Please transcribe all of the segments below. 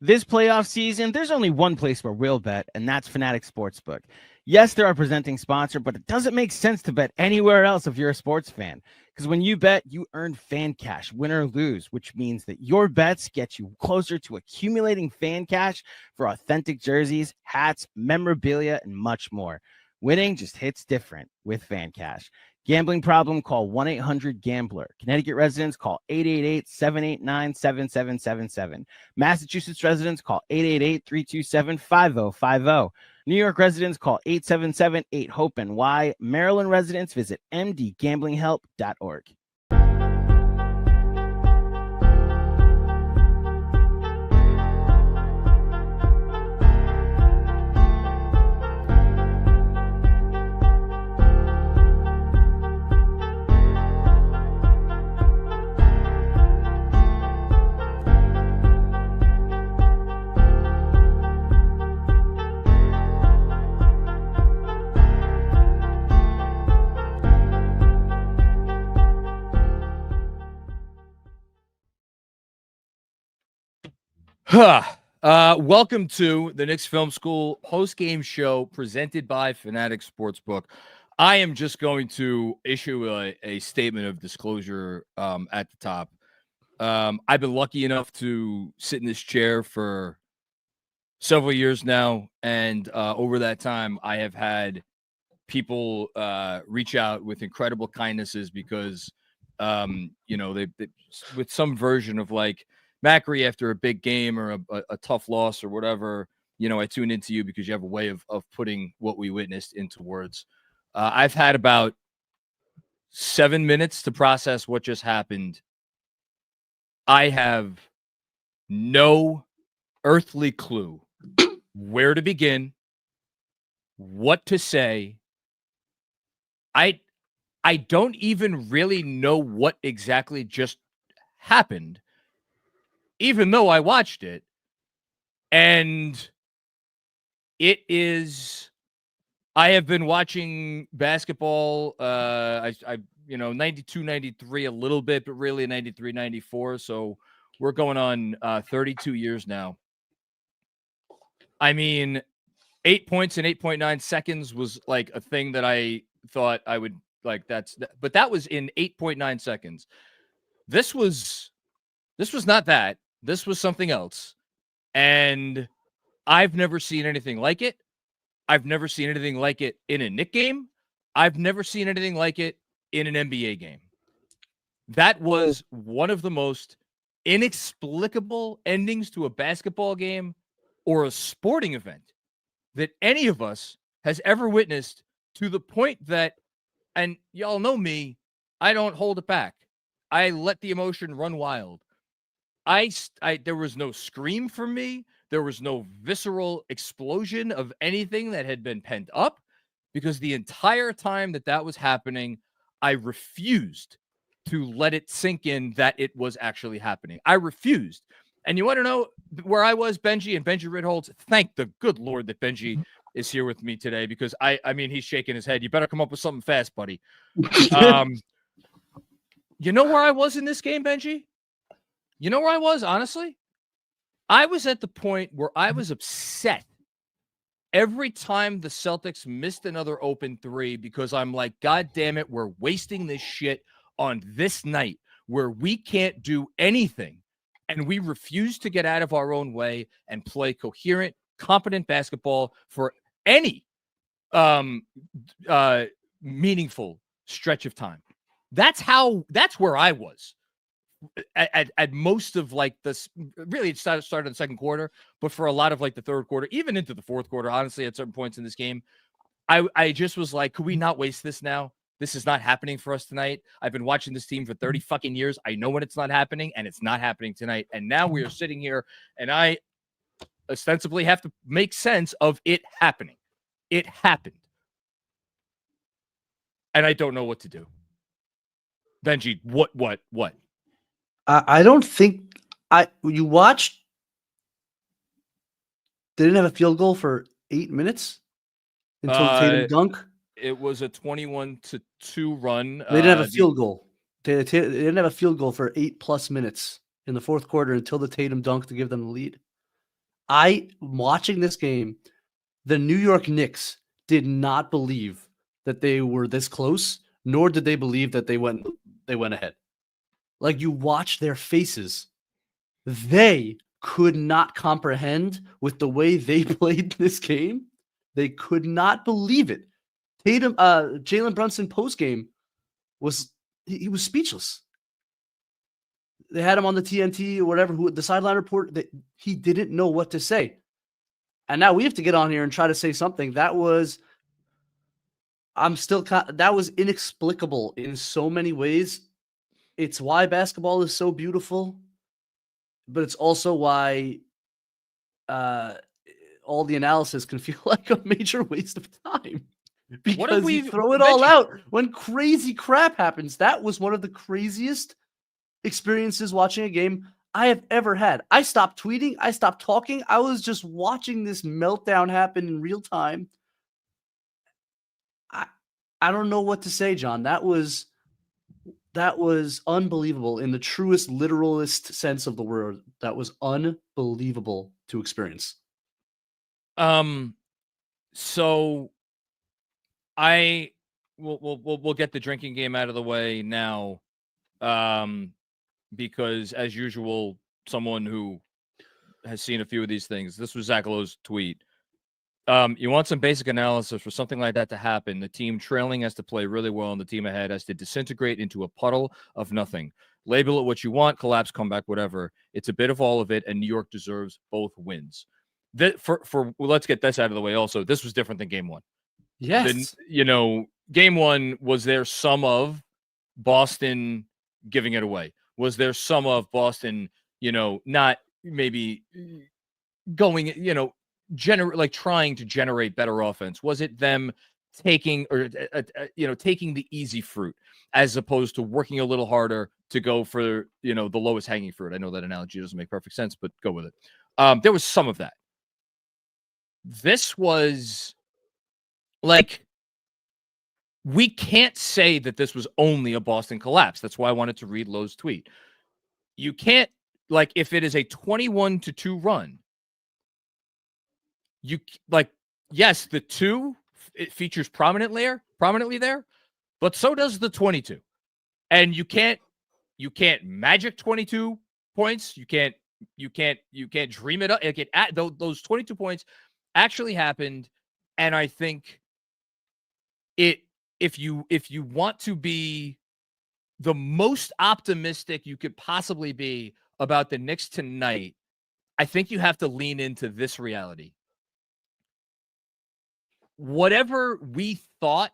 This playoff season, there's only one place where we'll bet, and that's Fanatic Sportsbook. Yes, they're our presenting sponsor, but it doesn't make sense to bet anywhere else if you're a sports fan. Because when you bet, you earn fan cash, win or lose, which means that your bets get you closer to accumulating fan cash for authentic jerseys, hats, memorabilia, and much more. Winning just hits different with fan cash. Gambling problem? Call 1-800-GAMBLER. Connecticut residents, call 888-789-7777. Massachusetts residents, call 888-327-5050. New York residents, call 877-8-HOPE-NY. Maryland residents, visit mdgamblinghelp.org. Welcome to the Knicks Film School Postgame Show presented by Fanatic Sportsbook. I am just going to issue a statement of disclosure at the top. I've been lucky enough to sit in this chair for several years now, and over that time, I have had people reach out with incredible kindnesses because, they with some version of like, Macri, after a big game or a tough loss or whatever, I tune into you because you have a way of putting what we witnessed into words. I've had about 7 minutes to process what just happened. I have no earthly clue where to begin, what to say. I don't even really know what exactly just happened, even though I watched it, and I have been watching basketball, 92, 93 a little bit, but really 93, 94. So we're going on 32 years now. I mean, 8 points in 8.9 seconds was like a thing that I thought I would like. But that was in 8.9 seconds. This was not that. This was something else. And I've never seen anything like it. I've never seen anything like it in a Knicks game. I've never seen anything like it in an NBA game. That was one of the most inexplicable endings to a basketball game or a sporting event that any of us has ever witnessed, to the point that, and y'all know me, I don't hold it back. I let the emotion run wild. There was no scream from me. There was no visceral explosion of anything that had been pent up, because the entire time that was happening, I refused to let it sink in that it was actually happening. I refused. And you want to know where I was, Benjy and Benjy Ritholtz? Thank the good Lord that Benjy is here with me today, because I mean, he's shaking his head. You better come up with something fast, buddy. You know where I was in this game, Benjy? You know where I was, honestly? I was at the point where I was upset every time the Celtics missed another open three, because I'm like, God damn it, we're wasting this shit on this night where we can't do anything, and we refuse to get out of our own way and play coherent, competent basketball for any meaningful stretch of time. That's where I was at most of like this. Really, it started in the second quarter, but for a lot of like the third quarter, even into the fourth quarter, honestly, at certain points in this game, I just was like, could we not waste this now? This is not happening for us tonight. I've been watching this team for 30 fucking years. I know when it's not happening, and it's not happening tonight. And now we are sitting here, and I ostensibly have to make sense of it happening. It happened. And I don't know what to do. Benjy, what? I don't think you watched. They didn't have a field goal for 8 minutes until the Tatum dunk. It was a 21-2 run. They didn't have a field goal. They didn't have a field goal for 8+ minutes in the fourth quarter until the Tatum dunk to give them the lead. Watching this game, the New York Knicks did not believe that they were this close, nor did they believe that they went ahead. Like, you watch their faces. They could not comprehend with the way they played this game. They could not believe it. Jalen Brunson postgame was speechless. They had him on the TNT or whatever, the sideline report, that he didn't know what to say. And now we have to get on here and try to say something. That was inexplicable in so many ways. It's why basketball is so beautiful, but it's also why all the analysis can feel like a major waste of time. Because we throw it all out when crazy crap happens. That was one of the craziest experiences watching a game I have ever had. I stopped tweeting. I stopped talking. I was just watching this meltdown happen in real time. I don't know what to say, John. That was unbelievable in the truest, literalist sense of the word. That was unbelievable to experience. So we'll get the drinking game out of the way now. Because as usual, someone who has seen a few of these things, this was Zach Lowe's tweet. You want some basic analysis for something like that to happen. The team trailing has to play really well, and the team ahead has to disintegrate into a puddle of nothing. Label it what you want, collapse, comeback, whatever. It's a bit of all of it, and New York deserves both wins. Let's get this out of the way also. This was different than game one. Yes. Game one was there some of Boston giving it away. Was there some of Boston, not maybe going, trying to generate better offense? Was it them taking the easy fruit as opposed to working a little harder to go for, the lowest hanging fruit? I know that analogy doesn't make perfect sense, but go with it. There was some of that. This was we can't say that this was only a Boston collapse. That's why I wanted to read Lowe's tweet. You can't, if it is a 21-2 run, yes, the 2, it features prominently there, but so does the 22. And you can't magic 22 points. You can't dream it up. Those 22 points actually happened. And I think if you want to be the most optimistic you could possibly be about the Knicks tonight, I think you have to lean into this reality. Whatever we thought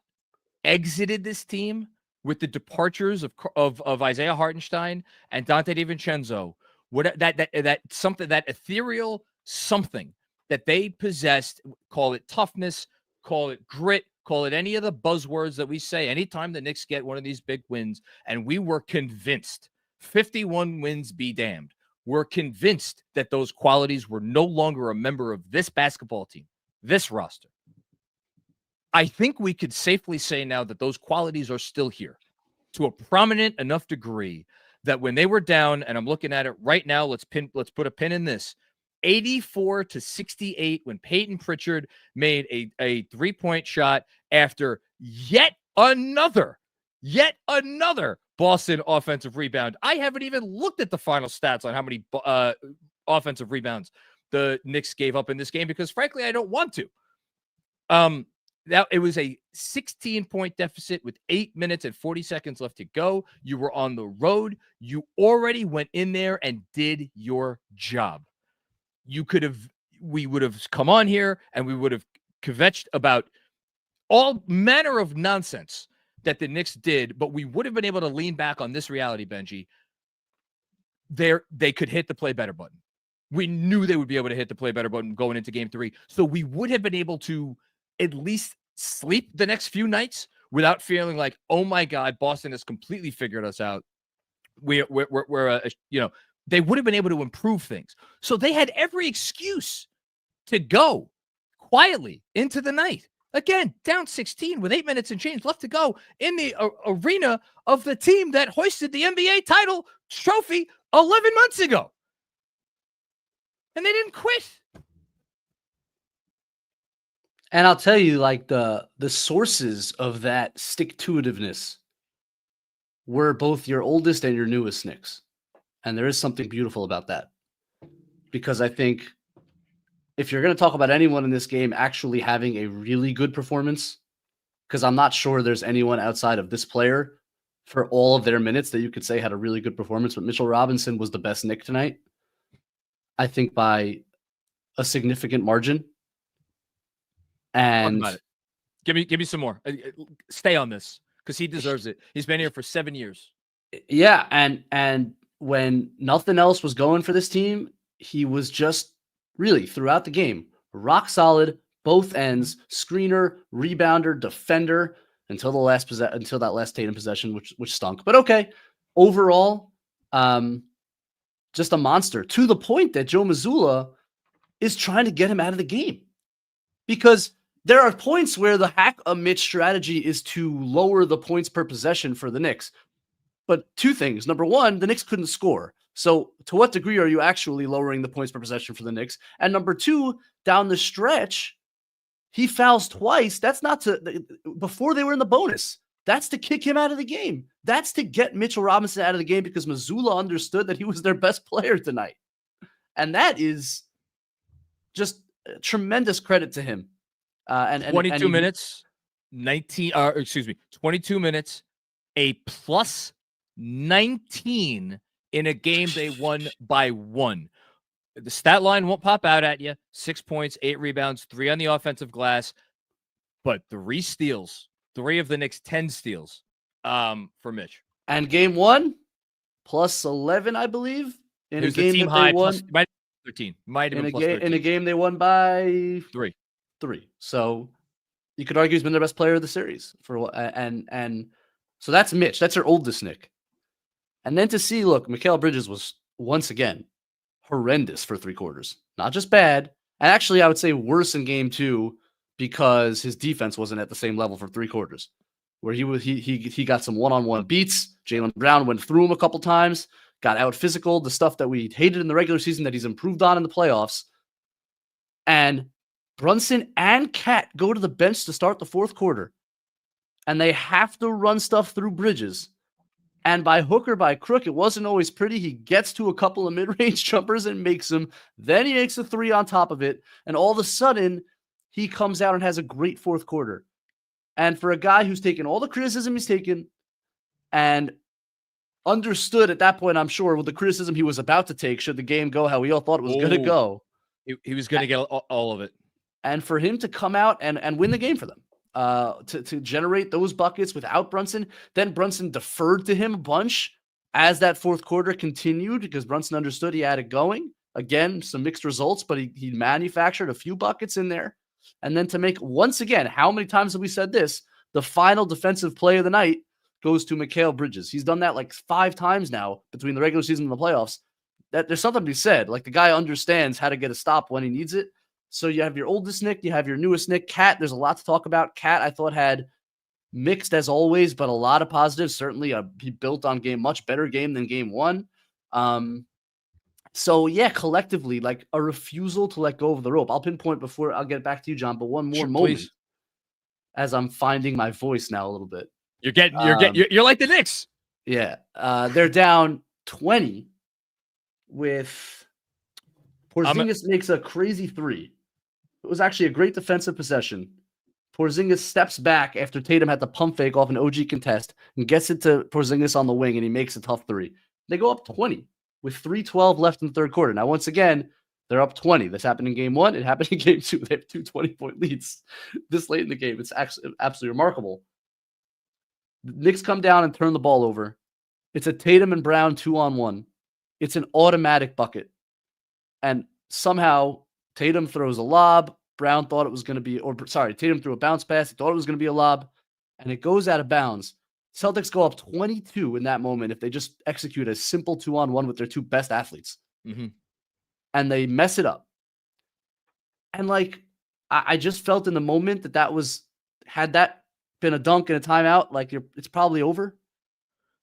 exited this team with the departures of Isaiah Hartenstein and Dante DiVincenzo, that ethereal something that they possessed, call it toughness, call it grit, call it any of the buzzwords that we say anytime the Knicks get one of these big wins, and we were convinced, 51 wins be damned, we're convinced that those qualities were no longer a member of this basketball team, this roster. I think we could safely say now that those qualities are still here to a prominent enough degree that when they were down, and I'm looking at it right now, let's put a pin in this, 84-68 when Peyton Pritchard made a 3-point shot after yet another Boston offensive rebound. I haven't even looked at the final stats on how many offensive rebounds the Knicks gave up in this game because, frankly, I don't want to. Now it was a 16-point deficit with 8 minutes and 40 seconds left to go. You were on the road. You already went in there and did your job. We would have come on here and we would have kvetched about all manner of nonsense that the Knicks did, but we would have been able to lean back on this reality, Benji. They could hit the play better button. We knew they would be able to hit the play better button going into game 3. So we would have been able to at least sleep the next few nights without feeling like, oh my God, Boston has completely figured us out. We're they would have been able to improve things. So they had every excuse to go quietly into the night. Again, down 16 with 8 minutes and change left to go in the arena of the team that hoisted the NBA title trophy 11 months ago. And they didn't quit. And I'll tell you, like the sources of that stick-to-itiveness were both your oldest and your newest Knicks. And there is something beautiful about that. Because I think if you're going to talk about anyone in this game actually having a really good performance, because I'm not sure there's anyone outside of this player for all of their minutes that you could say had a really good performance, but Mitchell Robinson was the best Knick tonight. I think by a significant margin. And Talk about it. Give me some more. Stay on this because he deserves it. He's been here for 7 years. Yeah, and when nothing else was going for this team, he was just really throughout the game rock solid, both ends, screener, rebounder, defender until that last Tatum possession, which stunk. But okay, overall, just a monster to the point that Joe Mazzulla is trying to get him out of the game because there are points where the hack a Mitch strategy is to lower the points per possession for the Knicks. But two things. Number one, the Knicks couldn't score. So to what degree are you actually lowering the points per possession for the Knicks? And number two, down the stretch, he fouls twice. That's not before they were in the bonus. That's to kick him out of the game. That's to get Mitchell Robinson out of the game because Mazzulla understood that he was their best player tonight. And that is just tremendous credit to him. 22 minutes, 22 minutes, a plus 19 in a game they won by 1. The stat line won't pop out at you. 6 points, 8 rebounds, 3 on the offensive glass, but 3 steals. 3 of the Knicks' 10 steals for Mitch. And game 1, plus 11, I believe. In a game team that high, they won. plus 13. Might have been plus 13. In a game they won by 3. So you could argue he's been their best player of the series and so that's Mitch. That's their oldest Knick. And then to see, look, Mikal Bridges was once again horrendous for 3 quarters. Not just bad. And actually, I would say worse in game 2 because his defense wasn't at the same level for 3 quarters. Where he got some one-on-one beats. Jaylen Brown went through him a couple times, got out physical, the stuff that we hated in the regular season that he's improved on in the playoffs. And Brunson and Cat go to the bench to start the 4th quarter. And they have to run stuff through Bridges. And by hook or by crook, it wasn't always pretty. He gets to a couple of mid-range jumpers and makes them. Then he makes a 3 on top of it. And all of a sudden, he comes out and has a great 4th quarter. And for a guy who's taken all the criticism he's taken and understood at that point, I'm sure, with the criticism he was about to take, should the game go how we all thought it was going to go. He was going to get all of it. And for him to come out and win the game for them, to generate those buckets without Brunson, then Brunson deferred to him a bunch as that 4th quarter continued because Brunson understood he had it going. Again, some mixed results, but he manufactured a few buckets in there. And then to make, once again, how many times have we said this? The final defensive play of the night goes to Mikal Bridges. He's done that like 5 times now between the regular season and the playoffs. That there's something to be said. Like the guy understands how to get a stop when he needs it. So you have your oldest Knick, you have your newest Knick. Cat, there's a lot to talk about. Cat, I thought, had mixed as always, but a lot of positives. Certainly, he built on much better game than game 1. So yeah, collectively, like a refusal to let go of the rope. I'll pinpoint before I'll get back to you, John, but one more moment please. As I'm finding my voice now a little bit. You're like the Knicks. Yeah, they're down 20 with Porzingis makes a crazy 3. It was actually a great defensive possession. Porzingis steps back after Tatum had the pump fake off an OG contest and gets it to Porzingis on the wing, and he makes a tough 3. They go up 20 with 3:12 left in the 3rd quarter. Now, once again, they're up 20. This happened in game 1. It happened in game 2. They have 2 20-point leads this late in the game. It's actually absolutely remarkable. The Knicks come down and turn the ball over. It's a Tatum and Brown 2-on-1. It's an automatic bucket. And somehow Tatum throws a lob. Brown thought it was going to be, Tatum threw a bounce pass. He thought it was going to be a lob, and it goes out of bounds. Celtics go up 22 in that moment if they just execute a simple 2-on-1 with their 2 best athletes. Mm-hmm. And they mess it up. And like, I just felt in the moment had that been a dunk and a timeout, like it's probably over.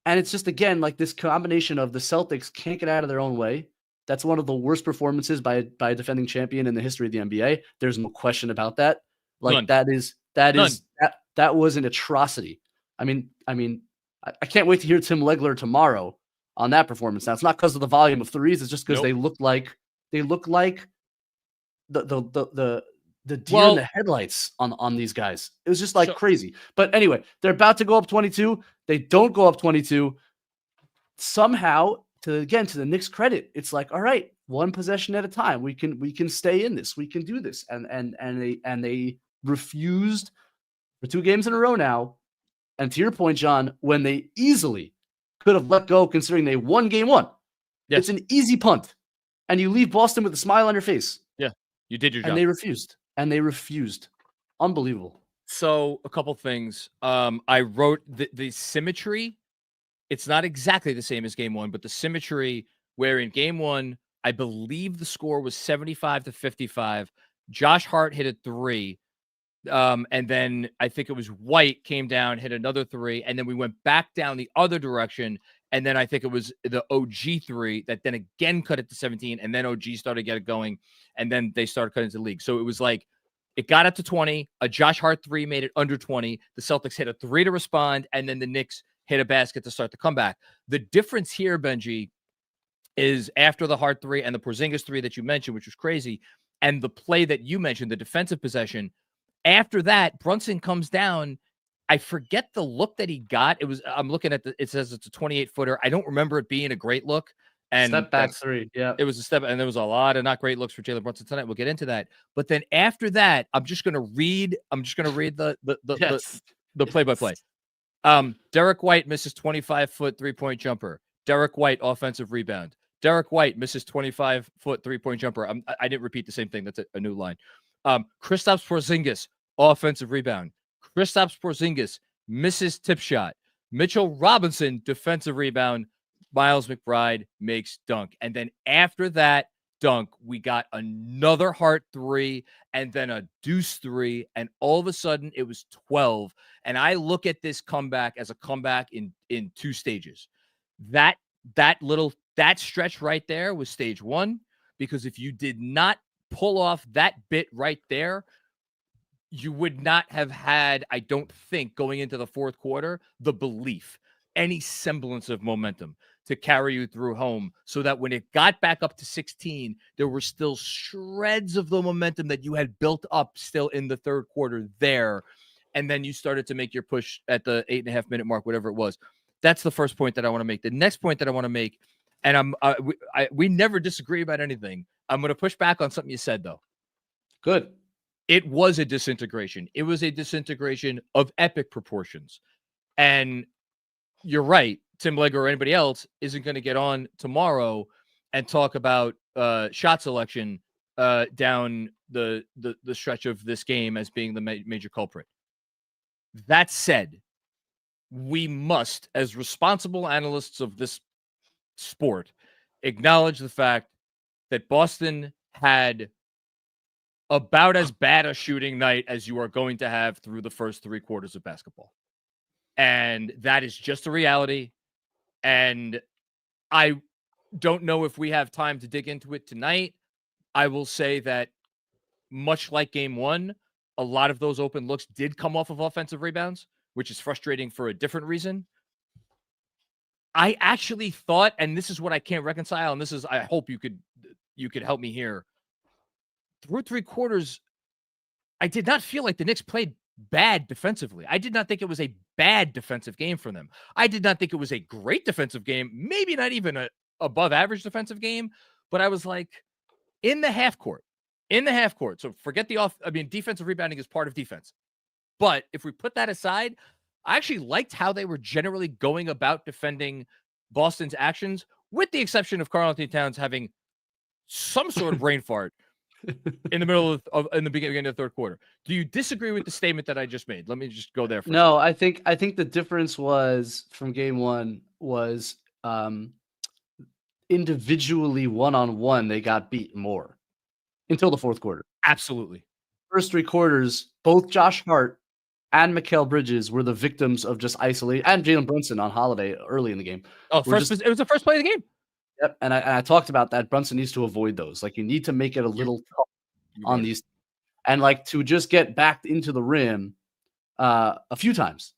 And it's just, again, like this combination of the Celtics can't get out of their own way. That's one of the worst performances by a defending champion in the history of the NBA. There's no question about that. Like None. that was an atrocity. I mean, I can't wait to hear Tim Legler tomorrow on that performance. Now it's not because of the volume of threes. It's just because they look like the deer in the headlights on these guys. It was just like crazy. But anyway, they're about to go up 22. They don't go up 22. Somehow, to the Knicks' credit, it's like, all right, one possession at a time. We can stay in this. We can do this. And they refused for 2 games in a row now. And to your point, John, when they easily could have let go, considering they won game 1, it's an easy punt, and you leave Boston with a smile on your face. Yeah, you did your job. And they refused. Unbelievable. So a couple things. I wrote the symmetry. It's not exactly the same as game 1, but the symmetry where in game 1, I believe the score was 75-55. Josh Hart hit a 3. And then I think it was White came down, hit another 3. And then we went back down the other direction. And then I think it was the OG 3 that then again cut it to 17. And then OG started to get it going. And then they started cutting to the league. So it was like, it got up to 20. A Josh Hart 3 made it under 20. The Celtics hit a 3 to respond. And then the Knicks hit a basket to start the comeback. The difference here, Benji, is after the Hart 3 and the Porzingis 3 that you mentioned, which was crazy, and the play that you mentioned, the defensive possession, after that, Brunson comes down. I forget the look that he got. I'm looking at it says it's a 28-footer. I don't remember it being a great look. And step back 3. Yeah. It was a step, and there was a lot of not great looks for Jalen Brunson tonight. We'll get into that. But then after that, I'm just gonna read the play-by-play. Derek White misses 25-foot 3-point jumper. Derek White offensive rebound. Derek White misses 25-foot 3-point jumper. I didn't repeat the same thing. That's a new line. Kristaps Porzingis offensive rebound. Kristaps Porzingis misses tip shot. Mitchell Robinson defensive rebound. Miles McBride makes dunk. And then after that dunk, we got another Hart 3 and then a Deuce 3. And all of a sudden it was 12. And I look at this comeback as a comeback in 2 stages. That stretch right there was stage 1, because if you did not pull off that bit right there, you would not have had, I don't think, going into the fourth quarter, the belief, any semblance of momentum to carry you through home, so that when it got back up to 16, there were still shreds of the momentum that you had built up still in the third quarter there. And then you started to make your push at the 8.5-minute mark, whatever it was. That's the first point that I want to make. The next point that I want to make, and we never disagree about anything. I'm going to push back on something you said, though. Good. It was a disintegration. It was a disintegration of epic proportions. And you're right. Tim Legler or anybody else isn't going to get on tomorrow and talk about shot selection down the stretch of this game as being the major culprit. That said, we must, as responsible analysts of this sport, acknowledge the fact that Boston had about as bad a shooting night as you are going to have through the first 3 quarters of basketball. And that is just a reality. And I don't know if we have time to dig into it tonight. I will say that much like game 1, a lot of those open looks did come off of offensive rebounds, which is frustrating for a different reason. I actually thought, and this is what I can't reconcile, and this is, I hope you could help me here. Through 3 quarters, I did not feel like the Knicks played bad defensively. I did not think it was a bad defensive game for them. I did not think it was a great defensive game, maybe not even a above average defensive game, but I was like, in the half court. So forget defensive rebounding is part of defense. But if we put that aside, I actually liked how they were generally going about defending Boston's actions, with the exception of Karl-Anthony Towns having some sort of brain fart in the middle in the beginning of the third quarter. Do you disagree with the statement that I just made? Let me just go there. No, I think the difference was from game 1 was individually one-on-one they got beat more until the fourth quarter. Absolutely. First 3 quarters, both Josh Hart and Mikal Bridges were the victims of just isolation, and Jalen Brunson on Holiday early in the game. It was the first play of the game. Yep. And I talked about that. Brunson needs to avoid those. Like, you need to make it a little tough on these, and like to just get backed into the rim a few times.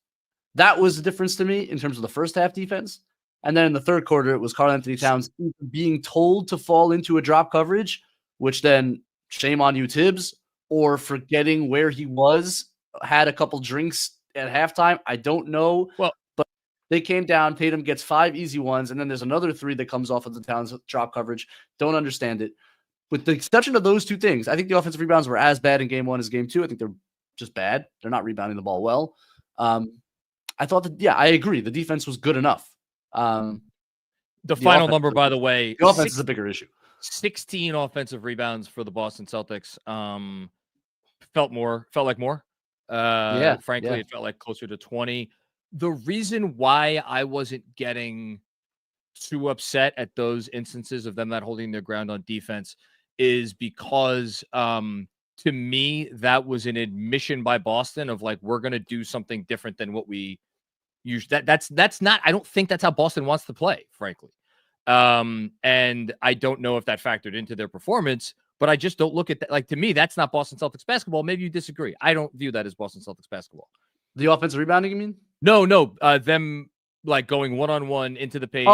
That was the difference to me in terms of the first half defense. And then in the third quarter, it was Karl-Anthony Towns being told to fall into a drop coverage, which then shame on you, Tibbs, or forgetting where he was, had a couple drinks at halftime. I don't know. Well, but they came down. Tatum gets 5 easy ones, and then there's another 3 that comes off of the Towns drop coverage. Don't understand it. With the exception of those 2 things, I think the offensive rebounds were as bad in game 1 as game 2. I think they're just bad. They're not rebounding the ball well. I thought that, I agree. The defense was good enough. The final number, by the way, the offense is a bigger issue. 16 offensive rebounds for the Boston Celtics. Felt like more. Frankly, it felt like closer to 20. The reason why I wasn't getting too upset at those instances of them not holding their ground on defense is because to me, that was an admission by Boston of like, we're going to do something different than what we usually. That's not. I don't think that's how Boston wants to play, frankly. And I don't know if that factored into their performance, but I just don't look at that. Like, to me, that's not Boston Celtics basketball. Maybe you disagree. I don't view that as Boston Celtics basketball. The offensive rebounding, you mean? No. Them like going one-on-one into the paint.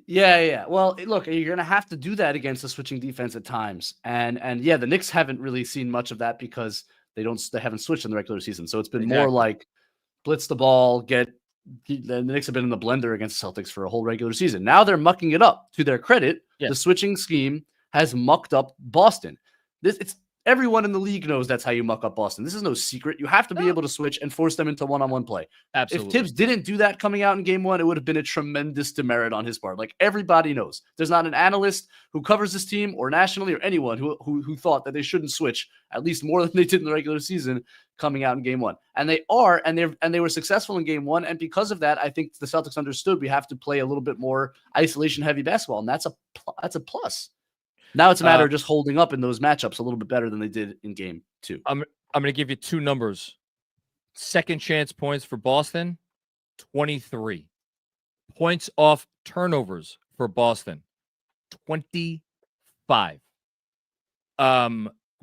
Yeah. Well, look, you're going to have to do that against a switching defense at times. And the Knicks haven't really seen much of that because they haven't switched in the regular season. So it's been more like blitz the ball, the Knicks have been in the blender against the Celtics for a whole regular season. Now they're mucking it up. To their credit, the switching scheme has mucked up Boston. Everyone in the league knows that's how you muck up Boston. This is no secret. You have to be able to switch and force them into one-on-one play. Absolutely. If Tibbs didn't do that coming out in game 1, it would have been a tremendous demerit on his part. Like, everybody knows. There's not an analyst who covers this team or nationally or anyone who thought that they shouldn't switch at least more than they did in the regular season coming out in game 1. And they are, and they were successful in game 1. And because of that, I think the Celtics understood we have to play a little bit more isolation-heavy basketball, and that's a plus. Now it's a matter of just holding up in those matchups a little bit better than they did in game 2. I'm going to give you 2 numbers. Second chance points for Boston, 23. Points off turnovers for Boston, 25.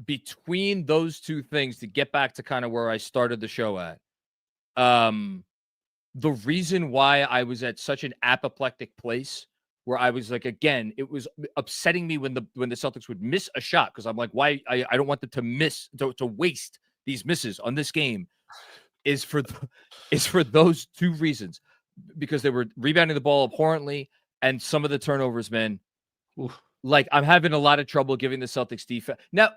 Between those 2 things, to get back to kind of where I started the show at, the reason why I was at such an apoplectic place where I was like, again, it was upsetting me when the Celtics would miss a shot, because I'm like, why? I don't want them to waste these misses on this game. Is for those 2 reasons, because they were rebounding the ball abhorrently, and some of the turnovers, man. Like, I'm having a lot of trouble giving the Celtics defense now.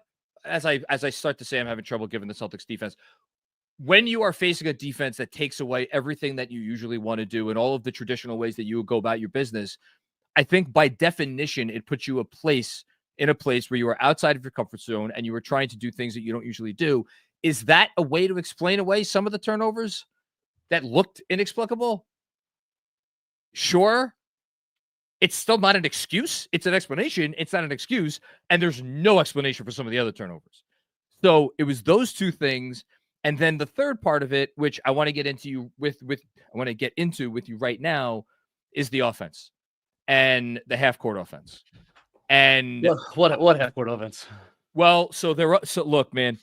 As I start to say, I'm having trouble giving the Celtics defense. When you are facing a defense that takes away everything that you usually want to do and all of the traditional ways that you would go about your business, I think by definition, it puts you in a place where you are outside of your comfort zone and you are trying to do things that you don't usually do. Is that a way to explain away some of the turnovers that looked inexplicable? Sure. It's still not an excuse. It's an explanation. It's not an excuse. And there's no explanation for some of the other turnovers. So it was those 2 things. And then the third part of it, which I want to get into with you right now, is the offense. And the half-court offense. And what half-court offense? Well, so look, man,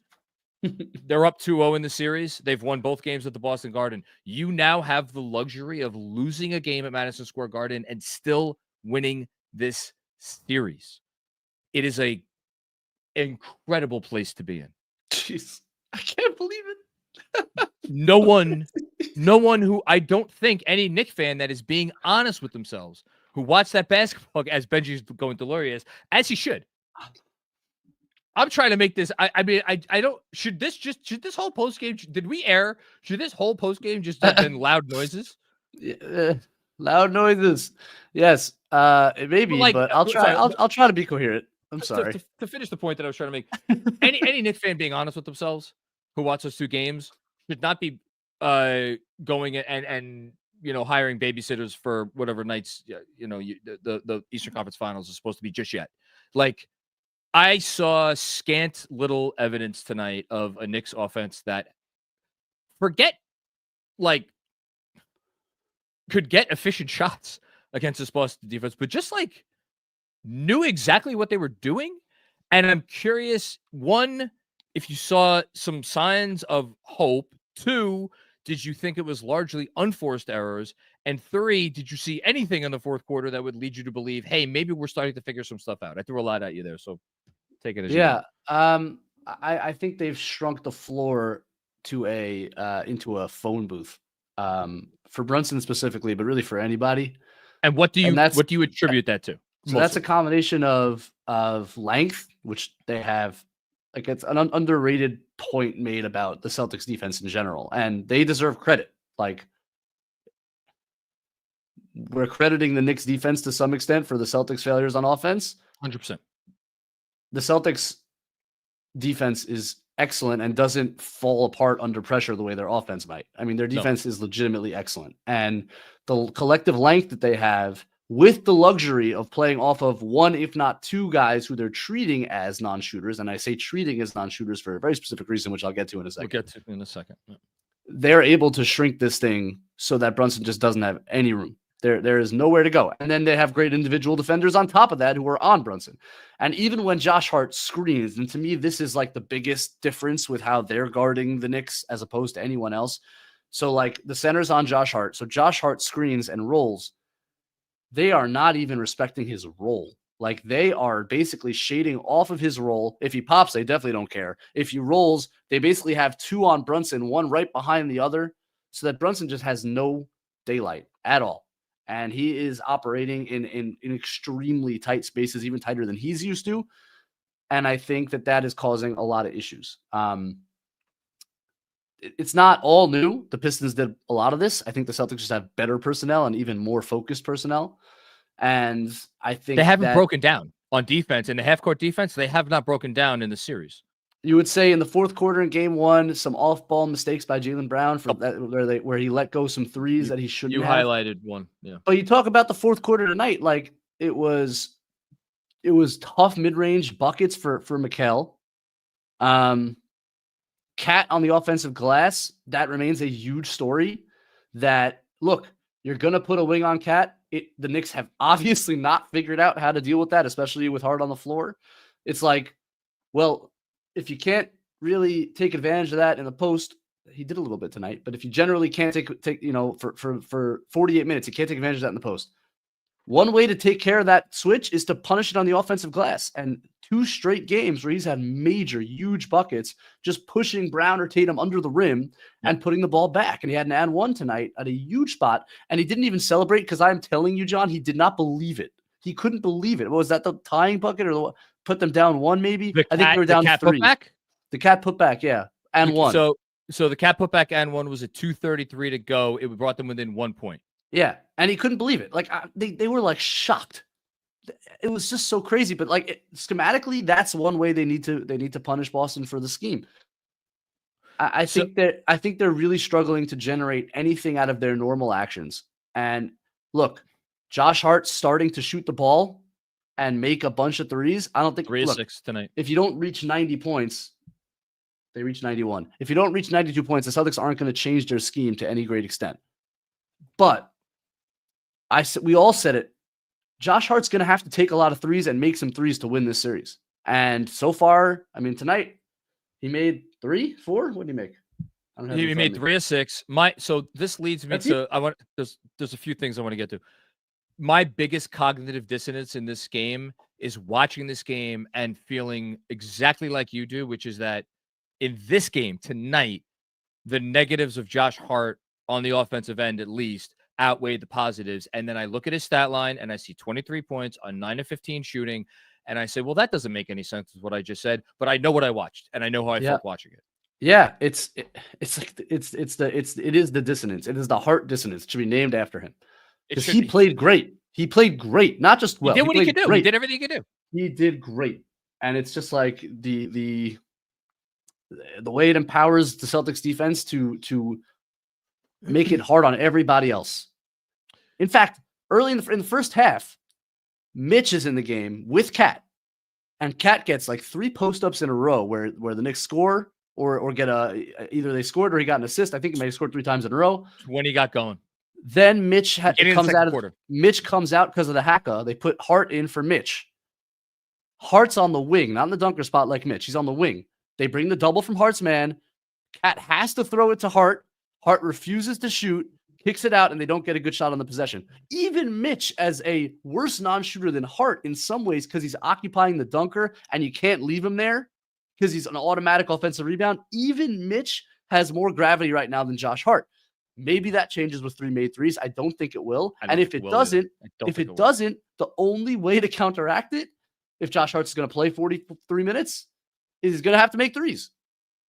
they're up 2-0 in the series. They've won both games at the Boston Garden. You now have the luxury of losing a game at Madison Square Garden and still winning this series. It is a incredible place to be in. Jeez, I can't believe it. No one who, I don't think any Knicks fan that is being honest with themselves, who watched that basketball, as Benji's going delirious, as he should. I'm trying to make this. I mean, I don't. Should this whole post game? Did we err? Should this whole post game just have been loud noises? Loud noises. Yes. It may be, like, but I'll try. I'll try to be coherent. I'm sorry. To finish the point that I was trying to make, any Knicks fan being honest with themselves who watch those 2 games should not be going and hiring babysitters for whatever nights the Eastern Conference Finals is supposed to be just yet. Like, I saw scant little evidence tonight of a Knicks offense that could get efficient shots. against this Boston defense, but just like knew exactly what they were doing. And I'm curious, one, if you saw some signs of hope. Two, did you think it was largely unforced errors? And three, did you see anything in the fourth quarter that would lead you to believe, hey, maybe we're starting to figure some stuff out? I threw a lot at you there, so take it as you want. I think they've shrunk the floor to into a phone booth for Brunson specifically, but really for anybody. And what do you attribute that to? So that's a combination of length, which they have. Like, it's an underrated point made about the Celtics defense in general, and they deserve credit. Like, we're crediting the Knicks defense to some extent for the Celtics failures on offense. 100%. The Celtics defense is excellent and doesn't fall apart under pressure the way their offense might. I mean, their defense is legitimately excellent, and the collective length that they have, with the luxury of playing off of one, if not two guys who they're treating as non-shooters. And I say treating as non-shooters for a very specific reason, which I'll get to in a second. We'll get to in a second. Yeah. They're able to shrink this thing so that Brunson just doesn't have any room. There is nowhere to go. And then they have great individual defenders on top of that who are on Brunson. And even when Josh Hart screens, and to me, this is like the biggest difference with how they're guarding the Knicks as opposed to anyone else. So like the center's on Josh Hart. So Josh Hart screens and rolls. They are not even respecting his role. Like, they are basically shading off of his role. If he pops, they definitely don't care. If he rolls, they basically have two on Brunson, one right behind the other, so that Brunson just has no daylight at all. And he is operating in extremely tight spaces, even tighter than he's used to. And I think that is causing a lot of issues. It's not all new. The Pistons did a lot of this. I think the Celtics just have better personnel and even more focused personnel. And I think they haven't broken down on defense. In the half-court defense, they have not broken down in the series. You would say in the fourth quarter in game one, some off-ball mistakes by Jaylen Brown where he let go some threes that he shouldn't have. You highlighted one, yeah. But you talk about the fourth quarter tonight, like it was tough mid-range buckets for Mikal. Cat on the offensive glass, that remains a huge story. That, look, you're going to put a wing on Cat. The Knicks have obviously not figured out how to deal with that, especially with Hart on the floor. It's like, well, if you can't really take advantage of that in the post, he did a little bit tonight, but if you generally can't take for 48 minutes, you can't take advantage of that in the post. One way to take care of that switch is to punish it on the offensive glass. And 2 straight games where he's had major, huge buckets, just pushing Brown or Tatum under the rim and putting the ball back. And he had an and one tonight at a huge spot. And he didn't even celebrate because I'm telling you, John, he did not believe it. He couldn't believe it. Was that the tying bucket or put them down 1 maybe? I think they were down 3. The Cat put back, yeah. And 1. So the Cat put back and 1 was at 2:33 to go. It brought them within 1 point. Yeah, and he couldn't believe it. Like they were like shocked. It was just so crazy. But like schematically, that's one way they need to punish Boston for the scheme. I think they're really struggling to generate anything out of their normal actions. And look, Josh Hart starting to shoot the ball and make a bunch of threes. I don't think 3 of 6 tonight. If you don't reach 90 points, they reach 91. If you don't reach 92 points, the Celtics aren't going to change their scheme to any great extent. But we all said it. Josh Hart's going to have to take a lot of threes and make some threes to win this series. And so far, I mean, tonight he made 3, 4. What did he make? He made 3 of 6. So this leads me to there's a few things I want to get to. My biggest cognitive dissonance in this game is watching this game and feeling exactly like you do, which is that in this game tonight, the negatives of Josh Hart on the offensive end, at least, outweigh the positives. And then I look at his stat line and I see 23 points on 9 of 15 shooting. And I say, well, that doesn't make any sense with what I just said, but I know what I watched and I know how I felt watching it. Yeah. It is the dissonance. It is the Hart dissonance. It should be named after him. Because he played great. He played great. Not just well. He did what he could do. He did everything he could do. He did great. And it's just like the way it empowers the Celtics defense to make it hard on everybody else. In fact, early in the first half, Mitch is in the game with Cat, and Cat gets like 3 post-ups in a row where the Knicks score or get either they scored or he got an assist. I think he may have scored 3 times in a row. When he got going. Then Mitch comes out. Quarter. Mitch comes out because of the haka. They put Hart in for Mitch. Hart's on the wing, not in the dunker spot like Mitch. He's on the wing. They bring the double from Hart's man. Cat has to throw it to Hart. Hart refuses to shoot, kicks it out, and they don't get a good shot on the possession. Even Mitch, as a worse non-shooter than Hart in some ways, because he's occupying the dunker and you can't leave him there because he's an automatic offensive rebound. Even Mitch has more gravity right now than Josh Hart. Maybe that changes with 3 made threes. I don't think it will. And if it doesn't, the only way to counteract it, if Josh Hart's going to play 43 minutes, is he's going to have to make threes.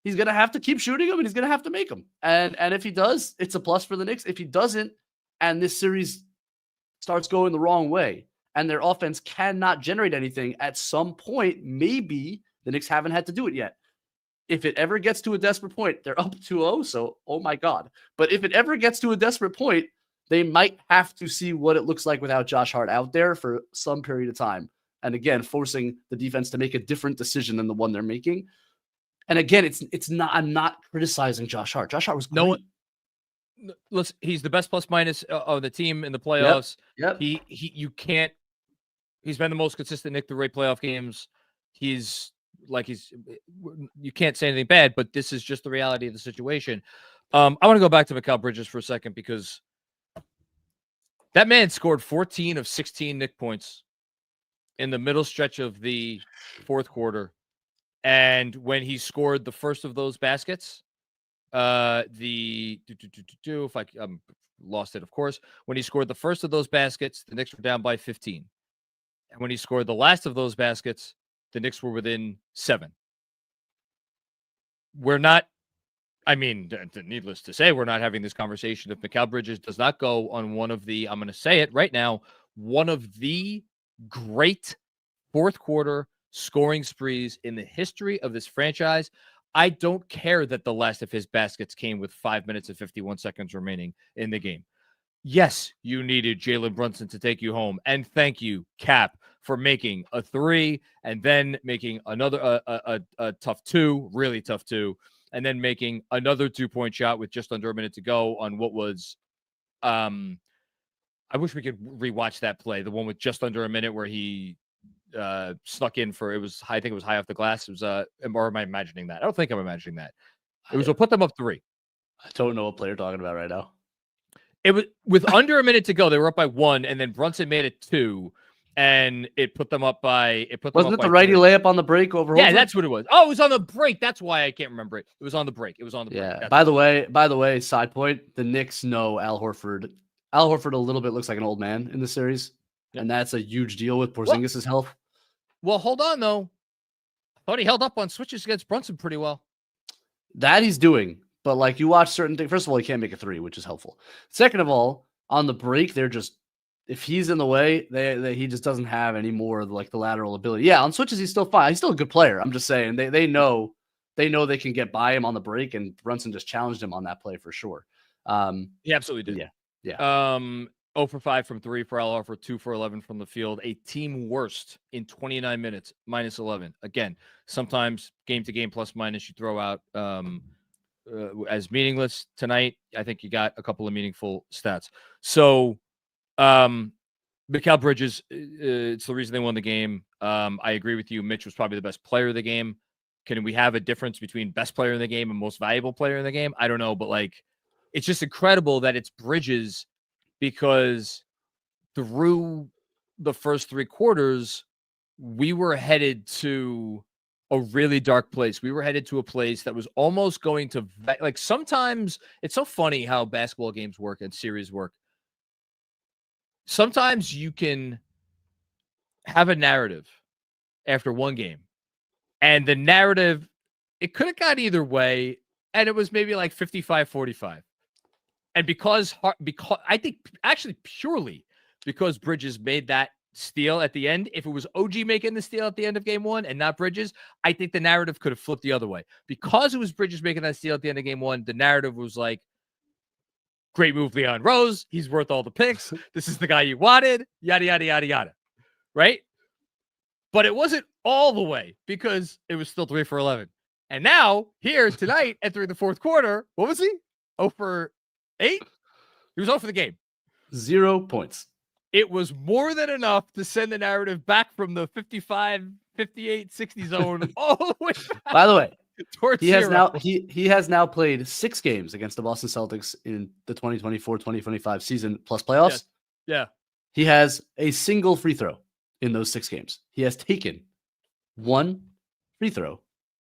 He's going to have to keep shooting them, and he's going to have to make them. And if he does, it's a plus for the Knicks. If he doesn't, and this series starts going the wrong way, and their offense cannot generate anything, at some point, maybe the Knicks haven't had to do it yet. If it ever gets to a desperate point, they're up 2-0, so oh my God. But if it ever gets to a desperate point, they might have to see what it looks like without Josh Hart out there for some period of time. And again, forcing the defense to make a different decision than the one they're making. And again, it's not. I'm not criticizing Josh Hart. Josh Hart was great. No one. Listen, he's the best plus minus of the team in the playoffs. Yep. You can't. He's been the most consistent Knick through 8 playoff games. You can't say anything bad, but this is just the reality of the situation. I want to go back to Mikal Bridges for a second because that man scored 14 of 16 Knick points in the middle stretch of the fourth quarter. And when he scored the first of those baskets, if I lost it, of course, when he scored the first of those baskets, the Knicks were down by 15. And when he scored the last of those baskets, the Knicks were within 7. We're not, needless to say, we're not having this conversation if Mikal Bridges does not go on one of the, I'm going to say it right now, one of the great fourth quarter scoring sprees in the history of this franchise. I don't care that the last of his baskets came with 5 minutes and 51 seconds remaining in the game. Yes, you needed Jalen Brunson to take you home. And thank you, Cap, for making a 3 and then making another a tough 2, really tough 2, and then making another 2-point shot with just under a minute to go on what was I wish we could rewatch that play, the one with just under a minute where he snuck in for, I think it was high off the glass. It was or am I imagining that? I don't think I'm imagining that. It was, we'll put them up 3. I don't know what player you're talking about right now. It was with under a minute to go. They were up by 1, and then Brunson made it 2, and it put them up by. Wasn't it the righty layup on the break over? Yeah, that's what it was. Oh, it was on the break. That's why I can't remember it. It was on the break. Yeah. By the way, side point: the Knicks know Al Horford. Al Horford a little bit looks like an old man in the series, and that's a huge deal with Porzingis' health. Well, hold on though. I thought he held up on switches against Brunson pretty well. That he's doing. But like you watch certain things, first of all, he can't make a 3, which is helpful. Second of all, on the break, they're just, if he's in the way, he just doesn't have any more of like the lateral ability. Yeah, on switches, he's still fine. He's still a good player. I'm just saying they know they can get by him on the break, and Brunson just challenged him on that play for sure. He absolutely did. Yeah. 0 for 5 from 3 for Al Horford, 2 for 11 from the field, a team worst in 29 minutes, minus 11. Again, sometimes game to game plus minus you throw out as meaningless. Tonight, I think you got a couple of meaningful stats. So, Mikal Bridges, it's the reason they won the game. I agree with you. Mitch was probably the best player of the game. Can we have a difference between best player in the game and most valuable player in the game? I don't know, but like, it's just incredible that it's Bridges, because through the first 3 quarters, we were headed to a really dark place. We were headed to a place that was almost going to, like, sometimes it's so funny how basketball games work and series work. Sometimes you can have a narrative after one game, and the narrative, it could have gone either way, and it was maybe like 55-45. And because I think actually purely because Bridges made that steal at the end, if it was OG making the steal at the end of game 1 and not Bridges, I think the narrative could have flipped the other way. Because it was Bridges making that steal at the end of game 1, the narrative was like, great move, Leon Rose. He's worth all the picks. This is the guy you wanted. Yada, yada, yada, yada. Right? But it wasn't all the way, because it was still 3 for 11. And now, here tonight, entering the fourth quarter, what was he? 0 for 8? He was 0 for the game. 0 points. It was more than enough to send the narrative back from the 55, 58, 60 zone all the way back. By the way, towards he has zero. he has now played 6 games against the Boston Celtics in the 2024-2025 season plus playoffs. Yes. Yeah. He has a single free throw in those 6 games. He has taken 1 free throw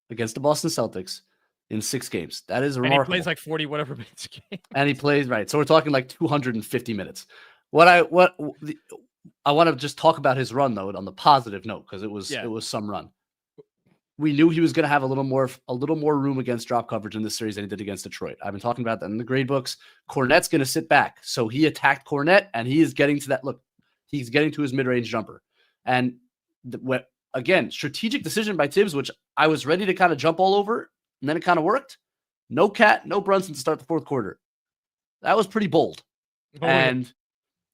against the Boston Celtics in 6 games. That is remarkable. And he plays like 40 whatever minutes a game. And he plays right. So we're talking like 250 minutes. I want to just talk about his run though on the positive note because it was some run. We knew he was going to have a little more room against drop coverage in this series than he did against Detroit. I've been talking about that in the grade books. Kornet's going to sit back, so he attacked Kornet, and he is getting to that look. He's getting to his mid-range jumper, and again, strategic decision by Tibbs, which I was ready to kind of jump all over, and then it kind of worked. No Cat, no Brunson to start the fourth quarter. That was pretty bold, and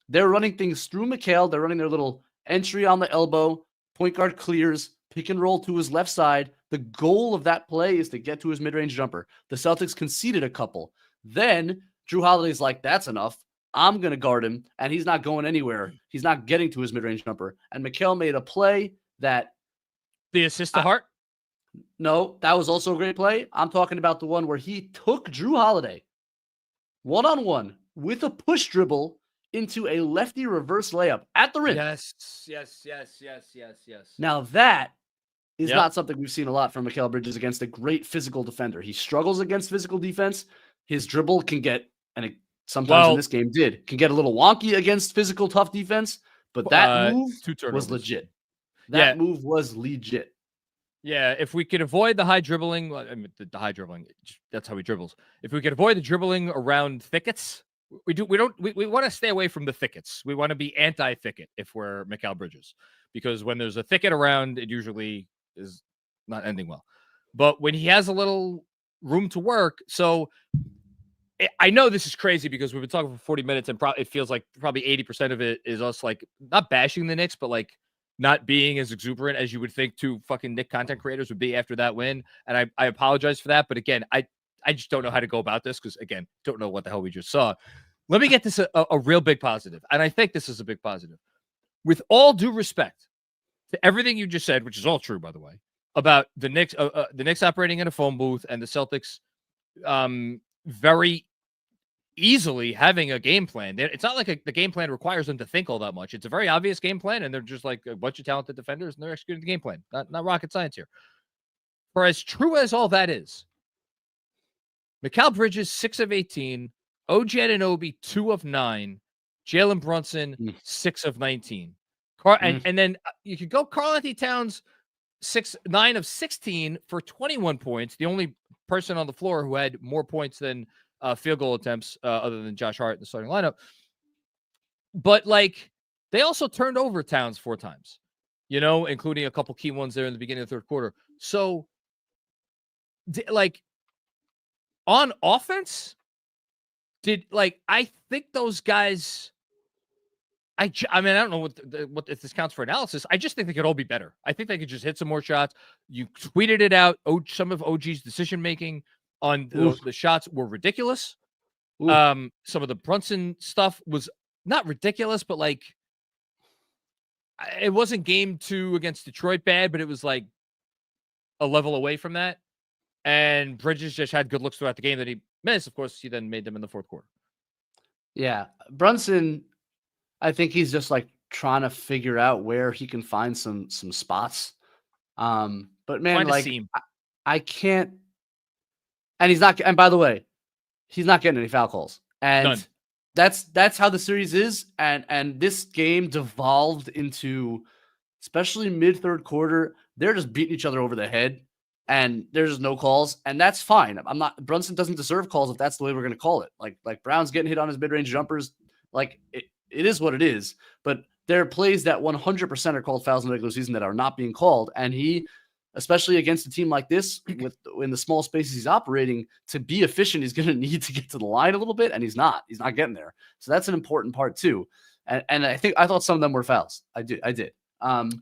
they're running things through Mikal. They're running their little entry on the elbow, point guard clears, pick and roll to his left side. The goal of that play is to get to his mid-range jumper. The Celtics conceded a couple. Then Drew Holiday's like, that's enough. I'm going to guard him, and he's not going anywhere. He's not getting to his mid-range jumper. And Mikal made a play that... The assist to Hart? No, that was also a great play. I'm talking about the one where he took Drew Holiday one-on-one with a push dribble into a lefty reverse layup at the rim. Yes. Now that is not something we've seen a lot from Mikal Bridges against a great physical defender. He struggles against physical defense. His dribble can get, and it sometimes in this game can get a little wonky against physical tough defense, but that move was legit. That move was legit. Yeah, if we could avoid the high dribbling, I mean, the high dribbling, that's how he dribbles. If we could avoid the dribbling around thickets, we want to stay away from the thickets. We want to be anti-thicket if we're Mikal Bridges, because when there's a thicket around, it usually is not ending well. But when he has a little room to work, so I know this is crazy because we've been talking for 40 minutes and it feels like probably 80% of it is us like not bashing the Knicks, but like not being as exuberant as you would think two fucking Knicks content creators would be after that win. And I apologize for that. But again, I just don't know how to go about this because, again, don't know what the hell we just saw. Let me get this a real big positive. And I think this is a big positive. With all due respect to everything you just said, which is all true, by the way, about the Knicks operating in a phone booth and the Celtics very easily having a game plan. It's not like the game plan requires them to think all that much. It's a very obvious game plan, and they're just like a bunch of talented defenders, and they're executing the game plan. Not rocket science here. For as true as all that is, Mikal Bridges, 6 of 18. OG Anunoby, 2 of 9. Jalen Brunson, 6 of 19. And then you could go Karl-Anthony Towns, 9 of 16 for 21 points. The only person on the floor who had more points than field goal attempts other than Josh Hart in the starting lineup. But, like, they also turned over Towns 4 times, including a couple key ones there in the beginning of the third quarter. So, like, on offense, I think those guys, I mean, I don't know what if this counts for analysis. I just think they could all be better. I think they could just hit some more shots. You tweeted it out. Some of OG's decision-making on the shots were ridiculous. Some of the Brunson stuff was not ridiculous, but like, it wasn't game 2 against Detroit bad, but it was like a level away from that. And Bridges just had good looks throughout the game that he missed. Of course, he then made them in the fourth quarter. Yeah. Brunson, I think he's just like trying to figure out where he can find some spots. But man, like I can't, and he's not, and by the way, he's not getting any foul calls. And that's how the series is. And this game devolved into, especially mid third quarter, they're just beating each other over the head. And there's no calls, and that's fine. Brunson doesn't deserve calls if that's the way we're going to call it. Like Brown's getting hit on his mid-range jumpers. Like it is what it is. But there are plays that 100% are called fouls in the regular season that are not being called. And he, especially against a team like this, in the small spaces he's operating, to be efficient, he's going to need to get to the line a little bit, and he's not getting there. So that's an important part too. And I thought some of them were fouls. I did.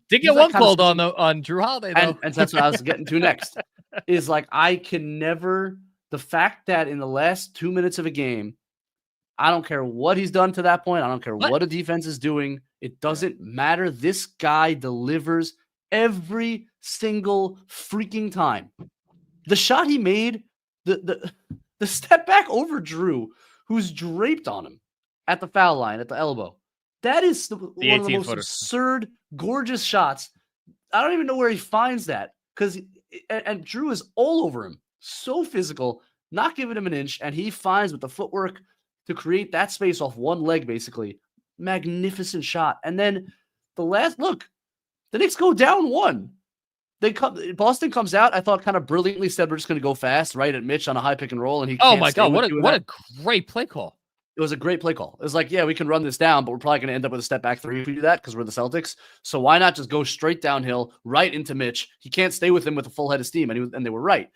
Did get one called on Drew Holiday, though. And that's what I was getting to next. Is like, I can never, the fact that in the last 2 minutes of a game, I don't care what he's done to that point. I don't care what a defense is doing. It doesn't matter. This guy delivers every single freaking time. The shot he made, the step back over Drew, who's draped on him at the foul line, at the elbow. That is one of the most absurd, gorgeous shots. I don't even know where he finds that, because and Drew is all over him. So physical, not giving him an inch, and he finds with the footwork to create that space off one leg, basically. Magnificent shot. And then the last look, the Knicks go down 1. Boston comes out. I thought kind of brilliantly said we're just going to go fast right at Mitch on a high pick and roll, and he. Oh my god! What a great play call! It was a great play call. It was like, yeah, we can run this down, but we're probably going to end up with a step back 3 if we do that because we're the Celtics. So why not just go straight downhill right into Mitch? He can't stay with him with a full head of steam, and they were right.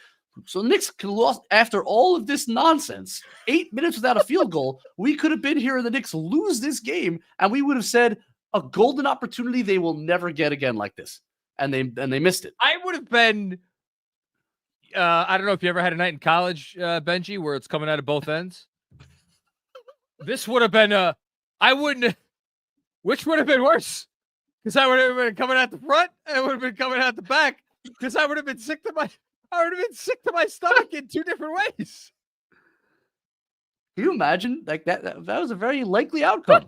So the Knicks could have lost after all of this nonsense. 8 minutes without a field goal. We could have been here and the Knicks lose this game, and we would have said a golden opportunity they will never get again like this. And they missed it. I would have been. I don't know if you ever had a night in college, Benji, where it's coming out of both ends. This would have been I wouldn't. Which would have been worse? Because I would have been coming out the front, and it would have been coming out the back. Because I would have been sick to my. I would have been sick to my stomach in 2 different ways. Can you imagine? Like that was a very likely outcome.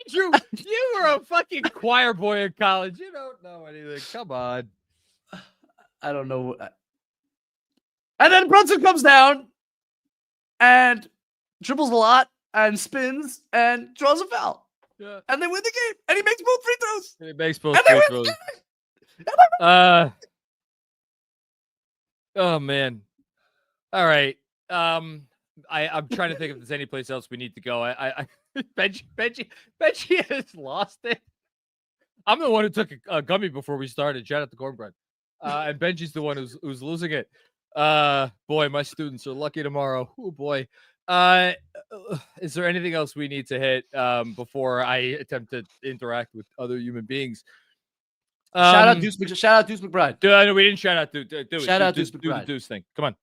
Andrew, you were a fucking choir boy in college. You don't know anything. Come on. I don't know. And then Brunson comes down and dribbles a lot and spins and draws a foul. Yeah. And they win the game. And he makes both free throws. And he makes both free throws. Oh man. All right. I'm trying to think if there's any place else we need to go. Benji has lost it. I'm the one who took a gummy before we started. Shout out to Cornbread. And Benji's the one who's losing it. Boy, my students are lucky tomorrow. Oh boy. Is there anything else we need to hit before I attempt to interact with other human beings? Shout out Deuce McBride. No, we didn't shout out Deuce. Shout out Deuce Do McBride. the Deuce thing. Come on.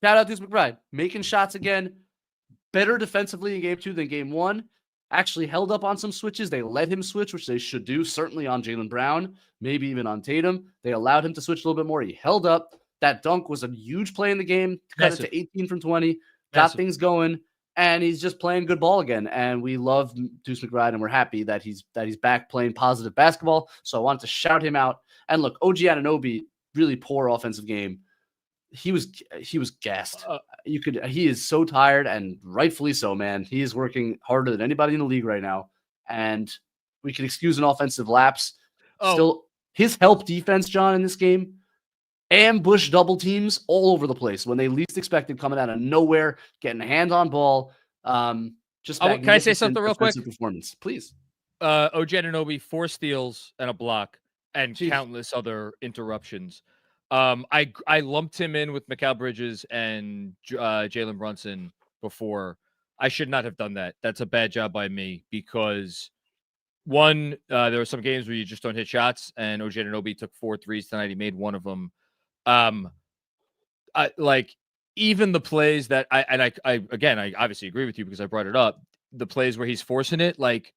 Shout out Deuce McBride. Making shots again. Better defensively in game 2 than game 1. Actually held up on some switches. They let him switch, which they should do. Certainly on Jaylen Brown. Maybe even on Tatum. They allowed him to switch a little bit more. He held up. That dunk was a huge play in the game. Cut it to 18 from 20. Got things going. And he's just playing good ball again. And we love Deuce McBride, and we're happy that he's back playing positive basketball. So I wanted to shout him out. And look, OG Anunoby, really poor offensive game. He was gassed. He is so tired, and rightfully so, man. He is working harder than anybody in the league right now. And we can excuse an offensive lapse. Still, his help defense, John, in this game, ambush double teams all over the place when they least expected, coming out of nowhere, getting a hand on ball. Can I say something real quick? Performance, please. OG Anunoby, 4 steals and a block, and countless other interruptions. I lumped him in with Mikal Bridges and Jalen Brunson before. I should not have done that. That's a bad job by me because, one, there are some games where you just don't hit shots, and OG Anunoby took 4 threes tonight. He made one of them. Even the plays that I obviously agree with you because I brought it up. The plays where he's forcing it, like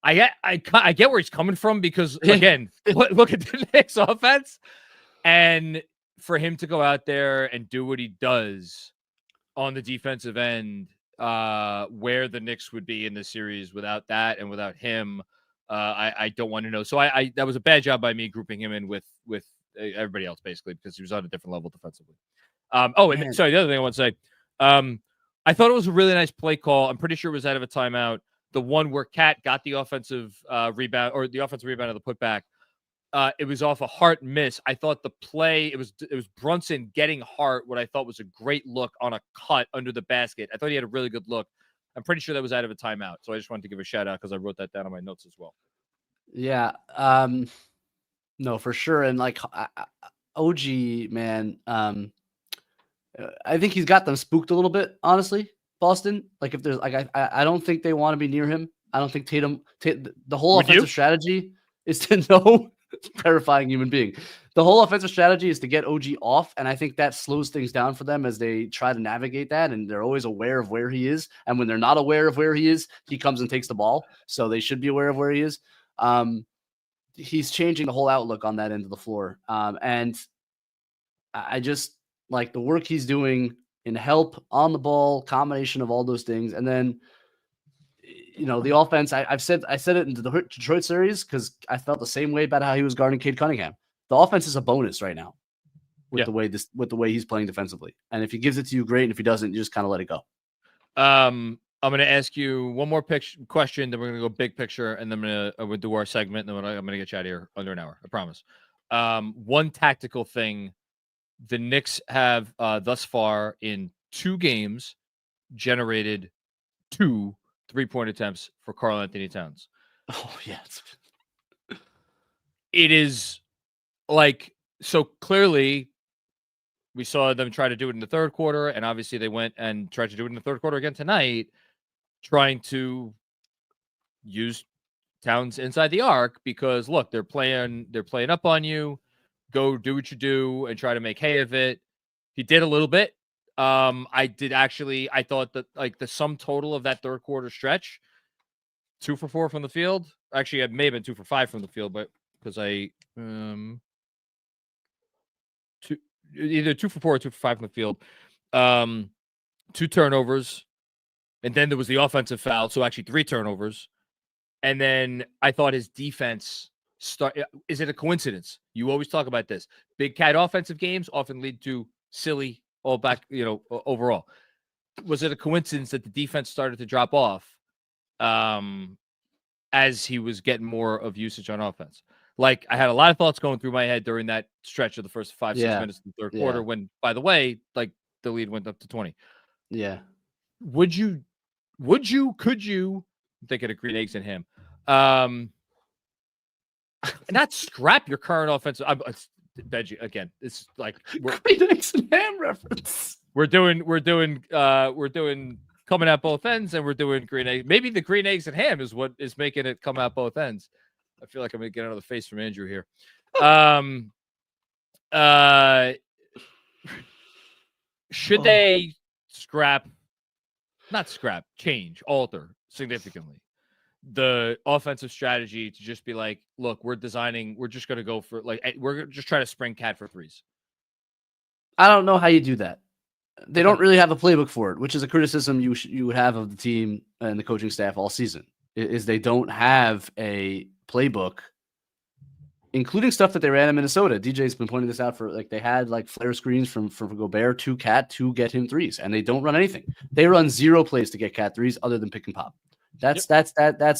I get where he's coming from because again, look at the Knicks offense, and for him to go out there and do what he does on the defensive end, where the Knicks would be in this series without that and without him, I don't want to know. So I that was a bad job by me grouping him in with everybody else basically because he was on a different level defensively. Sorry, the other thing I want to say, I thought it was a really nice play call. I'm pretty sure it was out of a timeout. The one where Cat got the offensive rebound or the offensive rebound of the putback. It was off a Hart miss. I thought the play, it was Brunson getting Hart, what I thought was a great look on a cut under the basket. I thought he had a really good look. I'm pretty sure that was out of a timeout. So I just wanted to give a shout out because I wrote that down on my notes as well. Yeah. No, for sure. And like OG, man, I think he's got them spooked a little bit, honestly, Boston. Like if there's like, I don't think they want to be near him. I don't think the whole offensive strategy is to know terrifying human being. The whole offensive strategy is to get OG off, and I think that slows things down for them as they try to navigate that, and they're always aware of where he is. And when they're not aware of where he is, he comes and takes the ball, so they should be aware of where he is. He's changing the whole outlook on that end of the floor. And I just like the work he's doing in help on the ball, combination of all those things. And then, the offense, I said it in the Detroit series because I felt the same way about how he was guarding Cade Cunningham. The offense is a bonus right now with the way he's playing defensively. And if he gives it to you, great. And if he doesn't, you just kind of let it go. I'm going to ask you one more question, then we're going to go big picture, and then we'll do our segment, and then I'm going to get you out of here under an hour. I promise. One tactical thing, the Knicks have thus far in 2 games generated 2 3-point attempts for Karl Anthony Towns. Oh, yes. It is like, so clearly we saw them try to do it in the third quarter, and obviously they went and tried to do it in the third quarter again tonight, trying to use Towns inside the arc because, look, they're playing up on you. Go do what you do and try to make hay of it. He did a little bit. I thought that like the sum total of that third quarter stretch, 2 for 4 from the field. Actually, it may have been 2 for 5 from the field, but because either 2 for 4 or 2 for 5 from the field. 2 turnovers, and then there was the offensive foul, so actually 3 turnovers. And then I thought his defense is it a coincidence? You always talk about this. Big Cat offensive games often lead to silly all back, overall. Was it a coincidence that the defense started to drop off as he was getting more of usage on offense? Like, I had a lot of thoughts going through my head during that stretch of the first 5-6 minutes of the third quarter when, by the way, like the lead went up to 20. Yeah. Could you, I'm thinking of green eggs and ham, not scrap your current offensive. Benjy again. It's like green eggs and ham reference. We're doing coming out both ends, and we're doing green eggs. Maybe the green eggs and ham is what is making it come out both ends. I feel like I'm gonna get another face from Andrew here. Should they alter significantly the offensive strategy to just be like, look, we're just going to go for we're just trying to spring Cat for threes? I don't know how you do that. They don't really have a playbook for it, which is a criticism you would have of the team and the coaching staff all season, is they don't have a playbook, including stuff that they ran in Minnesota. DJ's been pointing this out they had flare screens from Gobert to Cat to get him threes, and they don't run anything. They run 0 plays to get Cat threes other than pick and pop. That's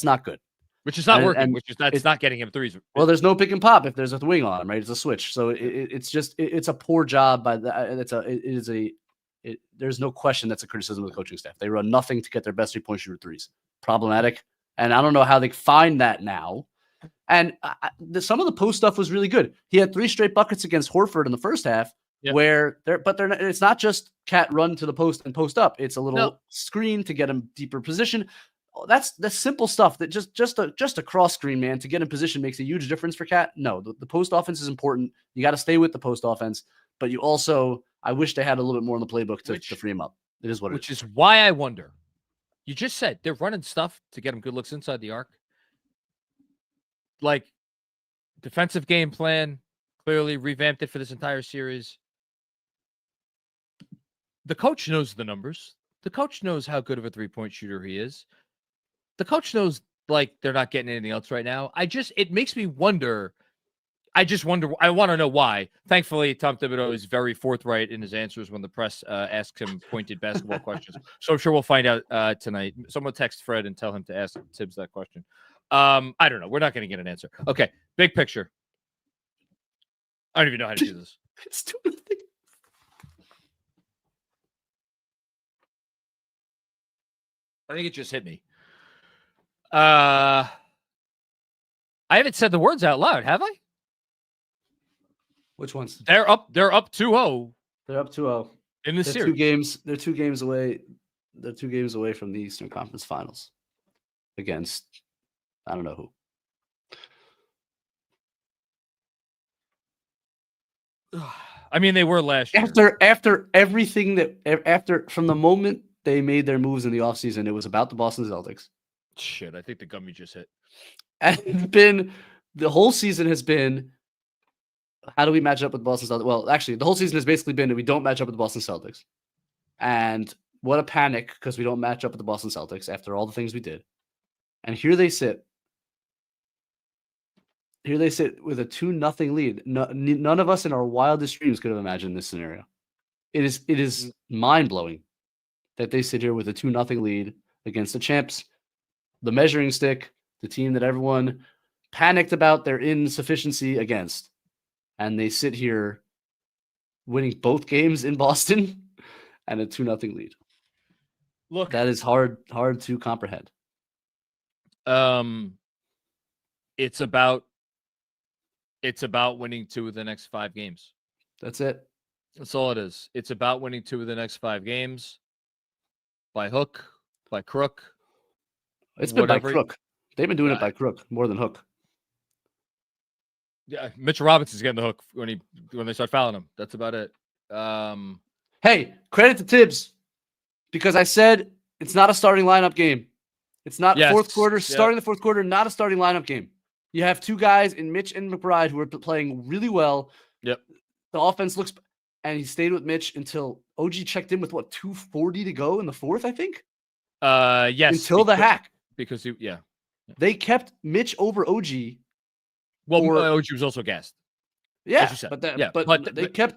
not good. Which is not working. That's not getting him threes. Well, there's no pick and pop if there's a wing on him, right? It's a switch. So it's a poor job by there's no question that's a criticism of the coaching staff. They run nothing to get their best 3-point shooter threes. Problematic. And I don't know how they find that now. And some of the post stuff was really good. He had 3 straight buckets against Horford in the first half, where it's not just Cat run to the post and post up. It's a little screen to get him deeper position. Oh, that's simple stuff that just a cross screen, man, to get in position makes a huge difference for Cat. No, the post offense is important. You got to stay with the post offense, but you also, I wish they had a little bit more in the playbook to free him up. It is what it is. Which is why I wonder. You just said they're running stuff to get him good looks inside the arc. Like, defensive game plan, clearly revamped it for this entire series. The coach knows the numbers. The coach knows how good of a 3-point shooter he is. The coach knows they're not getting anything else right now. It makes me wonder. I want to know why. Thankfully, Tom Thibodeau is very forthright in his answers when the press asks him pointed basketball questions. So I'm sure we'll find out tonight. Someone text Fred and tell him to ask Tibbs that question. I don't know. We're not going to get an answer. Okay. Big picture. I don't even know how to do this. It's too nothing. I think it just hit me. I haven't said the words out loud, have I? Which ones? They're up 2-0. They're up 2-0 in the series. They're 2 games away. They're 2 games away from the Eastern Conference Finals against I don't know who. I mean, they were last year. After everything from the moment they made their moves in the offseason, it was about the Boston Celtics. Shit, I think the gummy just hit. And the whole season has been, how do we match up with the Boston Celtics? Well, actually, the whole season has basically been that we don't match up with the Boston Celtics. And what a panic, because we don't match up with the Boston Celtics after all the things we did. And here they sit. Here they sit with a 2-0 lead. None of us in our wildest dreams could have imagined this scenario. It is mind-blowing that they sit here with a 2-0 lead against the champs, the measuring stick, the team that everyone panicked about their insufficiency against. And they sit here winning both games in Boston and a 2-0 lead. Look, that is hard to comprehend. It's about winning 2 of the next 5 games. That's it. That's all it is. It's about winning 2 of the next 5 games by hook, by crook. It's been by crook. They've been doing it by crook more than hook. Yeah, Mitchell Robinson's getting the hook when they start fouling him. That's about it. Hey, credit to Tibbs, because I said it's not a starting lineup game. It's not fourth quarter. Starting the fourth quarter, not a starting lineup game. You have 2 guys in Mitch and McBride who are playing really well. Yep. The offense looks, and he stayed with Mitch until OG checked in with 2:40 to go in the fourth, I think. Yes. Until the hack. Because they kept Mitch over OG. Well, OG was also gassed. Yeah, but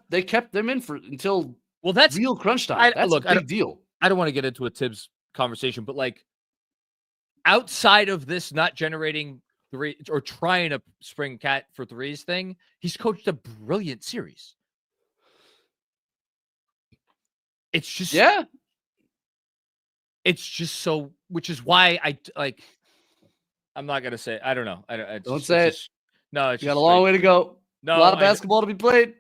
they kept them in for until that's real crunch time. That's a big deal. I don't want to get into a Tibbs conversation, but like outside of this not generating 3 or trying to spring cat for 3s thing, he's coached a brilliant series. It's just It's just so, which is why I'm not gonna say. I don't know. Don't say it. No, it's you got a long way to go. No, a lot of basketball to be played.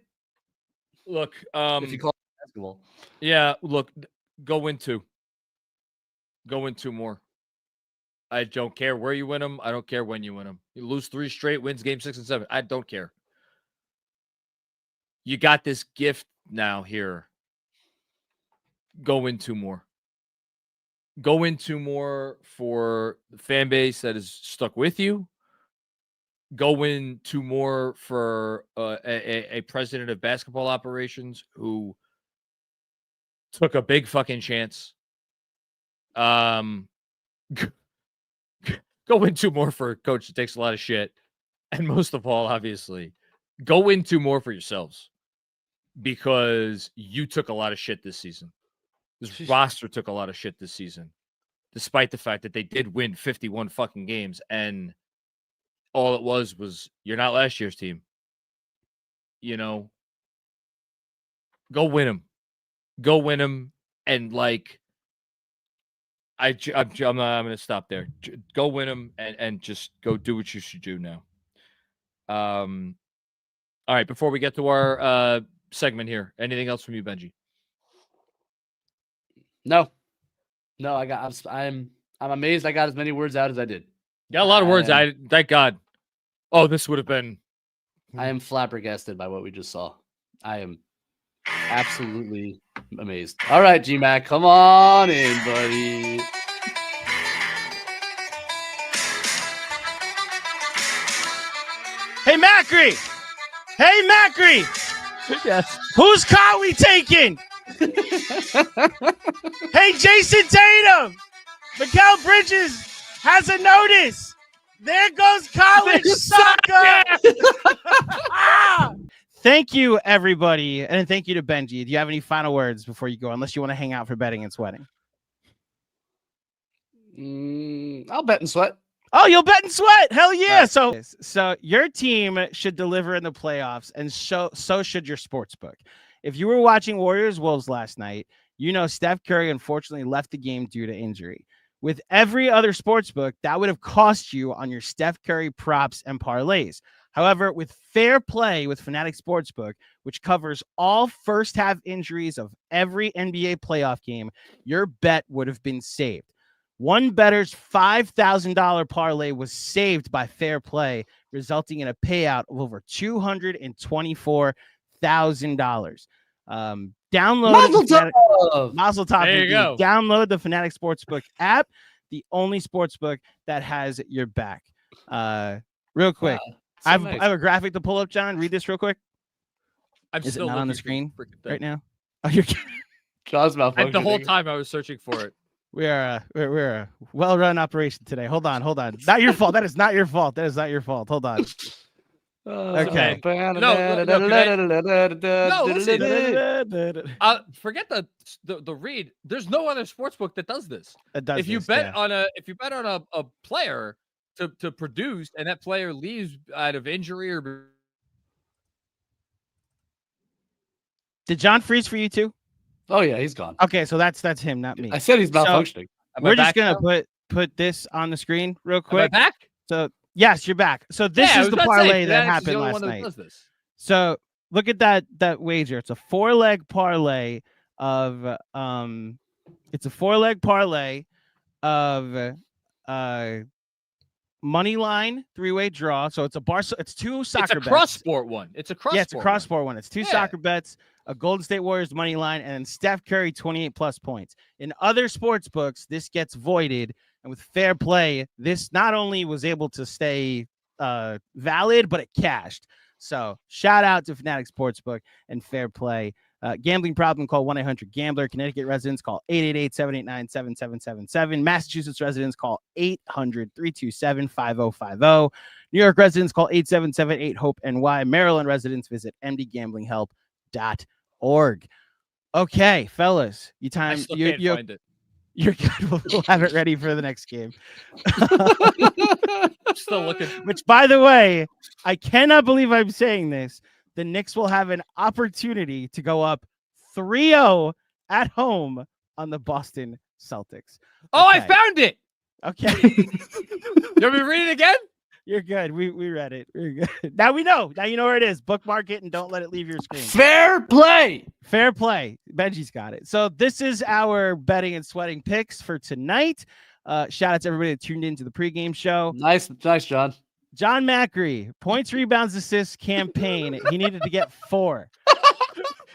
Look, if you call it basketball, yeah. Look, go win 2 more. I don't care where you win them. I don't care when you win them. You lose 3 straight, wins game 6 and 7. I don't care. You got this gift now here. Go win 2 more. Go win 2 more for the fan base that is stuck with you. Go win 2 more for a president of basketball operations who took a big fucking chance. Go win 2 more for a coach that takes a lot of shit. And most of all, obviously, go win 2 more for yourselves, because you took a lot of shit this season. This roster took a lot of shit this season, despite the fact that they did win 51 fucking games. And all it was you're not last year's team. You know, go win them. Go win them. And like, I'm going to stop there. Go win them and just go do what you should do now. All right. Before we get to our segment here, anything else from you, Benji? No. I'm amazed I got as many words out as I did. Got a lot of words. Thank God. Oh, this would have been. I am flabbergasted by what we just saw. I am absolutely amazed. All right, G-Mac, come on in, buddy. Hey, Macri! Hey, Macri! Yes. Whose car we taking? Hey, Jason Tatum! Mikal Bridges has a notice. There goes college soccer. Thank you, everybody. And thank you to Benji. Do you have any final words before you go? Unless you want to hang out for betting and sweating. I'll bet and sweat. Oh, you'll bet and sweat. Hell yeah. Right. So your team should deliver in the playoffs, and so should your sports book. If you were watching Warriors-Wolves last night, you know Steph Curry unfortunately left the game due to injury. With every other sports book, that would have cost you on your Steph Curry props and parlays. However, with Fair Play with Fanatic Sportsbook, which covers all first-half injuries of every NBA playoff game, your bet would have been saved. One bettor's $5,000 parlay was saved by Fair Play, resulting in a payout of over $224,000. $1,000. Download Mazel the Fanatic- tov! Mazel tov. There you indeed. go. Download the Fanatic Sportsbook app, the only sportsbook that has your back. Real quick, Wow, I have nice. I have a graphic to pull up, John. Read this real quick. I'm Is it still not on the looking for screen freaking thing. right now? Oh, you're kidding. John's malfunctioning. The whole time I was searching for it. We're a well-run operation today. Hold on. Not your fault. That is not your fault. Hold on. Okay. Forget the read. There's no other sportsbook that does this. If you this, bet yeah. on a player to produce, and that player leaves out of injury or Did John freeze for you too? Oh yeah, he's gone. Okay, so that's him, not me. I said he's malfunctioning. We're just gonna put this on the screen real quick. Am I back? So yes, you're back. So this is the parlay that happened last night. So look at that wager. It's a 4-leg parlay of money line 3-way draw. So it's it's two soccer bets. cross sport one. It's a cross sport one. It's two soccer bets, a Golden State Warriors money line, and then Steph Curry 28+ points. In other sports books, this gets voided, and with fair play, this not only was able to stay valid, but it cashed. So shout out to Fanatic Sportsbook and fair play. Gambling problem, call 1-800-GAMBLER. Connecticut residents, call 888-789-7777. Massachusetts residents, call 800-327-5050. New York residents, call 877-8-HOPE-NY. Maryland residents, visit mdgamblinghelp.org. Okay, fellas, I still can't find it. You're good. We'll have it ready for the next game. Still looking. Which, by the way, I cannot believe I'm saying this. The Knicks will have an opportunity to go up 3-0 at home on the Boston Celtics. Oh, Okay. I found it. Okay. You want me to read it again? You're good. We read it. We're good. Now we know. Now you know where it is. Bookmark it and don't let it leave your screen. Fair play. Fair play. Benji's got it. So this is our betting and sweating picks for tonight. Shout out to everybody that tuned into the pregame show. Nice, John. John Macri, points, rebounds, assists campaign. He needed to get 4.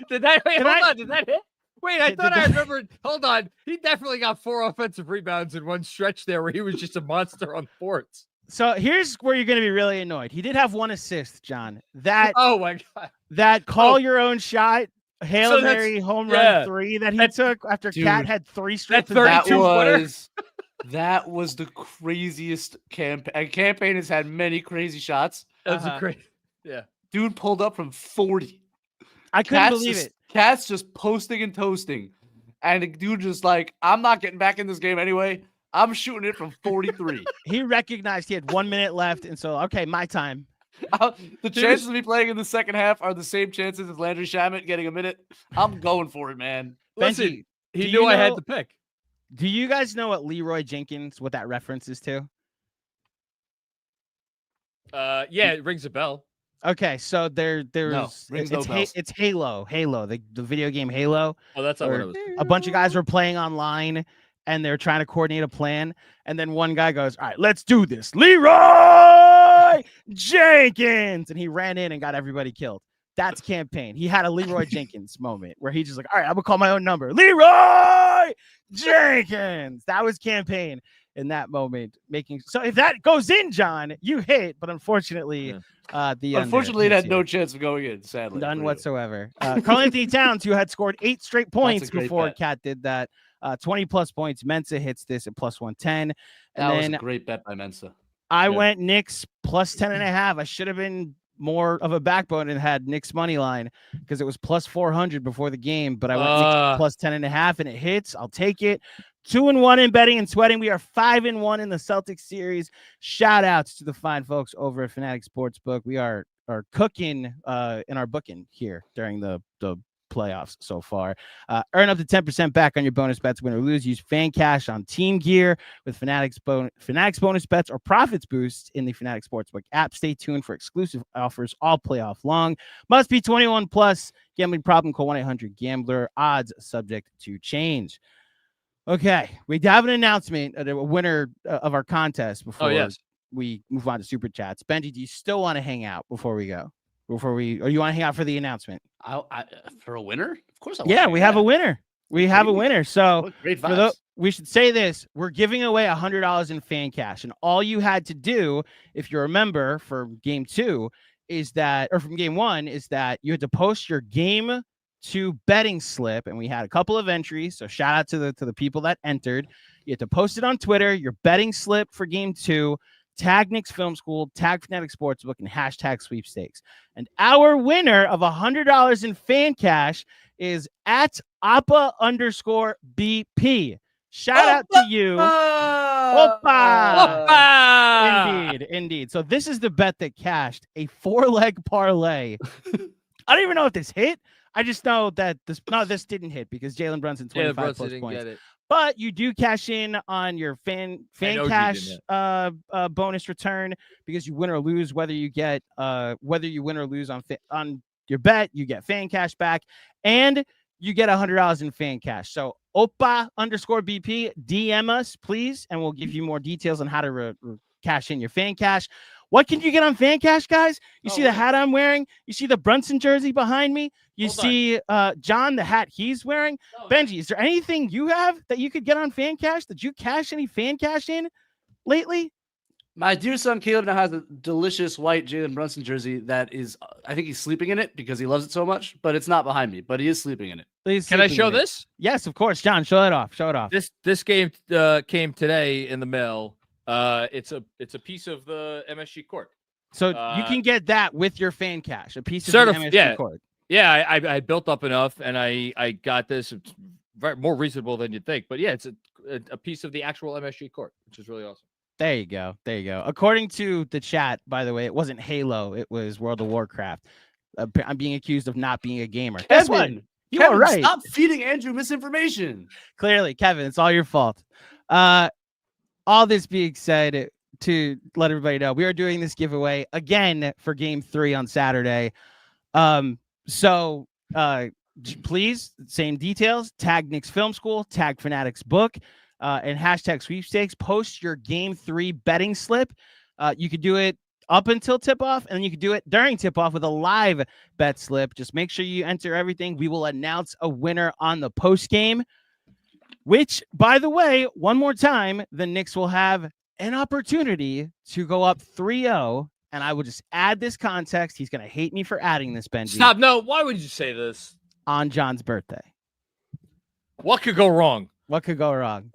Did that Did I- did that hit? Wait, I Did thought I that- remembered. Hold on. He definitely got 4 offensive rebounds in one stretch there where he was just a monster on boards. So here's where you're going to be really annoyed. He did have 1 assist, John. That Oh my God. call your own shot, Hail So that's- Mary home yeah. run 3 that he That's- took after Dude, Cat had 3 straight. that to the back. 32 That was the craziest campaign. Campaign has had many crazy shots. That's Uh-huh. a great. Yeah. Dude pulled up from 40. I couldn't believe it. Cat's just posting and toasting. And the dude just like, I'm not getting back in this game anyway. I'm shooting it from 43. He recognized he had 1 minute left, and so okay, my time. The chances of me playing in the second half are the same chances as Landry Shamet getting a minute. I'm going for it, man. Listen, Benji, he do knew you I had know- to pick. Do you guys know what Leroy Jenkins, what that reference is to? Yeah, it rings a bell. Okay, so there's rings no bells. it's Halo, the video game Halo. Oh, that's not what Or it was. a bunch of guys were playing online and they're trying to coordinate a plan, and then one guy goes, "All right, let's do this, Leroy Jenkins," and he ran in and got everybody killed. That's campaign. He had a Leroy Jenkins moment where he just like, "All right, I'm gonna call my own number, Leroy Jenkins." That was campaign in that moment. So if that goes in, John, you hit, but unfortunately, Unfortunately, it had no chance of going in, sadly. none whatsoever. Karl Anthony Towns, who had scored 8 straight points great before bet. Cat did that. 20+ points. Mensa hits this at +110. That And was then a great bet by Mensa. I yeah. went Knicks +10.5. I should have been more of a backbone and had Knicks money line because it was +400 before the game, but I went Knicks +10.5 and it hits. I'll take it. 2-1 in betting and sweating. We are 5-1 in the Celtics series. Shout outs to the fine folks over at Fanatic Sportsbook. We are cooking in our booking here during the playoffs so far. Earn up to 10% back on your bonus bets, win or lose. Use fan cash on team gear with Fanatics bonus bets or profits boosts in the Fanatic Sportsbook app. Stay tuned for exclusive offers all playoff long. Must be 21 plus. Gambling problem, call 1-800-GAMBLER. Odds subject to change. Okay, we have an announcement, a winner of our contest before we move on to super chats. Benji, do you still want to hang out before we go? before or you want to hang out for the announcement? For a winner? Of course I want. Yeah, we have a winner. We have a winner. So What great vibes. we should say this. We're giving away $100 in fan cash. And all you had to do, if you remember from game 2, from game 1, is that you had to post your game 2 betting slip. And we had a couple of entries. So shout out to the people that entered. You had to post it on Twitter, your betting slip for game 2, tag Knicks Film School, tag Fanatic Sportsbook, and hashtag sweepstakes. And our winner of $100 in fan cash is at Appa_BP. Shout out to you. Opa! Indeed. So this is the bet that cashed a 4-leg parlay. I don't even know if this hit. I just know that this didn't hit because Jalen Brunson 25 plus points. But you do cash in on your fan cash bonus return because you win or lose. Whether you win or lose on your bet, you get fan cash back, and you get $100 in fan cash. So Opa_BP, DM us please, and we'll give you more details on how to cash in your fan cash. What can you get on fan cash, guys? You see the hat I'm wearing. You see the Brunson jersey behind me. You see John, the hat he's wearing. Benji, is there anything you have that you could get on fan cash? Did you cash any fan cash in lately? My dear son Caleb now has a delicious white Jalen Brunson jersey that is, I think he's sleeping in it because he loves it so much, but it's not behind me, but he is sleeping in it. Can I show this? Yes, of course. John, show it off. Show it off. This game came today in the mail. It's a piece of the MSG court. So you can get that with your fan cash, a piece of the MSG court. Yeah, I built up enough, and I got this. It's more reasonable than you'd think, but yeah, it's a piece of the actual MSG court, which is really awesome. There you go. According to the chat, by the way, it wasn't Halo, it was World of Warcraft. I'm being accused of not being a gamer. Guess what? You are right. Stop feeding Andrew misinformation. Clearly, Kevin, it's all your fault. All this being said, to let everybody know, we are doing this giveaway again for game 3 on Saturday. So please, same details, tag Knicks Film School, tag Fanatics Book, and hashtag sweepstakes. Post your game 3 betting slip. You could do it up until tip-off, and then you could do it during tip-off with a live bet slip. Just make sure you enter everything. We will announce a winner on the post game, which, by the way, one more time, the Knicks will have an opportunity to go up 3-0. And I will just add this context. He's going to hate me for adding this, Benji. Stop. No, why would you say this? On John's birthday. What could go wrong? What could go wrong?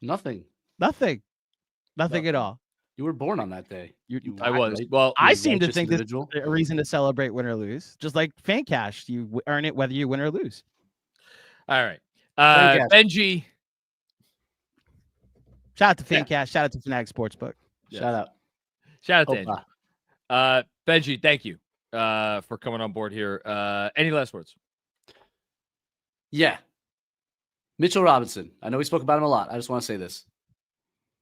Nothing at all. You were born on that day. I was. Well, I seem to think this is a reason to celebrate win or lose. Just like fan cash, you earn it whether you win or lose. All right. Benji. Shout out to fan cash. Shout out to Fanatic Sportsbook. Shout out to Andrew. Benji, thank you for coming on board here. Any last words? Yeah. Mitchell Robinson. I know we spoke about him a lot. I just want to say this.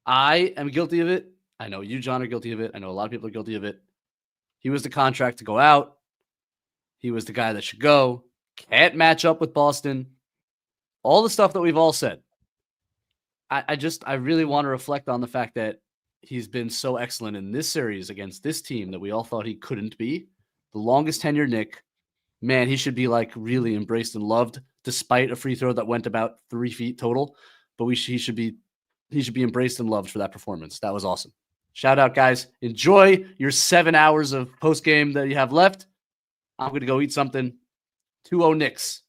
I am guilty of it. I know you, John, are guilty of it. I know a lot of people are guilty of it. He was the contract to go out. He was the guy that should go. Can't match up with Boston. All the stuff that we've all said. I really want to reflect on the fact that he's been so excellent in this series against this team that we all thought he couldn't be. The longest tenured Knick. Man, he should be like really embraced and loved, despite a free throw that went about 3 feet total. But he should be embraced and loved for that performance. That was awesome. Shout out, guys. Enjoy your 7 hours of post game that you have left. I'm going to go eat something. 2-0 Knicks.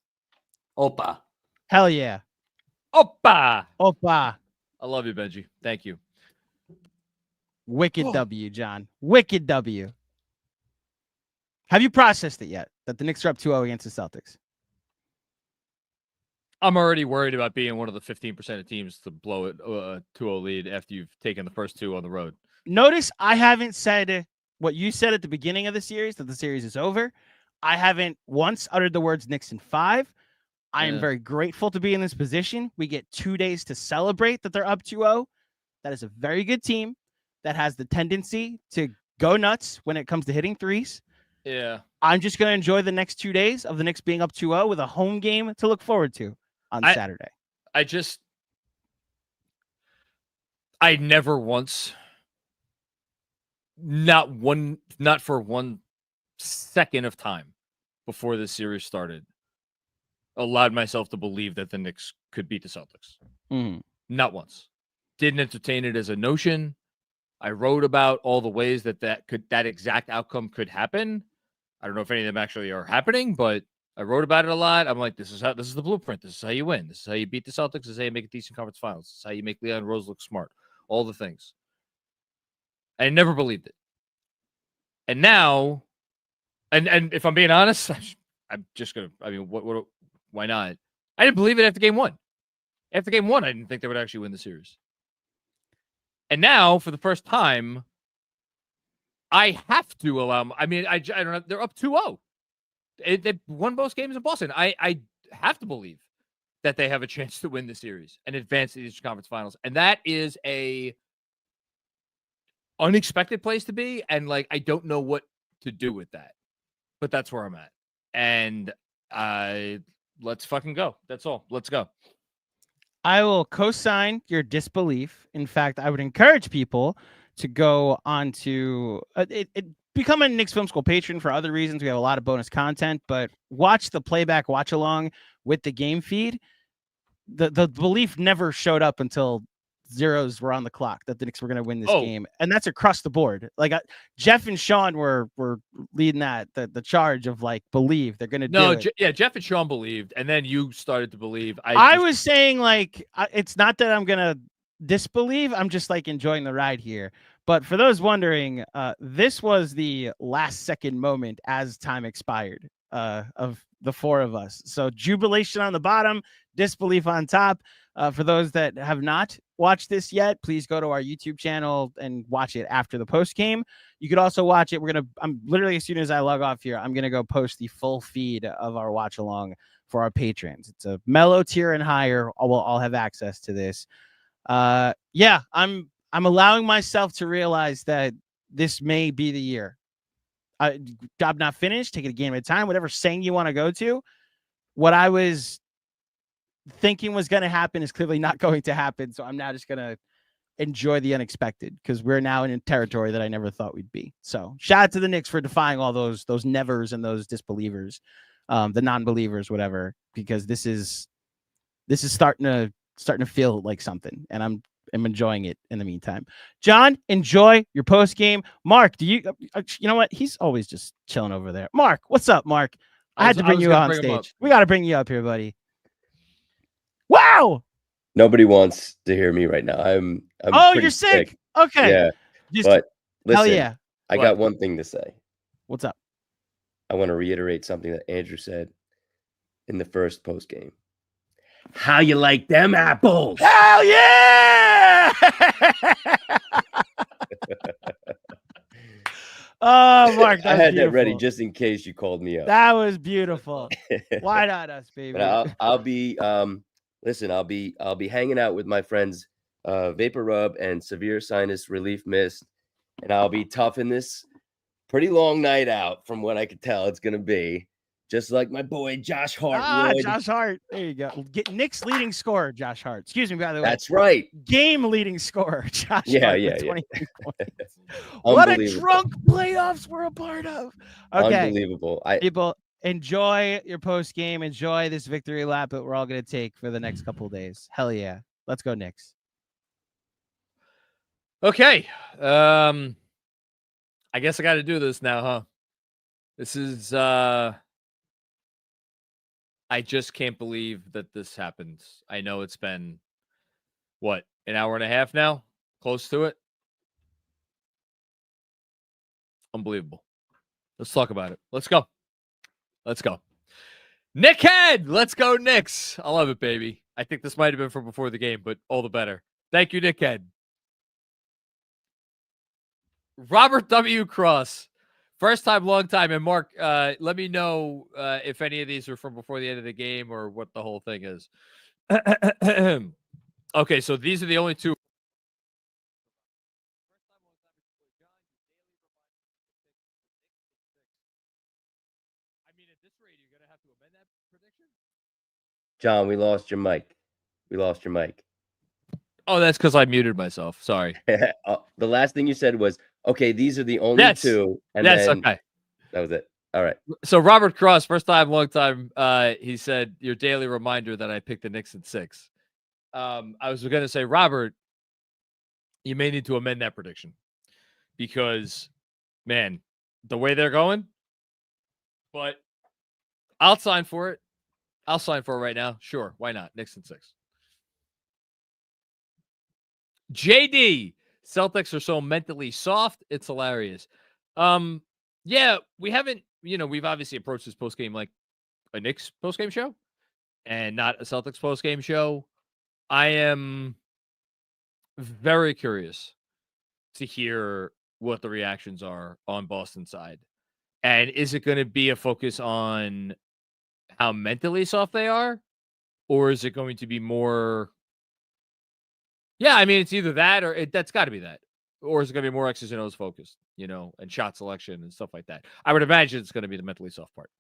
Opa. Hell yeah. Opa. Opa. I love you, Benji. Thank you. Wicked W, John. Wicked W. Have you processed it yet that the Knicks are up 2-0 against the Celtics? I'm already worried about being one of the 15% of teams to blow it a 2-0 lead after you've taken the first 2 on the road. Notice I haven't said what you said at the beginning of the series, that the series is over. I haven't once uttered the words Knicks in 5. I am very grateful to be in this position. We get 2 days to celebrate that they're up 2-0. That is a very good team that has the tendency to go nuts when it comes to hitting threes. Yeah. I'm just going to enjoy the next 2 days of the Knicks being up 2-0 with a home game to look forward to on Saturday. I never once, not for 1 second of time before this series started allowed myself to believe that the Knicks could beat the Celtics. Not once. Didn't entertain it as a notion. I wrote about all the ways that exact outcome could happen. I don't know if any of them actually are happening, but I wrote about it a lot. I'm like, this is the blueprint. This is how you win. This is how you beat the Celtics. This is how you make a decent conference finals. This is how you make Leon Rose look smart. All the things. I never believed it. And now, and if I'm being honest, I'm just gonna. I mean, what? Why not? I didn't believe it after game one. After game one, I didn't think they would actually win the series. And now, for the first time, I have to allow. I mean, I don't know. They're up 2-0. They won both games in Boston. I have to believe that they have a chance to win the series and advance to the Eastern Conference Finals. And that is a unexpected place to be. And like, I don't know what to do with that, but that's where I'm at. And let's fucking go. That's all. Let's go. I will co-sign your disbelief. In fact, I would encourage people to go on to become a Knicks Film School patron for other reasons. We have a lot of bonus content, but watch the playback, watch along with the game feed. The belief never showed up until zeros were on the clock that the Knicks were going to win this game. And that's across the board. Like Jeff and Sean were leading the charge of like, believe they're going to do it. Yeah, Jeff and Sean believed. And then you started to believe. I was saying like, it's not that I'm going to disbelieve. I'm just like enjoying the ride here. But for those wondering, this was the last second moment as time expired of the four of us. So jubilation on the bottom, disbelief on top. For those that have not watched this yet, please go to our YouTube channel and watch it after the post game. You could also watch it. I'm literally, as soon as I log off here, I'm going to go post the full feed of our watch along for our patrons. It's a mellow tier and higher. We'll all have access to this. Yeah, I'm allowing myself to realize that this may be the year. Job not finished, take it a game at a time, whatever saying you want to go to. What I was thinking was going to happen is clearly not going to happen. So I'm now just going to enjoy the unexpected because we're now in a territory that I never thought we'd be. So shout out to the Knicks for defying all those nevers and those disbelievers, the non-believers, whatever, because this is starting to feel like something, and I'm enjoying it in the meantime. John, enjoy your post game. Mark, you know what? He's always just chilling over there. Mark, what's up, Mark? I had to bring you on stage. We got to bring you up here, buddy. Wow. Nobody wants to hear me right now. I'm you're sick. Okay. Yeah. But listen, hell yeah. I got one thing to say. What's up? I want to reiterate something that Andrew said in the first post game. How you like them apples? Hell yeah! Oh, Mark, I had that ready just in case you called me up. That was beautiful. Why not us, baby? But I'll be listen, I'll be hanging out with my friends Vapor Rub and Severe Sinus Relief Mist, and I'll be toughing this pretty long night out from what I could tell it's gonna be. Just like my boy Josh Hart would. Josh Hart. There you go. Get Knicks leading scorer, Josh Hart. Excuse me, by the way. That's right. Game leading scorer, Josh Hart. Yeah. 23 points. What a drunk playoffs we're a part of. Okay. Unbelievable. People, enjoy your post game. Enjoy this victory lap that we're all going to take for the next couple of days. Hell yeah. Let's go, Knicks. Okay. I guess I got to do this now, huh? This is I just can't believe that this happened. I know it's been, what, an hour and a half now? Close to it? Unbelievable. Let's talk about it. Let's go. Let's go. Nickhead! Let's go, Knicks. I love it, baby. I think this might have been from before the game, but all the better. Thank you, Nickhead. Robert W. Cross. First time, long time. And Mark, let me know if any of these are from before the end of the game or what the whole thing is. Okay, so these are the only two. I mean, at this rate, you're going to have to amend that prediction? John, we lost your mic. Oh, that's because I muted myself. Sorry. The last thing you said was, okay, these are the only two. And yes, then okay. That was it. All right. So Robert Cross, first time, long time. He said your daily reminder that I picked the Knicks in 6. I was going to say, Robert, you may need to amend that prediction because, man, the way they're going. But I'll sign for it. I'll sign for it right now. Sure, why not? Knicks in 6. JD, Celtics are so mentally soft. It's hilarious. Yeah, we haven't, we've obviously approached this postgame like a Knicks postgame show and not a Celtics postgame show. I am very curious to hear what the reactions are on Boston side. And is it going to be a focus on how mentally soft they are? Or is it going to be more... Yeah, I mean, it's either that or that's got to be that. Or is it going to be more X's and O's focused, and shot selection and stuff like that? I would imagine it's going to be the mentally soft part.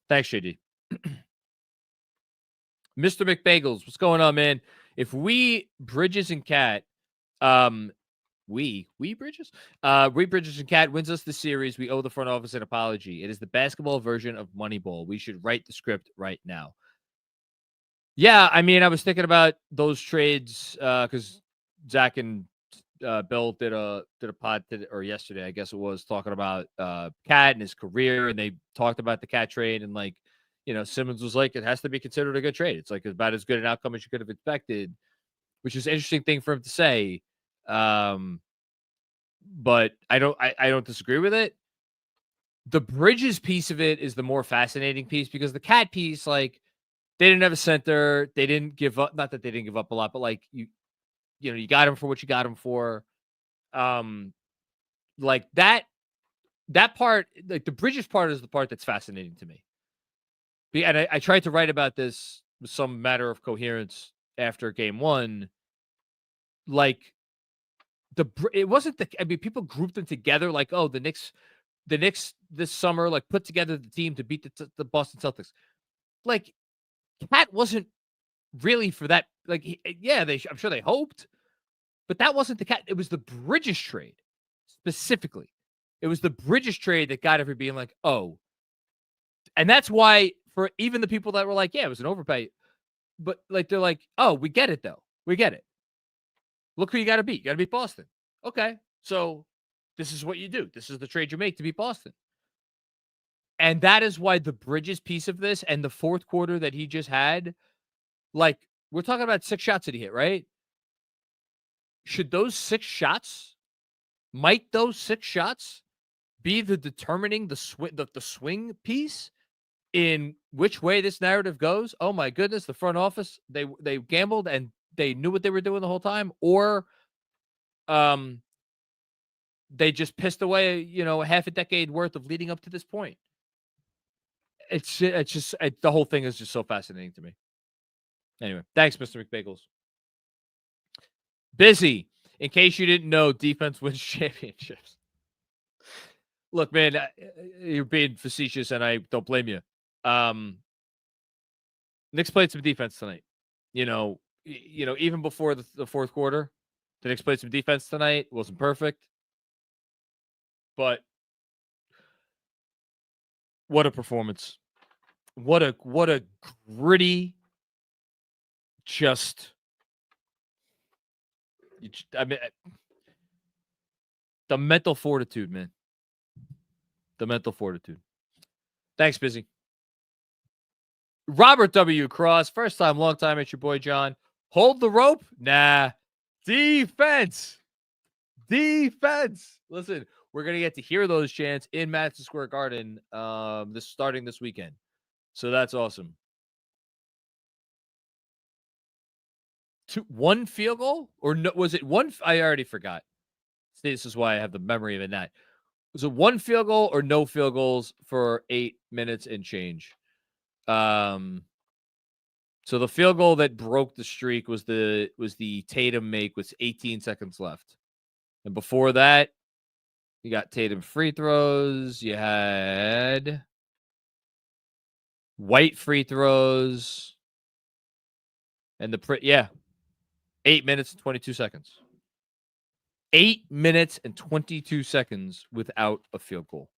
Thanks, JD. Mr. McBagels, what's going on, man? If we, Bridges and Cat, we Bridges and Cat wins us the series, we owe the front office an apology. It is the basketball version of Moneyball. We should write the script right now. Yeah, I mean, I was thinking about those trades because Zach and Bill did a pod or yesterday, I guess it was, talking about Cat and his career, and they talked about the Cat trade, and Simmons was like, it has to be considered a good trade. It's like about as good an outcome as you could have expected, which is an interesting thing for him to say. But I don't disagree with it. The Bridges piece of it is the more fascinating piece because the Cat piece, like, they didn't have a center. They didn't give up. Not that they didn't give up a lot, but like you got him for what you got him for. Like that part, like the Bridges part is the part that's fascinating to me. And I tried to write about this with some matter of coherence after game 1. Like it wasn't people grouped them together like, oh, the Knicks this summer, like, put together the team to beat the Boston Celtics. Like, Cat wasn't really for that. Like, I'm sure they hoped, but that wasn't the Cat. It was the Bridges trade specifically. It was the Bridges trade that got everybody being like, oh. And that's why for even the people that were like, yeah, it was an overpay, but like, they're like, oh, we get it though. We get it. Look who you got to beat. You got to beat Boston. Okay. So this is what you do. This is the trade you make to beat Boston. And that is why the Bridges piece of this and the fourth quarter that he just had, like, we're talking about 6 shots that he hit, right? Should those 6 shots, might those 6 shots be the determining the swing piece in which way this narrative goes? Oh my goodness, the front office, they gambled and they knew what they were doing the whole time, or they just pissed away, a half a decade worth of leading up to this point. It's just the whole thing is just so fascinating to me. Anyway, thanks, Mr. McBagels. Busy. In case you didn't know, defense wins championships. Look, man, you're being facetious, and I don't blame you. Knicks played some defense tonight. Even before the fourth quarter, the Knicks played some defense tonight. It wasn't perfect, but what a performance! What a gritty, the mental fortitude, man. The mental fortitude. Thanks, Busy. Robert W. Cross, first time, long time. It's your boy John. Hold the rope? Nah. Defense. Listen, we're gonna get to hear those chants in Madison Square Garden starting this weekend. So that's awesome. 1 field goal? Or no, was it 1? I already forgot. This is why I have the memory of it not. Was it 1 field goal or no field goals for 8 minutes and change? So the field goal that broke the streak was the Tatum make with 18 seconds left. And before that, you got Tatum free throws. You had White free throws. And 8 minutes and 22 seconds. 8 minutes and 22 seconds without a field goal.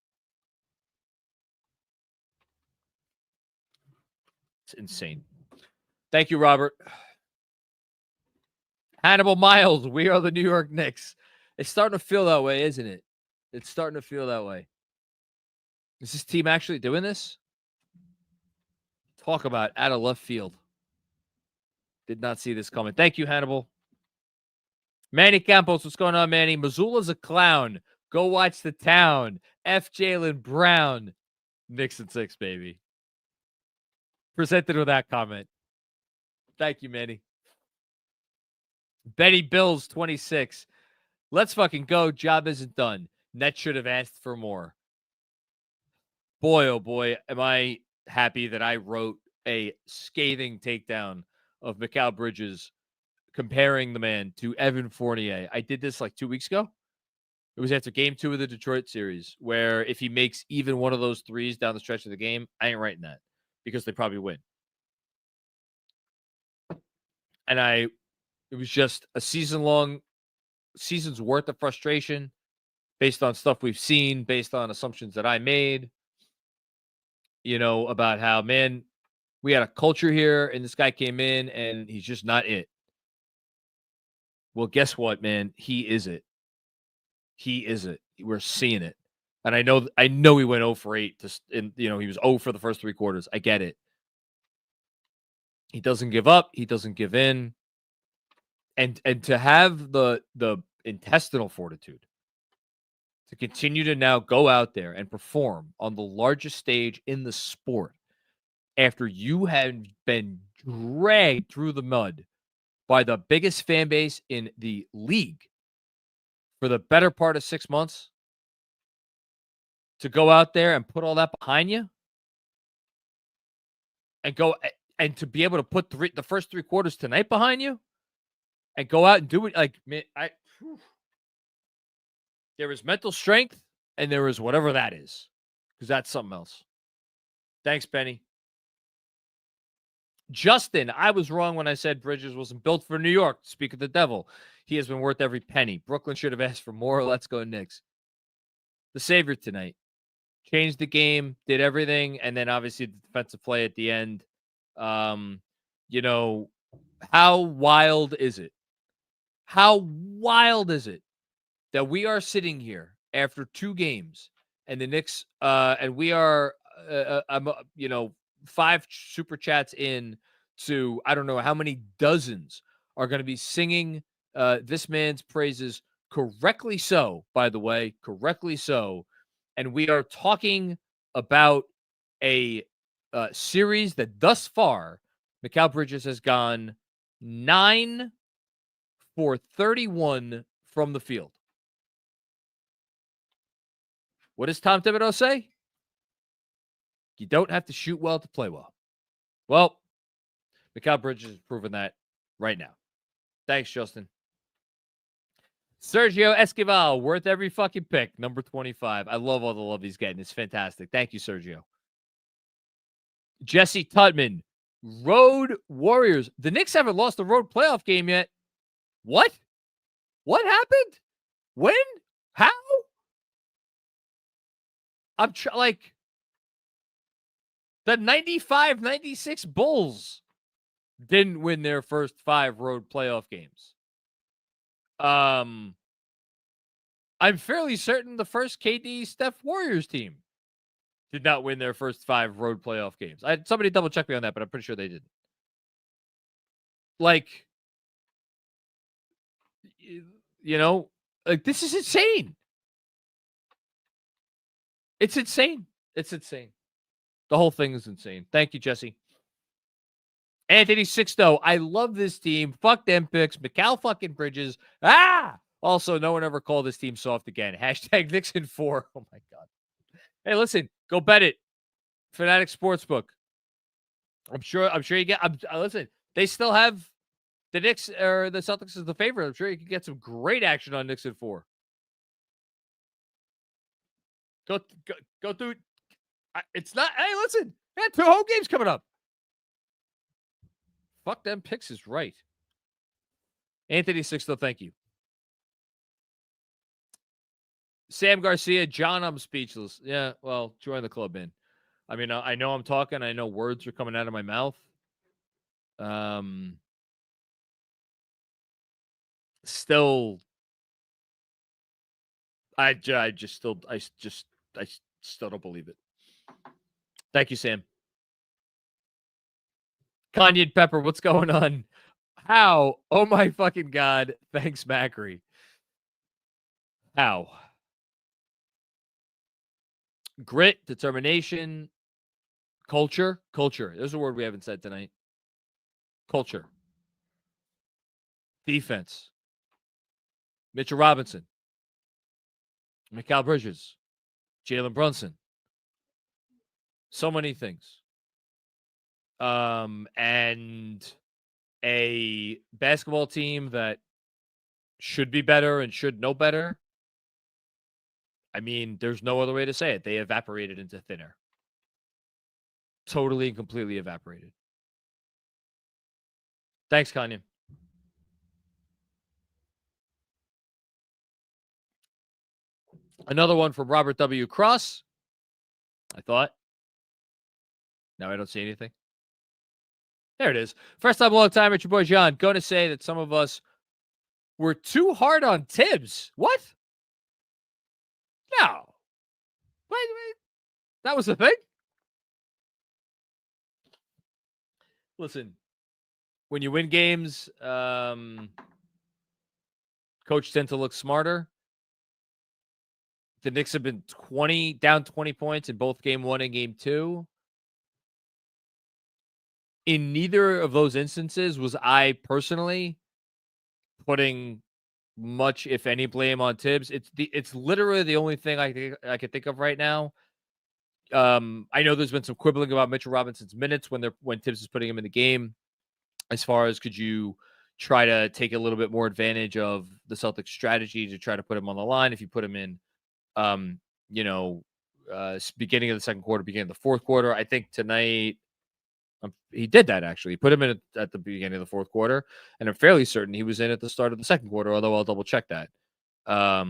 It's insane. Thank you, Robert. Hannibal Miles, we are the New York Knicks. It's starting to feel that way, isn't it? It's starting to feel that way. Is this team actually doing this? Talk about out of left field. Did not see this coming. Thank you, Hannibal. Manny Campos, what's going on, Manny? Missoula's a clown. Go watch The Town. F. Jaylen Brown. Knicks and 6, baby. Presented with that comment. Thank you, Manny. Betty Bills, 26. Let's fucking go. Job isn't done. Nets should have asked for more. Boy, oh boy, am I happy that I wrote a scathing takedown of Mikal Bridges comparing the man to Evan Fournier. I did this like 2 weeks ago. It was after game 2 of the Detroit series, where if he makes even one of those threes down the stretch of the game, I ain't writing that because they probably win. And it was just a season's worth of frustration based on stuff we've seen, based on assumptions that I made, about how, man, we had a culture here and this guy came in and he's just not it. Well, guess what, man? He is it. He is it. We're seeing it. And I know he went 0 for 8. He was 0 for the first 3 quarters. I get it. He doesn't give up. He doesn't give in. And to have the intestinal fortitude to continue to now go out there and perform on the largest stage in the sport after you have been dragged through the mud by the biggest fan base in the league for the better part of 6 months, to go out there and put all that behind you and go and to be able to put the first 3 quarters tonight behind you and go out and do it. Like, man, there is mental strength and there is whatever that is, because that's something else. Thanks, Benny. Justin, I was wrong when I said Bridges wasn't built for New York. Speak of the devil. He has been worth every penny. Brooklyn should have asked for more. Let's go, Knicks. The savior tonight. Changed the game, did everything, and then obviously the defensive play at the end. How wild is it? How wild is it that we are sitting here after 2 games and the Knicks, and we are, 5 super chats in to, I don't know how many dozens are going to be singing this man's praises, correctly so, by the way, correctly so. And we are talking about a series that thus far, Mikal Bridges has gone 9 for 31 from the field. What does Tom Thibodeau say? You don't have to shoot well to play well. Well, Mikal Bridges has proven that right now. Thanks, Justin. Sergio Esquivel, worth every fucking pick, number 25. I love all the love he's getting. It's fantastic. Thank you, Sergio. Jesse Tutman, Road Warriors. The Knicks haven't lost a road playoff game yet. What? What happened? When? How? I'm like the 95-96 Bulls didn't win their first 5 road playoff games. I'm fairly certain the first KD Steph Warriors team did not win their first 5 road playoff games. Somebody double check me on that, but I'm pretty sure they didn't. Like, this is insane. It's insane. It's insane. The whole thing is insane. Thank you, Jesse. Anthony Sixto, I love this team. Fuck them picks. Mikal fucking Bridges. Also, no one ever called this team soft again. Hashtag Knicks in 4. Oh my God. Hey, listen, go bet it. Fanatic Sportsbook. I'm sure you get. Listen, they still have the Knicks or the Celtics as the favorite. I'm sure you can get some great action on Knicks in 4. Go through. It's not. Hey, listen, man, 2 home games coming up. Fuck them picks is right. Anthony Sixto, thank you. Sam Garcia, John, I'm speechless. Yeah, well, join the club, man. I mean, I know I'm talking. I know words are coming out of my mouth. Still, I still don't believe it. Thank you, Sam. Kanye and Pepper, what's going on? How? Oh my fucking God. Thanks, Macri. How? Grit, determination, culture. Culture. There's a word we haven't said tonight. Culture. Defense. Mitchell Robinson. Mikal Bridges. Jalen Brunson. So many things. And a basketball team that should be better and should know better. I mean, there's no other way to say it. They evaporated into thin air. Totally and completely evaporated. Thanks, Kanye. Another one from Robert W. Cross. I thought. Now I don't see anything. There it is. First time, long time. It's your boy John. Going to say that some of us were too hard on Tibbs. What? No. Wait. That was the thing? Listen, when you win games, coach tend to look smarter. The Knicks have been down 20 points in both game 1 and game 2. In neither of those instances was I personally putting much, if any, blame on Tibbs. It's literally the only thing I can think of right now. I know there's been some quibbling about Mitchell Robinson's minutes when Tibbs is putting him in the game. As far as could you try to take a little bit more advantage of the Celtics strategy to try to put him on the line if you put him in, beginning of the second quarter, beginning of the fourth quarter. I think tonight he did that actually. He put him in at the beginning of the fourth quarter, and I'm fairly certain he was in at the start of the second quarter, although I'll double check that. Yeah,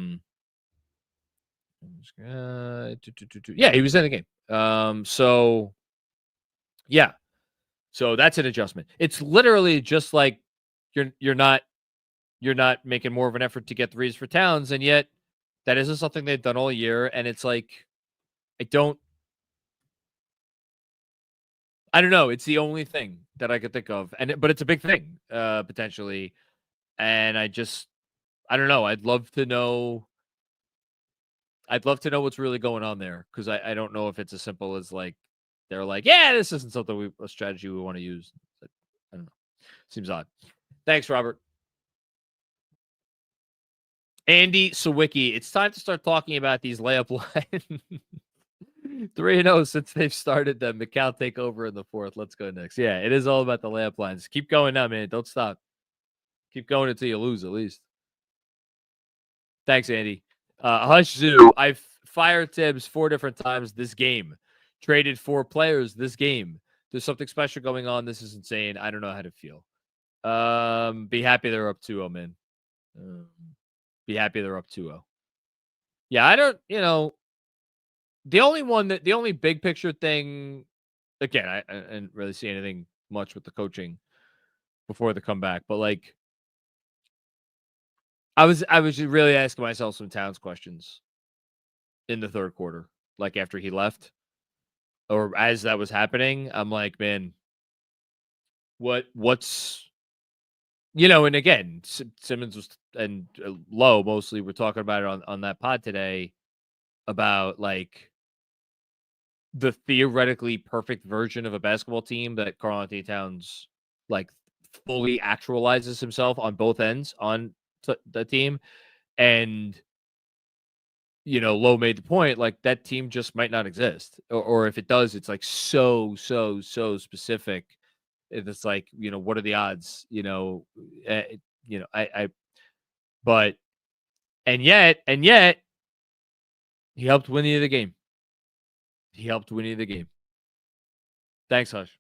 he was in the game. So that's an adjustment. It's literally just like you're not making more of an effort to get threes for Towns, and yet that isn't something they've done all year. And it's like I don't know. It's the only thing that I could think of, but it's a big thing potentially. And I don't know. I'd love to know what's really going on there, because I don't know if it's as simple as like they're like, yeah, this isn't something a strategy we want to use. I don't know. Seems odd. Thanks, Robert. Andy Sawicki, it's time to start talking about these layup lines. 3-0 since they've started the Mikal takeover in the fourth. Let's go next. Yeah, it is all about the layup lines. Keep going now, man. Don't stop. Keep going until you lose, at least. Thanks, Andy. Hush Zoo, I've fired Tibbs 4 different times this game. Traded 4 players this game. There's something special going on. This is insane. I don't know how to feel. Be happy they're up 2-0, man. Be happy they're up 2-0. Yeah, I don't, the only big picture thing, again, I didn't really see anything much with the coaching before the comeback, but like, I was really asking myself some Towns questions in the third quarter, like after he left, or as that was happening. I'm like, man, what's, and again, Simmons was and Lowe mostly were talking about it on that pod today about like the theoretically perfect version of a basketball team that Karl-Anthony Towns like fully actualizes himself on both ends on the team. And, Lowe made the point, like that team just might not exist. Or if it does, it's like so specific. It's like, what are the odds? But yet he helped win the game. He helped win the game. Thanks, Hush.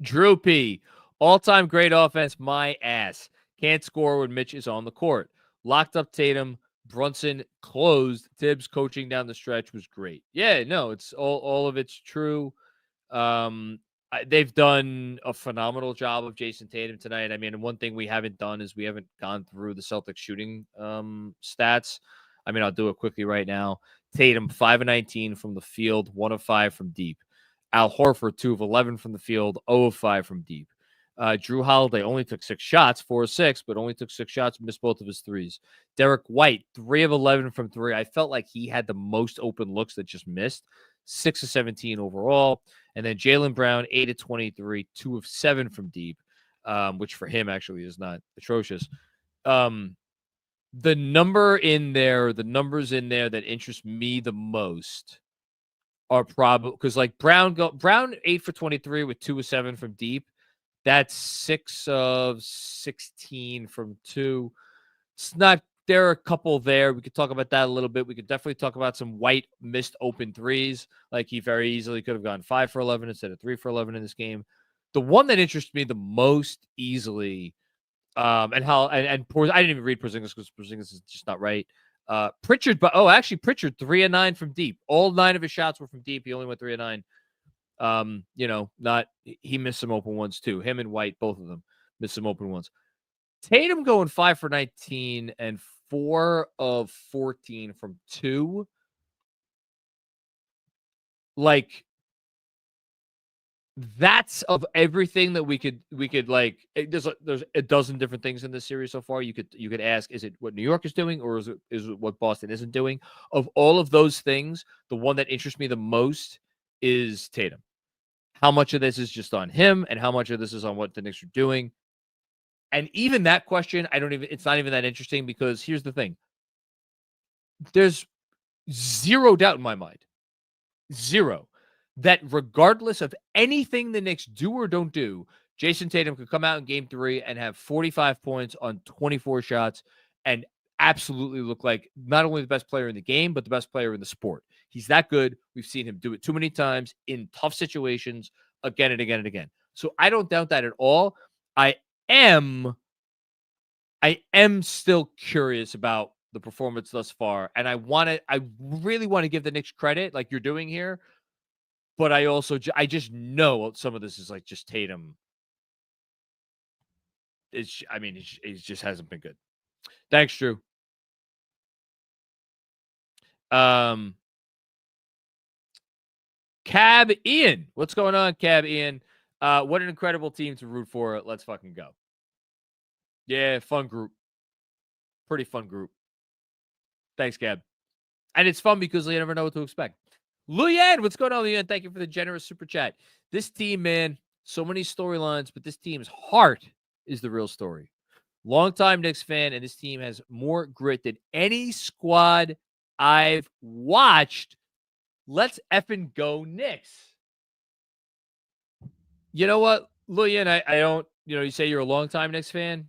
Drew P. All-time great offense, my ass. Can't score when Mitch is on the court. Locked up Tatum, Brunson closed. Tibbs coaching down the stretch was great. Yeah, no, it's all of it's true. They've done a phenomenal job of Jason Tatum tonight. I mean, one thing we haven't done is we haven't gone through the Celtics shooting stats. I mean, I'll do it quickly right now. Tatum, 5 of 19 from the field, 1 of 5 from deep. Al Horford, 2 of 11 from the field, 0 of 5 from deep. Drew Holiday only took 6 shots, 4 of 6, but only took 6 shots, missed both of his threes. Derek White, 3 of 11 from 3. I felt like he had the most open looks that just missed. 6 of 17 overall. And then Jaylen Brown, 8 of 23, 2 of 7 from deep, which for him actually is not atrocious. The numbers in there that interest me the most are probably because like Brown 8 for 23 with 2 of 7 from deep. That's 6 of 16 from 2. It's not. There are a couple there. We could talk about that a little bit. We could definitely talk about some White missed open threes. Like he very easily could have gone 5 for 11 instead of 3 for 11 in this game. The one that interests me the most easily, I didn't even read Porzingis because Porzingis is just not right. Pritchard, Pritchard 3 of 9 from deep. All 9 of his shots were from deep. He only went 3 of 9. He missed some open ones too. Him and White, both of them missed some open ones. Tatum going 5 for 19 and 4 of 14 from 2. Like that's of everything that we could like. There's a dozen different things in this series so far. You could ask, is it what New York is doing, or is it what Boston isn't doing? Of all of those things, the one that interests me the most is Tatum. How much of this is just on him, and how much of this is on what the Knicks are doing? And even that question, it's not even that interesting because here's the thing. There's zero doubt in my mind. Zero. That regardless of anything the Knicks do or don't do, Jason Tatum could come out in game 3 and have 45 points on 24 shots and absolutely look like not only the best player in the game, but the best player in the sport. He's that good. We've seen him do it too many times in tough situations again and again and again. So I don't doubt that at all. I am still curious about the performance thus far. And I really want to give the Knicks credit like you're doing here. But I just know some of this is like just Tatum. It just hasn't been good. Thanks, Drew. Cab Ian. What's going on, Cab Ian? What an incredible team to root for. Let's fucking go. Yeah, fun group. Pretty fun group. Thanks, Cab. And it's fun because you never know what to expect. Luyan, what's going on, Luyan? Thank you for the generous super chat. This team, man, so many storylines, but this team's heart is the real story. Longtime Knicks fan, and this team has more grit than any squad I've watched. Let's effing go Knicks. You know what, Luyan? I don't, you say you're a longtime Knicks fan.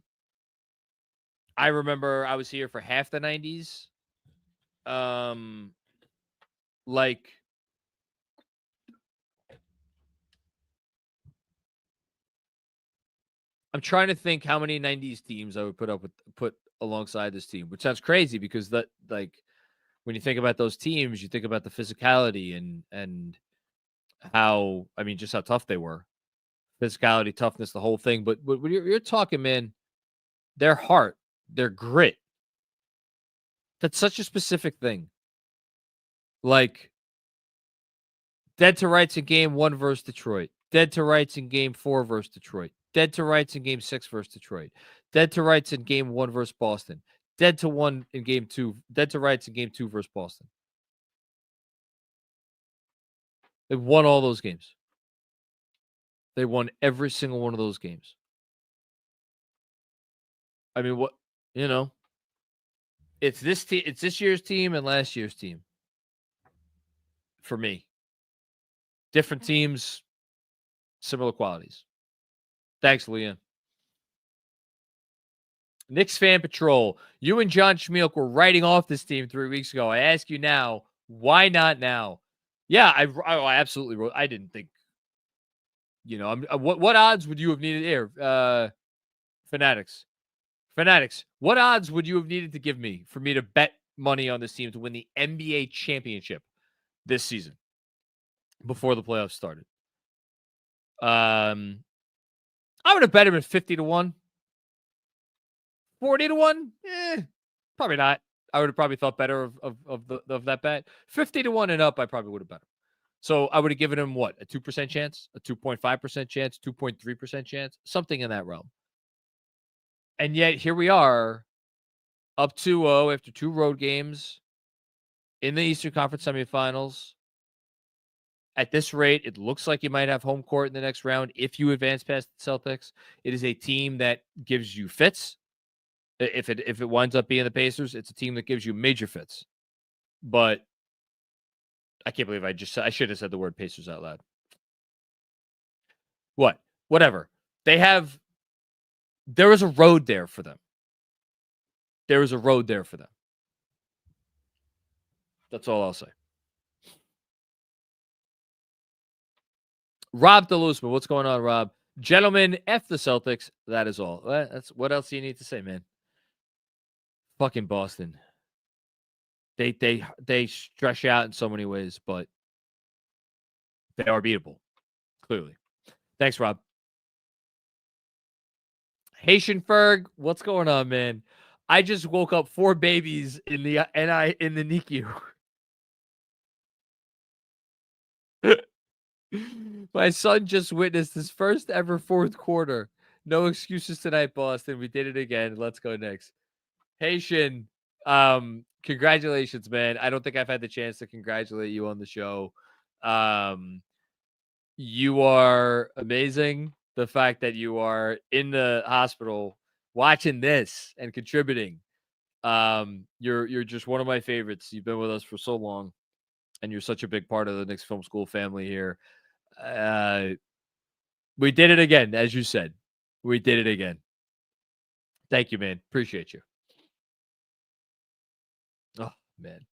I remember I was here for half the 90s. I'm trying to think how many 90s teams I would put alongside this team, which sounds crazy because that, like, when you think about those teams, you think about the physicality and how, just how tough they were. Physicality, toughness, the whole thing. But when you're talking, man, their heart, their grit, that's such a specific thing. Like, dead to rights in game 1 versus Detroit. Dead to rights in game 4 versus Detroit. Dead to rights in game 6 versus Detroit. Dead to rights in game 1 versus Boston. Dead to 1 in game 2. Dead to rights in game 2 versus Boston. They won all those games. They won every single one of those games. It's this year's team and last year's team. For me. Different teams, similar qualities. Thanks, Leah. Knicks Fan Patrol. You and John Schmeelk were writing off this team 3 weeks ago. I ask you now, why not now? Yeah, I absolutely wrote. I didn't think. What odds would you have needed here? Fanatics. What odds would you have needed to give me for me to bet money on this team to win the NBA championship this season before the playoffs started. I would have bet him at 50-1. 40-1? Probably not. I would have probably thought better of that bet. 50-1 and up, I probably would have bet him. So I would have given him what? A 2% chance, a 2.5% chance, 2.3% chance, something in that realm. And yet here we are, up 2-0 after 2 road games in the Eastern Conference semifinals. At this rate, it looks like you might have home court in the next round if you advance past the Celtics. It is a team that gives you fits. If it winds up being the Pacers, it's a team that gives you major fits. But I can't believe I should have said the word Pacers out loud. What? Whatever. There is a road there for them. There is a road there for them. That's all I'll say. Rob DeLuzman, what's going on, Rob? Gentlemen, F the Celtics. That is all. That's what else do you need to say, man? Fucking Boston. They stretch out in so many ways, but they are beatable. Clearly. Thanks, Rob. Haitian Ferg, what's going on, man? I just woke up 4 babies in the NICU. My son just witnessed his first ever fourth quarter. No excuses tonight, Boston. We did it again. Let's go Knicks. Haitian, congratulations, man. I don't think I've had the chance to congratulate you on the show. You are amazing. The fact that you are in the hospital watching this and contributing. You're just one of my favorites. You've been with us for so long, and you're such a big part of the Knicks Film School family here. We did it again, as you said. We did it again. Thank you, man. Appreciate you. Oh, man.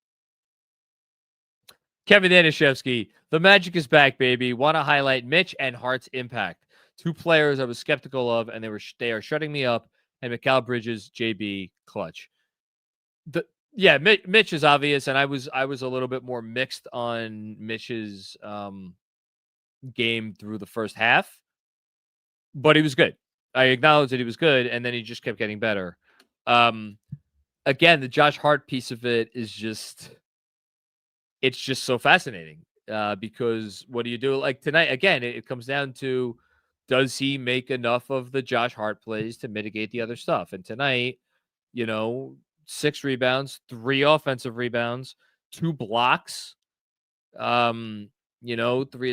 Kevin Danishevsky, the magic is back, baby. Want to highlight Mitch and Hart's impact. 2 players I was skeptical of, and they are shutting me up. And Mikal Bridges, JB, clutch. Mitch is obvious, and I was a little bit more mixed on Mitch's game through the first half, but he was good. I acknowledge that he was good, and then he just kept getting better. Again, the Josh Hart piece of it is it's just so fascinating because what do you do? Like tonight, again, it comes down to, does he make enough of the Josh Hart plays to mitigate the other stuff? And tonight, 6 rebounds, 3 offensive rebounds, 2 blocks, 3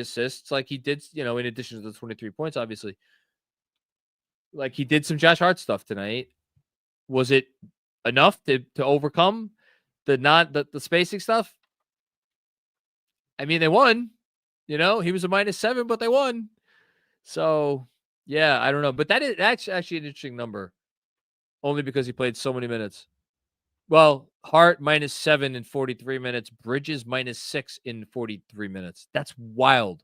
assists. Like he did, in addition to the 23 points, obviously. Like he did some Josh Hart stuff tonight. Was it enough to overcome the spacing stuff? I mean, they won. He was a -7, but they won. So, yeah, I don't know. But that's actually an interesting number. Only because he played so many minutes. Well, Hart -7 in 43 minutes. Bridges -6 in 43 minutes. That's wild.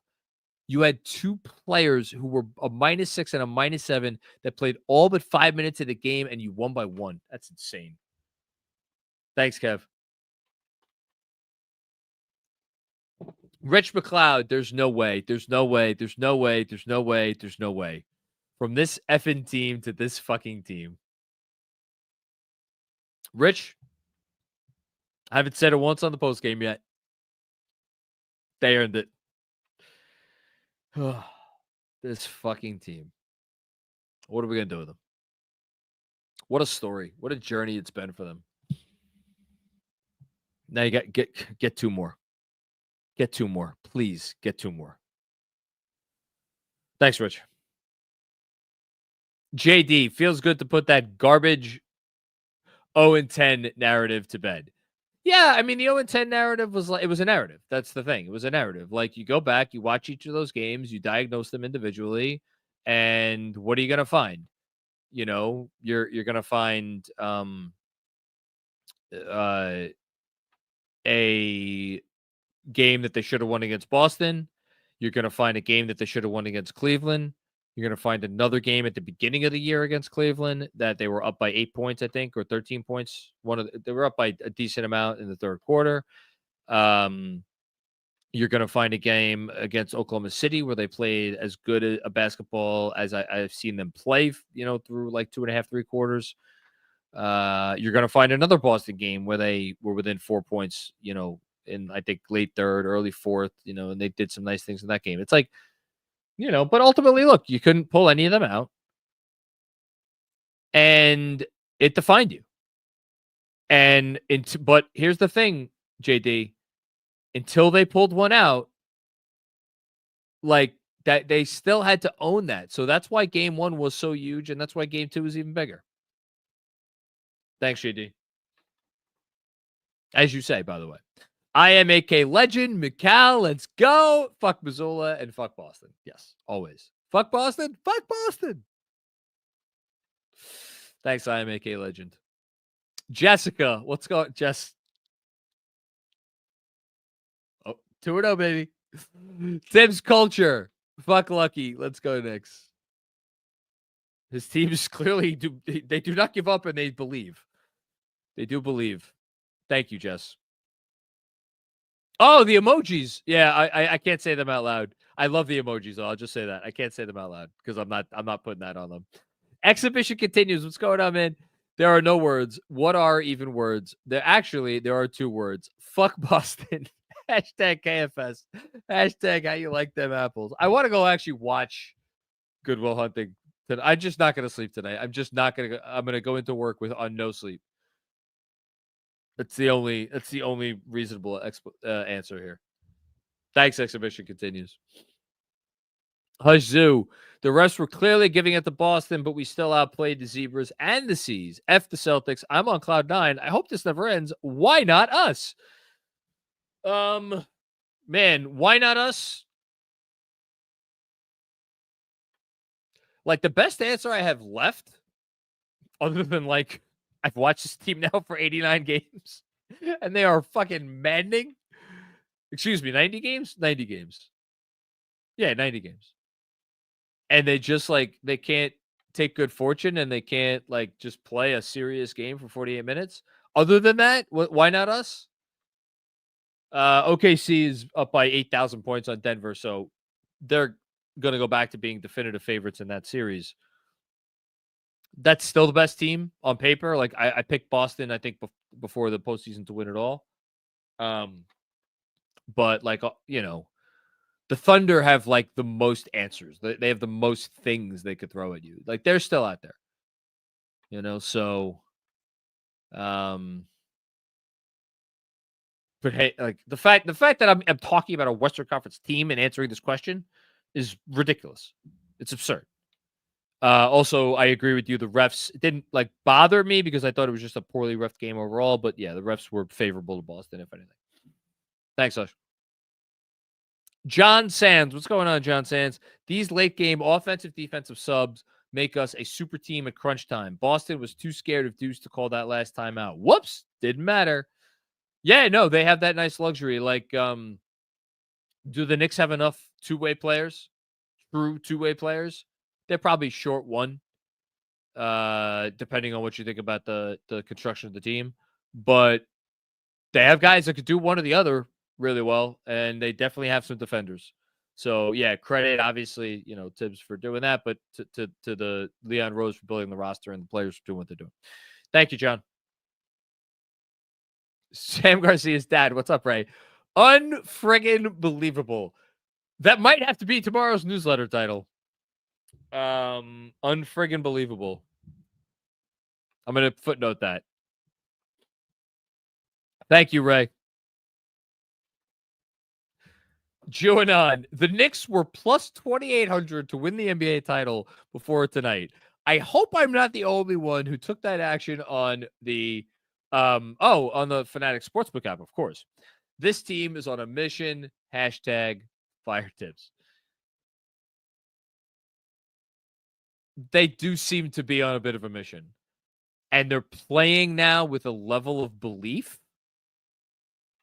You had 2 players who were a -6 and a -7 that played all but 5 minutes of the game, and you won by 1. That's insane. Thanks, Kev. Rich McLeod, there's no way. There's no way. There's no way. There's no way. There's no way. From this effing team to this fucking team. Rich, I haven't said it once on the post game yet. They earned it. This fucking team. What are we going to do with them? What a story. What a journey it's been for them. Now you got get 2 more. Get 2 more. Please get 2 more. Thanks, Rich. JD, feels good to put that garbage 0-10 narrative to bed. Yeah, I mean, the 0-10 narrative was it was a narrative. That's the thing. It was a narrative. Like, you go back, you watch each of those games, you diagnose them individually, and what are you going to find? You're going to find a game that they should have won against Boston. You're going to find a game that they should have won against Cleveland. You're going to find another game at the beginning of the year against Cleveland that they were up by 8 points, I think, or 13 points. They were up by a decent amount in the third quarter. You're going to find a game against Oklahoma City where they played as good a basketball as I've seen them play, through like 2.5, 3 quarters. You're going to find another Boston game where they were within 4 points, in I think late third, early fourth, and they did some nice things in that game. It's like, but ultimately, look, you couldn't pull any of them out. And it defined you. But here's the thing, JD. Until they pulled one out, like that, they still had to own that. So that's why game 1 was so huge, and that's why game 2 is even bigger. Thanks, JD. As you say, by the way. I am AK legend, Mikal, let's go. Fuck Missoula and fuck Boston. Yes, always. Fuck Boston. Fuck Boston. Thanks, I am AK legend. Jessica, what's going on? Jess. Oh, 2-0, baby. Tim's culture. Fuck Lucky. Let's go, Knicks. His teams clearly they do not give up, and they believe. They do believe. Thank you, Jess. Oh, the emojis. Yeah, I can't say them out loud. I love the emojis, though. I'll just say that. I can't say them out loud because I'm not putting that on them. Exhibition continues. What's going on, man? There are no words. What are even words? There are 2 words. Fuck Boston. Hashtag KFS. Hashtag how you like them apples. I want to go actually watch Good Will Hunting. I'm just not going to sleep tonight. I'm going to go into work on no sleep. That's the only reasonable answer here. Thanks, exhibition continues. Hush Zoo. The refs were clearly giving it to Boston, but we still outplayed the Zebras and the C's. F the Celtics. I'm on cloud 9. I hope this never ends. Why not us? Man, why not us? Like, the best answer I have left, other than like, I've watched this team now for 89 games, and they are fucking maddening. Excuse me, 90 games? 90 games. Yeah, 90 games. And they just, like, they can't take good fortune, and they can't, like, just play a serious game for 48 minutes. Other than that, why not us? OKC is up by 8,000 points on Denver, so they're going to go back to being definitive favorites in that series. That's still the best team on paper. Like, I picked Boston, I think, before the postseason to win it all. But, like, the Thunder have, like, the most answers. They have the most things they could throw at you. Like, they're still out there. So, but hey, like, the fact that I'm talking about a Western Conference team and answering this question is ridiculous. It's absurd. Also, I agree with you. The refs didn't, like, bother me because I thought it was just a poorly reffed game overall. But yeah, the refs were favorable to Boston, if anything. Thanks, Ush. John Sands. What's going on, John Sands? These late game offensive defensive subs make us a super team at crunch time. Boston was too scared of Deuce to call that last time out. Whoops. Didn't matter. Yeah, no, they have that nice luxury. Like, do the Knicks have enough two-way players? True two-way players? They're probably short one, depending on what you think about the construction of the team. But they have guys that could do one or the other really well, and they definitely have some defenders. So, yeah, credit, obviously, Tibbs for doing that, but to the Leon Rose for building the roster and the players for doing what they're doing. Thank you, John. Sam Garcia's dad. What's up, Ray? Unfriggin' believable. That might have to be tomorrow's newsletter title. Unfriggin' believable. I'm going to footnote that. Thank you, Ray. Joanon, the Knicks were plus 2,800 to win the NBA title before tonight. I hope I'm not the only one who took that action on the on the Fanatic Sportsbook app, of course. This team is on a mission. Hashtag fire tips. They do seem to be on a bit of a mission. And they're playing now with a level of belief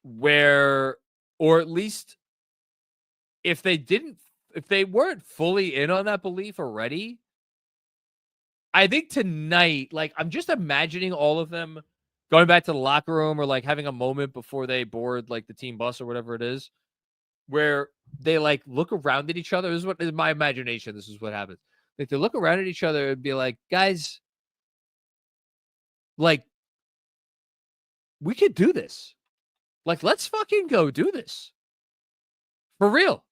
where, or at least if they didn't, if they weren't fully in on that belief already, I think tonight, like, I'm just imagining all of them going back to the locker room or like having a moment before they board like the team bus or whatever it is, where they like look around at each other. This is what is my imagination. This is what happens. Like they look around at each other and be like, guys, like, we could do this. Like, let's fucking go do this. For real.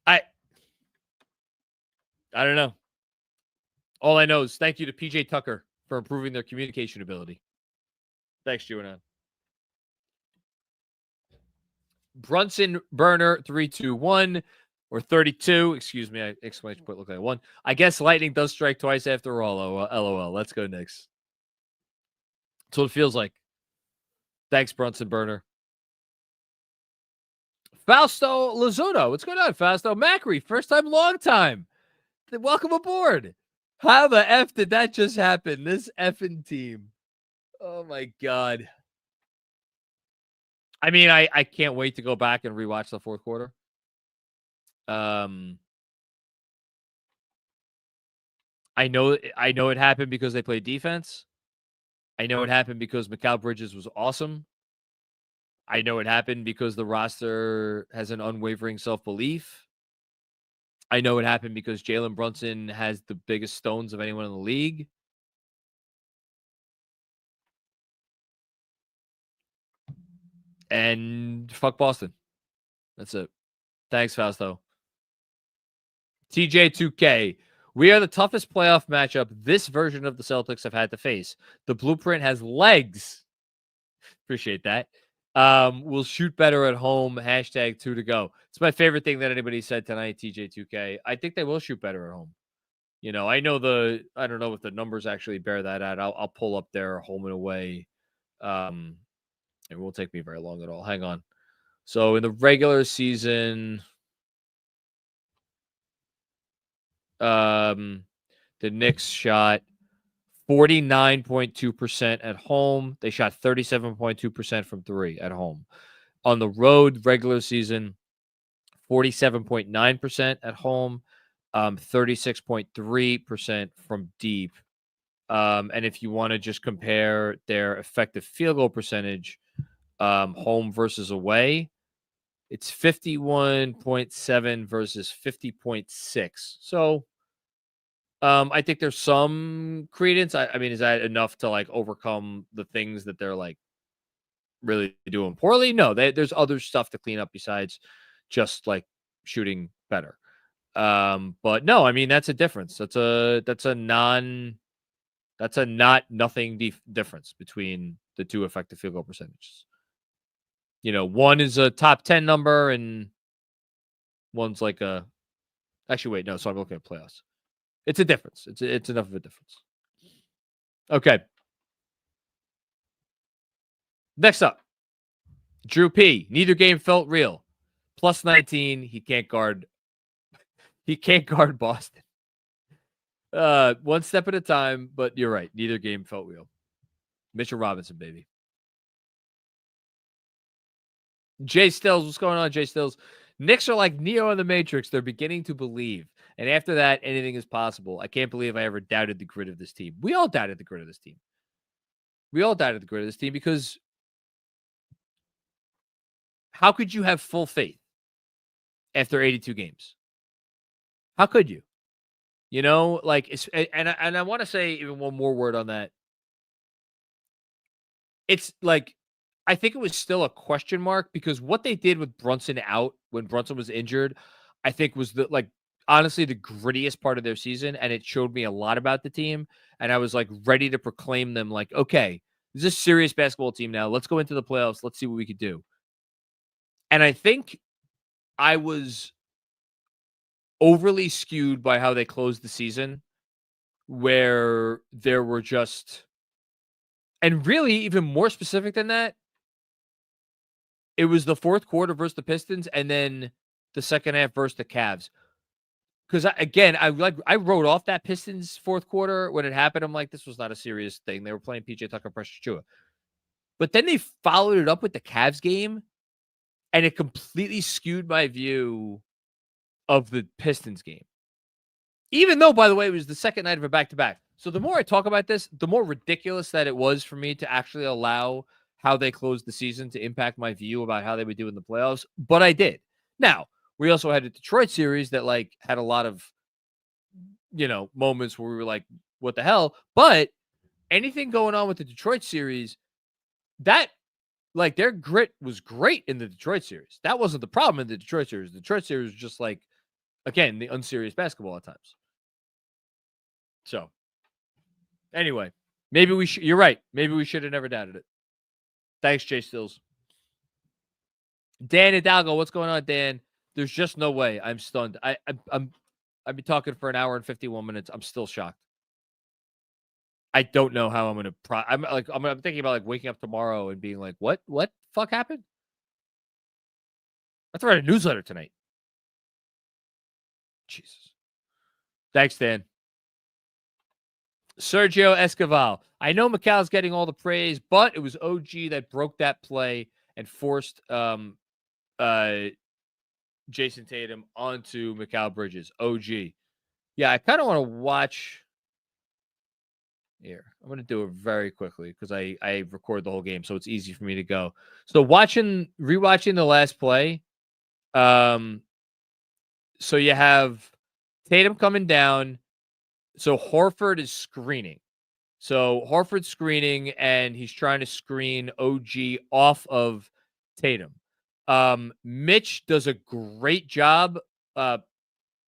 I don't know. All I know is thank you to PJ Tucker for improving their communication ability. Thanks, Juanon. Brunson Burner 321 or 32. Excuse me. Exclamation point look like 1. I guess lightning does strike twice after all. LOL. Let's go, Knicks. That's what it feels like. Thanks, Brunson Burner. Fausto Lazzuto. What's going on, Fausto? Macri, first time, long time. Welcome aboard. How the F did that just happen? This effing team. Oh, my God. I mean, I can't wait to go back and rewatch the fourth quarter. I know it happened because they played defense. I know it happened because Mikal Bridges was awesome. I know it happened because the roster has an unwavering self-belief. I know it happened because Jalen Brunson has the biggest stones of anyone in the league. And fuck Boston. That's it. Thanks, Fausto. TJ2K. We are the toughest playoff matchup this version of the Celtics have had to face. The blueprint has legs. Appreciate that. We'll shoot better at home. Hashtag 2 to go. It's my favorite thing that anybody said tonight, TJ2K. I think they will shoot better at home. You know, I don't know if the numbers actually bear that out. I'll pull up their home and away. It won't take me very long at all. Hang on. So in the regular season, the Knicks shot 49.2% at home. They shot 37.2% from 3 at home. On the road, regular season, 47.9% at home, 36.3% from deep. And if you want to just compare their effective field goal percentage, home versus away, it's 51.7 versus 50.6. So I think there's some credence. I mean, is that enough to like overcome the things that they're like really doing poorly? No, there's other stuff to clean up besides just like shooting better. But no, I mean, that's a difference. That's a not nothing difference between the two effective field goal percentages. You know, one is a top 10 number and one's like a, actually, wait, no, so I'm looking at playoffs. It's a difference. It's enough of a difference. Okay. Next up, Drew P. Neither game felt real. Plus 19. He can't guard Boston. One step at a time, but you're right. Neither game felt real. Mitchell Robinson, baby. Jay Stills, what's going on, Jay Stills? Knicks are like Neo in the Matrix. They're beginning to believe. And after that, anything is possible. I can't believe I ever doubted the grit of this team. We all doubted the grit of this team. Because how could you have full faith after 82 games? How could you? You know, like, and I want to say even one more word on that. It's like, I think it was still a question mark because what they did with Brunson out when Brunson was injured, I think was honestly the grittiest part of their season. And it showed me a lot about the team. And I was like ready to proclaim them like, okay, this is a serious basketball team now. Let's go into the playoffs. Let's see what we could do. And I think I was overly skewed by how they closed the season, where there were just, and really even more specific than that, it was the fourth quarter versus the Pistons and then the second half versus the Cavs. Because I wrote off that Pistons fourth quarter when it happened. I'm like, this was not a serious thing. They were playing PJ Tucker, Precious Chua. But then they followed it up with the Cavs game, and it completely skewed my view of the Pistons game. Even though, by the way, it was the second night of a back-to-back. So the more I talk about this, the more ridiculous that it was for me to actually allow how they closed the season to impact my view about how they would do in the playoffs. But I did. Now, we also had a Detroit series that like had a lot of, moments where we were like, what the hell? But anything going on with the Detroit series, that like their grit was great in the Detroit series. That wasn't the problem in the Detroit series. The Detroit series was just like, again, the unserious basketball at times. So anyway, maybe you're right. Maybe we should have never doubted it. Thanks, Jay Stills. Dan Hidalgo, what's going on, Dan? There's just no way. I'm stunned. I've been talking for an hour and 51 minutes. I'm still shocked. I don't know how I'm going to I'm thinking about like waking up tomorrow and being like, what fuck happened? I have to write a newsletter tonight. Jesus. Thanks, Dan. Sergio Escoval. I know Macau's getting all the praise, but it was OG that broke that play and forced Jason Tatum onto Macau Bridges. OG. Yeah, I kind of want to watch here. I'm going to do it very quickly because I record the whole game, so it's easy for me to go. So rewatching the last play. So you have Tatum coming down. So Horford is screening. So Horford's screening, and he's trying to screen OG off of Tatum. Mitch does a great job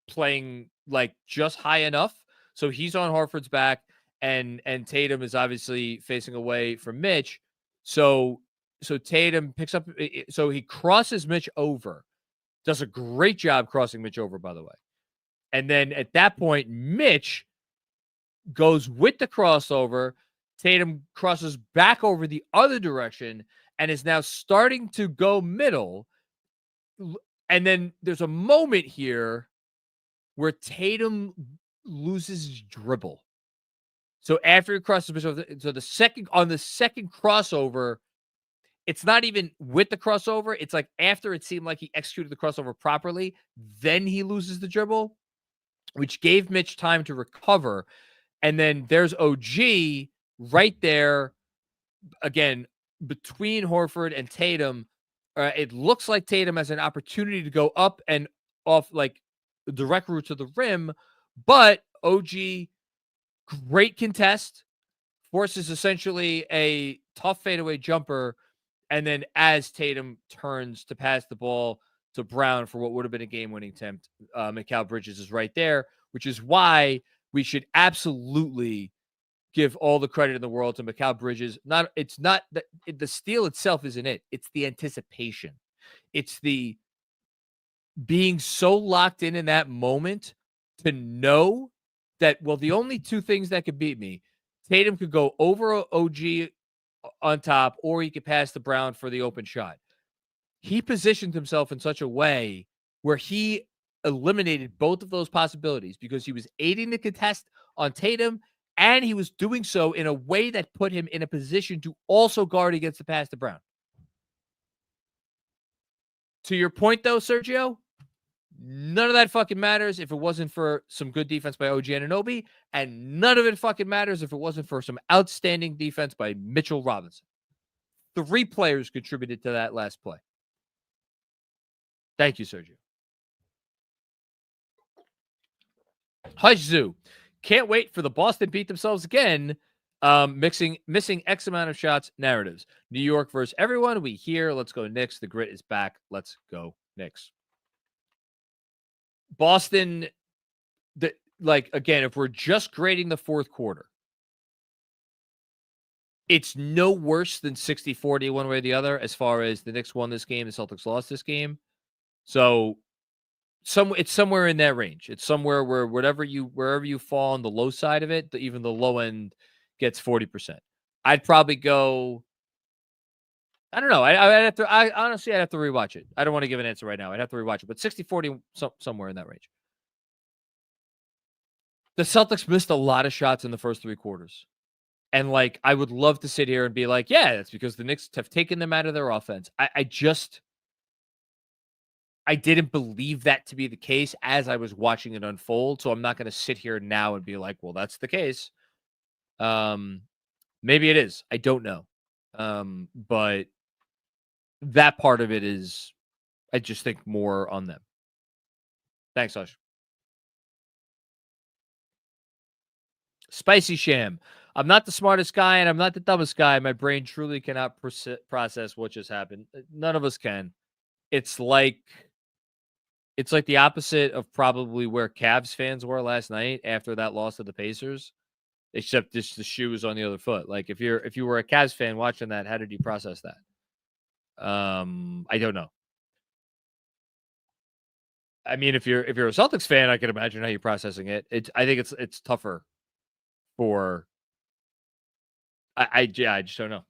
playing like just high enough. So he's on Horford's back, and Tatum is obviously facing away from Mitch. So Tatum picks up. So he crosses Mitch over. Does a great job crossing Mitch over, by the way. And then at that point, Mitch goes with the crossover. Tatum crosses back over the other direction and is now starting to go middle. And then there's a moment here where Tatum loses his dribble. So after he crosses Mitch over, so the second crossover, it's not even with the crossover. It's like after it seemed like he executed the crossover properly, then he loses the dribble, which gave Mitch time to recover. And then there's OG right there, again, between Horford and Tatum. It looks like Tatum has an opportunity to go up and off like the direct route to the rim, but OG, great contest, forces essentially a tough fadeaway jumper. And then as Tatum turns to pass the ball to Brown for what would have been a game-winning attempt, Mikal Bridges is right there, which is why we should absolutely give all the credit in the world to Mikal Bridges. It's not the steal itself isn't it. It's the anticipation. It's the being so locked in that moment to know that, well, the only two things that could beat me, Tatum could go over OG on top, or he could pass to Brown for the open shot. He positioned himself in such a way where he eliminated both of those possibilities because he was aiding the contest on Tatum, and he was doing so in a way that put him in a position to also guard against the pass to Brown. To your point, though, Sergio, none of that fucking matters if it wasn't for some good defense by OG Anunoby, and none of it fucking matters if it wasn't for some outstanding defense by Mitchell Robinson. 3 players contributed to that last play. Thank you, Sergio. Hush Zoo. Can't wait for the Boston beat themselves again. Missing X amount of shots narratives. New York versus everyone. We hear. Let's go Knicks. The grit is back. Let's go Knicks. Boston, again, if we're just grading the fourth quarter, it's no worse than 60-40 one way or the other as far as the Knicks won this game, the Celtics lost this game. So it's somewhere in that range. It's somewhere where wherever you fall on the low side of it, even the low end gets 40%. I'd probably go, I don't know. I honestly, I'd have to rewatch it. I don't want to give an answer right now. I'd have to rewatch it, but 60-40, somewhere in that range. The Celtics missed a lot of shots in the first 3 quarters. And I would love to sit here and be like, yeah, that's because the Knicks have taken them out of their offense. I didn't believe that to be the case as I was watching it unfold. So I'm not going to sit here now and be like, well, that's the case. Maybe it is. I don't know. But that part of it is, I just think, more on them. Thanks, Hush. Spicy Sham. I'm not the smartest guy and I'm not the dumbest guy. My brain truly cannot process what just happened. None of us can. It's like the opposite of probably where Cavs fans were last night after that loss to the Pacers, except just the shoe was on the other foot. Like if you were a Cavs fan watching that, how did you process that? I don't know. I mean, if you're a Celtics fan, I can imagine how you're processing it. I think it's tougher for. I just don't know.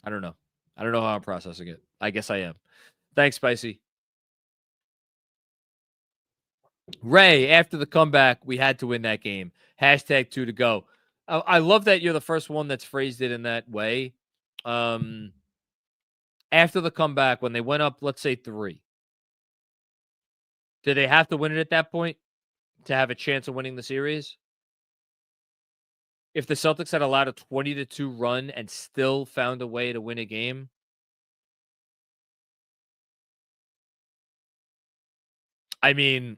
I don't know. I don't know how I'm processing it. I guess I am. Thanks, Spicy. Ray, after the comeback, we had to win that game. #2 to go. I love that you're the first one that's phrased it in that way. After the comeback, when they went up, let's say 3, did they have to win it at that point to have a chance of winning the series? If the Celtics had allowed a 20-2 run and still found a way to win a game, I mean,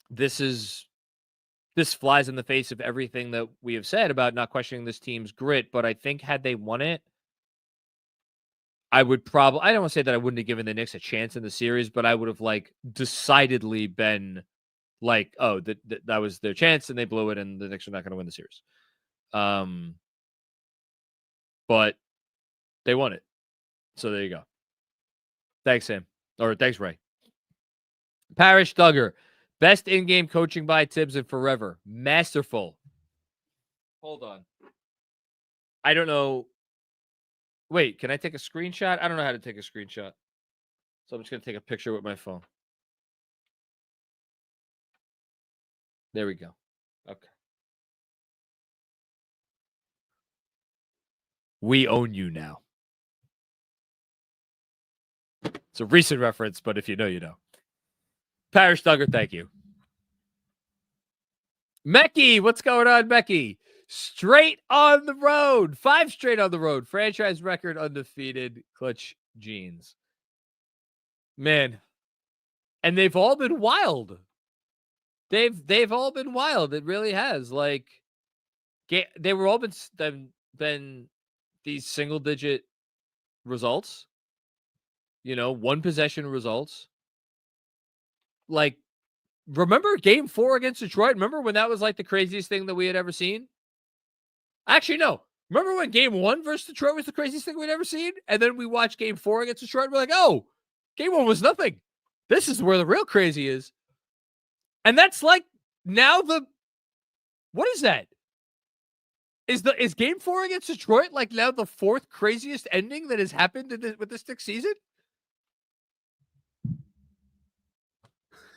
this flies in the face of everything that we have said about not questioning this team's grit. But I think had they won it, I would probably, I don't want to say that I wouldn't have given the Knicks a chance in the series, but I would have like decidedly been like, oh, that was their chance and they blew it and the Knicks are not going to win the series. But they won it. So there you go. Thanks, Sam. Or thanks, Ray. Parrish Duggar. Best in-game coaching by Tibbs and forever. Masterful. Hold on. I don't know. Wait, can I take a screenshot? I don't know how to take a screenshot. So I'm just going to take a picture with my phone. There we go. Okay. We own you now. It's a recent reference, but if you know, you know. Parrish Duggar, thank you. Mecky, what's going on, Mecky? Straight on the road. 5 straight on the road. Franchise record undefeated. Clutch jeans. Man. And they've all been wild. They've all been wild. It really has. Like, they were all been these single digit results. You know, 1 possession results. Like, remember game 4 against Detroit? Remember when that was like the craziest thing that we had ever seen? Actually, no. Remember when game 1 versus Detroit was the craziest thing we'd ever seen? And then we watched game 4 against Detroit and we're like, oh, game 1 was nothing. This is where the real crazy is. And that's like now what is that? Is game 4 against Detroit like now the 4th craziest ending that has happened with this Knicks season?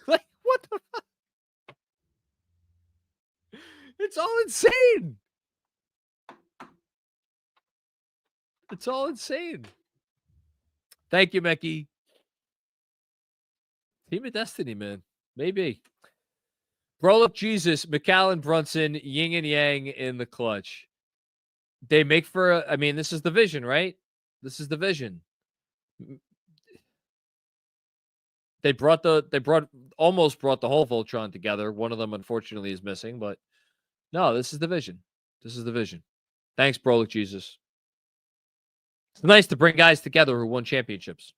Like, what the fuck? It's all insane. It's all insane. Thank you, Mecky. Team of Destiny, man. Maybe. Brolic Jesus, McAllen, Brunson, yin and yang in the clutch. They make for, I mean, this is the vision, right? This is the vision. They almost brought the whole Voltron together. One of them, unfortunately, is missing, but no, this is the vision. This is the vision. Thanks, Brolic Jesus. It's nice to bring guys together who won championships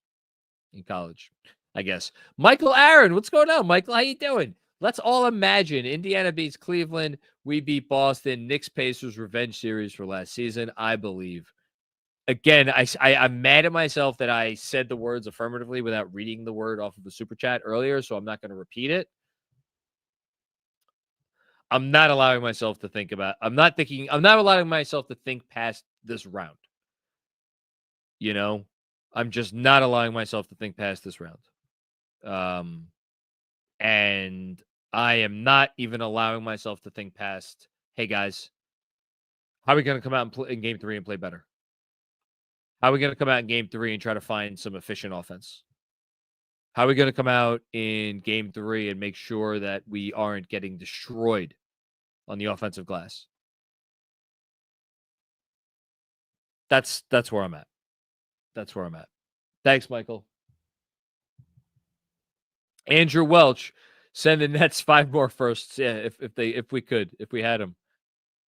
in college, I guess. Michael Aaron, what's going on, Michael? How you doing? Let's all imagine Indiana beats Cleveland. We beat Boston. Knicks Pacers revenge series for last season. I believe. Again, I'm mad at myself that I said the words affirmatively without reading the word off of the super chat earlier, so I'm not going to repeat it. I'm not allowing myself to think about. I'm not allowing myself to think past this round. You know, I'm just not allowing myself to think past this round. And I am not even allowing myself to think past, hey guys, how are we going to come out and play in game 3 and play better? How are we going to come out in game 3 and try to find some efficient offense? How are we going to come out in game 3 and make sure that we aren't getting destroyed on the offensive glass? That's where I'm at. That's where I'm at. Thanks, Michael. Andrew Welch, send the Nets 5 more firsts. Yeah, if we had them.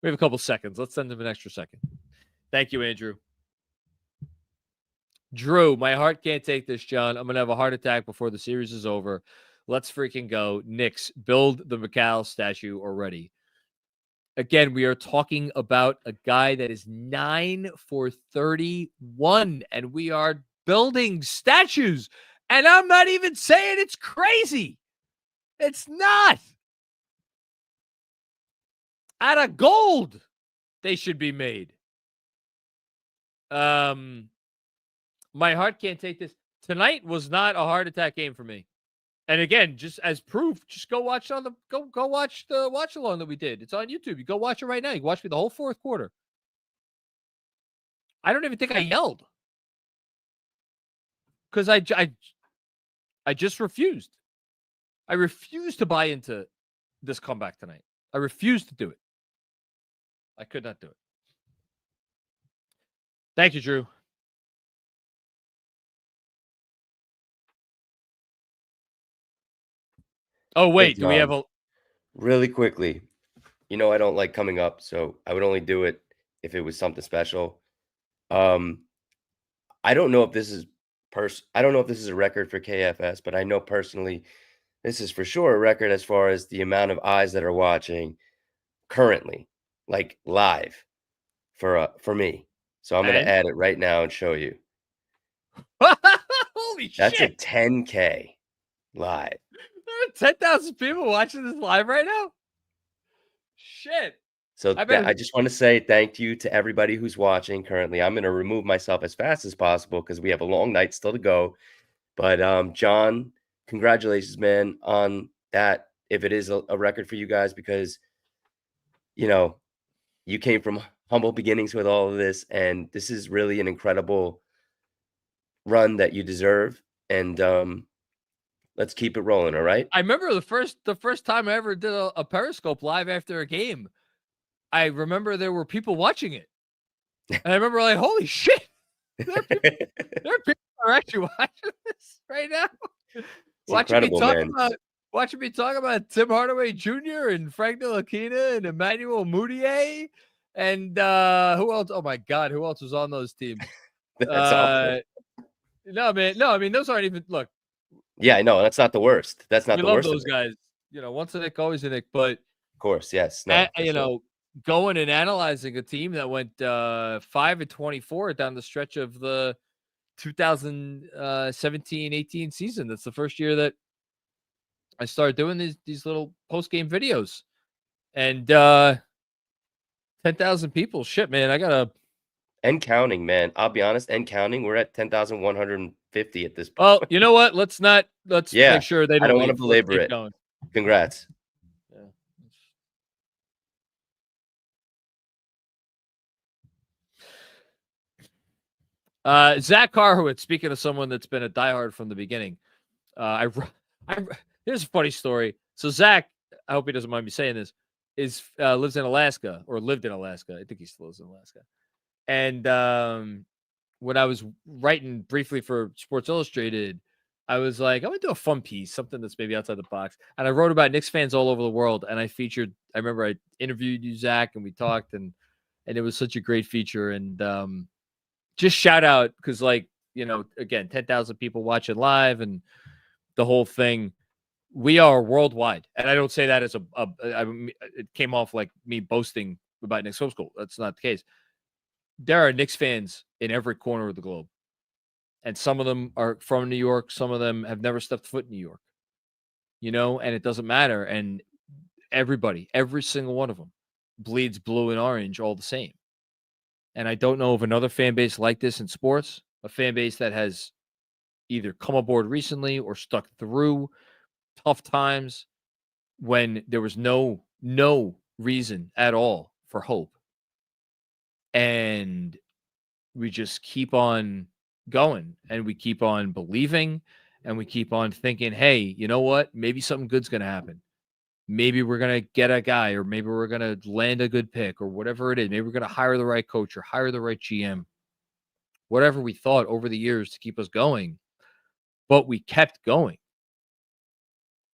We have a couple seconds. Let's send them an extra second. Thank you, Andrew. Drew, my heart can't take this, John. I'm going to have a heart attack before the series is over. Let's freaking go. Knicks, build the McCall statue already. Again, we are talking about a guy that is 9 for 31, and we are building statues. And I'm not even saying it's crazy. It's not. Out of gold, they should be made. My heart can't take this. Tonight was not a heart attack game for me. And again, just as proof, just go watch the watch along that we did. It's on YouTube. You go watch it right now. You can watch me the whole fourth quarter. I don't even think I yelled because I just refused. I refused to buy into this comeback tonight. I refused to do it. I could not do it. Thank you, Drew. Oh, wait. Hey, Do we have a... Really quickly, I don't like coming up, so I would only do it if it was something special. I don't know if this is a record for KFS, but I know personally this is for sure a record as far as the amount of eyes that are watching currently, like live, for me. So I'm going to add it right now and show you. Holy That's shit. a 10K live. There are 10,000 people watching this live right now? Shit. So I just want to say thank you to everybody who's watching currently. I'm going to remove myself as fast as possible because we have a long night still to go. But John, congratulations, man, on that. If it is a record for you guys, because, you came from humble beginnings with all of this, and this is really an incredible run that you deserve. And let's keep it rolling. All right. I remember the first time I ever did a Periscope live after a game. I remember there were people watching it. And I remember like, holy shit. There are people who are actually watching this right now. Watching me talk about Tim Hardaway Jr. and Frank Ntilikina and Emmanuel Mudiay. And who else? Oh my God, who else was on those teams? That's awesome. No, man. No, I mean, those aren't even look. Yeah, I know. That's not the worst. That's not the worst. We love those guys. Once a Nick, always a Nick. But of course, yes. No, going and analyzing a team that went 5-24 down the stretch of the 2017-18 season. That's the first year that I started doing these little post-game videos. And 10,000 people. Shit, man. I gotta and counting, man. I'll be honest, and counting. We're at 10,150 at this point. Well, you know what? Let's make sure they don't. I don't want to belabor it. Going. Congrats. Yeah. Zach Carhowitz, speaking of someone that's been a diehard from the beginning. Here's a funny story. So Zach, I hope he doesn't mind me saying this, lives in Alaska, or lived in Alaska. I think he still lives in Alaska. And when I was writing briefly for Sports Illustrated, I was like, I'm going to do a fun piece, something that's maybe outside the box. And I wrote about Knicks fans all over the world. And I remember I interviewed you, Zach, and we talked, and it was such a great feature. And just shout out, because again, 10,000 people watching live and the whole thing. We are worldwide. And I don't say that as it came off like me boasting about Knicks Film School. That's not the case. There are Knicks fans in every corner of the globe. And some of them are from New York. Some of them have never stepped foot in New York. And it doesn't matter. And everybody, every single one of them bleeds blue and orange all the same. And I don't know of another fan base like this in sports, a fan base that has either come aboard recently or stuck through tough times when there was no reason at all for hope. And we just keep on going, and we keep on believing, and we keep on thinking, hey, you know what? Maybe something good's going to happen. Maybe we're going to get a guy, or maybe we're going to land a good pick, or whatever it is. Maybe we're going to hire the right coach or hire the right GM. Whatever we thought over the years to keep us going. But we kept going.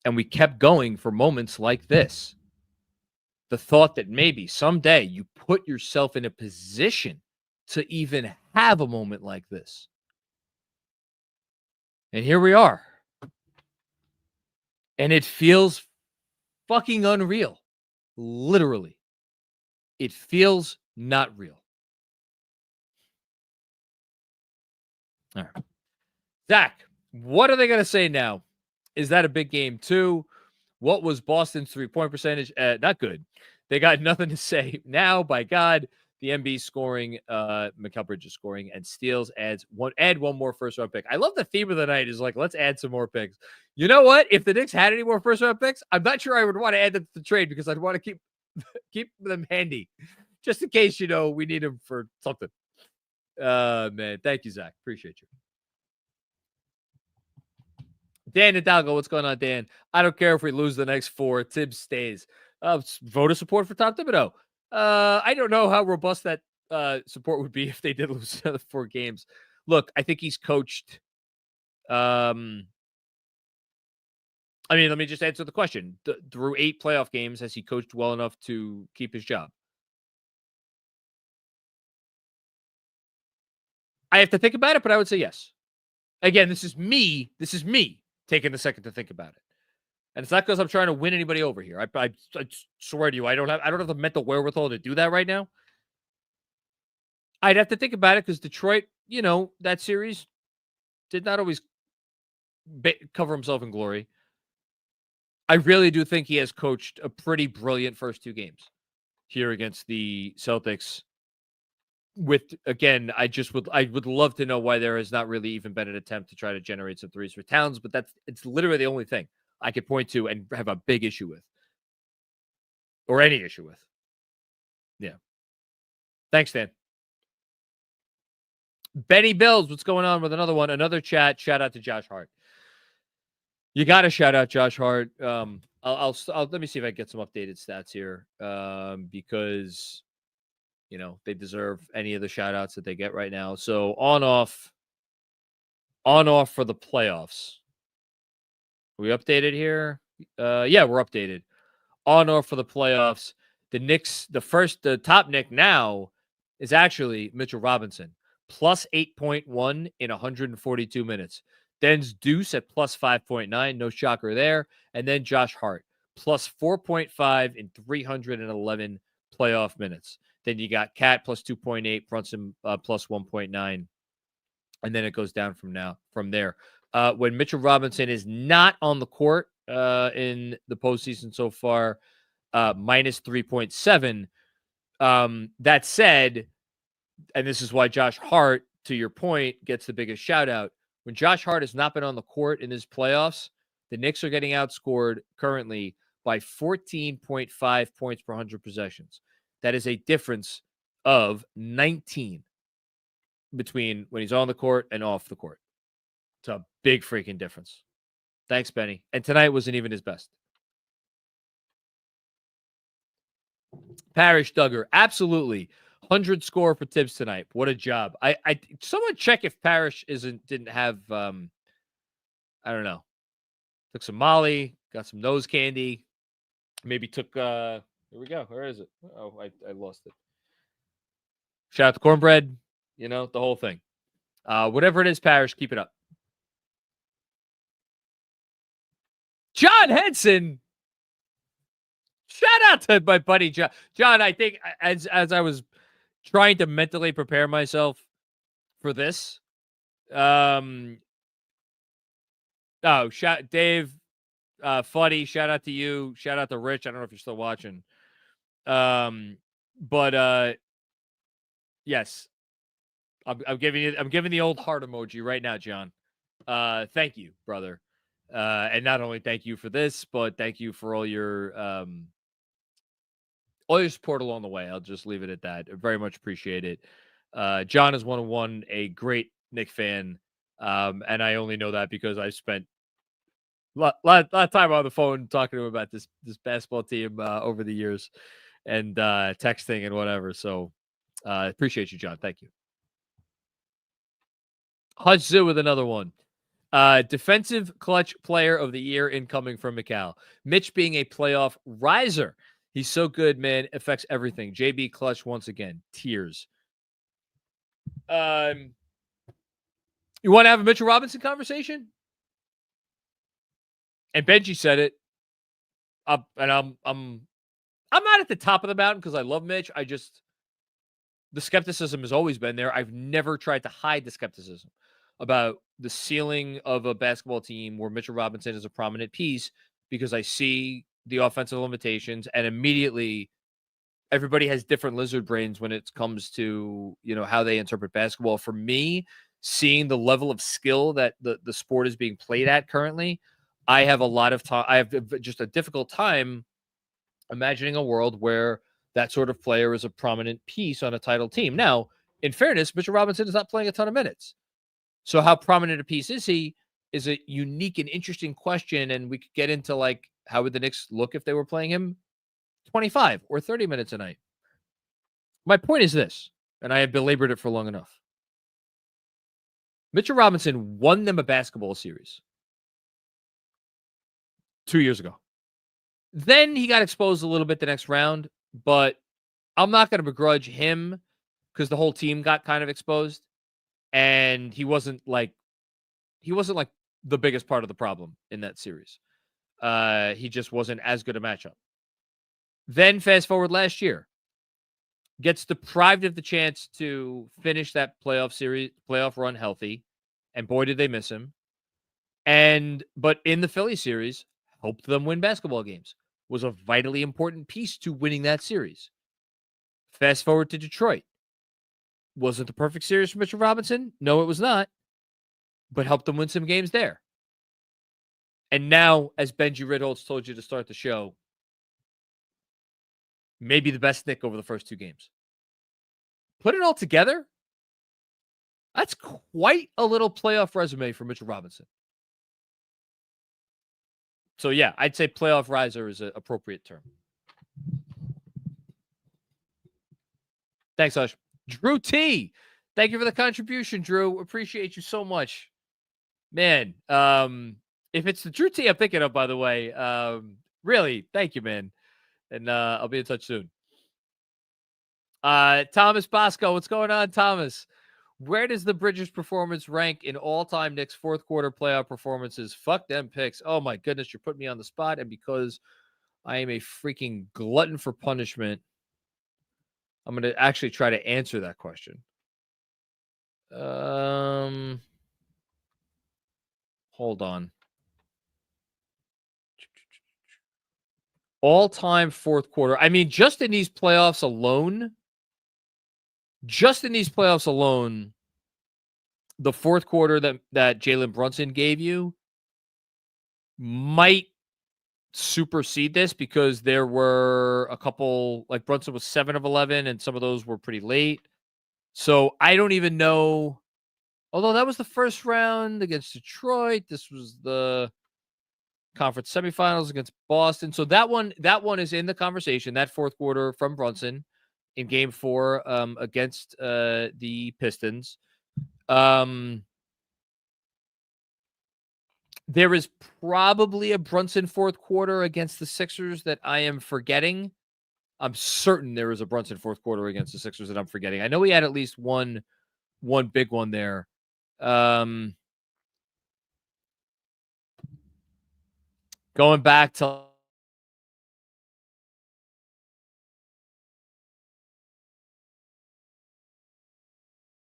And we kept going for moments like this. The thought that maybe someday you put yourself in a position to even have a moment like this. And here we are. And it feels fucking unreal. Literally. It feels not real. All right. Zach, what are they going to say now? Is that a big game too? What was Boston's 3-point percentage? Not good. They got nothing to say. Now, by God, the MB scoring, McElbridge is scoring, and steals add one more first-round pick. I love the theme of the night is like, let's add some more picks. You know what? If the Knicks had any more first-round picks, I'm not sure I would want to add them to the trade because I'd want to keep them handy just in case, we need them for something. Man, thank you, Zach. Appreciate you. Dan Hidalgo, what's going on, Dan? I don't care if we lose the next 4. Tibbs stays. Voter support for Tom Thibodeau. I don't know how robust that support would be if they did lose the other 4 games. Look, I think he's coached. Let me just answer the question. Through 8 playoff games, has he coached well enough to keep his job? I have to think about it, but I would say yes. Again, this is me taking the second to think about it. And it's not because I'm trying to win anybody over here. I swear to you, I don't have the mental wherewithal to do that right now. I'd have to think about it because Detroit, that series did not always cover himself in glory. I really do think he has coached a pretty brilliant first 2 games here against the Celtics. I would love to know why there has not really even been an attempt to try to generate some threes for Towns, but it's literally the only thing I could point to and have a big issue with. Or any issue with. Yeah. Thanks, Dan. Benny Bills, what's going on with another one? Another chat. Shout out to Josh Hart. You got to shout out Josh Hart. I'll let me see if I can get some updated stats here. Because they deserve any of the shout outs that they get right now. So on off for the playoffs. Are we updated here? Yeah, we're updated. On off for the playoffs. The Knicks, the top Knick now is actually Mitchell Robinson, plus 8.1 in 142 minutes. Then's Deuce at plus 5.9. No shocker there. And then Josh Hart, plus 4.5 in 311 playoff minutes. Then you got Cat plus 2.8, Brunson plus 1.9. And then it goes down from there. When Mitchell Robinson is not on the court in the postseason so far, minus 3.7. That said, and this is why Josh Hart, to your point, gets the biggest shout out. When Josh Hart has not been on the court in his playoffs, the Knicks are getting outscored currently by 14.5 points per 100 possessions. That is a difference of 19 between when he's on the court and off the court. It's a big freaking difference. Thanks, Benny. And tonight wasn't even his best. Parrish Duggar, absolutely. 100 score for Tibbs tonight. What a job. I someone check if Parrish didn't have I don't know. Took some Molly, got some nose candy, maybe took here we go. Where is it? Oh, I lost it. Shout out to Cornbread, the whole thing. Whatever it is, Parrish, keep it up. John Henson. Shout out to my buddy John. John, I think as I was trying to mentally prepare myself for this. Dave, Funny, shout out to you. Shout out to Rich. I don't know if you're still watching. But yes. I'm giving the old heart emoji right now, John. Thank you, brother. And not only thank you for this, but thank you for all your support along the way. I'll just leave it at that. I very much appreciate it. John is 101, a great Knick fan, And I only know that because I spent a lot of time on the phone talking to him about this basketball team over the years, and texting and whatever. So appreciate you, John. Thank you. Hutch Zoo with another one. Defensive clutch player of the year incoming from Macau. Mitch being a playoff riser. He's so good, man. Affects everything. JB clutch once again. Tears. You want to have a Mitchell Robinson conversation? And Benji said it. And I'm not at the top of the mountain because I love Mitch. The skepticism has always been there. I've never tried to hide the skepticism about the ceiling of a basketball team where Mitchell Robinson is a prominent piece, because I see the offensive limitations, and immediately everybody has different lizard brains when it comes to, how they interpret basketball. For me, seeing the level of skill that the sport is being played at currently, I have a lot of time. I have just a difficult time imagining a world where that sort of player is a prominent piece on a title team. Now, in fairness, Mitchell Robinson is not playing a ton of minutes. So how prominent a piece is he is a unique and interesting question. And we could get into how would the Knicks look if they were playing him 25 or 30 minutes a night? My point is this, and I have belabored it for long enough. Mitchell Robinson won them a basketball series 2 years ago. Then he got exposed a little bit the next round, but I'm not going to begrudge him because the whole team got kind of exposed, and he wasn't like the biggest part of the problem in that series. He just wasn't as good a matchup. Then fast forward last year, gets deprived of the chance to finish that playoff run healthy, and boy did they miss him. But in the Philly series, helped them win basketball games. Was a vitally important piece to winning that series. Fast forward to Detroit. Was it the perfect series for Mitchell Robinson? No, it was not. But helped them win some games there. And now, as Benjy Ritholtz told you to start the show, maybe the best Knick over the first two games. Put it all together, that's quite a little playoff resume for Mitchell Robinson. So, yeah, I'd say playoff riser is an appropriate term. Thanks, Hush. Drew T. Thank you for the contribution, Drew. Appreciate you so much. Man, if it's the Drew T I'm thinking of, by the way, really, thank you, man. And I'll be in touch soon. Thomas Bosco, what's going on, Thomas? Where does the Bridges performance rank in all-time Knicks fourth quarter playoff performances? Fuck them picks. Oh, my goodness, you're putting me on the spot. And because I am a freaking glutton for punishment, I'm going to actually try to answer that question. Hold on. All-time fourth quarter. I mean, just in these playoffs alone, the fourth quarter that Jalen Brunson gave you might supersede this, because there were a couple, like Brunson was 7 of 11, and some of those were pretty late. So I don't even know. Although that was the first round against Detroit. This was the conference semifinals against Boston. So that one is in the conversation, that fourth quarter from Brunson in game 4 against the Pistons. There is probably a Brunson fourth quarter against the Sixers that I am forgetting. I'm certain there is a Brunson fourth quarter against the Sixers that I'm forgetting. I know he had at least one big one there. Going back to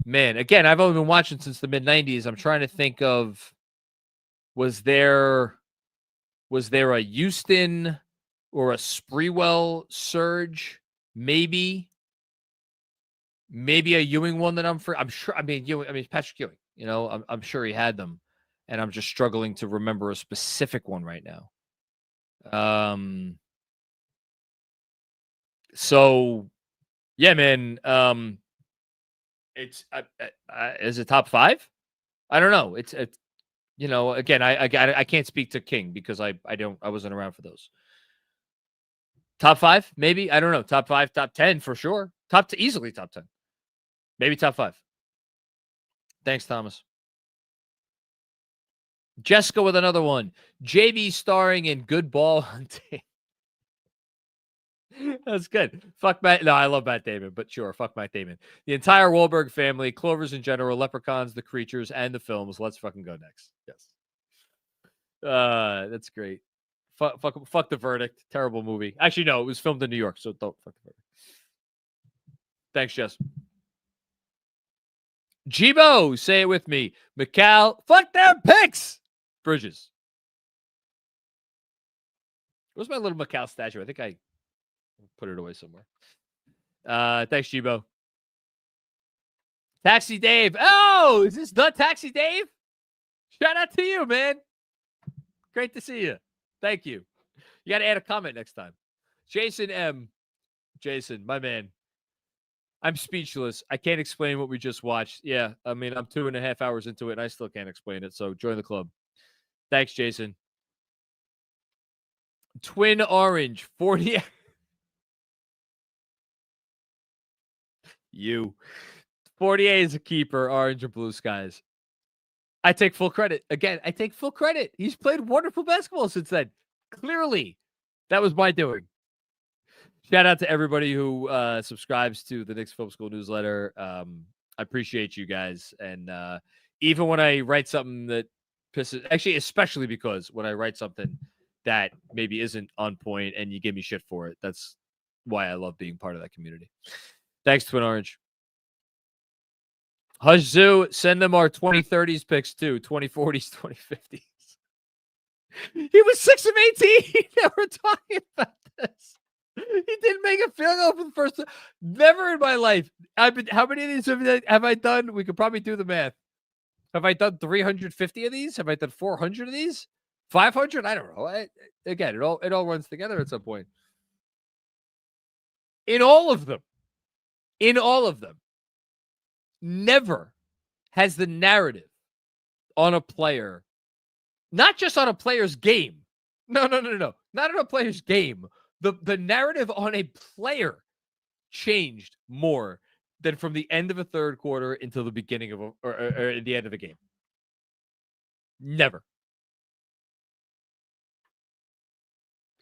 man, again, I've only been watching since the mid-90s. I'm trying to think of, was there a Houston or a Sprewell surge? Maybe a Ewing one that I'm sure. I mean, Patrick Ewing. I'm sure he had them, and I'm just struggling to remember a specific one right now. So, yeah, man. It's is it top 5? I don't know. It's you know, again, I can't speak to King because I wasn't around for those. Top 5, maybe, I don't know. Top 5, top 10 for sure. Easily top 10, maybe top 5. Thanks, Thomas. Jessica with another one. JB starring in Good Ball Hunting. That's good. Fuck Matt. No, I love Matt Damon, but sure, fuck Matt Damon. The entire Wahlberg family, Clovers in general, Leprechauns, the creatures, and the films. Let's fucking go next. Yes. That's great. Fuck the Verdict. Terrible movie. Actually, no, it was filmed in New York, so don't fuck the Verdict. Thanks, Jess. Jibo, say it with me. Macau, fuck their picks. Bridges. Where's my little Macau statue? I think I put it away somewhere. Thanks, Jibo. Taxi Dave. Oh, is this the Taxi Dave? Shout out to you, man. Great to see you. Thank you. You got to add a comment next time. Jason M. Jason, my man. I'm speechless. I can't explain what we just watched. Yeah, I mean, I'm 2.5 hours into it, and I still can't explain it. So join the club. Thanks, Jason. Twin Orange, 40. You. 48 is a keeper, Orange and Blue Skies. I take full credit. Again, I take full credit. He's played wonderful basketball since then. Clearly, that was my doing. Shout out to everybody who subscribes to the Knicks Film School newsletter. I appreciate you guys. And even when I write something that pisses, actually, especially because when I write something that maybe isn't on point and you give me shit for it, that's why I love being part of that community. Thanks, Twin Orange. Hush Zoo, send them our 2030s picks too, 2040s, 2050s. He was 6 of 18. Now we're talking about this. He didn't make a field goal for the first time. Never in my life. How many of these have I done? We could probably do the math. Have I done 350 of these? Have I done 400 of these? 500? I don't know. Again, it all runs together at some point. In all of them, never has the narrative on a player, not just on a player's game. No. Not on a player's game. The narrative on a player changed more than from the end of a third quarter until the beginning of or the end of a game. Never.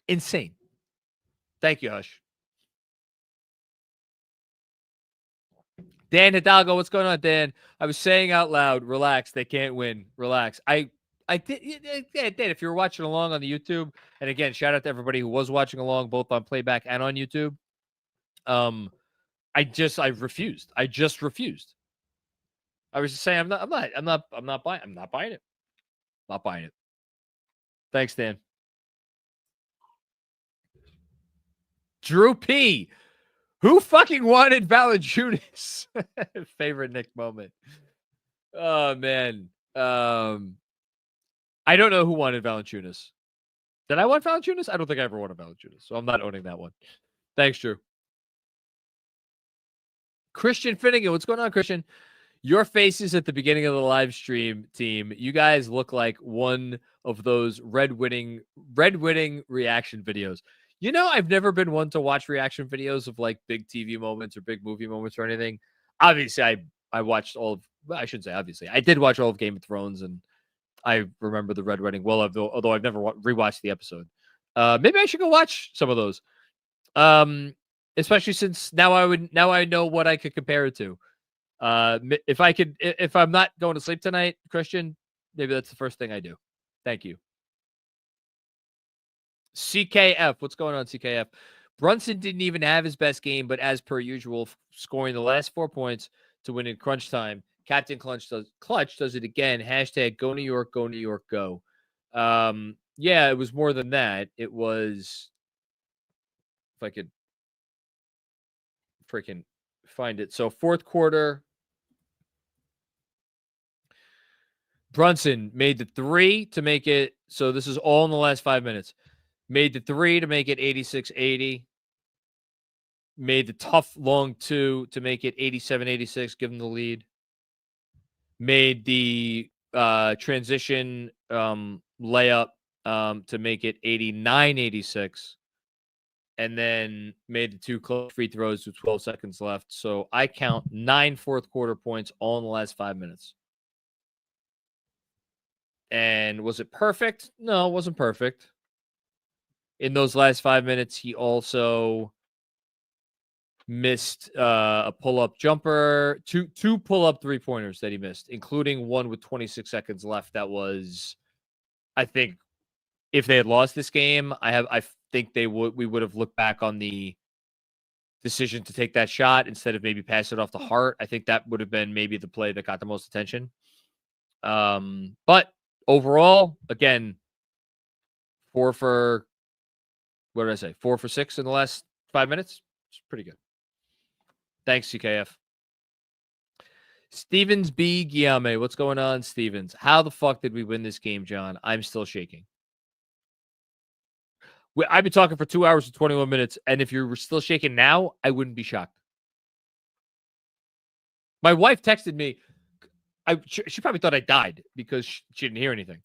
Insane. Thank you, Hush. Dan Hidalgo, what's going on, Dan? I was saying out loud, relax, they can't win. Relax. I did. Yeah, Dan, if you were watching along on the YouTube, and again, shout out to everybody who was watching along, both on playback and on YouTube. I refused. I just refused. I was just saying, I'm not buying it. Not buying it. Thanks, Dan. Drew P. Who fucking wanted Valanciunas? Favorite Nick moment. Oh, man. I don't know who wanted Valanciunas. Did I want Valanciunas? I don't think I ever wanted Valanciunas, so I'm not owning that one. Thanks, Drew. Christian Finnegan. What's going on, Christian? Your faces at the beginning of the live stream, team. You guys look like one of those red winning reaction videos. You know, I've never been one to watch reaction videos of like big TV moments or big movie moments or anything. Obviously, I watched all of, well, I shouldn't say obviously. I did watch all of Game of Thrones, and I remember the red wedding well, although I've never rewatched the episode. Maybe I should go watch some of those. Especially since now I know what I could compare it to. If I'm not going to sleep tonight, Christian, maybe that's the first thing I do. Thank you. CKF, what's going on, CKF? Brunson didn't even have his best game, but as per usual, scoring the last 4 points to win in crunch time. Captain Clutch does it again. Hashtag go New York, go. Yeah, it was more than that. It was, if I could freaking find it. So fourth quarter, Brunson made the 3 to make it. So this is all in the last 5 minutes. Made the 3 to make it 86-80. Made the tough long 2 to make it 87-86, give them the lead. Made the transition layup to make it 89-86, and then made the 2 close free throws with 12 seconds left. So I count 9 fourth quarter points all in the last 5 minutes. And was it perfect? No, it wasn't perfect. In those last 5 minutes, he also missed a pull-up jumper, two pull-up three-pointers that he missed, including one with 26 seconds left. That was, I think, if they had lost this game, I think we would have looked back on the decision to take that shot instead of maybe pass it off the Hart. I think that would have been maybe the play that got the most attention. But overall, again, 4 for 6 in the last 5 minutes. It's pretty good. Thanks, CKF. Stevens B. Guillaume. What's going on, Stevens? How the fuck did we win this game, John? I'm still shaking. I've been talking for 2 hours and 21 minutes, and if you're still shaking now, I wouldn't be shocked. My wife texted me. She probably thought I died because she didn't hear anything.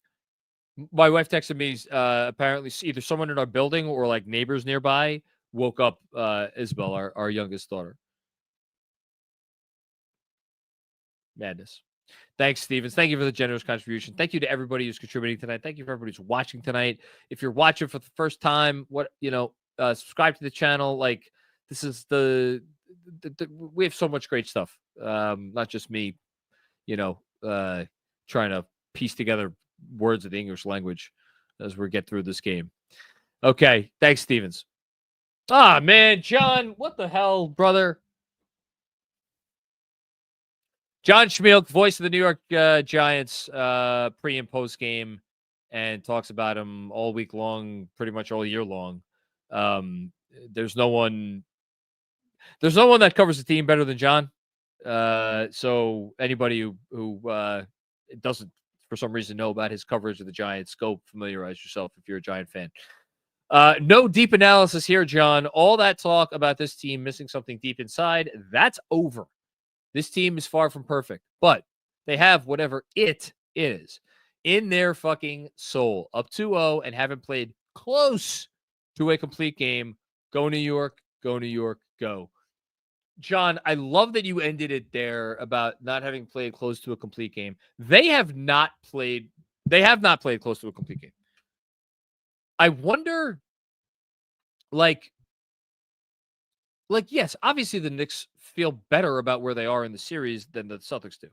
My wife texted me, apparently either someone in our building or like neighbors nearby woke up Isabel, our youngest daughter. Madness. Thanks, Stevens. Thank you for the generous contribution. Thank you to everybody who's contributing tonight. Thank you for everybody who's watching tonight. If you're watching for the first time, subscribe to the channel. Like, this is we have so much great stuff. Not just me, trying to piece together words of the English language as we get through this game. Okay. Thanks, Stevens. Man, John, what the hell, brother? John Schmeelk, voice of the New York Giants, pre and post game, and talks about him all week long, pretty much all year long. There's no one that covers the team better than John. So anybody who doesn't, for some reason, know about his coverage of the Giants, go familiarize yourself if you're a Giant fan. No deep analysis here, John. All that talk about this team missing something deep inside, that's over. This team is far from perfect, but they have whatever it is in their fucking soul. Up 2-0 and haven't played close to a complete game. Go New York, go New York, go. John, I love that you ended it there about not having played close to a complete game. They have not played close to a complete game. I wonder, yes, obviously the Knicks feel better about where they are in the series than the Celtics do.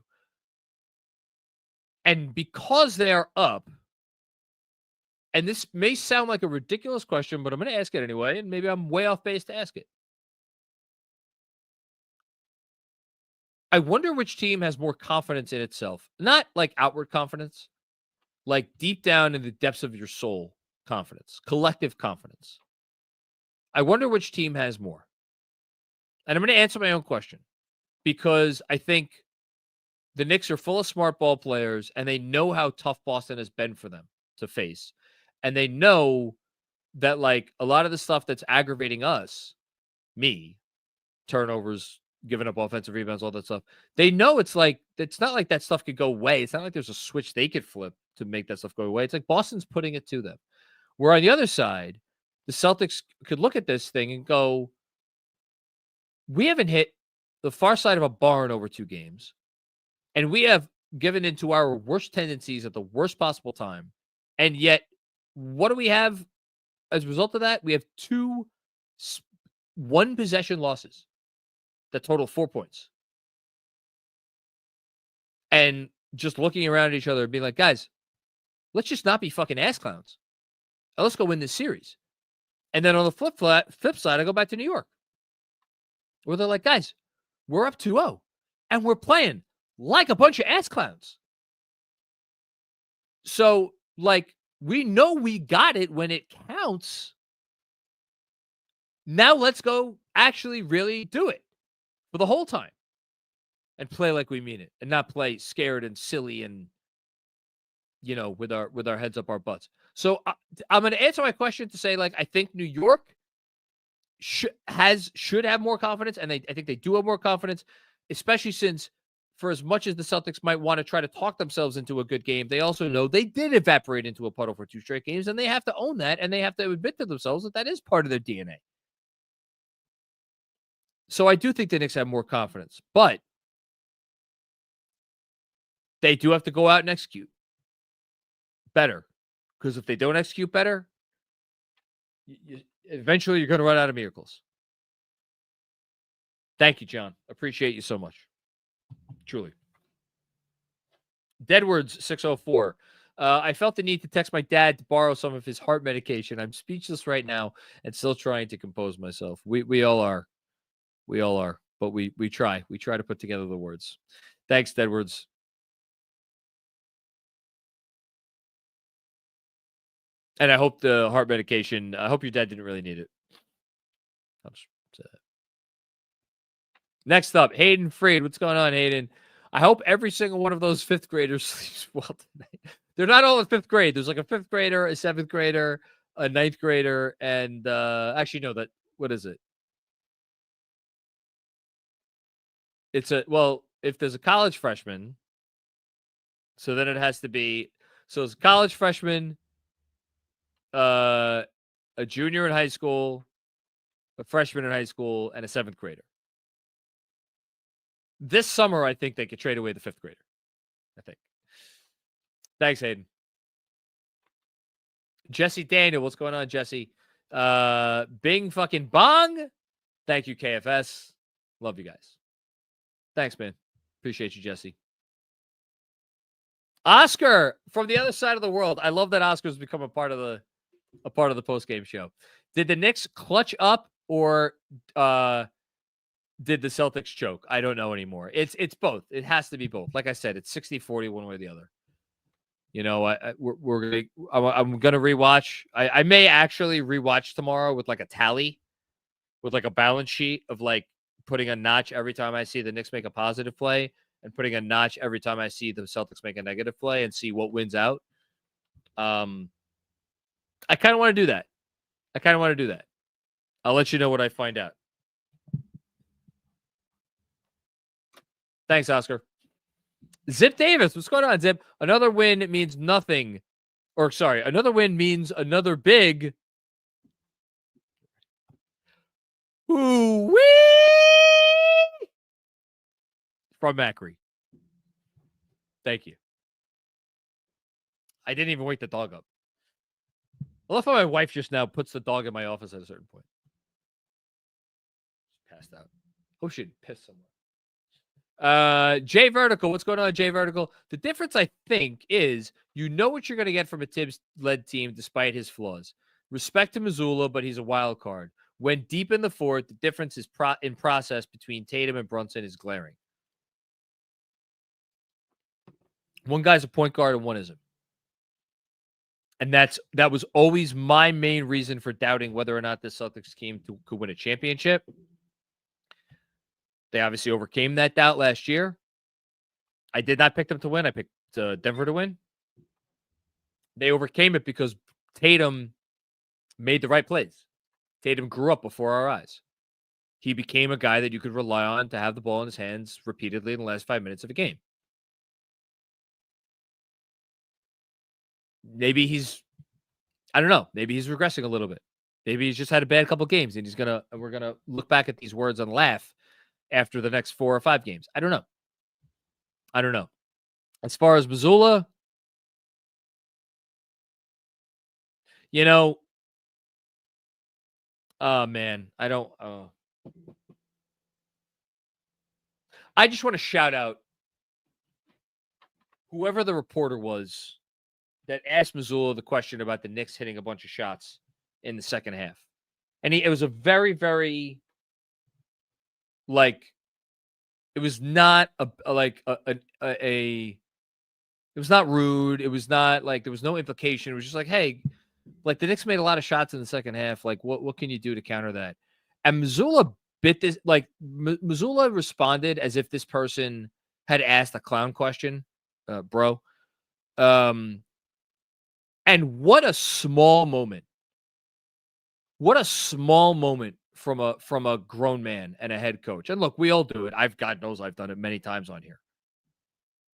And because they are up, and this may sound like a ridiculous question, but I'm going to ask it anyway, and maybe I'm way off base to ask it. I wonder which team has more confidence in itself. Not like outward confidence, like deep down in the depths of your soul confidence, collective confidence. I wonder which team has more. And I'm going to answer my own question because I think the Knicks are full of smart ball players and they know how tough Boston has been for them to face. And they know that like a lot of the stuff that's aggravating us, me, turnovers, giving up offensive rebounds, all that stuff. They know it's not like that stuff could go away. It's not like there's a switch they could flip to make that stuff go away. It's like Boston's putting it to them. Where on the other side, the Celtics could look at this thing and go, we haven't hit the far side of a barn over 2 games, and we have given into our worst tendencies at the worst possible time. And yet, what do we have as a result of that? We have 2 one-possession losses that total 4 points. And just looking around at each other and being like, guys, let's just not be fucking ass clowns. Now let's go win this series. And then on the flip side, I go back to New York, where they're like, guys, we're up 2-0, and we're playing like a bunch of ass clowns. So, like, we know we got it when it counts. Now let's go actually really do it for the whole time and play like we mean it and not play scared and silly and, with our heads up our butts. So I'm going to answer my question to say, like, I think New York should have more confidence, and I think they do have more confidence, especially since for as much as the Celtics might want to try to talk themselves into a good game, they also know they did evaporate into a puddle for 2 straight games, and they have to own that, and they have to admit to themselves that that is part of their DNA. So I do think the Knicks have more confidence, but they do have to go out and execute better. Because if they don't execute better, eventually you're going to run out of miracles. Thank you, John. Appreciate you so much. Truly. Deadwards 604. I felt the need to text my dad to borrow some of his heart medication. I'm speechless right now and still trying to compose myself. We all are. We all are. But we try. We try to put together the words. Thanks, Deadwards. And I hope the heart medication, I hope your dad didn't really need it. Next up, Hayden Freed. What's going on, Hayden? I hope every single one of those 5th graders sleeps well tonight. They're not all in 5th grade. There's like a 5th grader, a 7th grader, a 9th grader, and actually, no, what is it? It's if there's a college freshman, so then it has to be, so it's a college freshman, a junior in high school, a freshman in high school, and a 7th grader. This summer, I think they could trade away the 5th grader. I think. Thanks, Hayden. Jesse Daniel, what's going on, Jesse? Bing fucking bong. Thank you, KFS. Love you guys. Thanks, man. Appreciate you, Jesse. Oscar from the other side of the world. I love that Oscar's become a part of the post-game show. Did the Knicks clutch up or did the Celtics choke? I don't know anymore. It's both. It has to be both. Like I said, it's 60-40 one way or the other. You know, I'm gonna rewatch. I may actually rewatch tomorrow with like a tally, with like a balance sheet of like putting a notch every time I see the Knicks make a positive play and putting a notch every time I see the Celtics make a negative play and see what wins out. I kind of want to do that. I'll let you know what I find out. Thanks, Oscar. Zip Davis, what's going on, Zip? Another win means nothing. Or, sorry, another win means another big. Ooh-wee! From Macri. Thank you. I didn't even wake the dog up. I love how my wife just now puts the dog in my office at a certain point. Passed out. Oh, she pissed somewhere. Jay Vertical, what's going on, Jay Vertical? The difference, I think, is you know what you're going to get from a Tibbs-led team despite his flaws. Respect to Missoula, but he's a wild card. When deep in the fourth, the difference is in process between Tatum and Brunson is glaring. One guy's a point guard and one isn't. And that was always my main reason for doubting whether or not the Celtics team could win a championship. They obviously overcame that doubt last year. I did not pick them to win. I picked Denver to win. They overcame it because Tatum made the right plays. Tatum grew up before our eyes. He became a guy that you could rely on to have the ball in his hands repeatedly in the last 5 minutes of a game. Maybe I don't know. Maybe he's regressing a little bit. Maybe he's just had a bad couple games and we're going to look back at these words and laugh after the next 4 or 5 games. I don't know. As far as Missoula, you know, oh man, I just want to shout out whoever the reporter was that asked Missoula the question about the Knicks hitting a bunch of shots in the second half. And it was a very, very, like, it was not it was not rude. It was not like, there was no implication. It was just like, hey, like the Knicks made a lot of shots in the second half. Like, what can you do to counter that? And Missoula bit this, like Missoula responded as if this person had asked a clown question, bro. And what a small moment. What a small moment from a grown man and a head coach. And look, we all do it. God knows I've done it many times on here.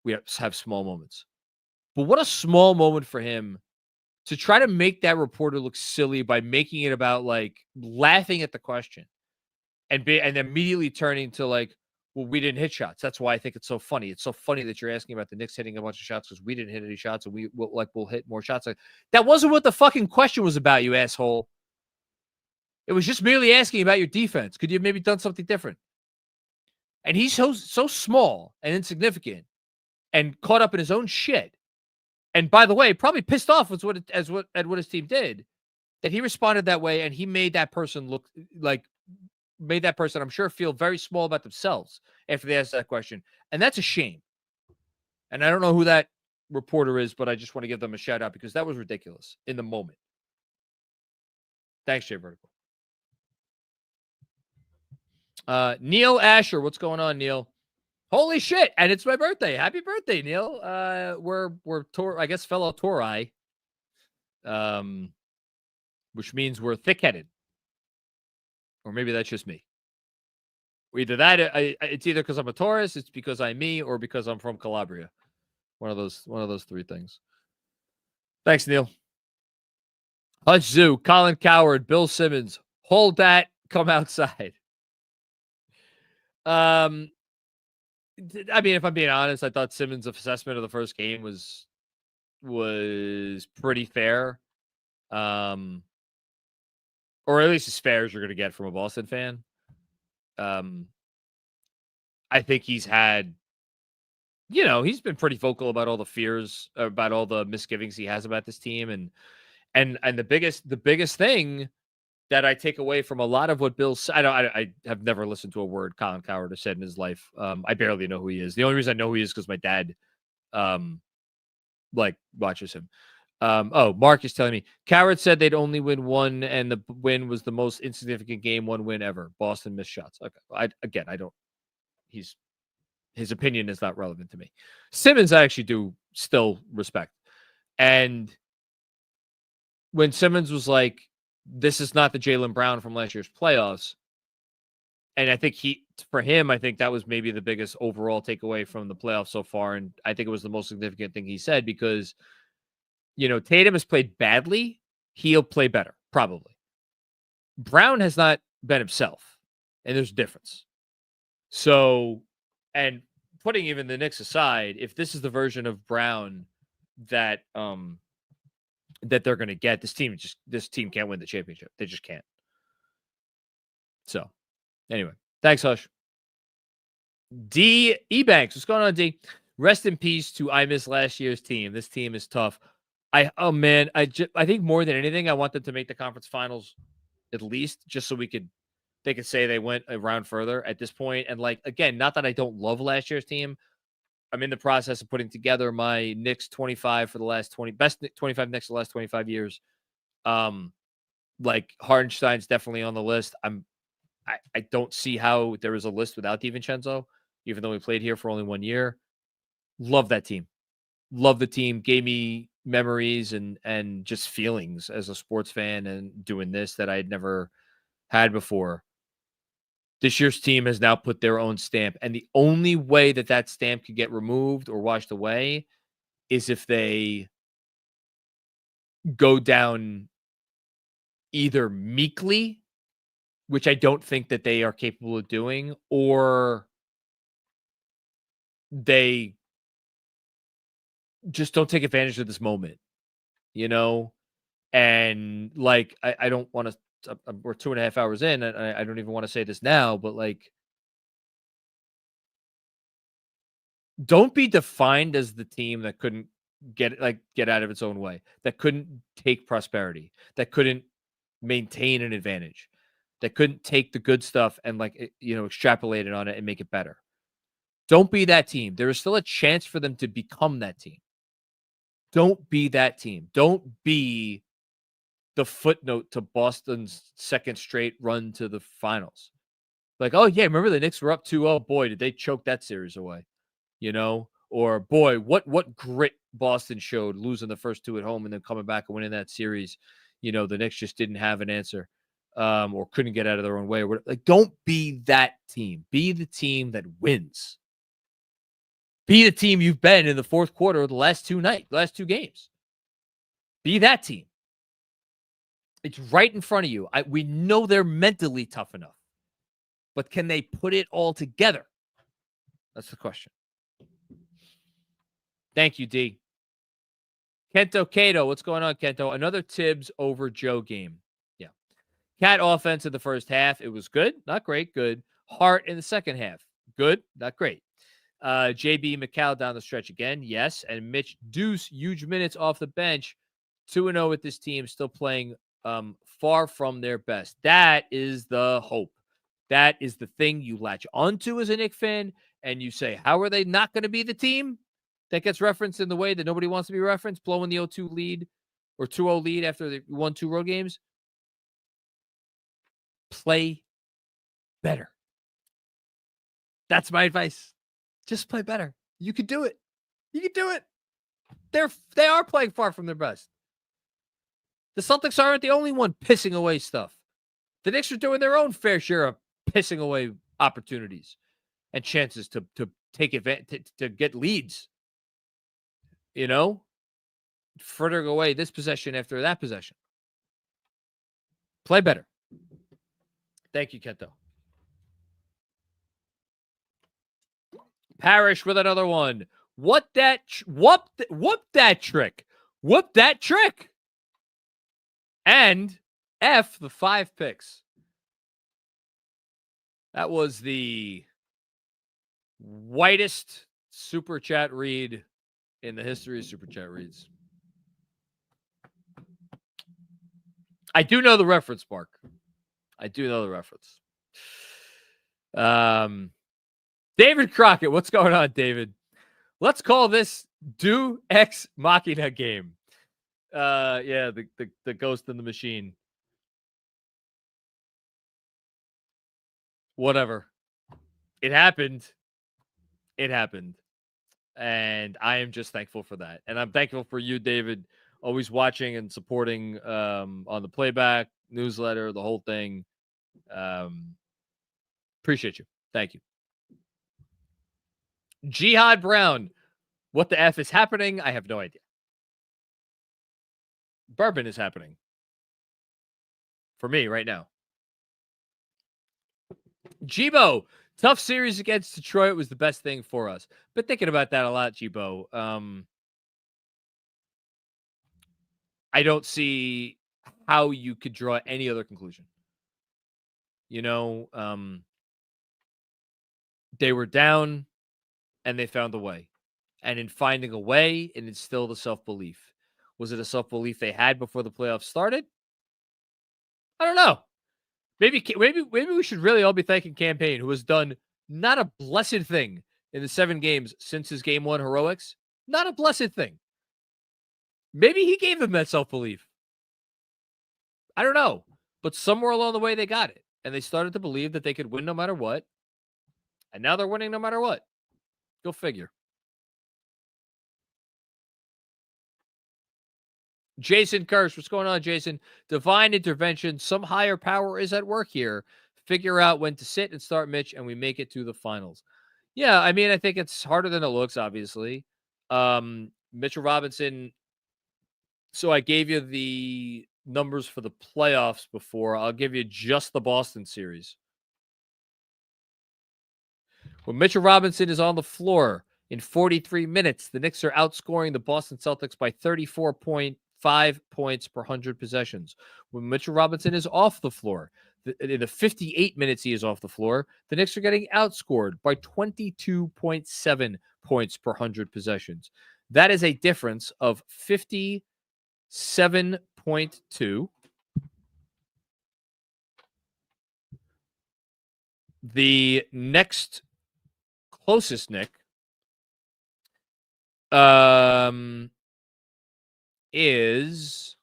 we have small moments. But what a small moment for him to try to make that reporter look silly by making it about like laughing at the question and immediately turning to like, well, we didn't hit shots. That's why I think it's so funny. It's so funny that you're asking about the Knicks hitting a bunch of shots because we didn't hit any shots and we'll hit more shots. Like, that wasn't what the fucking question was about, you asshole. It was just merely asking about your defense. Could you have maybe done something different? And he's so small and insignificant and caught up in his own shit. And by the way, probably pissed off with what his team did, that he responded that way and he made that person look like, I'm sure, feel very small about themselves after they asked that question. And that's a shame. And I don't know who that reporter is, but I just want to give them a shout out because that was ridiculous in the moment. Thanks, Jay Vertical. Neil Asher, what's going on, Neil? Holy shit! And it's my birthday. Happy birthday, Neil. We're I guess fellow Tauri, which means we're thick-headed, or maybe that's just me. Either that, it's either because I'm a Taurus, it's because I'm me, or because I'm from Calabria. One of those three things. Thanks, Neil. Hutch Zoo, Colin Coward, Bill Simmons. Hold that. Come outside. I mean, if I'm being honest, I thought Simmons' assessment of the first game was pretty fair. Or at least as fair as you're going to get from a Boston fan. I think he's had, he's been pretty vocal about all the fears, about all the misgivings he has about this team. And the biggest thing that I take away from a lot of what Bill said, I have never listened to a word Colin Coward has said in his life. I barely know who he is. The only reason I know who he is because my dad, watches him. Mark is telling me Coward said they'd only win one, and the win was the most insignificant game one win ever. Boston missed shots. Okay, I don't. His opinion is not relevant to me. Simmons, I actually do still respect, and when Simmons was like, this is not the Jaylen Brown from last year's playoffs. And I think for him, I think that was maybe the biggest overall takeaway from the playoffs so far. And I think it was the most significant thing he said because, Tatum has played badly. He'll play better, probably. Brown has not been himself, and there's a difference. So, and putting even the Knicks aside, if this is the version of Brown that they're going to get, this team can't win the championship. They just can't. So, anyway, thanks, Hush. D. Ebanks, what's going on, D? Rest in peace to I miss last year's team. This team is tough. I think more than anything, I want them to make the conference finals at least, just so they could say they went a round further at this point. And again, not that I don't love last year's team. I'm in the process of putting together my Knicks 25 for the last 20 best 25 Knicks the last 25 years. Hartenstein's definitely on the list. I don't see how there is a list without DiVincenzo, even though he played here for only 1 year. Love that team. Love the team. Gave me memories and just feelings as a sports fan and doing this that I had never had before. This year's team has now put their own stamp. And the only way that stamp could get removed or washed away is if they go down either meekly, which I don't think that they are capable of doing, or they just don't take advantage of this moment, And I don't want to. We're 2.5 hours in, and I don't even want to say this now, but don't be defined as the team that couldn't get out of its own way, that couldn't take prosperity, that couldn't maintain an advantage, that couldn't take the good stuff and extrapolate it on it and make it better. Don't be that team. There is still a chance for them to become that team. Don't be that team. Don't be the footnote to Boston's second straight run to the finals. Oh yeah, remember the Knicks were up 2-0. Boy, did they choke that series away. Or boy, what grit Boston showed losing the first two at home and then coming back and winning that series. The Knicks just didn't have an answer or couldn't get out of their own way. Don't be that team. Be the team that wins. Be the team you've been in the fourth quarter of the last two games. Be that team. It's right in front of you. We know they're mentally tough enough, but can they put it all together? That's the question. Thank you, D. Kento Cato, what's going on, Kento? Another Tibbs over Joe game. Yeah. Cat offense in the first half. It was good, not great, good. Hart in the second half. Good, not great. JB McCall down the stretch again, yes. And Mitch Deuce, huge minutes off the bench. 2-0 with this team, still playing far from their best. That is the hope. That is the thing you latch onto as a Knicks fan, and you say, how are they not going to be the team that gets referenced in the way that nobody wants to be referenced, blowing the 0-2 lead or 2-0 lead after they won 2 road games? Play better. That's my advice. Just play better. You can do it. You can do it. They are playing far from their best. The Celtics aren't the only one pissing away stuff. The Knicks are doing their own fair share of pissing away opportunities and chances to take advantage, to get leads. You know, frittering away this possession after that possession. Play better. Thank you, Kento. Parrish with another one. Whoop that trick. Whoop that trick. And F the 5 picks. That was the whitest super chat read in the history of super chat reads. I do know the reference, Mark. I do know the reference. David Crockett, what's going on, David? Let's call this Do Ex Machina game. Yeah, the ghost in the machine. Whatever. It happened. It happened. And I am just thankful for that. And I'm thankful for you, David, always watching and supporting on the playback, newsletter, the whole thing. Appreciate you. Thank you. Jihad Brown. What the F is happening? I have no idea. Bourbon is happening. For me right now. Jibo. Tough series against Detroit was the best thing for us. Been thinking about that a lot, Jibo. I don't see how you could draw any other conclusion. You know, they were down and they found a way. And in finding a way, it instilled a self-belief. Was it a self-belief they had before the playoffs started? I don't know. Maybe we should really all be thanking Campaign, who has done not a blessed thing in the 7 games since his game 1 heroics. Not a blessed thing. Maybe he gave them that self-belief. I don't know. But somewhere along the way, they got it. And they started to believe that they could win no matter what. And now they're winning no matter what. Go figure. Jason Kirsch, what's going on, Jason? Divine intervention. Some higher power is at work here. Figure out when to sit and start Mitch, and we make it to the finals. Yeah, I mean, I think it's harder than it looks, obviously. Mitchell Robinson. So I gave you the numbers for the playoffs before. I'll give you just the Boston series. When Mitchell Robinson is on the floor in 43 minutes, the Knicks are outscoring the Boston Celtics by 34.5 points per 100 possessions. When Mitchell Robinson is off the floor, in the 58 minutes he is off the floor, the Knicks are getting outscored by 22.7 points per 100 possessions. That is a difference of 57.2. The next closest Knick is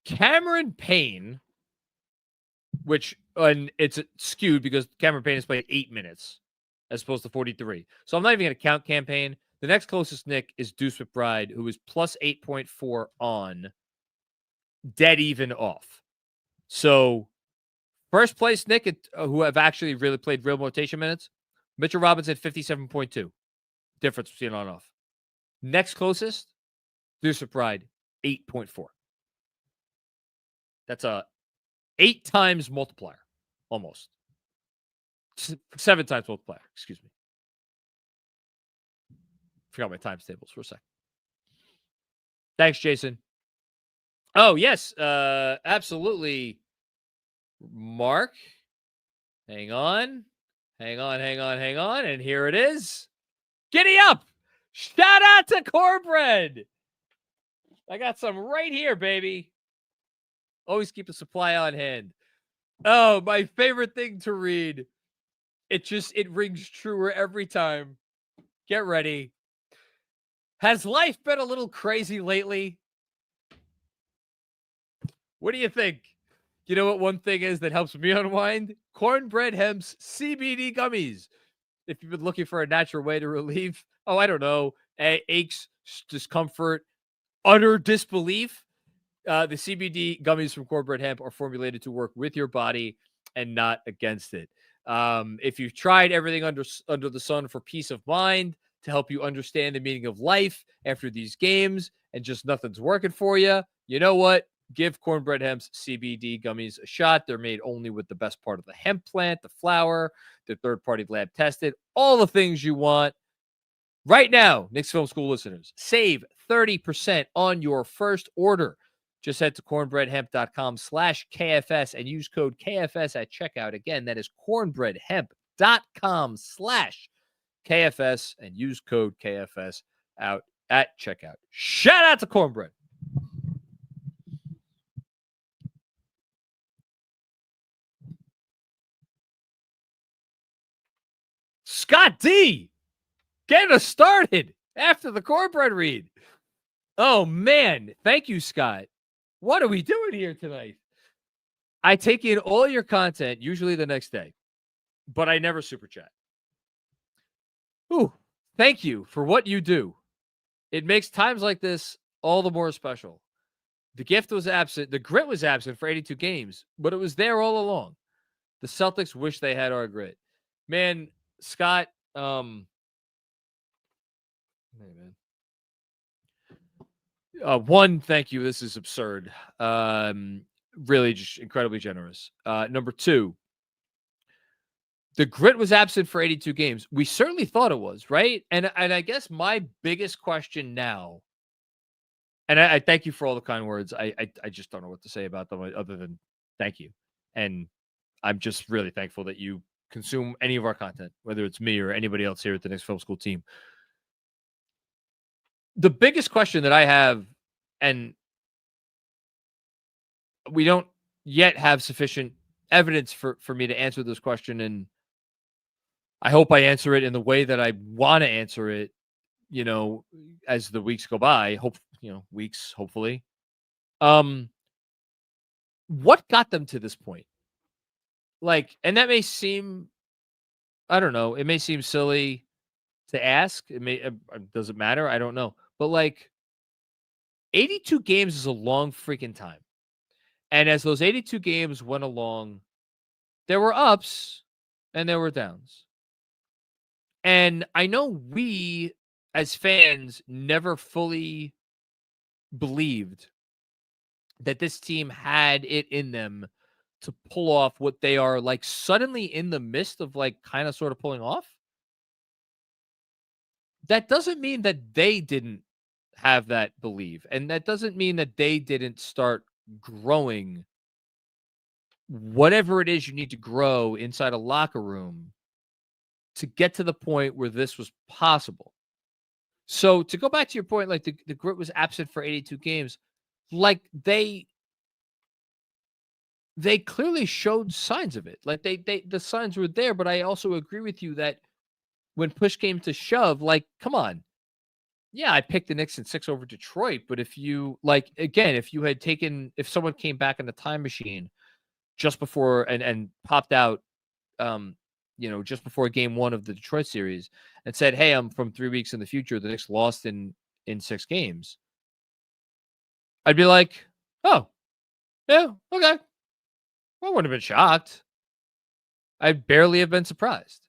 Cameron Payne, which and it's skewed because Cameron Payne has played 8 minutes as opposed to 43. So I'm not even going to count campaign. The next closest Knick is Deuce McBride, who is plus 8.4 on, dead even off. So first place Knick, who have actually really played real rotation minutes, Mitchell Robinson, 57.2. Difference between on and off. Next closest, Deuce Pride, 8.4. That's a 8 times multiplier, almost. 7 times multiplier, excuse me. Forgot my times tables for a second. Thanks, Jason. Oh, yes, absolutely. Mark, hang on. And here it is. Giddy up. Shout out to Cornbread. I got some right here, baby. Always keep a supply on hand. Oh, my favorite thing to read. It rings truer every time. Get ready. Has life been a little crazy lately? What do you think? You know what one thing is that helps me unwind? Cornbread Hemp's CBD gummies. If you've been looking for a natural way to relieve, I don't know, aches, discomfort, utter disbelief, the CBD gummies from Cornbread Hemp are formulated to work with your body and not against it. If you've tried everything under the sun for peace of mind, to help you understand the meaning of life after these games, and just nothing's working for you, you know what? Give Cornbread Hemp's CBD gummies a shot. They're made only with the best part of the hemp plant, the flower. They're third-party lab tested. All the things you want. Right now, Knicks Film School listeners, save 30% on your first order. Just head to cornbreadhemp.com/KFS and use code KFS at checkout. Again, that is cornbreadhemp.com/KFS and use code KFS out at checkout. Shout out to Cornbread. Scott D, getting us started after the Cornbread read. Oh, man. Thank you, Scott. What are we doing here tonight? I take in all your content, usually the next day, but I never super chat. Ooh, thank you for what you do. It makes times like this all the more special. The gift was absent. The grit was absent for 82 games, but it was there all along. The Celtics wish they had our grit. Man, Scott, hey, man. One, thank you. This is absurd. Really just incredibly generous. Number two, the grit was absent for 82 games. We certainly thought it was, right? And I guess my biggest question now, and I thank you for all the kind words. I just don't know what to say about them other than thank you. And I'm just really thankful that you consume any of our content, whether it's me or anybody else here at the Knicks Film School team. The biggest question that I have, and we don't yet have sufficient evidence for me to answer this question, and I hope I answer it in the way that I want to answer it, as the weeks go by, hopefully. What got them to this point? And that may seem, I don't know, it may seem silly to ask. Does it matter? I don't know. But 82 games is a long freaking time. And as those 82 games went along, there were ups and there were downs. And I know we, as fans, never fully believed that this team had it in them to pull off what they are suddenly in the midst of kind of sort of pulling off. That doesn't mean that they didn't have that belief. And that doesn't mean that they didn't start growing whatever it is you need to grow inside a locker room to get to the point where this was possible. So to go back to your point, the grit was absent for 82 games, they clearly showed signs of it. The signs were there, but I also agree with you that when push came to shove, come on. Yeah, I picked the Knicks in 6 over Detroit, but if you if someone came back in the time machine just before and popped out, just before game 1 of the Detroit series and said, hey, I'm from 3 weeks in the future, the Knicks lost in 6 games, I'd be like, oh, yeah, okay. I wouldn't have been shocked. I'd barely have been surprised.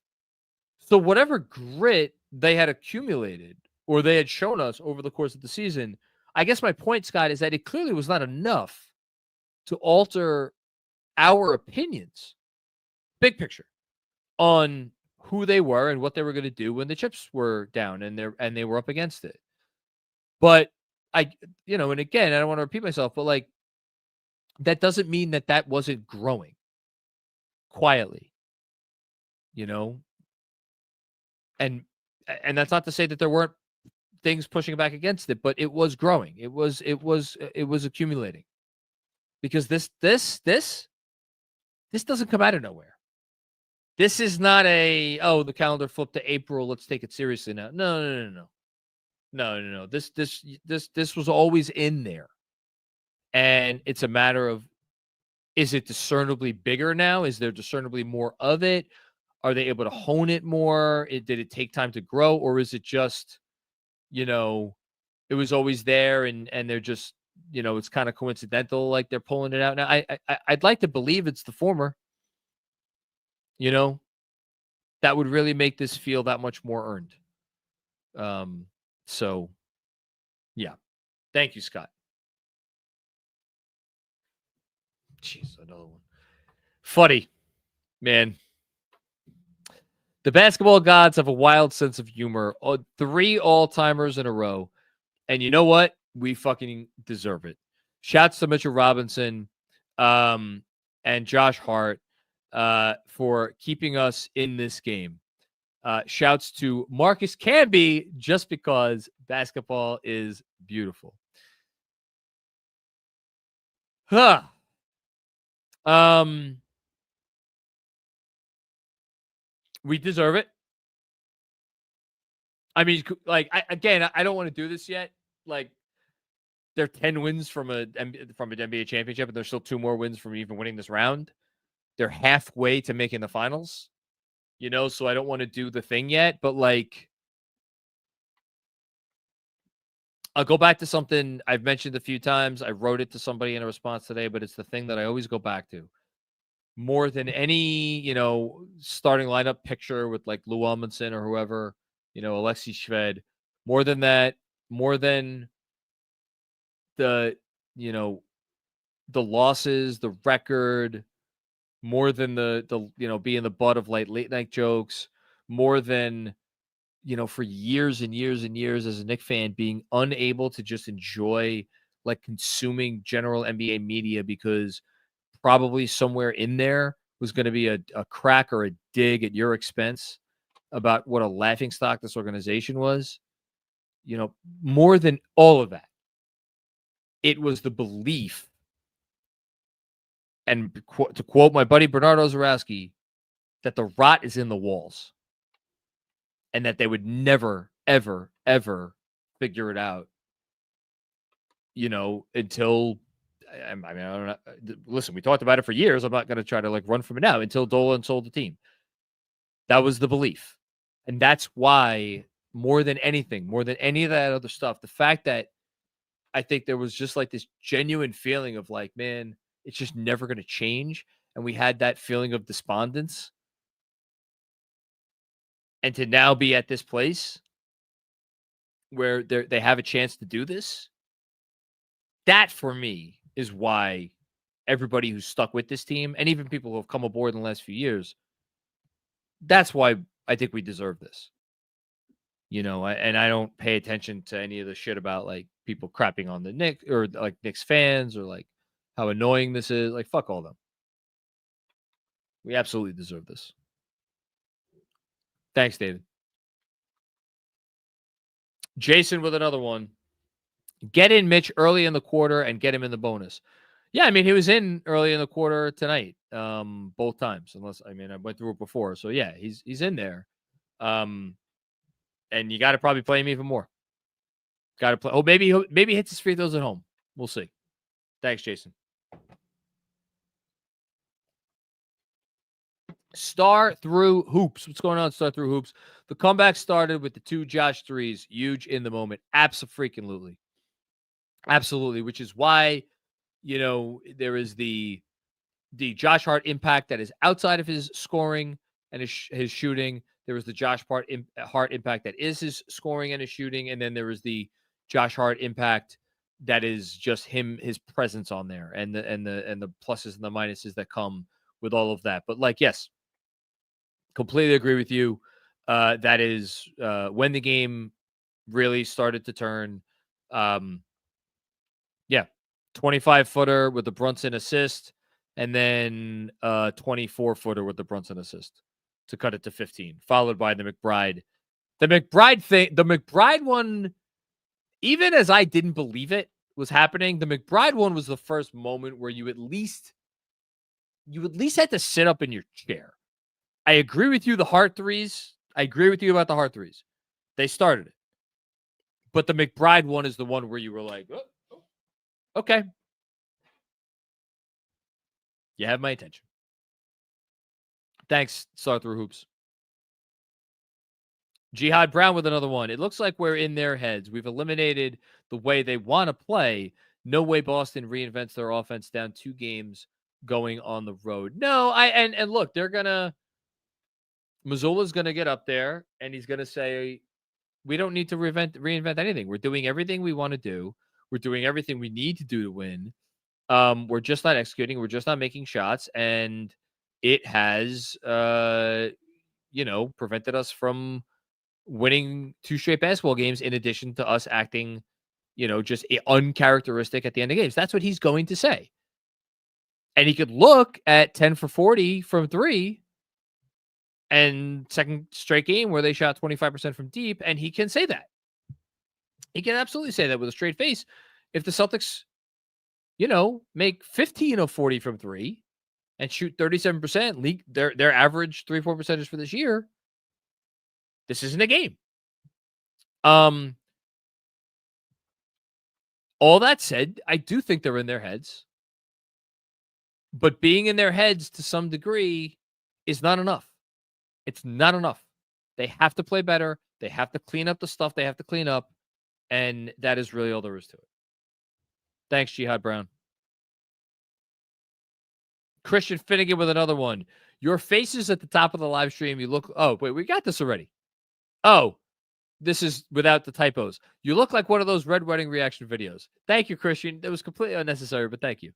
So whatever grit they had accumulated or they had shown us over the course of the season, I guess my point, Scott, is that it clearly was not enough to alter our opinions, big picture, on who they were and what they were going to do when the chips were down and they were up against it. But and again, I don't want to repeat myself, but like, that doesn't mean that wasn't growing quietly, and that's not to say that there weren't things pushing back against it, but it was growing. It was accumulating, because this doesn't come out of nowhere. This is not the calendar flipped to April, let's take it seriously now. No. This was always in there. And it's a matter of, is it discernibly bigger now? Is there discernibly more of it? Are they able to hone it more? Did it take time to grow? Or is it just, it was always there and they're just, it's kind of coincidental, like they're pulling it out now? I'd like to believe it's the former. That would really make this feel that much more earned. So, yeah. Thank you, Scott. Jeez, another one. Funny, man. The basketball gods have a wild sense of humor. 3 all-timers in a row. And you know what? We fucking deserve it. Shouts to Mitchell Robinson and Josh Hart for keeping us in this game. Shouts to Marcus Camby, just because basketball is beautiful. We deserve it. I mean, like, I don't want to do this yet. Like, they're 10 wins from an NBA championship, and there's still 2 more wins from even winning this round. They're halfway to making the finals, so I don't want to do the thing yet. But, like, I'll go back to something I've mentioned a few times. I wrote it to somebody in a response today, but it's the thing that I always go back to. More than any, starting lineup picture with like Lou Amundsen or whoever, Alexei Shved, more than that, more than the losses, the record, more than the being the butt of like late night jokes, more than, for years and years and years as a Knicks fan, being unable to just enjoy like consuming general NBA media, because probably somewhere in there was going to be a crack or a dig at your expense about what a laughingstock this organization was. More than all of that, it was the belief, and to quote my buddy Bernardo Zarowski, that the rot is in the walls and that they would never, ever, ever figure it out, until, I mean, I don't know. Listen, we talked about it for years. I'm not going to try to like run from it now, until Dolan sold the team. That was the belief. And that's why, more than anything, more than any of that other stuff, the fact that I think there was just like this genuine feeling of like, man, it's just never going to change. And we had that feeling of despondence. And to now be at this place where they have a chance to do this, that for me is why everybody who's stuck with this team, and even people who have come aboard in the last few years, that's why I think we deserve this. And I don't pay attention to any of the shit about like people crapping on the Knicks or like Knicks fans or like how annoying this is. Like, fuck all them. We absolutely deserve this. Thanks, David. Jason with another one. Get in Mitch early in the quarter and get him in the bonus. Yeah, I mean, he was in early in the quarter tonight, both times. I went through it before. So, yeah, he's in there. And you got to probably play him even more. Got to play. Oh, maybe he hits his free throws at home. We'll see. Thanks, Jason. Star through hoops. What's going on, Star through hoops? The comeback started with the 2 Josh threes. Huge in the moment. Absolutely. Absolutely. Which is why, there is the Josh Hart impact that is outside of his scoring and his shooting. There was the Josh Hart impact that is his scoring and his shooting, and then there was the Josh Hart impact that is just his presence on there, and the pluses and the minuses that come with all of that. But like, yes, completely agree with you. That is when the game really started to turn. 25-footer with the Brunson assist, and then 24-footer with the Brunson assist to cut it to 15, followed by the McBride. The McBride one, even as I didn't believe it was happening, the McBride one was the first moment where you at least had to sit up in your chair. I agree with you, the Hart threes. I agree with you about the Hart threes. They started it. But the McBride one is the one where you were like, oh, okay. You have my attention. Thanks, Star Through Hoops. Jihad Brown with another one. It looks like we're in their heads. We've eliminated the way they want to play. No way Boston reinvents their offense down 2 games going on the road. No, and look, Mazzulla's gonna get up there and he's gonna say, we don't need to reinvent anything. We're doing everything we want to do. We're doing everything we need to do to win. We're just not executing. We're just not making shots. And it has, prevented us from winning 2 straight basketball games in addition to us acting, just uncharacteristic at the end of games. That's what he's going to say. And he could look at 10 for 40 from 3 and second straight game where they shot 25% from deep, and he can say that. He can absolutely say that with a straight face. If the Celtics, make 15 of 40 from 3 and shoot 37%, their average 3-4 percentage for this year, this isn't a game. All that said, I do think they're in their heads. But being in their heads to some degree is not enough. It's not enough. They have to play better. They have to clean up the stuff they have to clean up. And that is really all there is to it. Thanks, Jihad Brown. Christian Finnegan with another one. Your faces at the top of the live stream. You look. Oh, wait, we got this already. Oh, this is without the typos. You look like one of those Red Wedding reaction videos. Thank you, Christian. That was completely unnecessary, but thank you.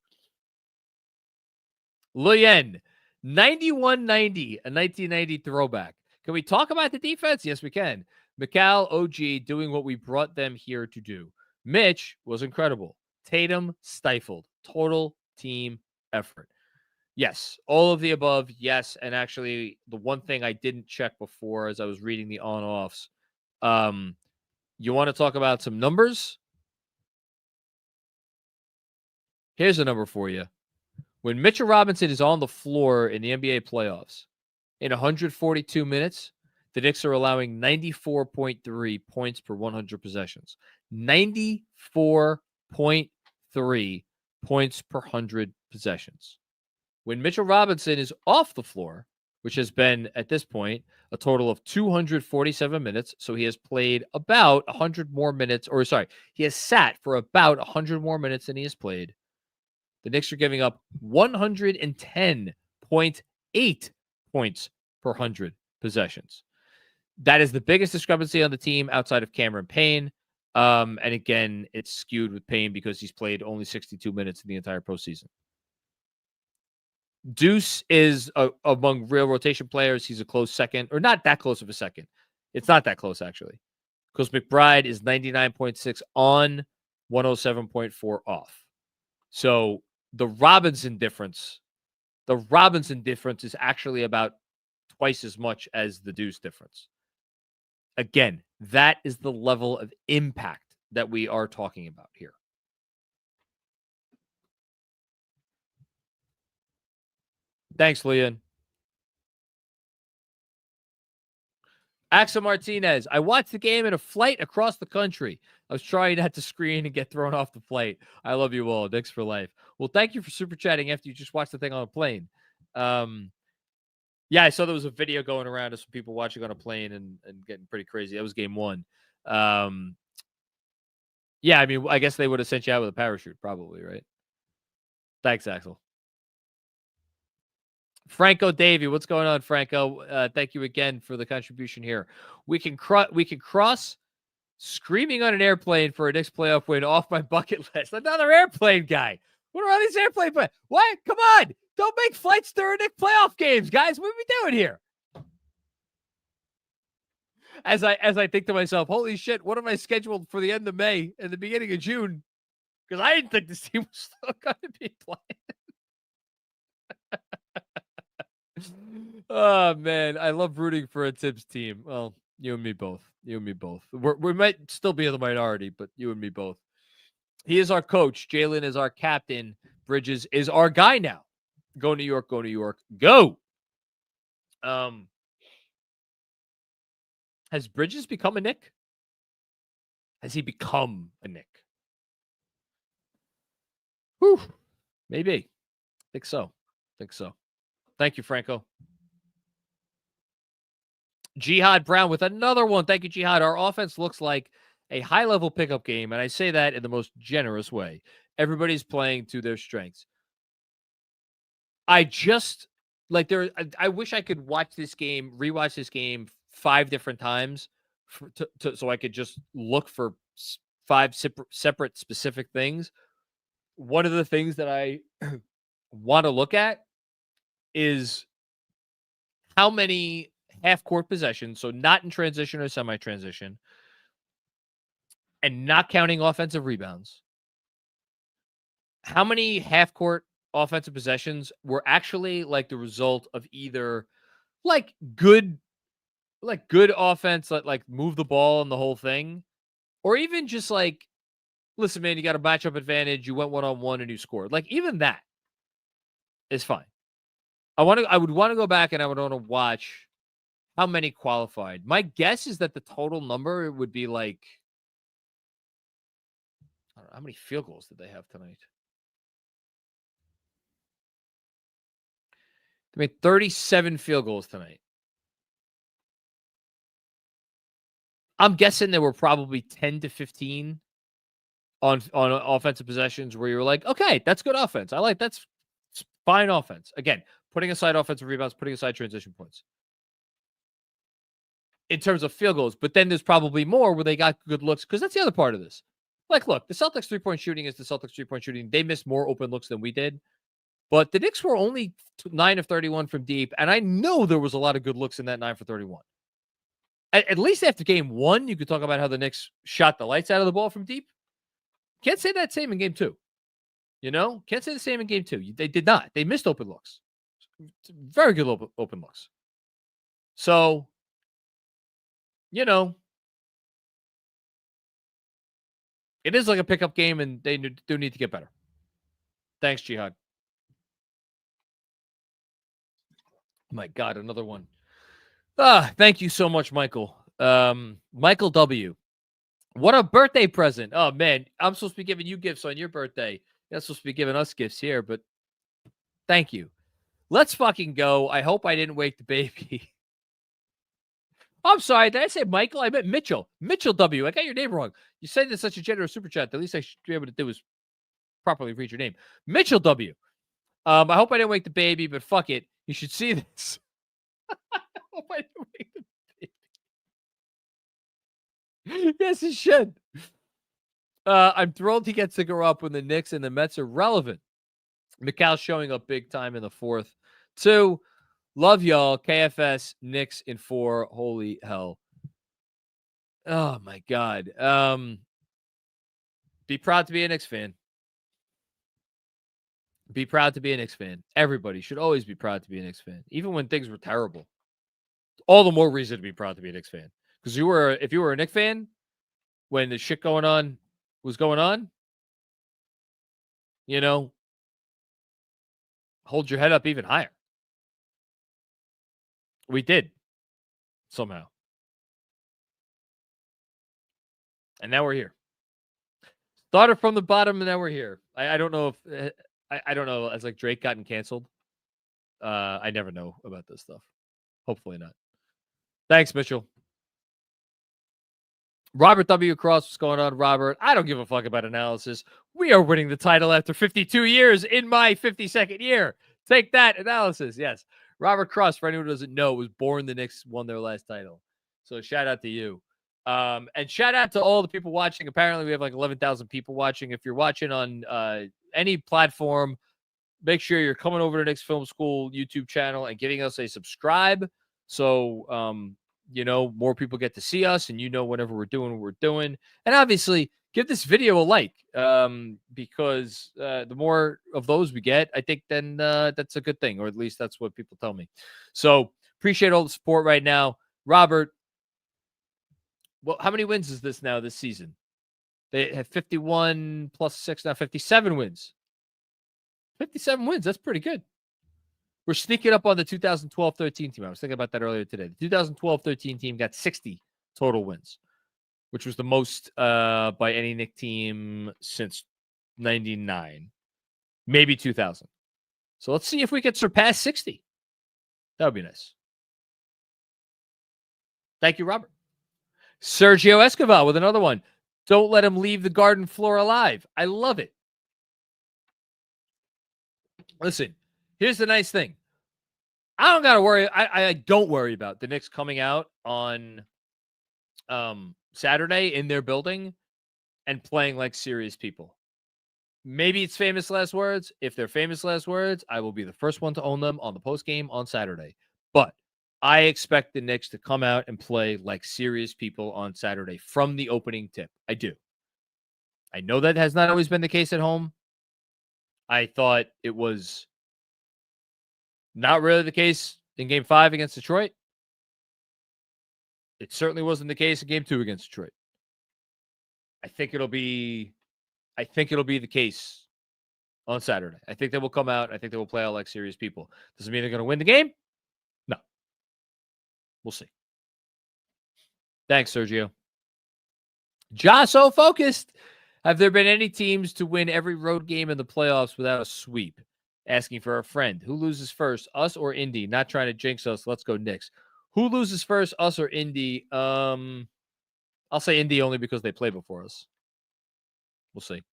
Luyen, 91-90, a 1990 throwback. Can we talk about the defense? Yes, we can. Mikal, OG doing what we brought them here to do. Mitch was incredible. Tatum stifled. Total team effort. Yes, all of the above, yes. And actually, the one thing I didn't check before as I was reading the on-offs, you want to talk about some numbers? Here's a number for you. When Mitchell Robinson is on the floor in the NBA playoffs, in 142 minutes, the Knicks are allowing 94.3 points per 100 possessions. 94.3 points per 100 possessions. When Mitchell Robinson is off the floor, which has been, at this point, a total of 247 minutes, so he has played about 100 more minutes, he has sat for about 100 more minutes than he has played. The Knicks are giving up 110.8 points per 100 possessions. That is the biggest discrepancy on the team outside of Cameron Payne. And again, it's skewed with Payne because he's played only 62 minutes in the entire postseason. Deuce is among real rotation players. He's a close second, or not that close of a second. It's not that close, actually, because McBride is 99.6 on, 107.4 off. So the Robinson difference is actually about twice as much as the Deuce difference. Again, that is the level of impact that we are talking about here. Thanks, Leon. Axel Martinez. I watched the game in a flight across the country. I was trying not to screen and get thrown off the flight. I love you all. Knicks for life. Well, thank you for super chatting after you just watched the thing on a plane. Yeah, I saw there was a video going around of some people watching on a plane and getting pretty crazy. That was game one. Yeah, I mean, I guess they would have sent you out with a parachute, probably, right? Thanks, Axel. Franco Davey, what's going on, Franco? Thank you again for the contribution here. We can cross screaming on an airplane for a Knicks playoff win off my bucket list. Another airplane guy. What are all these airplane plans? What? Come on. Don't make flights during Knicks playoff games, guys. What are we doing here? As I think to myself, holy shit, what am I scheduled for the end of May and the beginning of June? Because I didn't think this team was still going to be playing. Oh, man. I love rooting for a Tibbs team. Well, you and me both. You and me both. We might still be in the minority, but you and me both. He is our coach. Jalen is our captain. Bridges is our guy now. Go New York, go New York, go. Has Bridges become a Knick? Has he become a Knick? Whew. Maybe. Think so. Thank you, Franco. Jihad Brown with another one. Thank you, Jihad. Our offense looks like a high-level pickup game, and I say that in the most generous way. Everybody's playing to their strengths. I wish I could watch this game, rewatch this game 5 different times so I could just look for 5 separate specific things. One of the things that I want to look at is how many half-court possessions, so not in transition or semi-transition, and not counting offensive rebounds, how many half-court offensive possessions were actually like the result of either like good offense, like move the ball and the whole thing, or even just like, listen, man, you got a matchup advantage, you went 1-on-1 and you scored. Like, even that is fine. I would want to go back and I would want to watch how many qualified. My guess is that the total number would be like, I don't know, how many field goals did they have tonight? They made 37 field goals tonight. I'm guessing there were probably 10 to 15 on offensive possessions where you're like, okay, that's good offense. That's fine offense. Again, putting aside offensive rebounds, putting aside transition points. In terms of field goals, but then there's probably more where they got good looks, because that's the other part of this. Like, look, the Celtics 3-point shooting is the Celtics 3-point shooting. They missed more open looks than we did, but the Knicks were only 9 of 31 from deep, and I know there was a lot of good looks in that 9 for 31. At least after game 1, you could talk about how the Knicks shot the lights out of the ball from deep. Can't say that same in game 2. You know? Can't say the same in game 2. They did not. They missed open looks. Very good open looks. So, you know, it is like a pickup game, and they do need to get better. Thanks, Jihad. My God, another one. Thank you so much, Michael. Michael W. What a birthday present. Oh, man. I'm supposed to be giving you gifts on your birthday. You're not supposed to be giving us gifts here, but thank you. Let's fucking go. I hope I didn't wake the baby. I'm sorry. Did I say Michael? I meant Mitchell. Mitchell W. I got your name wrong. You said it's such a generous super chat. The least I should be able to do is properly read your name. Mitchell W. I hope I didn't wake the baby, but fuck it. You should see this. I hope I didn't wake the baby. Yes, he should. I'm thrilled he gets to grow up when the Knicks and the Mets are relevant. Mikal showing up big time in the 4th. 2, love y'all. KFS, Knicks in 4. Holy hell. Oh, my God. Be proud to be a Knicks fan. Be proud to be a Knicks fan. Everybody should always be proud to be a Knicks fan, even when things were terrible. All the more reason to be proud to be a Knicks fan. Because if you were a Knicks fan when the shit was going on, you know, hold your head up even higher. We did, somehow. And now we're here. Started from the bottom, and now we're here. I don't know if I don't know. Has like Drake gotten canceled? I never know about this stuff. Hopefully not. Thanks, Mitchell. Robert W. Cross, what's going on, Robert? I don't give a fuck about analysis. We are winning the title after 52 years in my 52nd year. Take that analysis. Yes. Robert Cross, for anyone who doesn't know, was born the Knicks won their last title. So shout out to you. And shout out to all the people watching. Apparently, we have like 11,000 people watching. If you're watching on any platform, make sure you're coming over to Knicks Film School YouTube channel and giving us a subscribe. So, more people get to see us and whenever we're doing what we're doing. And obviously, give this video a like because the more of those we get, I think then that's a good thing, or at least that's what people tell me. So appreciate all the support right now. Robert, well, how many wins is this now this season? They have 51 plus 6 now, 57 wins. 57 wins. That's pretty good. We're sneaking up on the 2012-13 team. I was thinking about that earlier today. The 2012-13 team got 60 total wins, which was the most by any Knicks team since 99, maybe 2000. So let's see if we can surpass 60. That would be nice. Thank you, Robert. Sergio Escobar with another one. Don't let him leave the garden floor alive. I love it. Listen, here's the nice thing. I don't got to worry. I don't worry about the Knicks coming out on Saturday in their building and playing like serious people. Maybe it's famous last words. If they're famous last words, I will be the first one to own them on the post game on Saturday. But I expect the Knicks to come out and play like serious people on Saturday from the opening tip. I do. I know that has not always been the case at home. I thought it was not really the case in Game 5 against Detroit. It certainly wasn't the case in Game 2 against Detroit. I think it'll be the case on Saturday. I think they will come out. I think they will play out like serious people. Does it mean they're going to win the game? No. We'll see. Thanks, Sergio. So focused. Have there been any teams to win every road game in the playoffs without a sweep? Asking for a friend. Who loses first, us or Indy? Not trying to jinx us. Let's go Knicks. Who loses first, us or Indy? I'll say Indy only because they play before us. We'll see.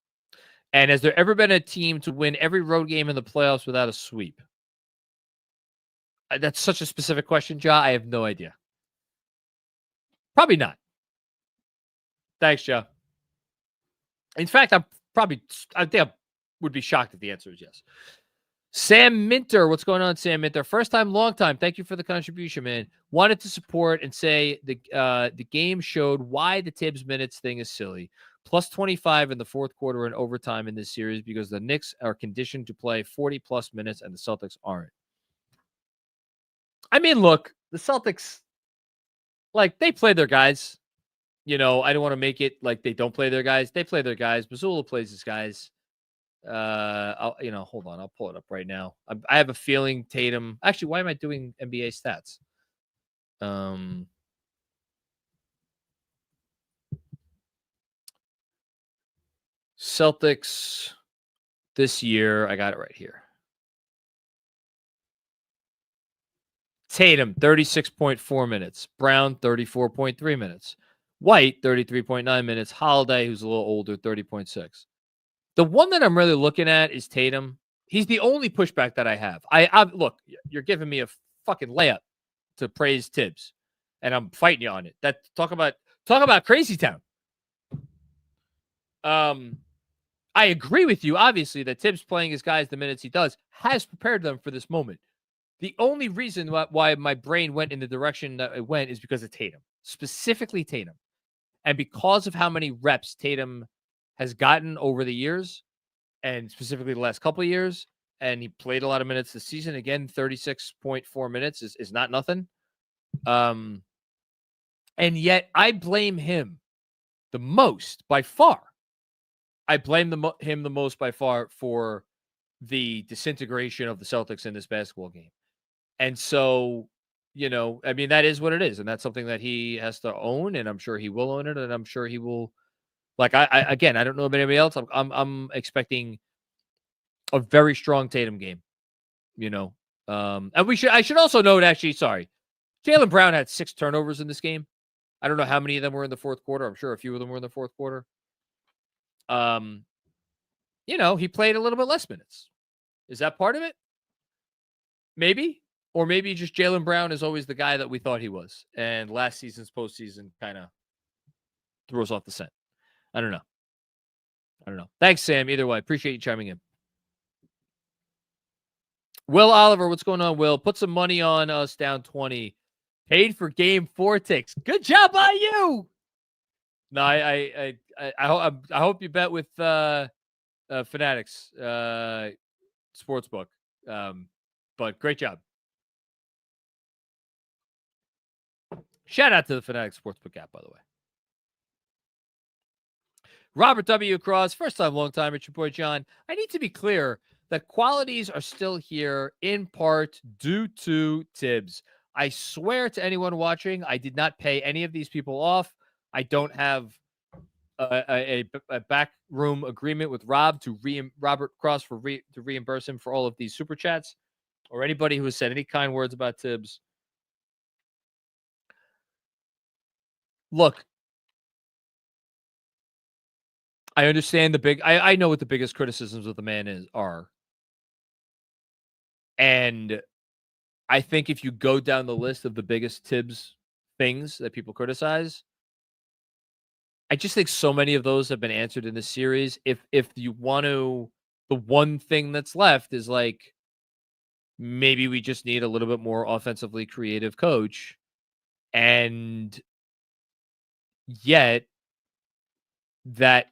And has there ever been a team to win every road game in the playoffs without a sweep? That's such a specific question, Ja. I have no idea. Probably not. Thanks, Ja. In fact, I think I would be shocked if the answer is yes. Sam Minter, what's going on, Sam Minter? First time, long time. Thank you for the contribution, man. Wanted to support and say the game showed why the Tibbs minutes thing is silly. Plus 25 in the fourth quarter and overtime in this series because the Knicks are conditioned to play 40-plus minutes and the Celtics aren't. I mean, look, the Celtics, they play their guys. I don't want to make it like they don't play their guys. They play their guys. Mazzulla plays his guys. Hold on. I'll pull it up right now. I have a feeling Tatum. Actually, why am I doing NBA stats? Celtics this year. I got it right here. Tatum, 36.4 minutes. Brown, 34.3 minutes. White, 33.9 minutes. Holiday, who's a little older, 30.6. The one that I'm really looking at is Tatum. He's the only pushback that I have. I look, you're giving me a fucking layup to praise Tibbs, and I'm fighting you on it. That talk about crazy town. I agree with you, obviously, that Tibbs playing his guys the minutes he does has prepared them for this moment. The only reason why my brain went in the direction that it went is because of Tatum, specifically Tatum. And because of how many reps Tatum has gotten over the years, and specifically the last couple of years, and he played a lot of minutes this season. Again, 36.4 minutes is not nothing. And yet I blame him the most by far. I blame him the most by far for the disintegration of the Celtics in this basketball game. And so, that is what it is. And that's something that he has to own, and I'm sure he will own it, and I'm sure he will. I don't know about anybody else. I'm expecting a very strong Tatum game, and I should also note, actually, sorry, Jaylen Brown had 6 turnovers in this game. I don't know how many of them were in the fourth quarter. I'm sure a few of them were in the fourth quarter. He played a little bit less minutes. Is that part of it? Maybe. Or maybe just Jaylen Brown is always the guy that we thought he was. And last season's postseason kind of threw us off the scent. I don't know. Thanks, Sam. Either way, appreciate you chiming in. Will Oliver, what's going on, Will? Put some money on us down 20. Paid for game 4 ticks. Good job by you. No, I hope you bet with Fanatics Sportsbook. But great job. Shout out to the Fanatics Sportsbook app, by the way. Robert W. Cross, first time, long time. It's your boy John. I need to be clear that qualities are still here in part due to Tibbs. I swear to anyone watching, I did not pay any of these people off. I don't have a backroom agreement with Rob to Robert Cross to reimburse him for all of these super chats, or anybody who has said any kind words about Tibbs. Look, I understand I know what the biggest criticisms of the man are. And I think if you go down the list of the biggest Tibbs things that people criticize, I just think so many of those have been answered in this series. If you want to, the one thing that's left is like, maybe we just need a little bit more offensively creative coach. And yet that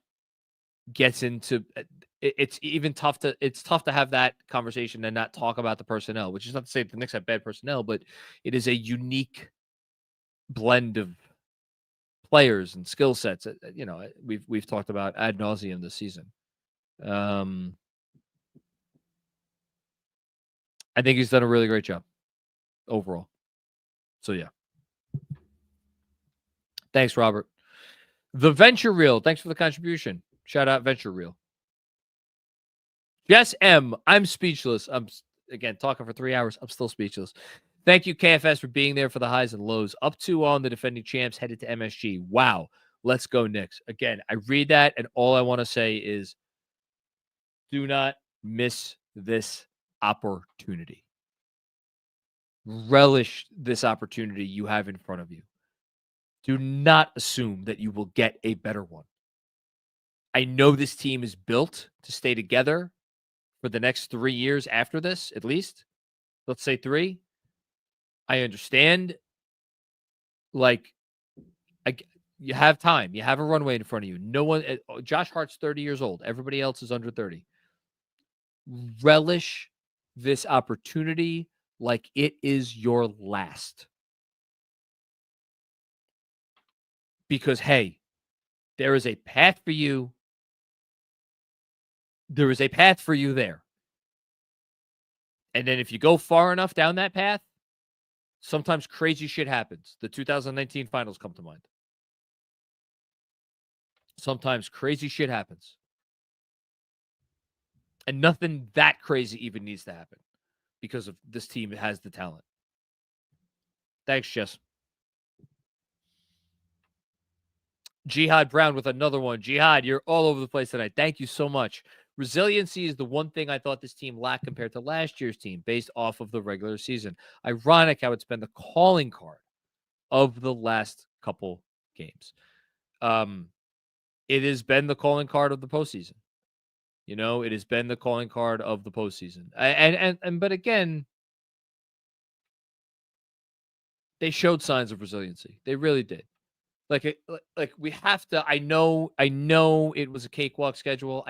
gets into it's tough to have that conversation and not talk about the personnel, which is not to say the Knicks have bad personnel, but it is a unique blend of players and skill sets that, you know, we've talked about ad nauseum this season. I think he's done a really great job overall. So yeah. Thanks, Robert. The Venture Reel. Thanks for the contribution. Shout out Venture Reel. Jess M. I'm speechless. I'm again talking for 3 hours. I'm still speechless. Thank you, KFS, for being there for the highs and lows. Up 2-on the defending champs headed to MSG. Wow. Let's go, Knicks. Again, I read that, and all I want to say is do not miss this opportunity. Relish this opportunity you have in front of you. Do not assume that you will get a better one. I know this team is built to stay together for the next 3 years after this, at least. Let's say 3. I understand. Like, you have time. You have a runway in front of you. No one. Josh Hart's 30 years old. Everybody else is under 30. Relish this opportunity like it is your last. Because, hey, there is a path for you. There is a path for you there. And then if you go far enough down that path, sometimes crazy shit happens. The 2019 finals come to mind. Sometimes crazy shit happens. And nothing that crazy even needs to happen because of this team has the talent. Thanks, Jess. Jihad Brown with another one. Jihad, you're all over the place tonight. Thank you so much. Resiliency is the one thing I thought this team lacked compared to last year's team based off of the regular season. Ironic how it's been the calling card of the last couple games. It has been the calling card of the postseason. You know, it has been the calling card of the postseason. But again, they showed signs of resiliency. They really did. Like we have to. I know it was a cakewalk schedule.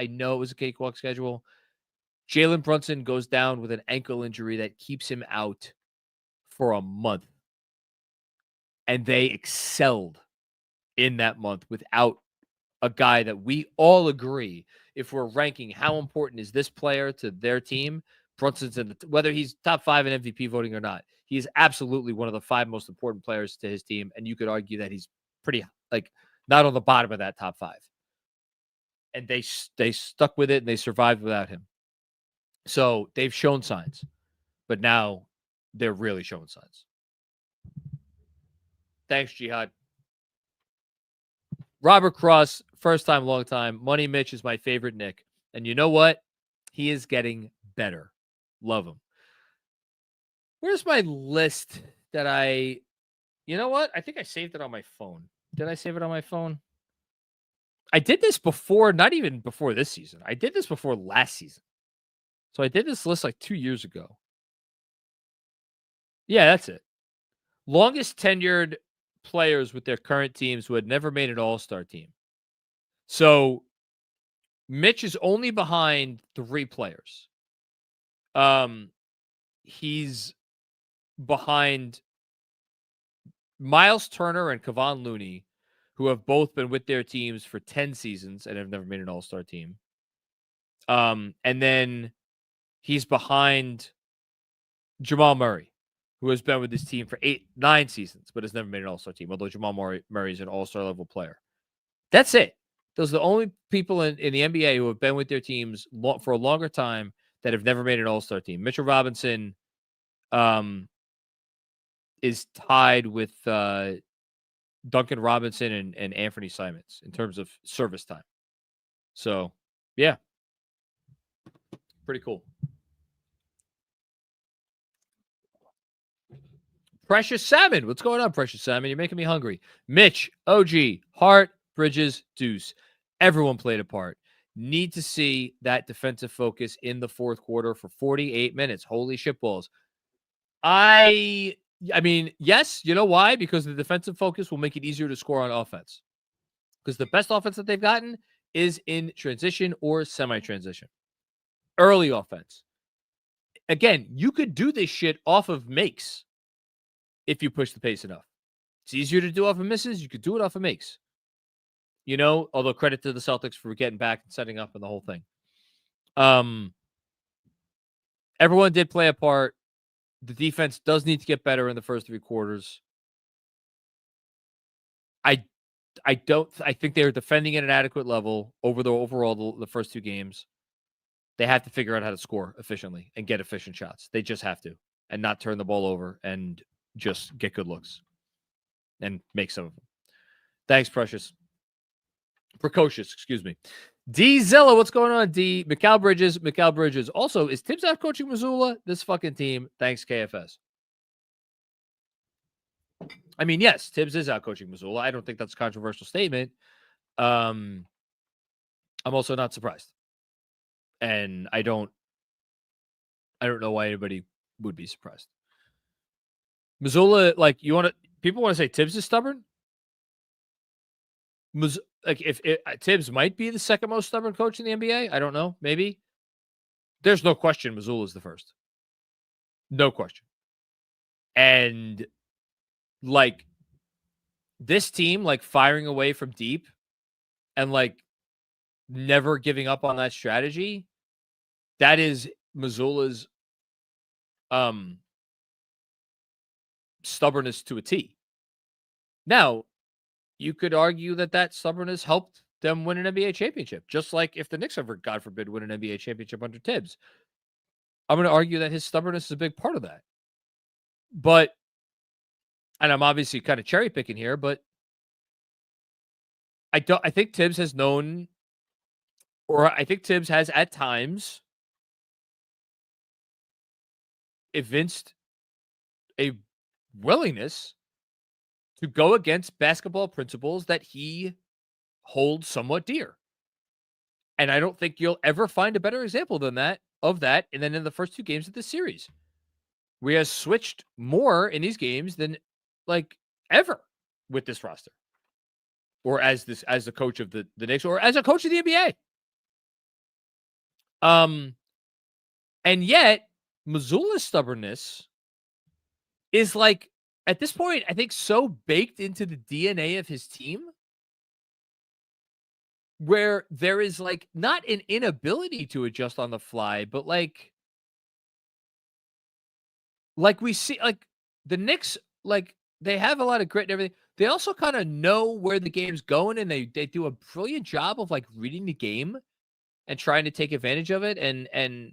Jalen Brunson goes down with an ankle injury that keeps him out for a month, and they excelled in that month without a guy that we all agree, if we're ranking how important is this player to their team, Brunson's whether he's top 5 in MVP voting or not, he is absolutely one of the 5 most important players to his team, and you could argue that he's pretty, like, not on the bottom of that top 5. And they stuck with it and they survived without him. So they've shown signs, but now they're really showing signs. Thanks, Jihad. Robert Cross, first time, long time. Money Mitch is my favorite Knick. And you know what? He is getting better. Love him. Where's my list that I, you know what? I think I saved it on my phone. Did I save it on my phone? I did this before, not even before this season. I did this before last season. So I did this list like 2 years ago. Yeah, that's it. Longest tenured players with their current teams who had never made an all-star team. So Mitch is only behind 3 players. He's behind Miles Turner and Kevon Looney, who have both been with their teams for 10 seasons and have never made an all-star team. And then he's behind Jamal Murray, who has been with his team for 9 seasons, but has never made an all-star team, although Jamal Murray is an all-star level player. That's it. Those are the only people in the NBA who have been with their teams for a longer time that have never made an all-star team. Mitchell Robinson is tied with Duncan Robinson and Anthony Simons in terms of service time. So, yeah. Pretty cool. Precious Salmon. What's going on, Precious Salmon? You're making me hungry. Mitch, OG, Hart, Bridges, Deuce. Everyone played a part. Need to see that defensive focus in the fourth quarter for 48 minutes. Holy shitballs. I mean, yes, you know why? Because the defensive focus will make it easier to score on offense. Because the best offense that they've gotten is in transition or semi-transition. Early offense. Again, you could do this shit off of makes if you push the pace enough. It's easier to do off of misses. You could do it off of makes. You know, although credit to the Celtics for getting back and setting up and the whole thing. Everyone did play a part. The defense does need to get better in the first 3 quarters. I think they're defending at an adequate level over the first 2 games. They have to figure out how to score efficiently and get efficient shots. They just have to, and not turn the ball over and just get good looks and make some of them. Thanks, Precious. Precocious, excuse me. D Zilla, what's going on? D Mikal Bridges. Also, is Tibbs out coaching Missoula? This fucking team. Thanks, KFS. I mean, yes, Tibbs is out coaching Missoula. I don't think that's a controversial statement. I'm also not surprised. And I don't know why anybody would be surprised. Missoula, like, people want to say Tibbs is stubborn. If Tibbs might be the second most stubborn coach in the NBA, I don't know. Maybe. There's no question Missoula is the first. No question. And like this team, like firing away from deep and like never giving up on that strategy, that is Missoula's stubbornness to a T. Now, you could argue that stubbornness helped them win an NBA championship, just like if the Knicks ever, God forbid, win an NBA championship under Tibbs. I'm going to argue that his stubbornness is a big part of that. But, and I'm obviously kind of cherry picking here, but I think Tibbs has known, or I think Tibbs has at times evinced a willingness to go against basketball principles that he holds somewhat dear. And I don't think you'll ever find a better example than that, and then in the first 2 games of this series, where he has switched more in these games than like ever with this roster. Or as the coach of the Knicks, or as a coach of the NBA. And yet Missoula's stubbornness is like, at this point, I think so baked into the DNA of his team where there is like not an inability to adjust on the fly, but like we see, like the Knicks, like they have a lot of grit and everything. They also kind of know where the game's going, and they do a brilliant job of like reading the game and trying to take advantage of it and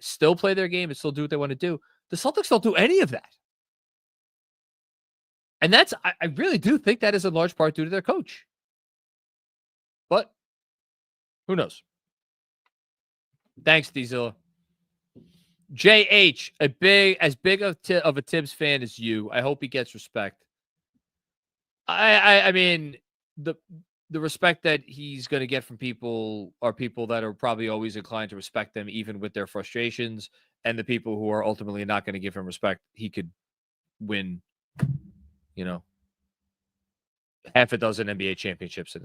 still play their game and still do what they want to do. The Celtics don't do any of that. And I really do think that is in large part due to their coach. But who knows? Thanks, Dizilla. JH, as big of a Tibbs fan as you, I hope he gets respect. I mean, the respect that he's going to get from people are people that are probably always inclined to respect them, even with their frustrations, and the people who are ultimately not going to give him respect. He could win, half a dozen NBA championships, and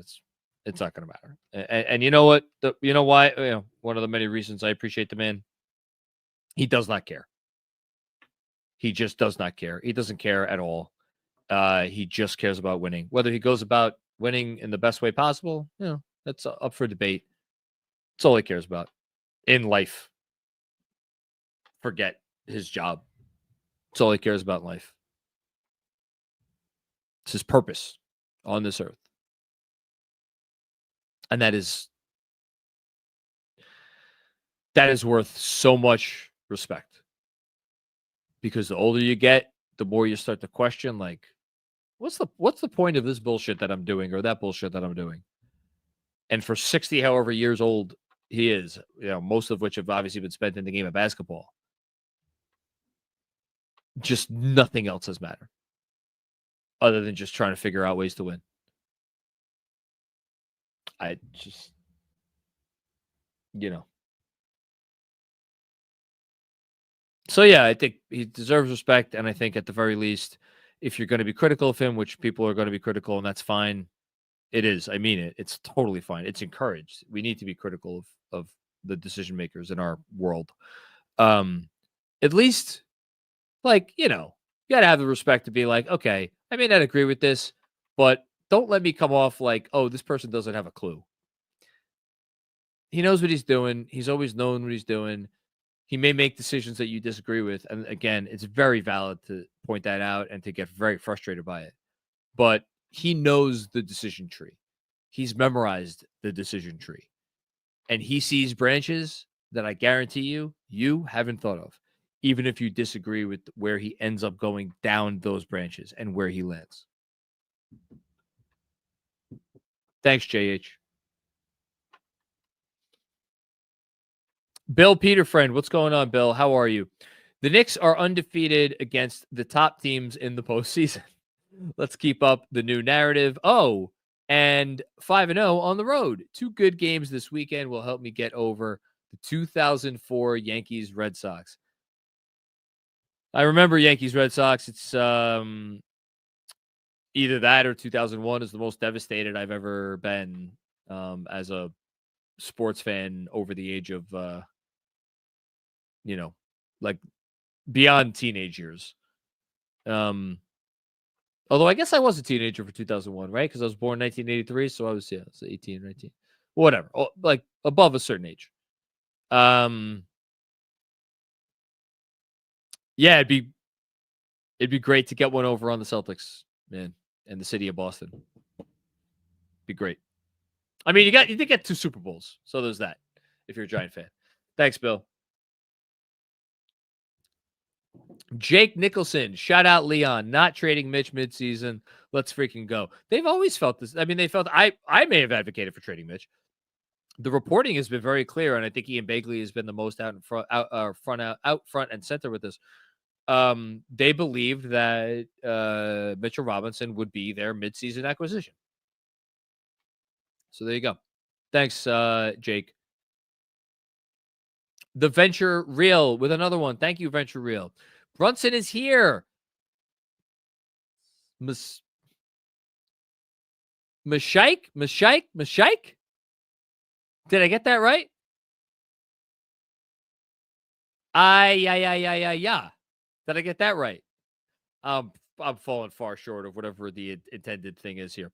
it's not going to matter. And you know what? You know why? One of the many reasons I appreciate the man. He does not care. He just does not care. He doesn't care at all. He just cares about winning. Whether he goes about winning in the best way possible, that's up for debate. That's all he cares about in life. Forget his job. That's all he cares about in life. It's his purpose on this earth. And that is worth so much respect. Because the older you get, the more you start to question, like, what's the point of this bullshit that I'm doing or that bullshit that I'm doing? And for 60 however years old he is, most of which have obviously been spent in the game of basketball, just nothing else has mattered other than just trying to figure out ways to win. I just, So, yeah, I think he deserves respect. And I think at the very least, if you're going to be critical of him, which people are going to be critical, and that's fine. It is. I mean it. It's totally fine. It's encouraged. We need to be critical of the decision makers in our world. At least, you got to have the respect to be like, okay, I may not agree with this, but don't let me come off like, oh, this person doesn't have a clue. He knows what he's doing. He's always known what he's doing. He may make decisions that you disagree with. And again, it's very valid to point that out and to get very frustrated by it. But he knows the decision tree. He's memorized the decision tree. And he sees branches that I guarantee you haven't thought of, even if you disagree with where he ends up going down those branches and where he lands. Thanks, JH. Bill Peterfriend, what's going on, Bill? How are you? The Knicks are undefeated against the top teams in the postseason. Let's keep up the new narrative. Oh, and 5-0 on the road. 2 good games this weekend will help me get over the 2004 Yankees Red Sox. I remember Yankees Red Sox. It's either that or 2001 is the most devastated I've ever been as a sports fan over the age of beyond teenage years. Although I guess I was a teenager for 2001, right? Because I was born in 1983, so I was 18, 19, whatever, above a certain age. Yeah, it'd be great to get one over on the Celtics, man, and the city of Boston. Be great. I mean, you did get 2 Super Bowls, so there's that. If you're a Giant fan, thanks, Bill. Jake Nicholson, shout out Leon, not trading Mitch midseason. Let's freaking go. They've always felt this. I mean, they felt I may have advocated for trading Mitch. The reporting has been very clear, and I think Ian Begley has been the most out front and center with this. They believed that Mitchell Robinson would be their midseason acquisition. So there you go. Thanks, Jake. The Venture Real with another one. Thank you, Venture Real. Brunson is here. Mashaik? Did I get that right? Yeah. Did I get that right? I'm falling far short of whatever the intended thing is here.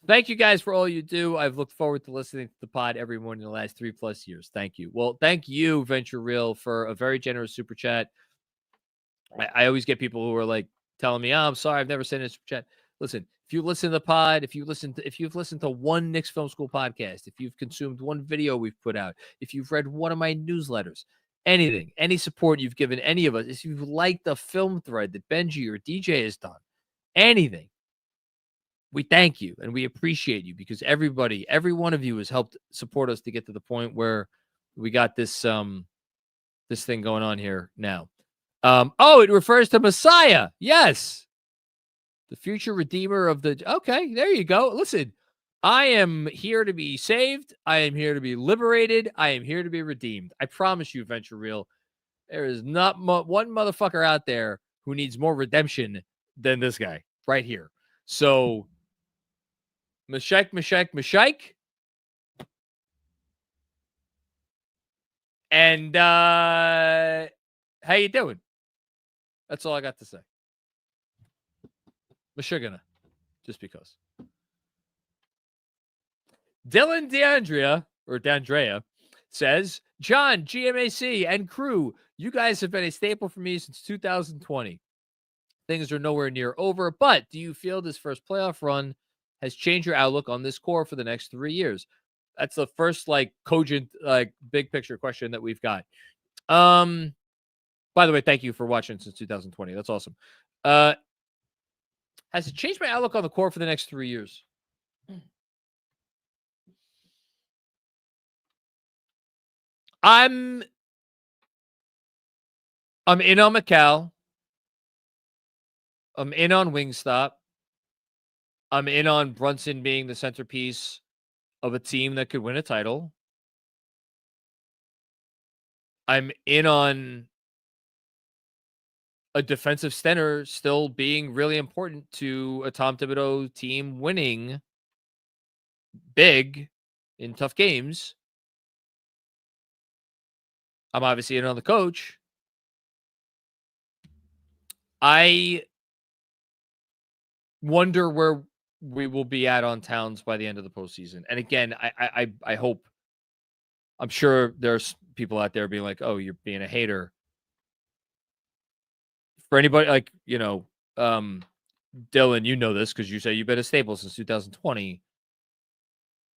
Thank you guys for all you do. I've looked forward to listening to the pod every morning the last 3+ years. Thank you. Well, thank you, Venture Real, for a very generous super chat. I always get people who are like telling me, "Oh, I'm sorry, I've never sent a super chat." Listen, if you listen to the pod, if you've listened to one Knicks Film School podcast, if you've consumed one video we've put out, if you've read one of my newsletters, anything, any support you've given any of us, if you've liked the film thread that Benji or DJ has done, anything, we thank you and we appreciate you because every one of you has helped support us to get to the point where we got this this thing going on here now. Oh, it refers to Messiah. Yes. The future redeemer of the... Okay, there you go. Listen, I am here to be saved. I am here to be liberated. I am here to be redeemed. I promise you, Venture Real, there is not one motherfucker out there who needs more redemption than this guy right here. So, Mashike. And how you doing? That's all I got to say. Mashigana, just because. Dylan D'Andrea says, John, GMAC, and crew, you guys have been a staple for me since 2020. Things are nowhere near over, but do you feel this first playoff run has changed your outlook on this core for the next 3 years? That's the first, cogent, big picture question that we've got. By the way, thank you for watching since 2020. That's awesome. Has it changed my outlook on the core for the next 3 years? I'm in on Macau. I'm in on Wingstop. I'm in on Brunson being the centerpiece of a team that could win a title. I'm in on a defensive center still being really important to a Tom Thibodeau team winning big in tough games. I'm obviously in on the coach. I wonder where we will be at on Towns by the end of the postseason. And again, I hope, I'm sure there's people out there being like, oh, you're being a hater. For anybody Dylan, you know this because you say you've been a staple since 2020.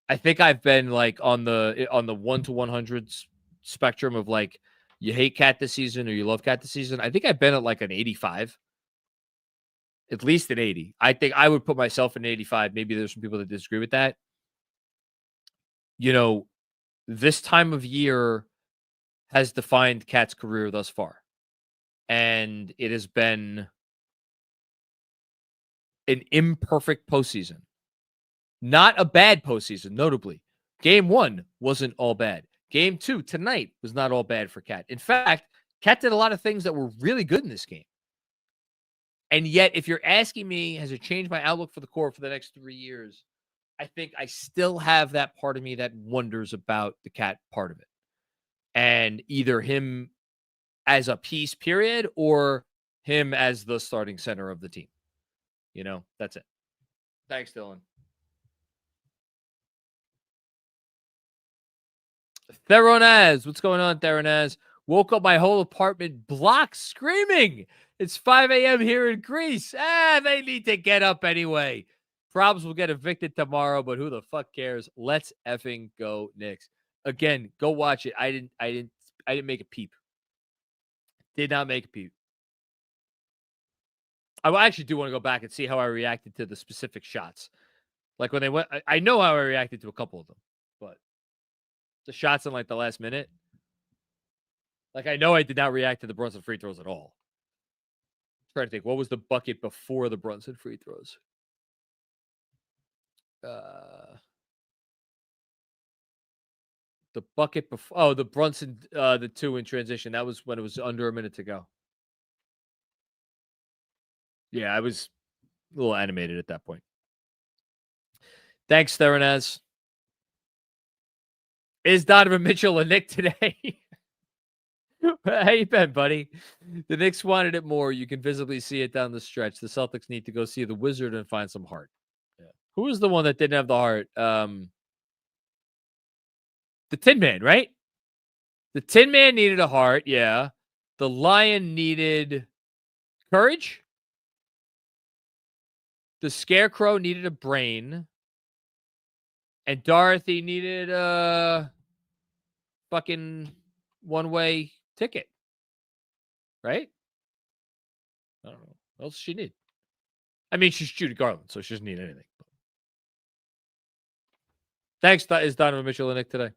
I think I've been on the 1 to 100 spectrum of you hate Cat this season or you love Cat this season. I think I've been at an 85, at least an 80. I think I would put myself in 85. Maybe there's some people that disagree with that. This time of year has defined Cat's career thus far. And it has been an imperfect postseason. Not a bad postseason, notably. Game 1 wasn't all bad. Game 2 tonight was not all bad for Cat. In fact, Cat did a lot of things that were really good in this game. And yet, if you're asking me, has it changed my outlook for the core for the next 3 years? I think I still have that part of me that wonders about the Cat part of it. And either him as a piece, period, or him as the starting center of the team. That's it. Thanks, Dylan. Theronaz, what's going on, Theronaz? Woke up my whole apartment block screaming. It's 5 a.m. here in Greece. They need to get up anyway. Probs will get evicted tomorrow, but who the fuck cares? Let's effing go, Knicks. Again, go watch it. I didn't make a peep. Did not make a peep. I actually do want to go back and see how I reacted to the specific shots. Like when they went, I know how I reacted to a couple of them, but the shots in the last minute, I know I did not react to the Brunson free throws at all. I'm trying to think, what was the bucket before the Brunson free throws? The bucket before, the Brunson, the 2 in transition. That was when it was under a minute to go. Yeah, I was a little animated at that point. Thanks, Theronaz. Is Donovan Mitchell a Knick today? How you been, buddy? The Knicks wanted it more. You can visibly see it down the stretch. The Celtics need to go see the Wizard and find some heart. Yeah. Who was the one that didn't have the heart? The Tin Man, right? The Tin Man needed a heart, yeah. The Lion needed courage. The Scarecrow needed a brain. And Dorothy needed a fucking one-way ticket. Right? I don't know. What else does she need? I mean, she's Judy Garland, so she doesn't need anything. Thanks, is Donovan Mitchell and Nick today.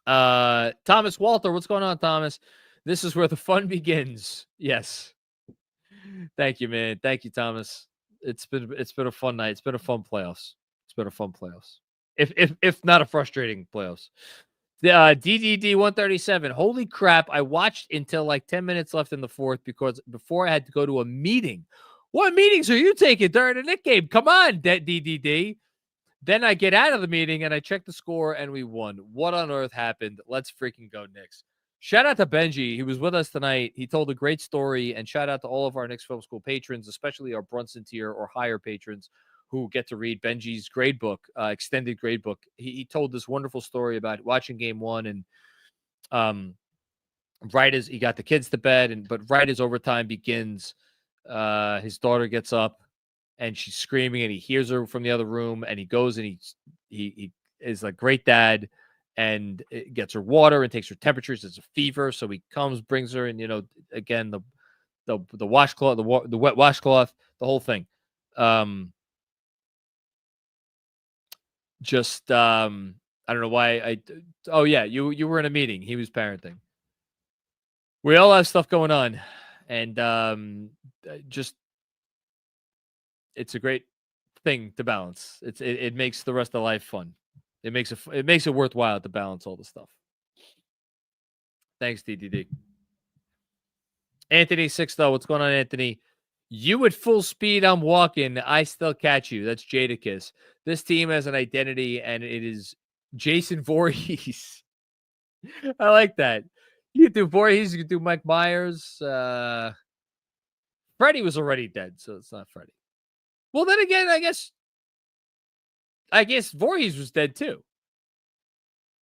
Thomas Walter, what's going on, Thomas? This is where the fun begins. Yes. Thank you, man. Thank you, Thomas. It's been a fun night. It's been a fun playoffs. It's been a fun playoffs. If not a frustrating playoffs. The DDD 137. Holy crap! I watched until like 10 minutes left in the fourth because before I had to go to a meeting. What meetings are you taking during the Knicks game? Come on, DDD. Then I get out of the meeting and I check the score and we won. What on earth happened? Let's freaking go, Knicks. Shout out to Benji. He was with us tonight. He told a great story, and shout out to all of our Knicks Film School patrons, especially our Brunson tier or higher patrons who get to read Benji's grade book, extended grade book. He told this wonderful story about watching game one, and right as he got the kids to bed, but right as overtime begins, his daughter gets up and she's screaming, and he hears her from the other room, and he goes and he is like great dad. And it gets her water and takes her temperatures. It's a fever, so he comes, brings her, and again the washcloth, the wet washcloth, the whole thing. I don't know why oh yeah, you were in a meeting. He was parenting. We all have stuff going on, and it's a great thing to balance. It makes the rest of life fun. It makes it worthwhile to balance all the stuff. Thanks, DDD. Anthony Sixto, what's going on, Anthony? You at full speed, I'm walking. I still catch you. That's Jadakiss. This team has an identity, and it is Jason Voorhees. I like that. You could do Voorhees. You could do Mike Myers. Freddie was already dead, so it's not Freddie. Well, then again, I guess Voorhees was dead too.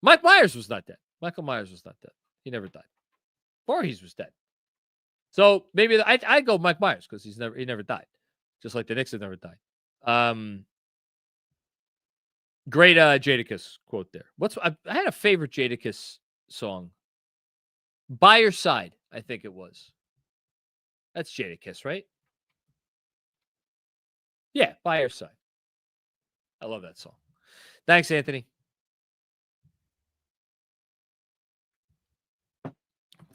Mike Myers was not dead. Michael Myers was not dead. He never died. Voorhees was dead. So maybe I'd go Mike Myers because he never died. Just like the Knicks have never died. Great Jadakiss quote there. I had a favorite Jadakiss song. By Your Side, I think it was. That's Jadakiss, right? Yeah, By Your Side. I love that song. Thanks, Anthony.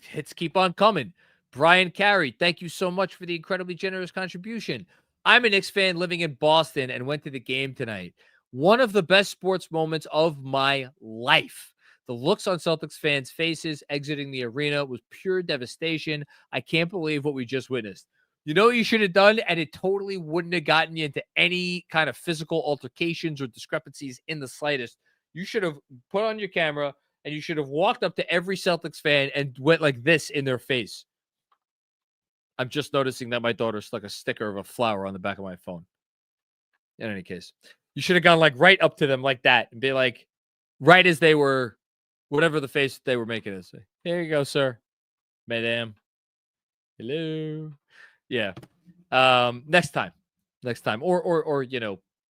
Hits keep on coming. Brian Carey, thank you so much for the incredibly generous contribution. I'm a Knicks fan living in Boston and went to the game tonight. One of the best sports moments of my life. The looks on Celtics fans' faces exiting the arena was pure devastation. I can't believe what we just witnessed. You know what you should have done, and it totally wouldn't have gotten you into any kind of physical altercations or discrepancies in the slightest. You should have put on your camera, and you should have walked up to every Celtics fan and went like this in their face. I'm just noticing that my daughter stuck a sticker of a flower on the back of my phone. In any case, you should have gone like right up to them like that and be like, right as they were, whatever the face they were making is. Here you go, sir. Madame. Hello. Yeah. Next time, or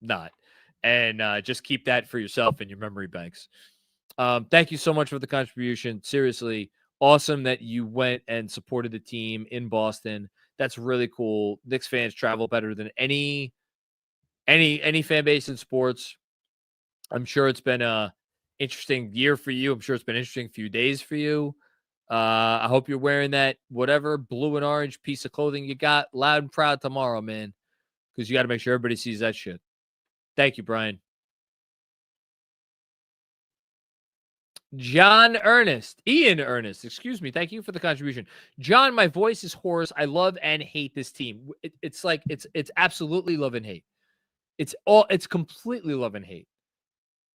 not, and just keep that for yourself in your memory banks. Thank you so much for the contribution. Seriously, awesome that you went and supported the team in Boston. That's really cool. Knicks fans travel better than any fan base in sports. I'm sure it's been a interesting year for you. I'm sure it's been an interesting few days for you. I hope you're wearing that whatever blue and orange piece of clothing you got loud and proud tomorrow, man, because you got to make sure everybody sees that shit. Thank you, Brian. Ian Ernest, excuse me. Thank you for the contribution. John, my voice is hoarse. I love and hate this team. It's absolutely love and hate. It's completely love and hate.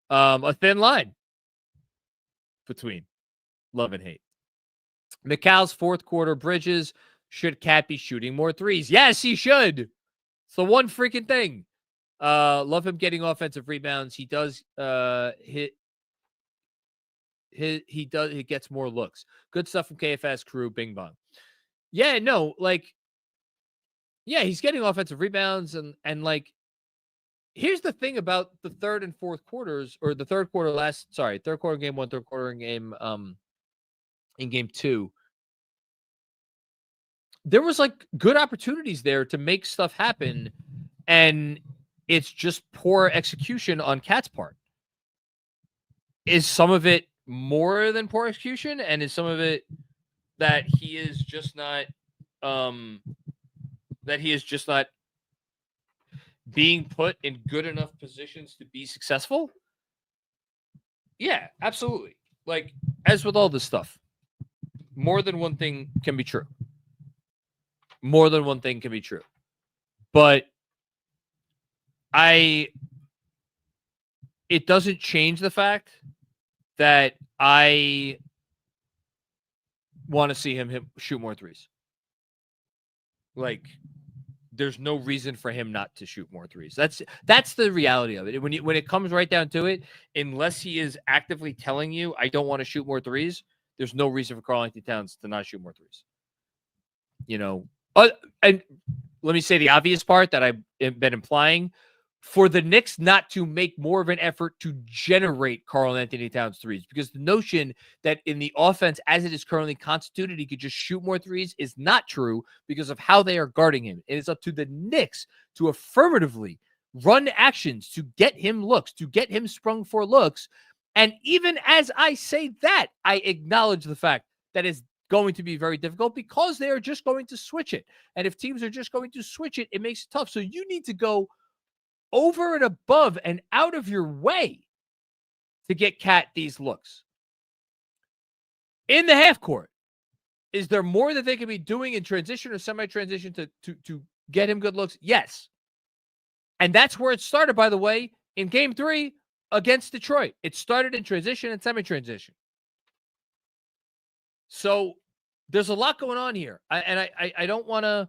A thin line between love and hate. McCall's fourth quarter Bridges. Should Cat be shooting more threes? Yes, he should. It's the one freaking thing. Love him getting offensive rebounds. He does he gets more looks. Good stuff from KFS crew. Bing bong. Yeah, no, he's getting offensive rebounds and here's the thing about the third and fourth quarters, or the third quarter in game one, third quarter in game two. There was good opportunities there to make stuff happen, and it's just poor execution on Cat's part. Is some of it more than poor execution, and is some of it that he is just not being put in good enough positions to be successful? Yeah, absolutely. Like, as with all this stuff, more than one thing can be true. More than one thing can be true. But it doesn't change the fact that I want to see him shoot more threes. Like, there's no reason for him not to shoot more threes. That's the reality of it. When it comes right down to it, unless he is actively telling you, I don't want to shoot more threes, there's no reason for Karl-Anthony Towns to not shoot more threes. You know, and let me say the obvious part that I've been implying. For the Knicks not to make more of an effort to generate Karl-Anthony Towns threes, because the notion that in the offense as it is currently constituted, he could just shoot more threes is not true because of how they are guarding him. It is up to the Knicks to affirmatively run actions to get him looks, to get him sprung for looks. And even as I say that, I acknowledge the fact that it's going to be very difficult because they are just going to switch it. And if teams are just going to switch it, it makes it tough. So you need to go over and above and out of your way to get Cat these looks. In the half court, is there more that they could be doing in transition or semi-transition to get him good looks? Yes. And that's where it started, by the way, in Game 3 against Detroit. It started in transition and semi-transition. So there's a lot going on here. I don't want to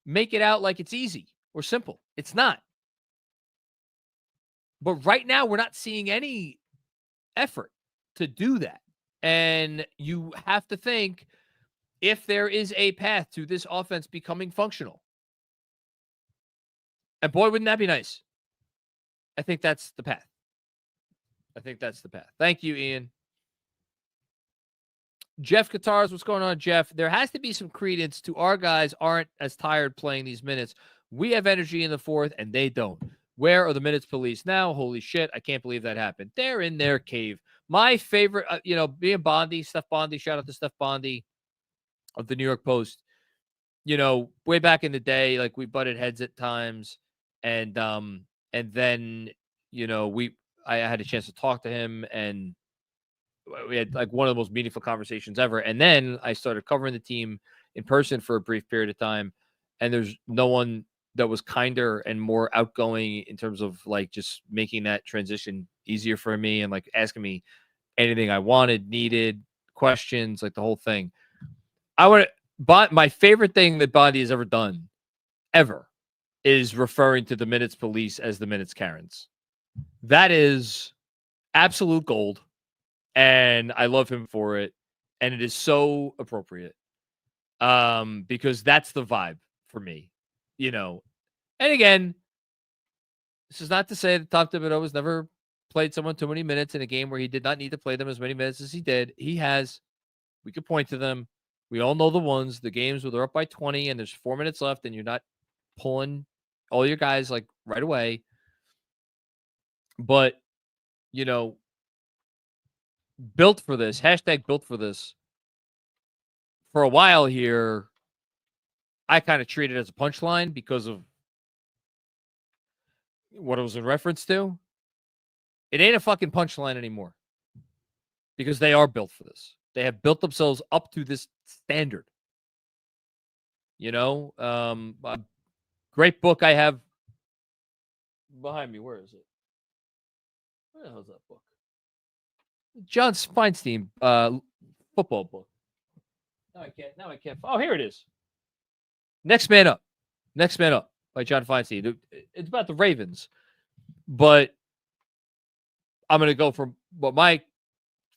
make it out like it's easy or simple. It's not. But right now, we're not seeing any effort to do that. And you have to think, if there is a path to this offense becoming functional, and boy, wouldn't that be nice? I think that's the path. Thank you, Ian. Jeff Katars, what's going on, Jeff? There has to be some credence to our guys aren't as tired playing these minutes. We have energy in the fourth, and they don't. Where are the minutes police now? Holy shit, I can't believe that happened. They're in their cave. My favorite, being Bondi, Steph Bondi, shout out to Steph Bondi of the New York Post. Way back in the day, like, we butted heads at times. And then, I had a chance to talk to him, and we had like one of the most meaningful conversations ever. And then I started covering the team in person for a brief period of time. And there's no one that was kinder and more outgoing in terms of like just making that transition easier for me and like asking me anything I wanted, needed, questions, like the whole thing. My favorite thing that Bondi has ever done, ever, is referring to the minutes police as the minutes Karens. That is absolute gold. And I love him for it. And it is so appropriate. Because that's the vibe for me, And again, this is not to say that Tom Thibodeau has never played someone too many minutes in a game where he did not need to play them as many minutes as he did. He has. We could point to them. We all know the ones, the games where they're up by 20 and there's 4 minutes left and you're not pulling all your guys like right away. But, built for this, #built for this. For a while here, I kind of treat it as a punchline because of what it was in reference to. It ain't a fucking punchline anymore because they are built for this. They have built themselves up to this standard. A great book I have behind me. Where is it? Where the hell is that book? John Feinstein football book. Now I can't. Oh, here it is. Next Man Up by John Feinstein. It's about the Ravens, but I'm going to go from what my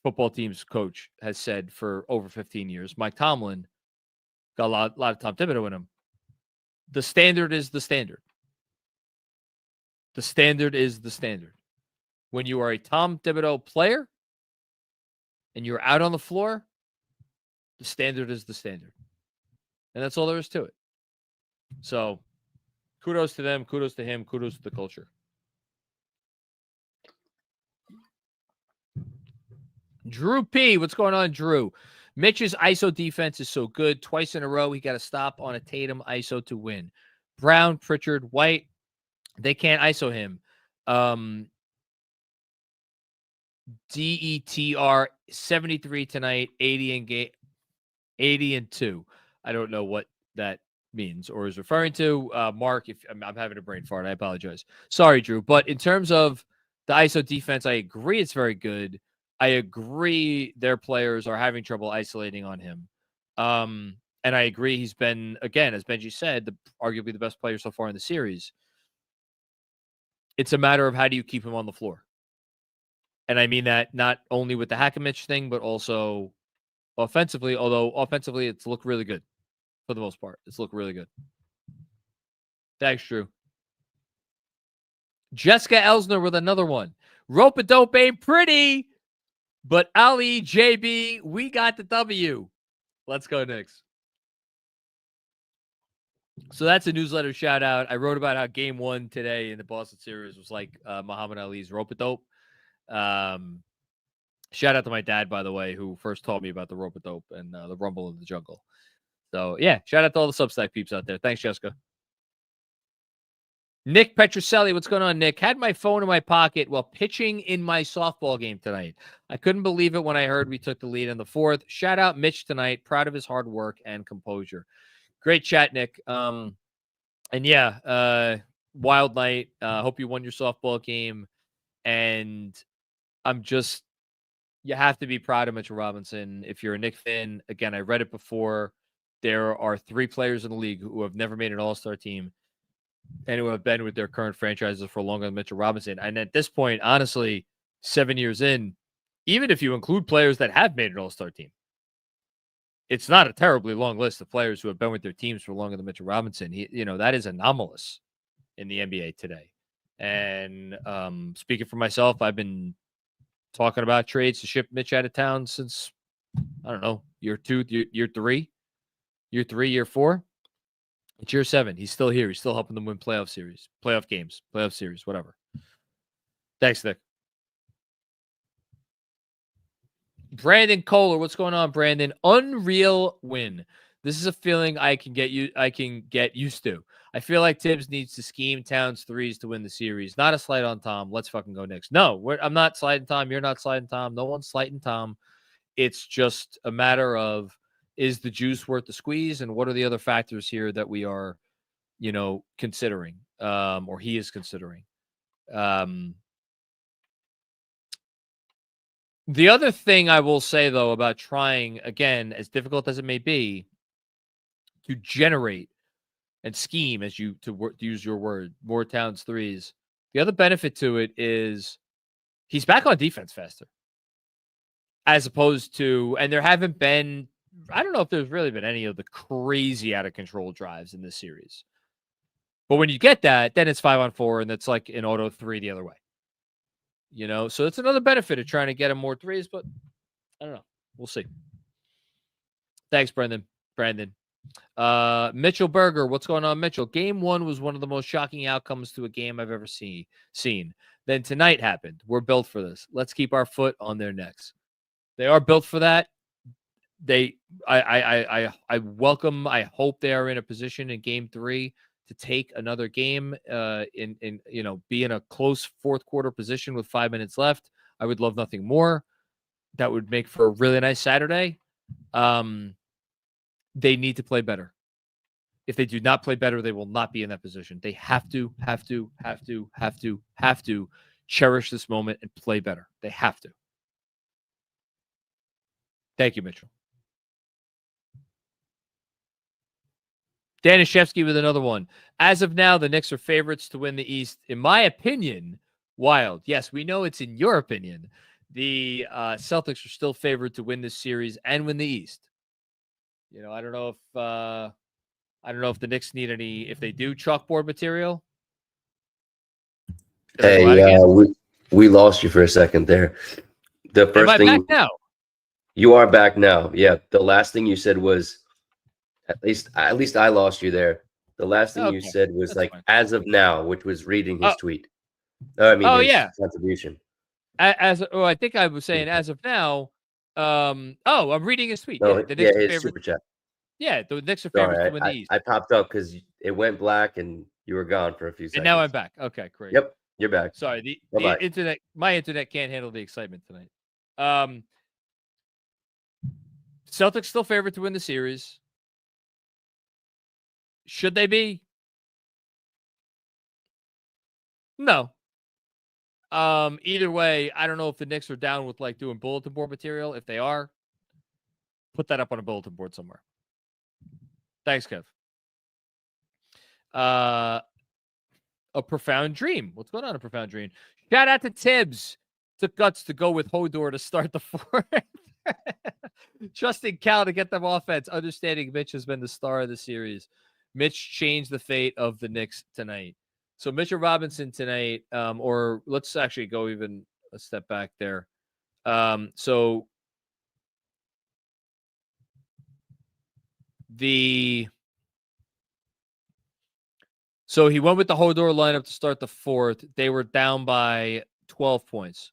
football team's coach has said for over 15 years. Mike Tomlin got a lot of Tom Thibodeau in him. The standard is the standard. The standard is the standard. When you are a Tom Thibodeau player and you're out on the floor, the standard is the standard. And that's all there is to it. So kudos to them, kudos to him, kudos to the culture. Drew P, what's going on, Drew? Mitch's ISO defense is so good. Twice in a row, he got to stop on a Tatum ISO to win. Brown, Pritchard, White, they can't ISO him. DETR 73 tonight, 80 and 2. I don't know what that means or is referring to. Mark, if I'm having a brain fart, I apologize. Sorry, Drew. But in terms of the ISO defense, I agree it's very good. I agree their players are having trouble isolating on him. And I agree he's been, again, as Benji said, arguably the best player so far in the series. It's a matter of how do you keep him on the floor. And I mean that not only with the Hackimich thing, but also offensively, although offensively it's looked really good for the most part. It's looked really good. Thanks, Drew. Jessica Elsner with another one. Rope-a-dope ain't pretty, but Ali, JB, we got the W. Let's go, Knicks. So that's a newsletter shout out. I wrote about how game 1 today in the Boston series was like Muhammad Ali's rope-a-dope. Shout out to my dad, by the way, who first taught me about the rope-a-dope and the rumble in the jungle. So, yeah, shout out to all the Substack peeps out there. Thanks, Jessica. Nick Petroselli, what's going on, Nick? Had my phone in my pocket while pitching in my softball game tonight. I couldn't believe it when I heard we took the lead in the 4th. Shout out Mitch tonight. Proud of his hard work and composure. Great chat, Nick. And yeah, wild night. Hope you won your softball game. And you have to be proud of Mitchell Robinson. If you're a Knicks fan, again, I read it before. There are 3 players in the league who have never made an all-star team and who have been with their current franchises for longer than Mitchell Robinson. And at this point, honestly, 7 years in, even if you include players that have made an all-star team, it's not a terribly long list of players who have been with their teams for longer than Mitchell Robinson. That is anomalous in the NBA today. And speaking for myself, I've been talking about trades to ship Mitch out of town since, I don't know, year 2, year 3, year 4. It's year 7. He's still here. He's still helping them win playoff series, whatever. Thanks, Nick. Brandon Kohler, what's going on, Brandon? Unreal win. This is a feeling I can get used to. I feel like Tibbs needs to scheme Towns threes to win the series. Not a slight on Tom. Let's fucking go Knicks. No, I'm not sliding Tom. You're not sliding Tom. No one's sliding Tom. It's just a matter of, is the juice worth the squeeze? And what are the other factors here that we are, considering, or he is considering? The other thing I will say, though, about trying, again, as difficult as it may be, to generate and scheme, to use your word, more Towns threes. The other benefit to it is he's back on defense faster. As opposed to, and there haven't been, I don't know if there's really been any of the crazy out of control drives in this series. But when you get that, then it's 5-on-4, and that's like an auto 3 the other way. So it's another benefit of trying to get him more threes, but I don't know. We'll see. Thanks, Brandon. Mitchell Berger, what's going on, Mitchell? Game 1 was one of the most shocking outcomes to a game I've ever seen. Then tonight happened. We're built for this. Let's keep our foot on their necks. They are built for that. I welcome. I hope they are in a position in Game 3 to take another game. Be in a close fourth quarter position with 5 minutes left. I would love nothing more. That would make for a really nice Saturday. They need to play better. If they do not play better, they will not be in that position. They have to cherish this moment and play better. They have to. Thank you, Mitchell. Danishevsky with another one. As of now, the Knicks are favorites to win the East. In my opinion, wild. Yes, we know it's in your opinion. The Celtics are still favored to win this series and win the East. I don't know if the Knicks need any. If they do, chalkboard material. Hey, we lost you for a second there. The first Am I thing back now? You are back now. Yeah. The last thing you said was, at least I lost you there. The last thing you said was that's fine. As of now, which was reading his tweet. His contribution. I think I was saying as of now, I'm reading his tweet. No, Yeah, the Knicks are his favored. super chat. Yeah, the Knicks are favorites Sorry, to win the East. I popped up because it went black and you were gone for a few seconds. And now I'm back. Okay, great. Yep, you're back. Sorry, the Bye-bye. internet, my internet can't handle the excitement tonight. Celtics still favored to win the series. Should they be? No. Either way, I don't know if the Knicks are down with like doing bulletin board material. If they are, put that up on a bulletin board somewhere. Thanks, Kev. A profound dream. What's going on? A profound dream. Shout out to Tibbs. Took guts to go with Hodor to start the fourth. Trusting Cal to get them offense. Understanding Mitch has been the star of the series. Mitch changed the fate of the Knicks tonight. So Mitchell Robinson tonight, or let's actually go even a step back there. So he went with the Hodor lineup to start the fourth. They were down by 12 points.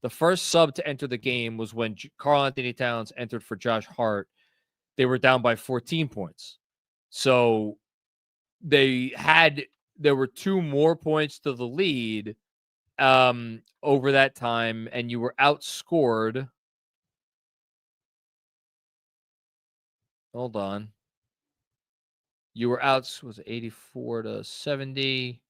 The first sub to enter the game was when Karl Anthony Towns entered for Josh Hart. They were down by 14 points. So there were 2 more points to the lead over that time, and you were outscored. Hold on. You were was it 84 to 70?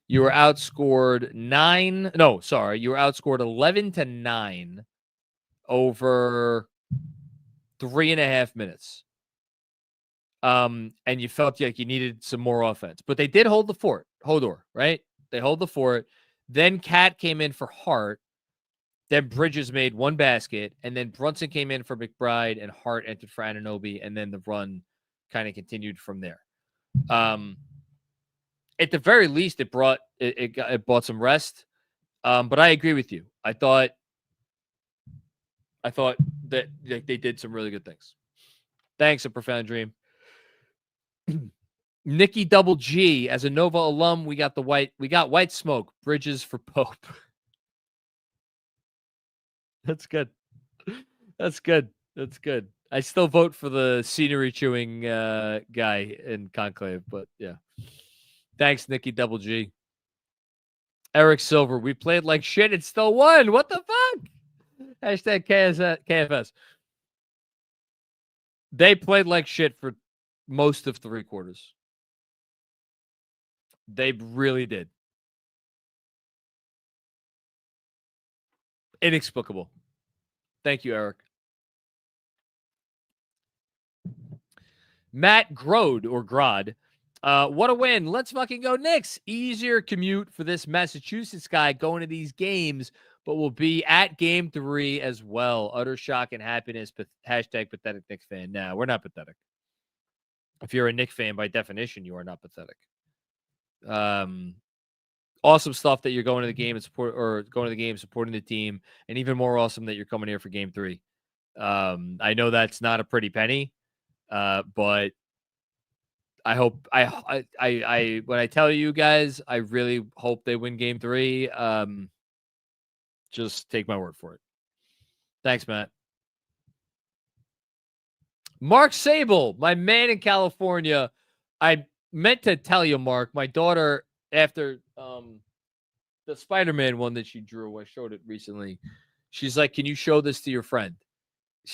You were outscored 11 to 9 over 3.5 minutes. And you felt like you needed some more offense. But they did hold the fort. Hodor, right? They hold the fort. Then Cat came in for Hart. Then Bridges made 1 basket. And then Brunson came in for McBride, and Hart entered for Anunoby. And then the run kind of continued from there. At the very least, it brought some rest. But I agree with you. I thought that they did some really good things. Thanks, A Profound Dream. Nikki Double G, as a Nova alum, we got white smoke. Bridges for Pope. That's good. That's good. That's good. I still vote for the scenery chewing guy in Conclave, but yeah. Thanks, Nikki Double G. Eric Silver, we played like shit and still won. What the fuck? Hashtag KFS. They played like shit for most of 3 quarters. They really did. Inexplicable. Thank you, Eric. Matt Grode or Grod. What a win. Let's fucking go Knicks. Easier commute for this Massachusetts guy going to these games, but will be at game 3 as well. Utter shock and happiness. Hashtag pathetic Knicks fan. Nah, we're not pathetic. If you're a Knicks fan, by definition, you are not pathetic. Awesome stuff that you're going to the game and supporting the team, and even more awesome that you're coming here for game 3. I know that's not a pretty penny, but I hope when I tell you guys, I really hope they win game 3. Just take my word for it. Thanks, Matt. Mark Sable, my man in California. I meant to tell you, Mark, my daughter, after the Spider-Man one that she drew, I showed it recently. She's like, "Can you show this to your friend?"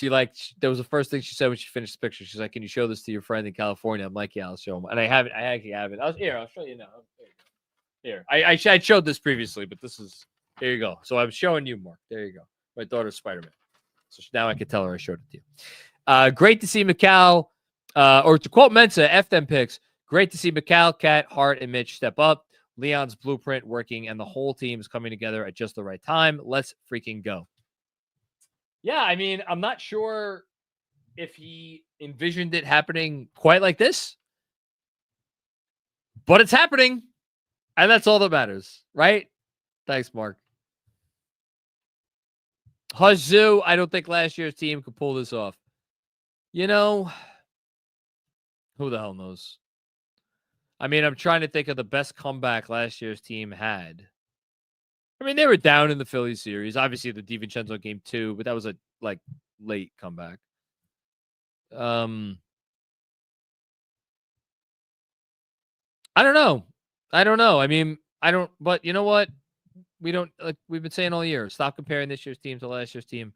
That was the first thing she said when she finished the picture. She's like, "Can you show this to your friend in California?" I'm like, "Yeah, I'll show him." And I actually have it. I'll show you now. Here. I showed this previously, but here you go. So I'm showing you, Mark. There you go. My daughter's Spider-Man. So now I can tell her I showed it to you. Great to see Macau, or to quote Mensa, F them picks. Great to see Macau, Cat, Hart, and Mitch step up. Leon's blueprint working, and the whole team is coming together at just the right time. Let's freaking go. Yeah, I mean, I'm not sure if he envisioned it happening quite like this, but it's happening, and that's all that matters, right? Thanks, Mark. Huzzoo, I don't think last year's team could pull this off. You know, who the hell knows? I mean, I'm trying to think of the best comeback last year's team had. I mean, they were down in the Phillies series. Obviously, the DiVincenzo game 2, but that was a like late comeback. I don't know. I mean, but you know what? We've been saying all year, stop comparing this year's team to last year's team.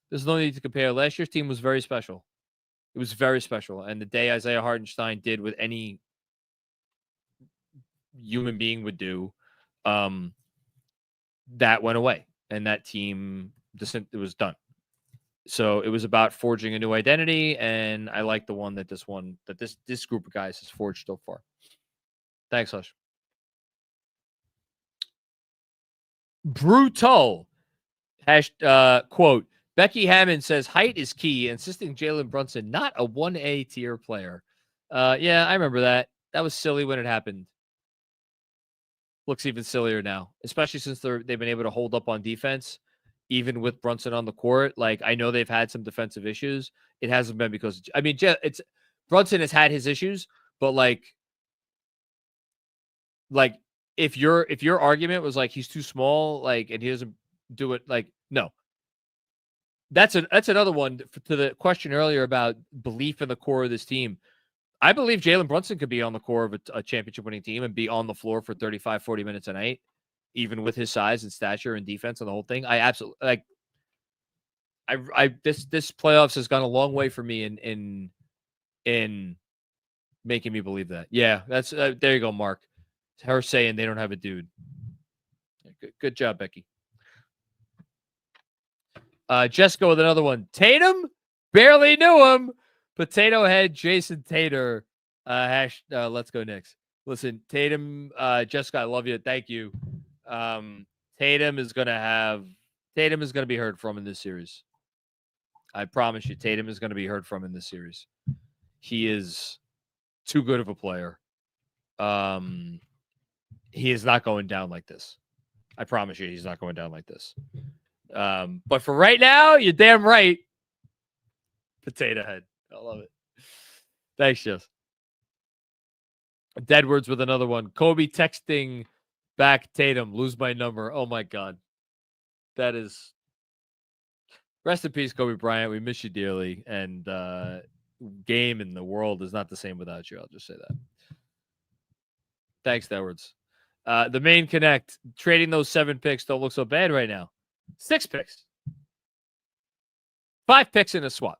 There's no need to compare. Last year's team was very special. It was very special. And the day Isaiah Hartenstein did what any human being would do, that went away. And that team, it was done. So it was about forging a new identity. And I like the one that this group of guys has forged so far. Thanks, Hush. Brutal. Quote, Becky Hammond says height is key, insisting Jalen Brunson not a 1A tier player. Yeah, I remember that. That was silly when it happened. Looks even sillier now, especially since they've been able to hold up on defense, even with Brunson on the court. Like, I know they've had some defensive issues. It hasn't been because, I mean, Brunson has had his issues, but like if your argument was like he's too small, like, and he doesn't do it, like, no. That's another one to the question earlier about belief in the core of this team. I believe Jalen Brunson could be on the core of a championship winning team and be on the floor for 35, 40 minutes a night, even with his size and stature and defense and the whole thing. I absolutely like. This playoffs has gone a long way for me in making me believe that. Yeah, that's there you go, Mark. It's her saying they don't have a dude. Good job, Becky. Jessica with another one. Tatum barely knew him. Potato Head Jason Tater. Let's go Knicks. Listen, Tatum, Jessica, I love you. Thank you. Tatum is gonna be heard from in this series. I promise you, Tatum is gonna be heard from in this series. He is too good of a player. He is not going down like this. I promise you, he's not going down like this. But for right now, you're damn right. Potato Head. I love it. Thanks, Jess. Deadwards with another one. Kobe texting back Tatum. Lose my number. Oh, my God. That is... Rest in peace, Kobe Bryant. We miss you dearly. And game in the world is not the same without you. I'll just say that. Thanks, Edwards. The main connect. Trading those 7 picks don't look so bad right now. 6 picks. 5 picks in a swap.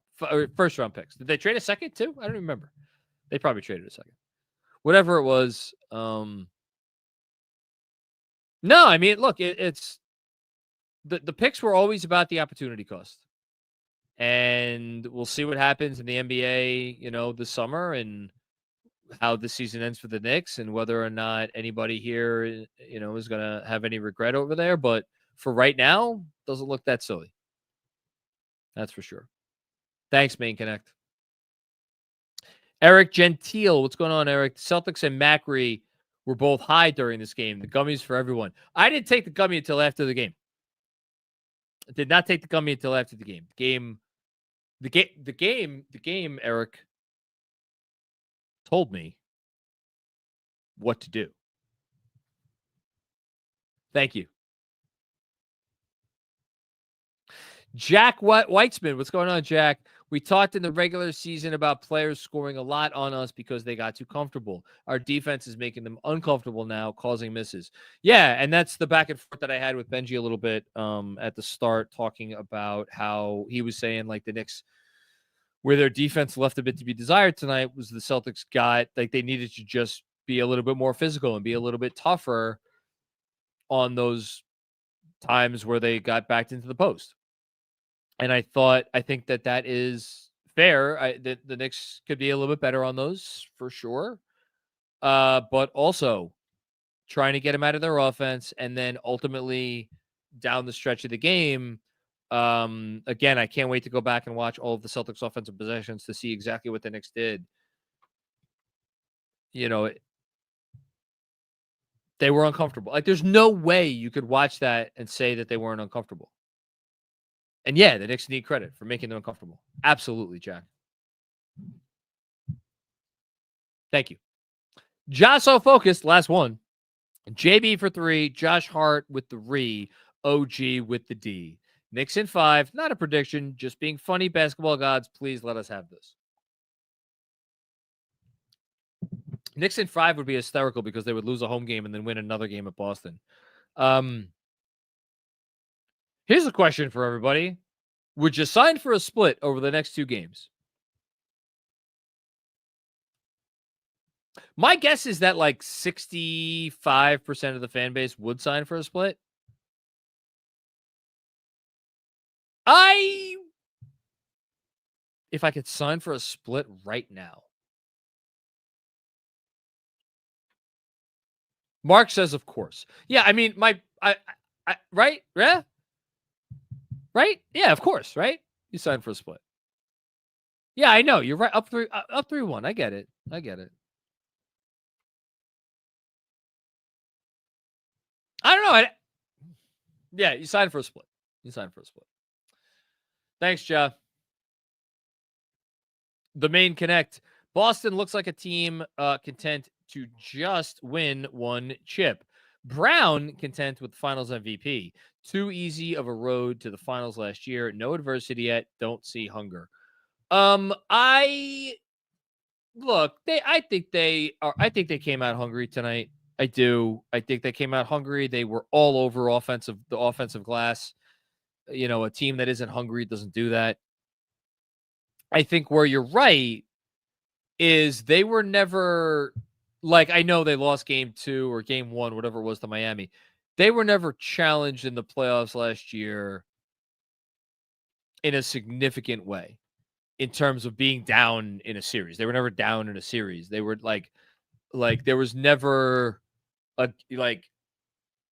First round picks. Did they trade a second too? I don't remember. They probably traded a second. Whatever it was. No, I mean, look, it's the picks were always about the opportunity cost. And we'll see what happens in the NBA, this summer and how the season ends for the Knicks and whether or not anybody here, is going to have any regret over there. But for right now, doesn't look that silly. That's for sure. Thanks, Main Connect. Eric Gentile. What's going on, Eric? Celtics and Macri were both high during this game. The gummies for everyone. I didn't take the gummy until after the game. I did not take the gummy until after the game. The game, Eric told me what to do. Thank you. Jack Weitzman. What's going on, Jack? We talked in the regular season about players scoring a lot on us because they got too comfortable. Our defense is making them uncomfortable now, causing misses. Yeah, and that's the back and forth that I had with Benji a little bit at the start, talking about how he was saying like the Knicks, where their defense left a bit to be desired tonight, was the Celtics got like they needed to just be a little bit more physical and be a little bit tougher on those times where they got backed into the post. And I think that is fair. The Knicks could be a little bit better on those for sure. But also trying to get them out of their offense. And then ultimately down the stretch of the game, again, I can't wait to go back and watch all of the Celtics offensive possessions to see exactly what the Knicks did. They were uncomfortable. Like, there's no way you could watch that and say that they weren't uncomfortable. And yeah, the Knicks need credit for making them uncomfortable. Absolutely, Jack. Thank you. Josh so focused, last one. JB for 3, Josh Hart with the re, OG with the D. Knicks in 5, not a prediction, just being funny basketball gods. Please let us have this. Knicks in 5 would be hysterical because they would lose a home game and then win another game at Boston. Here's a question for everybody. Would you sign for a split over the next 2 games? My guess is that like 65% of the fan base would sign for a split. If I could sign for a split right now. Mark says, of course. Yeah, I mean, right? Yeah. Right? Yeah, of course, right? You signed for a split. Yeah, I know. You're right. Up 3-1. I get it. I don't know. Yeah, you signed for a split. Thanks, Jeff. The main connect. Boston looks like a team content to just win 1 chip. Brown content with finals MVP. Too easy of a road to the finals last year. No adversity yet. Don't see hunger. I think they came out hungry tonight. I do. I think they came out hungry. They were all over the offensive glass. You know, a team that isn't hungry doesn't do that. I think where you're right is they were never, like, I know they lost game 2 or game 1, whatever it was, to Miami. They were never challenged in the playoffs last year in a significant way in terms of being down in a series. They were never down in a series. They were like there was never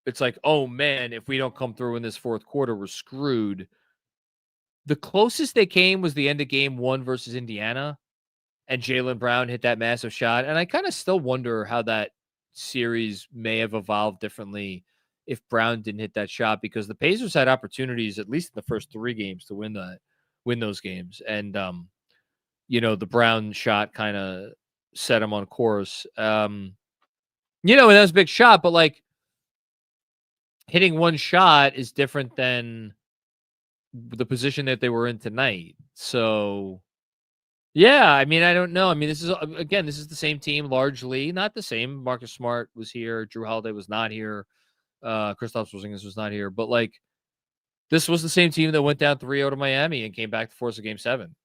it's like, oh man, if we don't come through in this 4th quarter, we're screwed. The closest they came was the end of game 1 versus Indiana, and Jaylen Brown hit that massive shot. And I kind of still wonder how that series may have evolved differently if Brown didn't hit that shot, because the Pacers had opportunities, at least in the first 3 games, to win those games. And, the Brown shot kind of set him on course. And that was a big shot, but like hitting 1 shot is different than the position that they were in tonight. So yeah, I mean, I don't know. I mean, this is the same team, largely. Not the same. Marcus Smart was here. Drew Holiday was not here. Kristaps Porzingis was not here. But like, this was the same team that went down 3-0 to Miami and came back to force a game 7.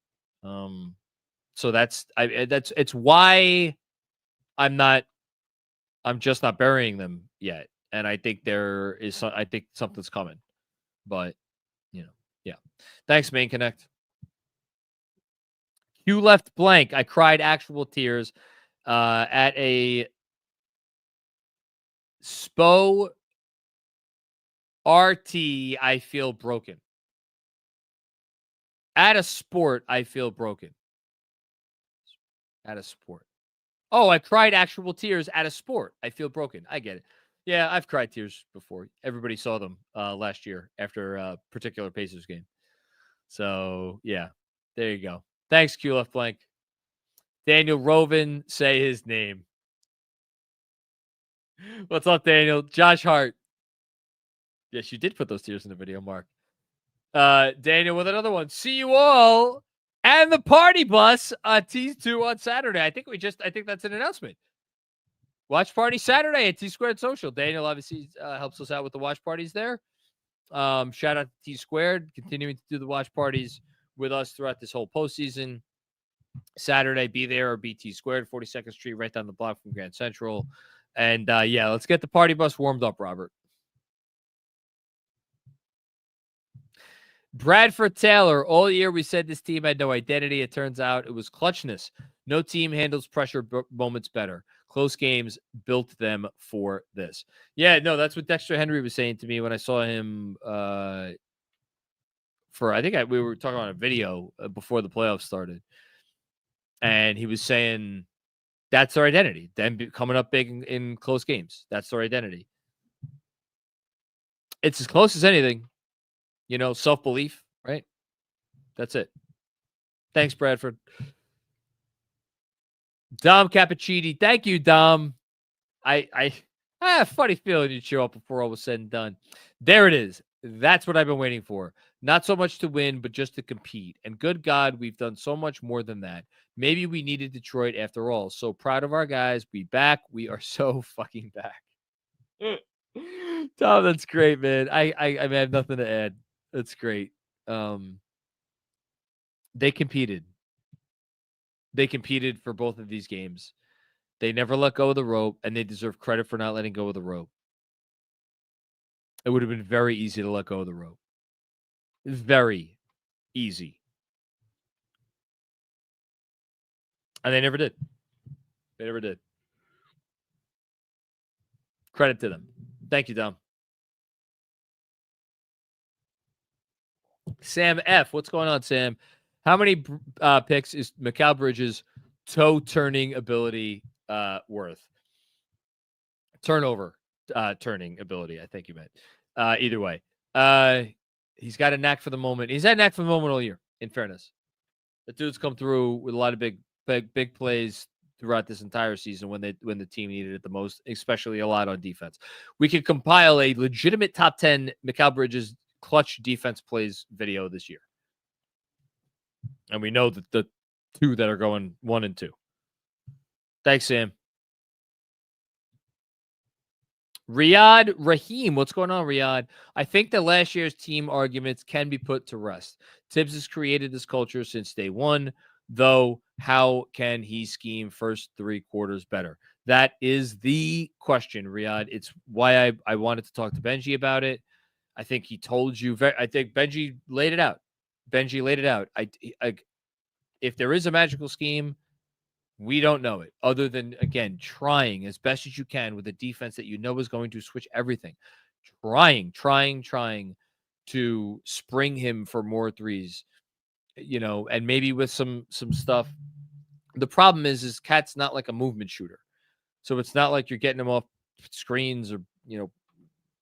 So it's why I'm just not burying them yet. And I think I think something's coming. But yeah. Thanks, Main Connect. You left blank. I cried actual tears at a SPO RT. I feel broken. At a sport, I feel broken. At a sport. Oh, I cried actual tears at a sport. I feel broken. I get it. Yeah, I've cried tears before. Everybody saw them last year after a particular Pacers game. So, yeah, there you go. Thanks, Q left blank. Daniel Rovin, say his name. What's up, Daniel? Josh Hart. Yes, you did put those tears in the video, Mark. Daniel with another one. See you all and the party bus T2 on Saturday. I think that's an announcement. Watch party Saturday at T Squared Social. Daniel obviously helps us out with the watch parties there. Shout out to T Squared, continuing to do the watch parties with us throughout this whole postseason. Saturday, be there or be T Squared, 42nd Street, right down the block from Grand Central. And yeah, let's get the party bus warmed up, Robert. Bradford Taylor, all year we said this team had no identity. It turns out it was clutchness. No team handles pressure moments better. Close games built them for this. Yeah, no, that's what Dexter Henry was saying to me when I saw him we were talking on a video before the playoffs started. And he was saying that's their identity. Them coming up big in close games. That's their identity. It's as close as anything. Self-belief, right? That's it. Thanks, Bradford. Dom Cappuccini. Thank you, Dom. I have a funny feeling you'd show up before all was said and done. There it is. That's what I've been waiting for. Not so much to win, but just to compete. And good God, we've done so much more than that. Maybe we needed Detroit after all. So proud of our guys. We back. We are so fucking back. Tom, that's great, man. I have nothing to add. That's great. They competed. They competed for both of these games. They never let go of the rope, and they deserve credit for not letting go of the rope. It would have been very easy to let go of the rope. Very easy. And they never did. They never did. Credit to them. Thank you, Dom. Sam F. What's going on, Sam? How many picks is Mikal Bridges' toe-turning ability worth? Turnover turning ability, I think you meant. Either way. He's got a knack for the moment. He's had a knack for the moment all year, in fairness. The dude's come through with a lot of big plays throughout this entire season when the team needed it the most, especially a lot on defense. We could compile a legitimate top 10 Mikal Bridges clutch defense plays video this year. And we know that the two that are going 1 and 2. Thanks, Sam. Riyadh Raheem, what's going on, Riyadh? I think that last year's team arguments can be put to rest. Tibbs has created this culture since day one, though how can he scheme first 3 quarters better? That is the question, Riyadh. It's why I wanted to talk to Benjy about it. I think he told you. I think Benjy laid it out. Benjy laid it out. If there is a magical scheme, we don't know it, other than, again, trying as best as you can with a defense that you know is going to switch everything. Trying to spring him for more threes, and maybe with some stuff. The problem is Cat's not like a movement shooter. So it's not like you're getting him off screens or,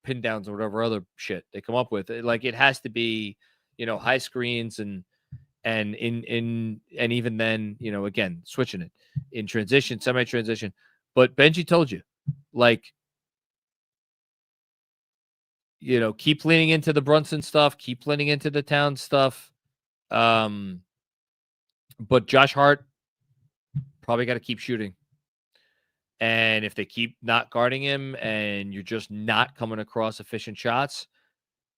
pin downs or whatever other shit they come up with. It has to be, high screens and even then, again, switching it in transition, semi-transition. But Benjy told you, keep leaning into the Brunson stuff, keep leaning into the Town stuff. But Josh Hart probably got to keep shooting. And if they keep not guarding him and you're just not coming across efficient shots,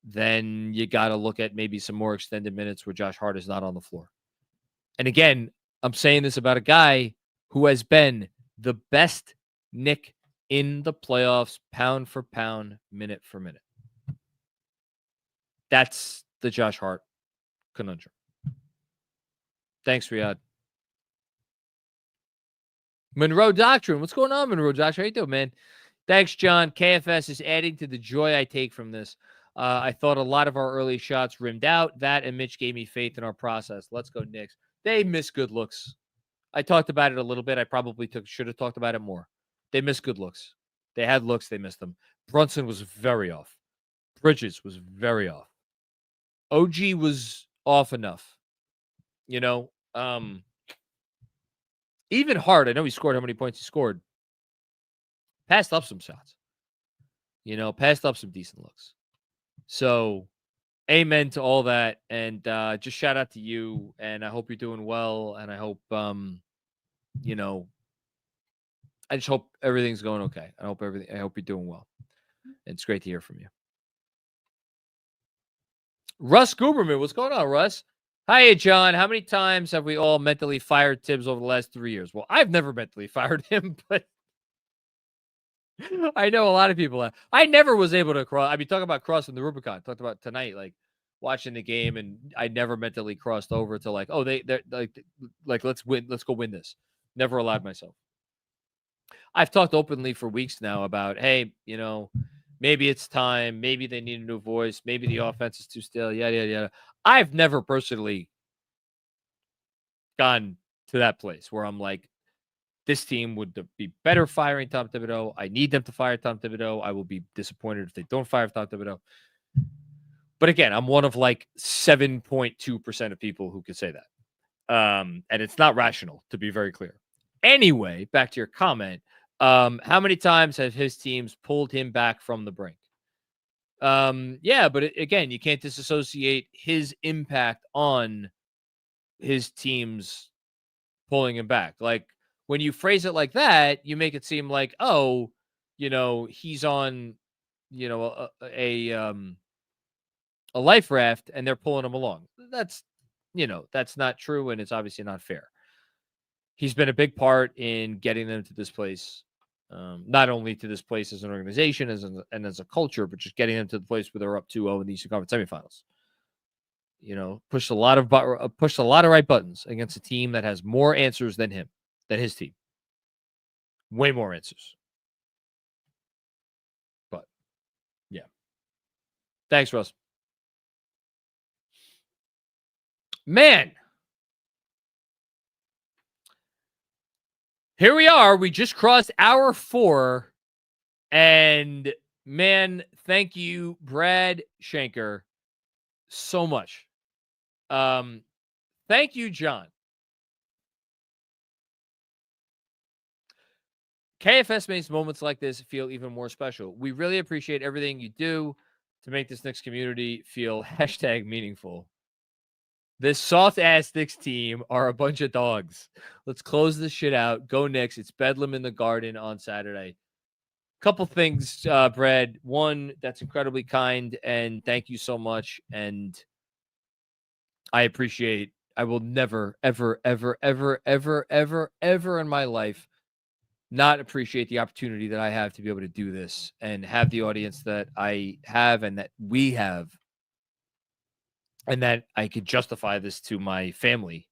then you got to look at maybe some more extended minutes where Josh Hart is not on the floor. And again, I'm saying this about a guy who has been the best Knick in the playoffs, pound for pound, minute for minute. That's the Josh Hart conundrum. Thanks, Riyadh. Monroe Doctrine. What's going on, Monroe Doctrine? How you doing, man? Thanks, John. KFS is adding to the joy I take from this. I thought a lot of our early shots rimmed out. That and Mitch gave me faith in our process. Let's go, Knicks. They miss good looks. I talked about it a little bit. I probably should have talked about it more. They missed good looks. They had looks. They missed them. Brunson was very off. Bridges was very off. OG was off enough. Even Hart, I know he scored how many points he scored. Passed up some shots. Passed up some decent looks. So, amen to all that. And just shout out to you. And I hope you're doing well. And I hope, I just hope everything's going okay. I hope you're doing well. It's great to hear from you. Russ Guberman, what's going on, Russ? Hiya, John. How many times have we all mentally fired Tibbs over the last 3 years? Well, I've never mentally fired him, but I know a lot of people have. I never was able to cross. Talking about crossing the Rubicon. Talked about tonight, watching the game, and I never mentally crossed over to they're let's win. Let's go win this. Never allowed myself. I've talked openly for weeks now about, hey, maybe it's time. Maybe they need a new voice. Maybe the offense is too stale. Yada, yada, yada. I've never personally gone to that place where I'm like, this team would be better firing Tom Thibodeau. I need them to fire Tom Thibodeau. I will be disappointed if they don't fire Tom Thibodeau. But again, I'm one of 7.2% of people who could say that. And it's not rational, to be very clear. Anyway, back to your comment. How many times have his teams pulled him back from the brink? Yeah, but again, you can't disassociate his impact on his team's pulling him back. Like when you phrase it like that, you make it seem like, oh, he's on, a life raft and they're pulling him along. That's not true, and it's obviously not fair. He's been a big part in getting them to this place, not only to this place as an organization and as a culture, but just getting them to the place where they're up 2-0 in the Eastern Conference semifinals. Pushed a lot of right buttons against a team that has more answers than his team. Way more answers. But yeah. Thanks, Russ. Man. Here we are. We just crossed hour 4. And man, thank you, Brad Shanker, so much. Thank you, John. KFS makes moments like this feel even more special. We really appreciate everything you do to make this Knicks community feel #meaningful. This soft-ass Knicks team are a bunch of dogs. Let's close this shit out. Go Knicks. It's Bedlam in the Garden on Saturday. Couple things, Brad. One, that's incredibly kind, and thank you so much. And I appreciate. I will never, ever, ever, ever, ever, ever, ever in my life not appreciate the opportunity that I have to be able to do this and have the audience that I have and that we have, and that I could justify this to my family,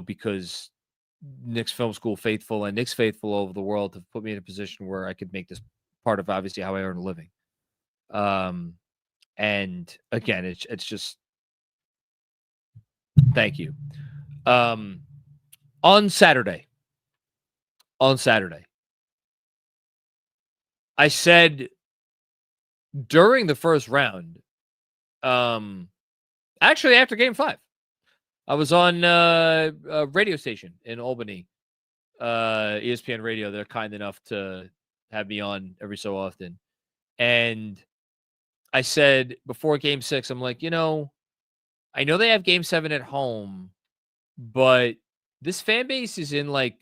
because Knicks Film School faithful and Knicks faithful all over the world have put me in a position where I could make this part of obviously how I earn a living. And again, it's just thank you. On Saturday, I said during the first round, actually after Game 5, I was on a radio station in Albany, ESPN Radio. They're kind enough to have me on every so often. And I said before Game 6, I'm like, I know they have Game 7 at home, but this fan base is in like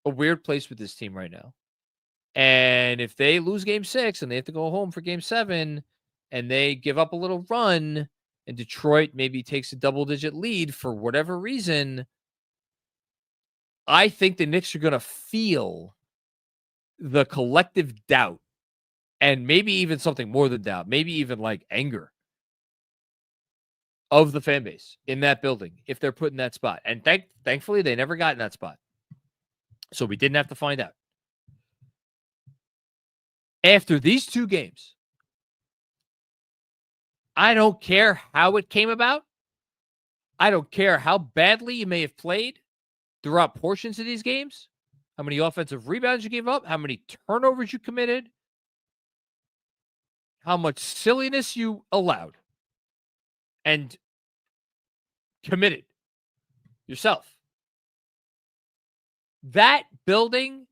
a weird place with this team right now. And if they lose Game 6 and they have to go home for Game 7 and they give up a little run and Detroit maybe takes a double-digit lead for whatever reason, I think the Knicks are going to feel the collective doubt and maybe even something more than doubt, maybe even like anger of the fan base in that building if they're put in that spot. And thankfully, they never got in that spot. So we didn't have to find out. After these 2 games, I don't care how it came about. I don't care how badly you may have played throughout portions of these games, how many offensive rebounds you gave up, how many turnovers you committed, how much silliness you allowed and committed yourself. That building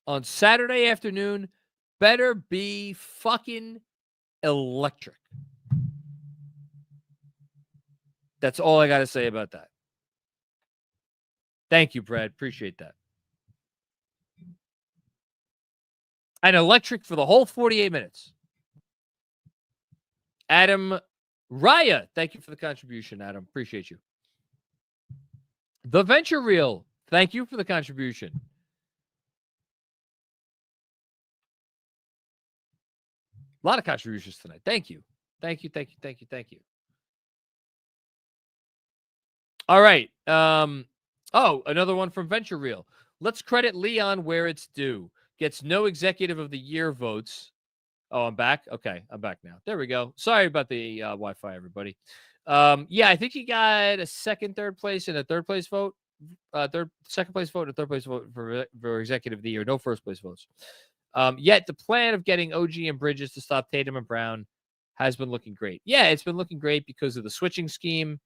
on Saturday afternoon better be fucking electric. That's all I got to say about that. Thank you, Brad. Appreciate that. And electric for the whole 48 minutes. Adam Raya, thank you for the contribution, Adam. Appreciate you. The Venture Reel, thank you for the contribution. A lot of contributions tonight. Thank you. Thank you. All right. Another one from Venture Reel. Let's credit Leon where it's due. Gets no Executive of the Year votes. Oh, I'm back? Okay, I'm back now. There we go. Sorry about the Wi-Fi, everybody. Yeah, I think he got a second, third place, and a third place vote. Second place vote and a third place vote for Executive of the Year. No first place votes. Yet the plan of getting OG and Bridges to stop Tatum and Brown has been looking great. Yeah, it's been looking great because of the switching scheme.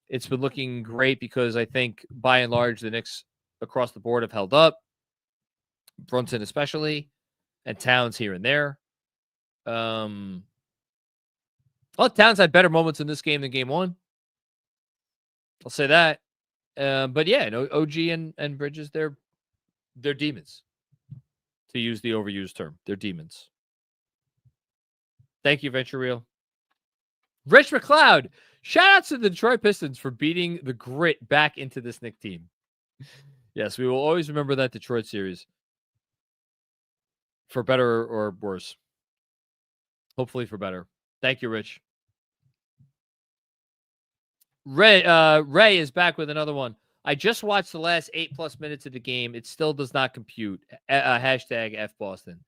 It's been looking great because I think, by and large, the Knicks across the board have held up. Brunson especially, and Towns here and there. Well, Towns had better moments in this game than game one. I'll say that. But yeah, no, OG and Bridges, they're demons. To use the overused term, they're demons. Thank you, Venture Real. Rich McLeod, shout out to the Detroit Pistons for beating the grit back into this Knicks team. Yes, we will always remember that Detroit series. For better or worse. Hopefully for better. Thank you, Rich. Ray is back with another one. I just watched the last 8+ minutes of the game. It still does not compute. Hashtag F Boston.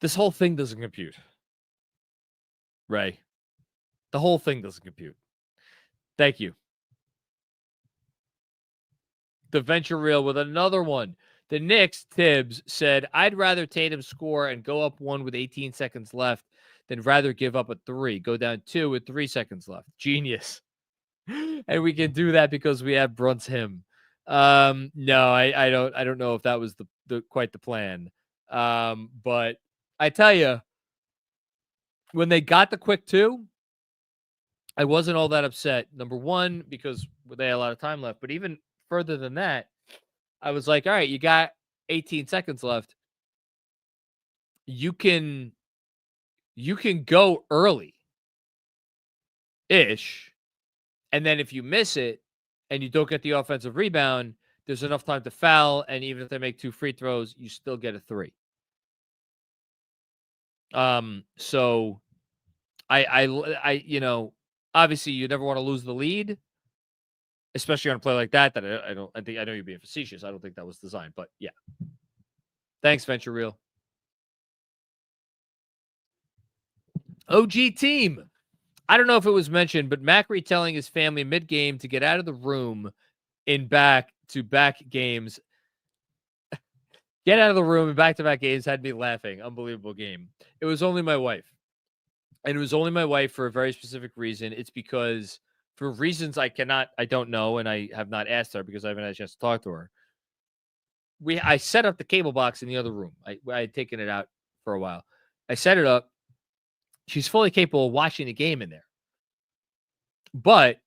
This whole thing doesn't compute. Ray. The whole thing doesn't compute. Thank you. The Venture Reel with another one. The Knicks, Tibbs, said, I'd rather Tatum score and go up 1 with 18 seconds left than rather give up a 3. Go down 2 with 3 seconds left. Genius. And we can do that because we have Brunt's him. No, I don't know if that was the quite the plan. But I tell you, when they got the quick 2, I wasn't all that upset. Number one, because they had a lot of time left. But even further than that, I was like, all right, you got 18 seconds left. You can go early-ish. And then if you miss it and you don't get the offensive rebound, there's enough time to foul. And even if they make 2 free throws, you still get a 3. So I you know, obviously you never want to lose the lead, especially on a play like that. I know you're being facetious. I don't think that was designed, but yeah. Thanks, Venture Real. OG team. I don't know if it was mentioned, but Macri telling his family mid-game to get out of the room in back-to-back games. Get out of the room in back-to-back games had me laughing. Unbelievable game. It was only my wife. And it was only my wife for a very specific reason. It's because for reasons I don't know, and I have not asked her because I haven't had a chance to talk to her. I set up the cable box in the other room. I had taken it out for a while. I set it up. She's fully capable of watching the game in there. But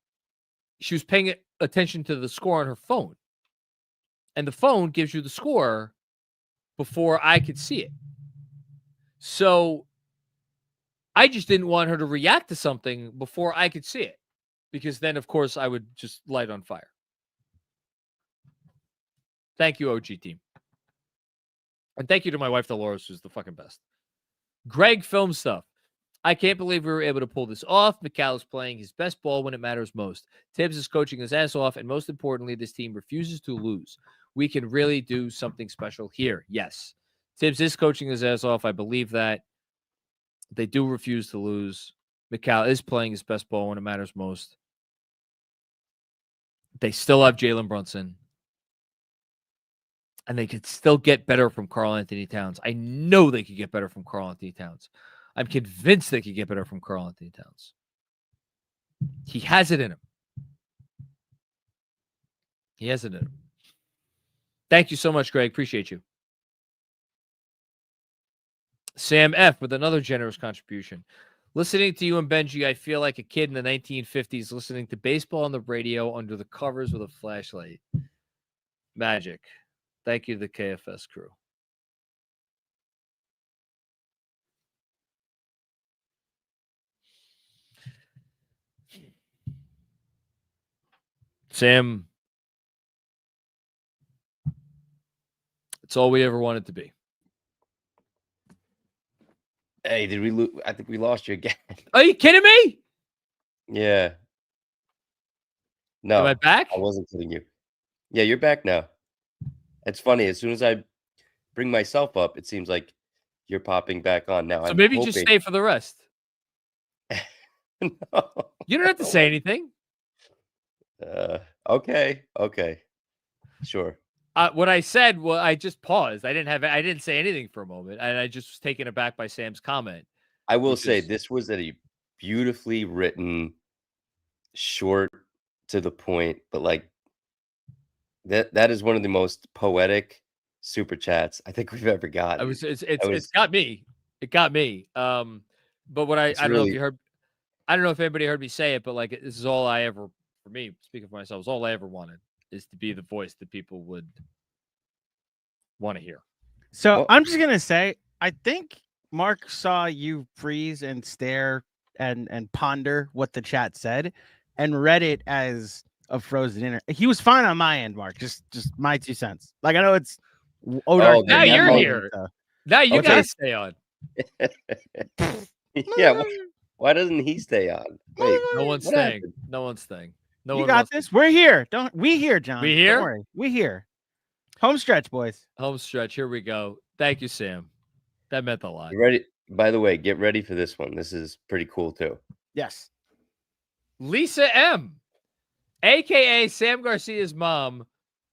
she was paying attention to the score on her phone. And the phone gives you the score before I could see it. So I just didn't want her to react to something before I could see it. Because then, of course, I would just light on fire. Thank you, OG team. And thank you to my wife, Dolores, who's the fucking best. Greg Film Stuff. I can't believe we were able to pull this off. McCall is playing his best ball when it matters most. Tibbs is coaching his ass off, and most importantly, this team refuses to lose. We can really do something special here. Yes. Tibbs is coaching his ass off. I believe that. They do refuse to lose. McCall is playing his best ball when it matters most. They still have Jalen Brunson. And they could still get better from Karl Anthony Towns. I know they could get better from Karl Anthony Towns. I'm convinced they could get better from Karl Anthony Towns. He has it in him. He has it in him. Thank you so much, Greg. Appreciate you. Sam F. with another generous contribution. Listening to you and Benji, I feel like a kid in the 1950s listening to baseball on the radio under the covers with a flashlight. Magic. Thank you to the KFS crew. Sam, it's all we ever wanted to be. Hey, did we lose? I think we lost you again. Are you kidding me? Yeah. No. Am I back? I wasn't kidding you. Yeah, you're back now. It's funny. As soon as I bring myself up, it seems like you're popping back on now. So maybe just stay for the rest. No. You don't have to say anything. Okay. Sure. What I said, well, I just paused. I didn't say anything for a moment, and I just was taken aback by Sam's comment. I will say this was a beautifully written, short, to the point, but like that is one of the most poetic super chats I think we've ever gotten. It's got me. It got me. But what I don't know if really you heard. I don't know if anybody heard me say it, but like this is all I ever, for me, speaking for myself, is all I ever wanted is to be the voice that people would want to hear. So Well- I'm just gonna say, I think Mark saw you freeze and stare and ponder what the chat said, and read it as a frozen inner. He was fine on my end, Mark. Just my 2 cents. Like I know it's Odar. now you're definitely. here. Now you Okay. gotta stay on. Yeah. Why doesn't he stay on? Wait, No one's what staying. happened? No one's staying. No You one got wants this. We're here. We here, John. We Don't here? worry. We here. Home stretch, boys. home stretch. Here we go. Thank you, Sam. That meant a lot. You ready? By the way, get ready for this one. This is pretty cool too. Yes. Lisa M, aka Sam Garcia's mom,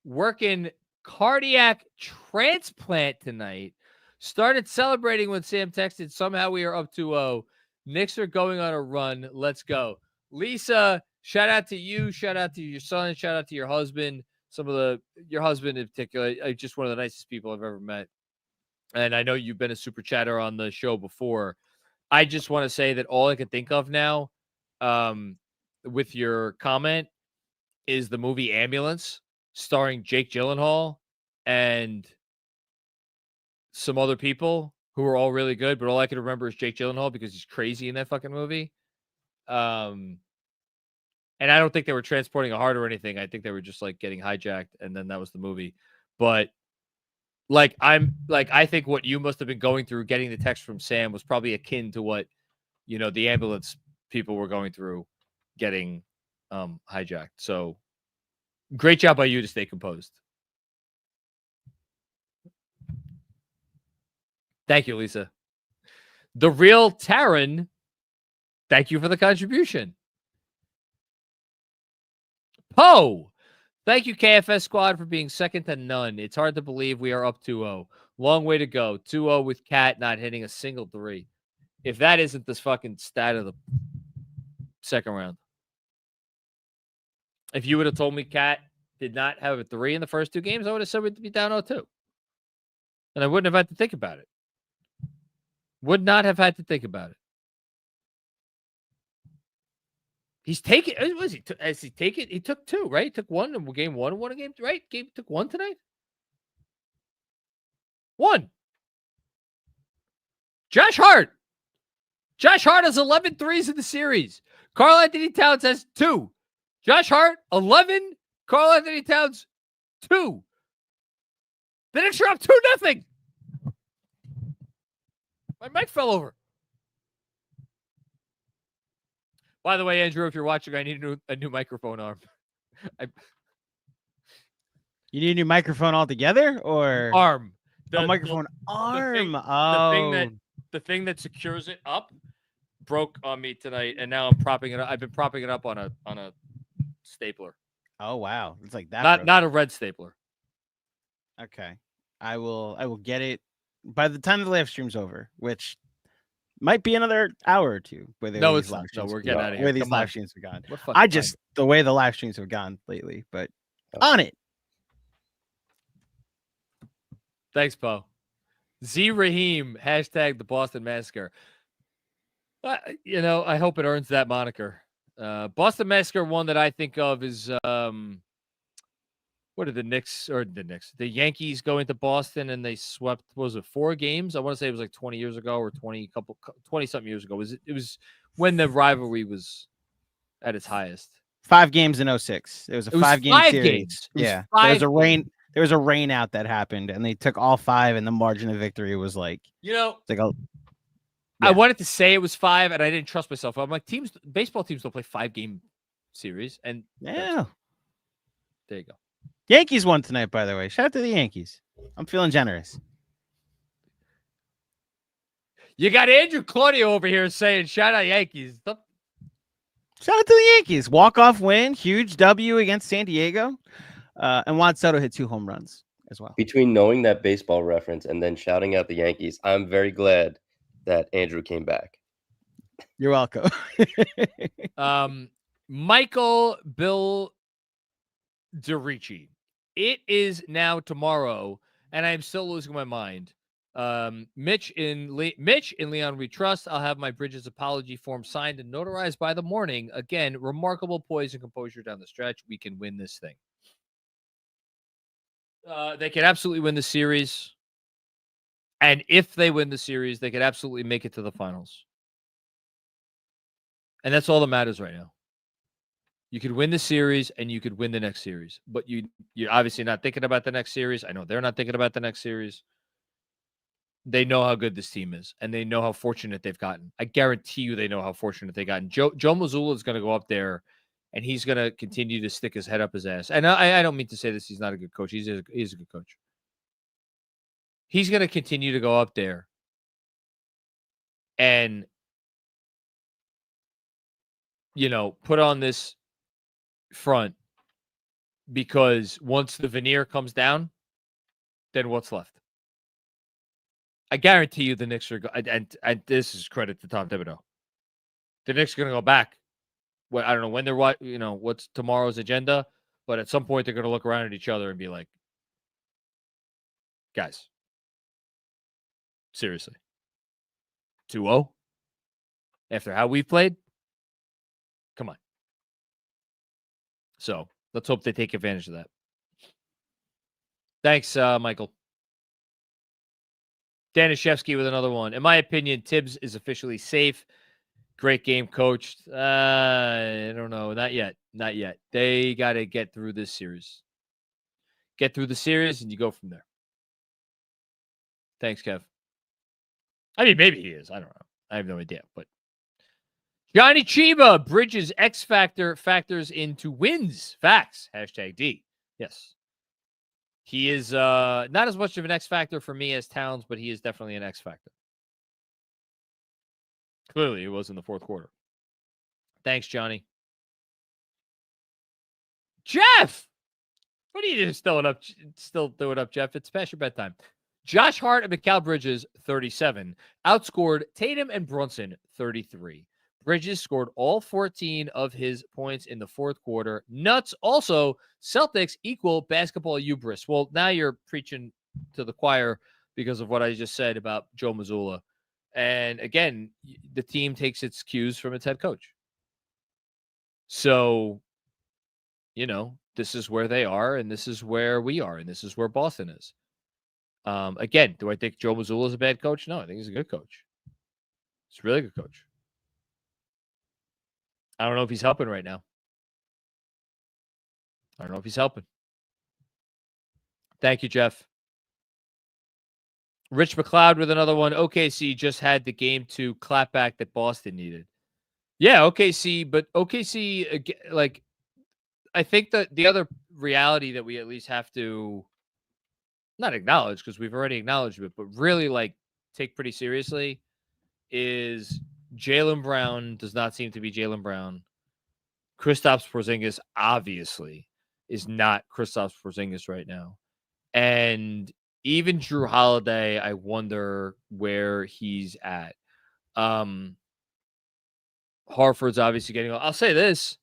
working cardiac transplant tonight. Started celebrating when Sam texted. Somehow we are up 2-0. Knicks are going on a run. Let's go. Lisa, shout out to you. Shout out to your son. Shout out to your husband. Your husband in particular, just one of the nicest people I've ever met. And I know you've been a super chatter on the show before. I just want to say that all I can think of now, with your comment, is the movie Ambulance, starring Jake Gyllenhaal and some other people who are all really good, but all I can remember is Jake Gyllenhaal because he's crazy in that fucking movie. And I don't think they were transporting a heart or anything. I think they were just like getting hijacked, and then that was the movie. But I think what you must have been going through getting the text from Sam was probably akin to what, the ambulance people were going through getting hijacked. So great job by you to stay composed. Thank you, Lisa. The real Taryn, thank you for the contribution. Poe, thank you, KFS squad, for being second to none. It's hard to believe we are up 2-0. Long way to go. 2-0 with Cat not hitting a single three. If that isn't this fucking stat of the second round. If you would have told me Cat did not have a three in the first two games, I would have said we'd be down 0-2. And I wouldn't have had to think about it. Would not have had to think about it. He's taken. Was he? Has he taken? He took two, right? He took one in game one and won a game, right? Took one tonight. One. Josh Hart. Josh Hart has 11 threes in the series. Karl Anthony Towns has 2. Josh Hart 11. Karl Anthony Towns 2. The Knicks are up 2-0. My mic fell over. By the way, Andrew, if you're watching, I need a new microphone arm. You need a new microphone altogether, or Arm. a microphone arm. The thing that secures it up broke on me tonight, and now I'm propping it up. I've been propping it up on a stapler. Oh wow, it's like that. Not a red stapler. Okay, I will get it by the time the live stream's over, which might be another hour or two. No, it's not. No, we're getting out of here. Where these Come on. live streams have gone. The way the live streams have gone lately, but on it. Thanks, Poe. Z Raheem, hashtag the Boston Massacre. I hope it earns that moniker. Boston Massacre, one that I think of is what did the Yankees go into Boston and they swept, was it 4 games? I want to say it was like 20 years ago or 20 something years ago. It was when the rivalry was at its highest. 5 games in 06. It was a 5-game series. Games. Yeah. There was a rain out that happened, and they took all 5, and the margin of victory was like, I wanted to say it was 5, and I didn't trust myself. I'm like, baseball teams don't play 5-game series, and yeah. There you go. Yankees won tonight, by the way. Shout out to the Yankees. I'm feeling generous. You got Andrew Claudio over here saying, shout out Yankees. Shout out to the Yankees. Walk-off win. Huge W against San Diego. And Juan Soto hit 2 home runs as well. Between knowing that baseball reference and then shouting out the Yankees, I'm very glad that Andrew came back. You're welcome. Michael Bill DeRicci. It is now tomorrow, and I am still losing my mind. Mitch in Leon we trust. I'll have my Bridges apology form signed and notarized by the morning. Again, remarkable poise and composure down the stretch. We can win this thing. They can absolutely win the series. And if they win the series, they could absolutely make it to the finals. And that's all that matters right now. You could win the series and you could win the next series. But you're obviously not thinking about the next series. I know they're not thinking about the next series. They know how good this team is, and they know how fortunate they've gotten. I guarantee you they know how fortunate they've gotten. Joe Mazzulla is going to go up there, and he's going to continue to stick his head up his ass. And I don't mean to say this. He's not a good coach. He's a good coach. He's going to continue to go up there and, put on this front, because once the veneer comes down, then what's left? I guarantee you the Knicks are and this is credit to Tom Thibodeau. The Knicks are going to go back. Well, I don't know when they're what's tomorrow's agenda, but at some point they're going to look around at each other and be like, guys, seriously, 2-0 after how we've played? Come on. So let's hope they take advantage of that. Thanks, Michael. Danishevsky with another one. In my opinion, Tibbs is officially safe. Great game coached. I don't know. Not yet. Not yet. They got to get through this series. Get through the series, and you go from there. Thanks, Kev. I mean, maybe he is. I don't know. I have no idea. But Johnny Chiba, Bridges X Factor factors into wins. Facts. #D. Yes. He is not as much of an X factor for me as Towns, but he is definitely an X factor. Clearly, it was in the fourth quarter. Thanks, Johnny. Jeff! What are you just still doing up, Jeff? It's past your bedtime. Josh Hart and Mikal Bridges, 37. Outscored Tatum and Brunson, 33. Bridges scored all 14 of his points in the fourth quarter. Nuts. Also, Celtics equal basketball hubris. Well, now you're preaching to the choir because of what I just said about Joe Mazzulla. And again, the team takes its cues from its head coach. So, this is where they are, and this is where we are, and this is where Boston is. Again, do I think Joe Mazzulla is a bad coach? No, I think he's a good coach. He's a really good coach. I don't know if he's helping right now. I don't know if he's helping. Thank you, Jeff. Rich McLeod with another one. OKC just had the game 2 clapback that Boston needed. Yeah, OKC, but OKC, I think that the other reality that we at least have to not acknowledge, because we've already acknowledged it, but really take pretty seriously is Jaylen Brown does not seem to be Jaylen Brown. Kristaps Porzingis obviously is not Kristaps Porzingis right now. And even Drew Holiday, I wonder where he's at. Harford's obviously getting I'll say this.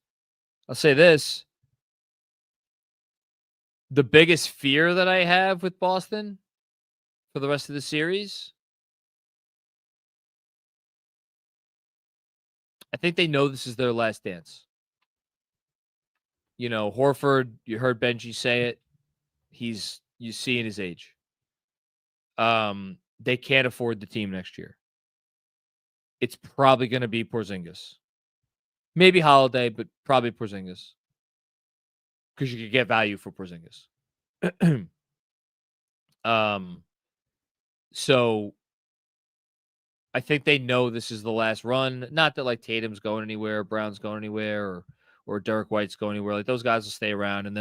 The biggest fear that I have with Boston for the rest of the series, I think they know this is their last dance. Horford, you heard Benji say it. You see in his age. They can't afford the team next year. It's probably going to be Porzingis. Maybe Holiday, but probably Porzingis. Because you could get value for Porzingis. So I think they know this is the last run. Not that Tatum's going anywhere, Brown's going anywhere, or Derek White's going anywhere. Those guys will stay around, and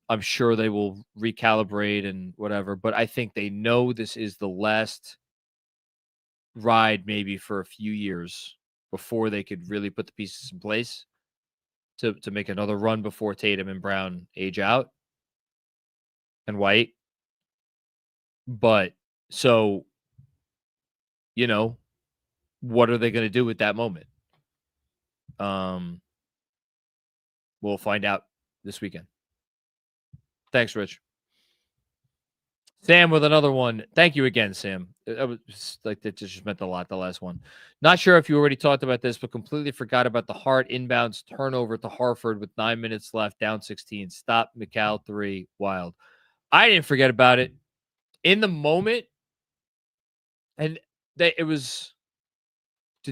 I'm sure they will recalibrate and whatever. But I think they know this is the last ride, maybe for a few years, before they could really put the pieces in place to make another run before Tatum and Brown age out, and White. But so, what are they going to do with that moment? We'll find out this weekend. Thanks, Rich. Sam with another one. Thank you again, Sam. That just meant a lot, the last one. Not sure if you already talked about this, but completely forgot about the Hart inbounds turnover to Harford with 9 minutes left, down 16. Stop McCall 3. Wild. I didn't forget about it. In the moment, and did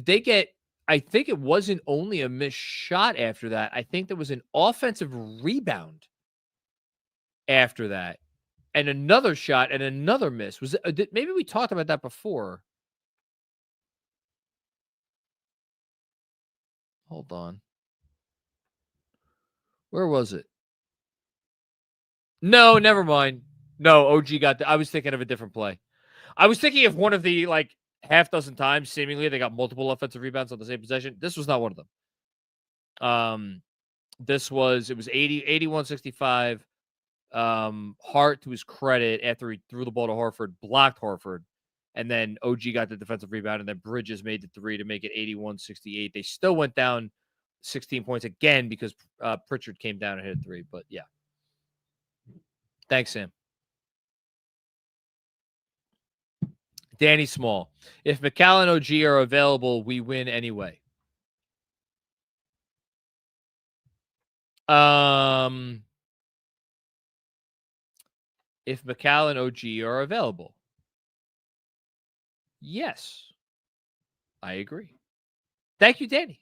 they get, I think it wasn't only a missed shot after that. I think there was an offensive rebound after that. And another shot and another miss. Maybe we talked about that before. Hold on. Where was it? No, never mind. No, OG got I was thinking of a different play. I was thinking of one of the half dozen times seemingly they got multiple offensive rebounds on the same possession. This was not one of them. It was 81-65. Hart, to his credit, after he threw the ball to Horford, blocked Horford, and then OG got the defensive rebound, and then Bridges made the 3 to make it 81-68. They still went down 16 points again because Pritchard came down and hit a 3. But yeah, thanks, Sam. Danny Small, if McCall and OG are available, we win anyway. If McCall and OG are available. Yes, I agree. Thank you, Danny.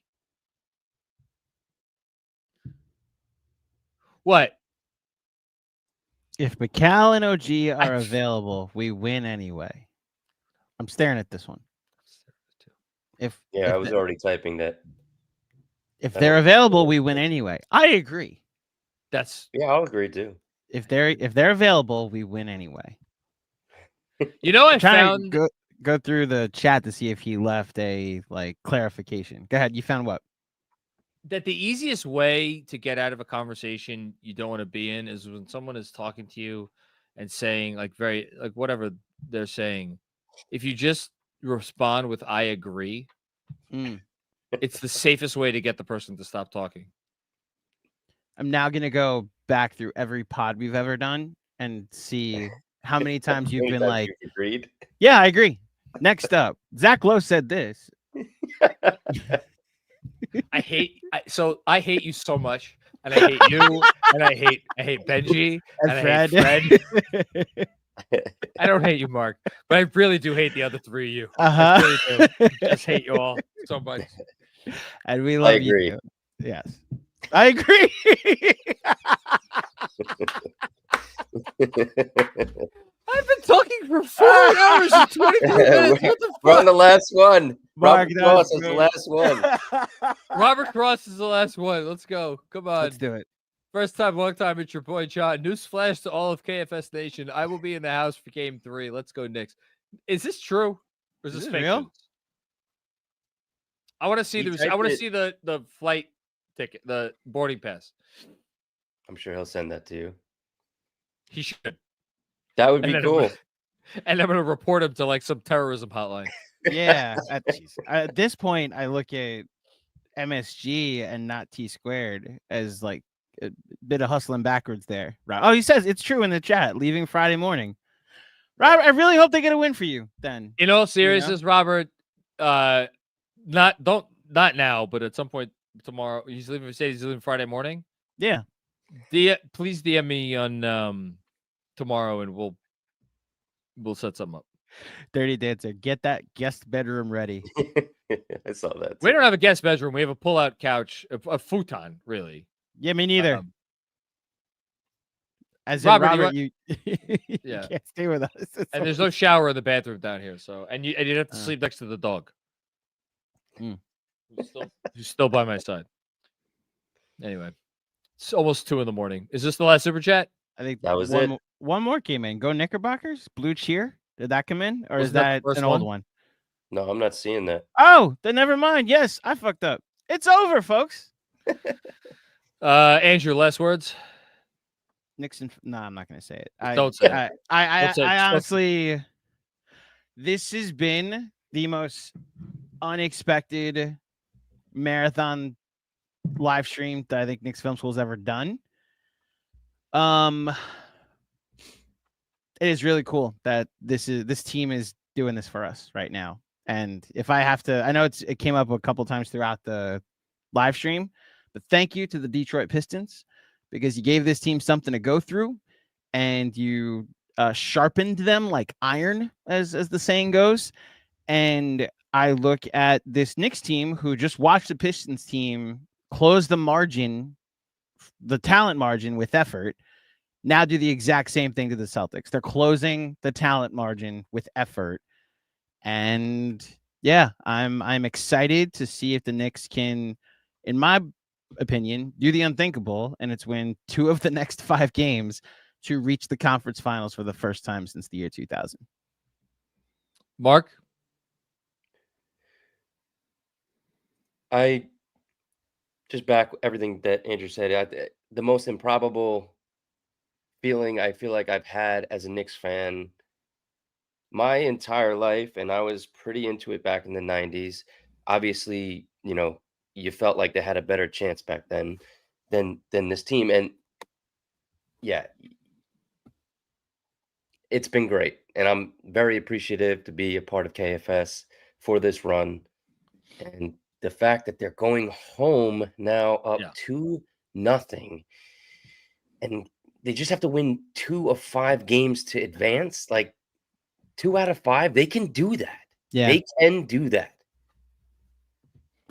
What? If McCall and OG are available, we win anyway. I'm staring at this one. I was already typing that. If they're available, we win anyway. I agree. I'll agree too. If they're available, we win anyway. You know, I found go through the chat to see if he left a clarification. Go ahead. You found what? That the easiest way to get out of a conversation you don't want to be in is when someone is talking to you and saying whatever they're saying. If you just respond with "I agree," it's the safest way to get the person to stop talking. I'm now going to go back through every pod we've ever done and see how many times you've been like, agreed. Yeah, I agree. Next up, Zach Lowe said this. I hate you so much, and I hate you, and I hate Benji and Fred. I hate Fred. I don't hate you, Mark, but I really do hate the other 3 of you. I really do. I just hate you all so much. And we love you. Yes. I agree. I've been talking for 4 hours and 23 minutes. What the fuck? We're on the last one. Mark, Robert Cross is the last one. Robert Cross is the last one. Let's go. Come on. Let's do it. First time, long time. It's your boy, John. Newsflash to all of KFS Nation. I will be in the house for Game 3. Let's go, Knicks. Is this true? Or is this fake real? news? I want to see the flight ticket, the boarding pass. I'm sure he'll send that to you. He should. That would be cool. And I'm going to report him to some terrorism hotline. Yeah. At this point, I look at MSG and not T squared as a bit of hustling backwards there. Right. Oh, he says it's true in the chat. Leaving Friday morning. Robert, I really hope they get a win for you then. In all seriousness, Robert, not now, but at some point tomorrow. He's leaving Friday morning. Yeah. Please DM me on tomorrow, and we'll set something up. Dirty Dancer, get that guest bedroom ready. I saw that. We don't have a guest bedroom. We have a pull-out couch, a futon, really. Yeah, me neither. As Robert, you yeah, can't stay with us. And there's no shower in the bathroom down here, so you'd have to sleep next to the dog. Who's still by my side. Anyway, it's almost 2 a.m. Is this the last super chat? I think that was it. One more came in. Go Knickerbockers. Blue cheer. Did that come in, or is that that an old one? No, I'm not seeing that. Oh, then never mind. Yes, I fucked up. It's over, folks. Andrew, last words. Nixon. No, I'm not going to say it. Don't say it. I honestly, this has been the most unexpected marathon live stream that I think Knicks Film School has ever done. It is really cool that this team is doing this for us right now. And if I have to, I know it came up a couple times throughout the live stream, but thank you to the Detroit Pistons because you gave this team something to go through, and you sharpened them like iron, as the saying goes. And I look at this Knicks team who just watched the Pistons team close the margin, the talent margin with effort. Now do the exact same thing to the Celtics. They're closing the talent margin with effort. And yeah, I'm excited to see if the Knicks can, in my opinion, do the unthinkable, and it's win 2 of the next 5 games to reach the conference finals for the first time since the year 2000. Mark? I just back everything that Andrew said. The most improbable feeling I feel like I've had as a Knicks fan my entire life, and I was pretty into it back in the 90s. Obviously, you felt like they had a better chance back then than this team. And yeah, it's been great. And I'm very appreciative to be a part of KFS for this run. And the fact that they're going home now up 2-0, and they just have to win 2 of 5 games to advance. Like 2 out of 5, they can do that. Yeah, they can do that.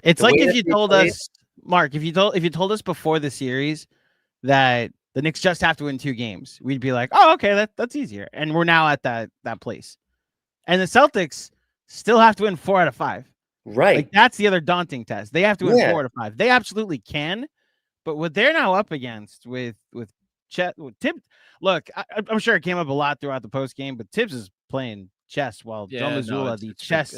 It's The like way if that you they told played- us, Mark, if you told us before the series that the Knicks just have to win 2 games, we'd be like, oh, okay, that's easier. And we're now at that place. And the Celtics still have to win 4 out of 5. Right. Like that's the other daunting test. They have to win Yeah. 4 out of 5. They absolutely can, but what they're now up against with Chet, with Tibbs. Look, I'm sure it came up a lot throughout the post game, but Tibbs is playing chess while Joe Mazzulla, the chess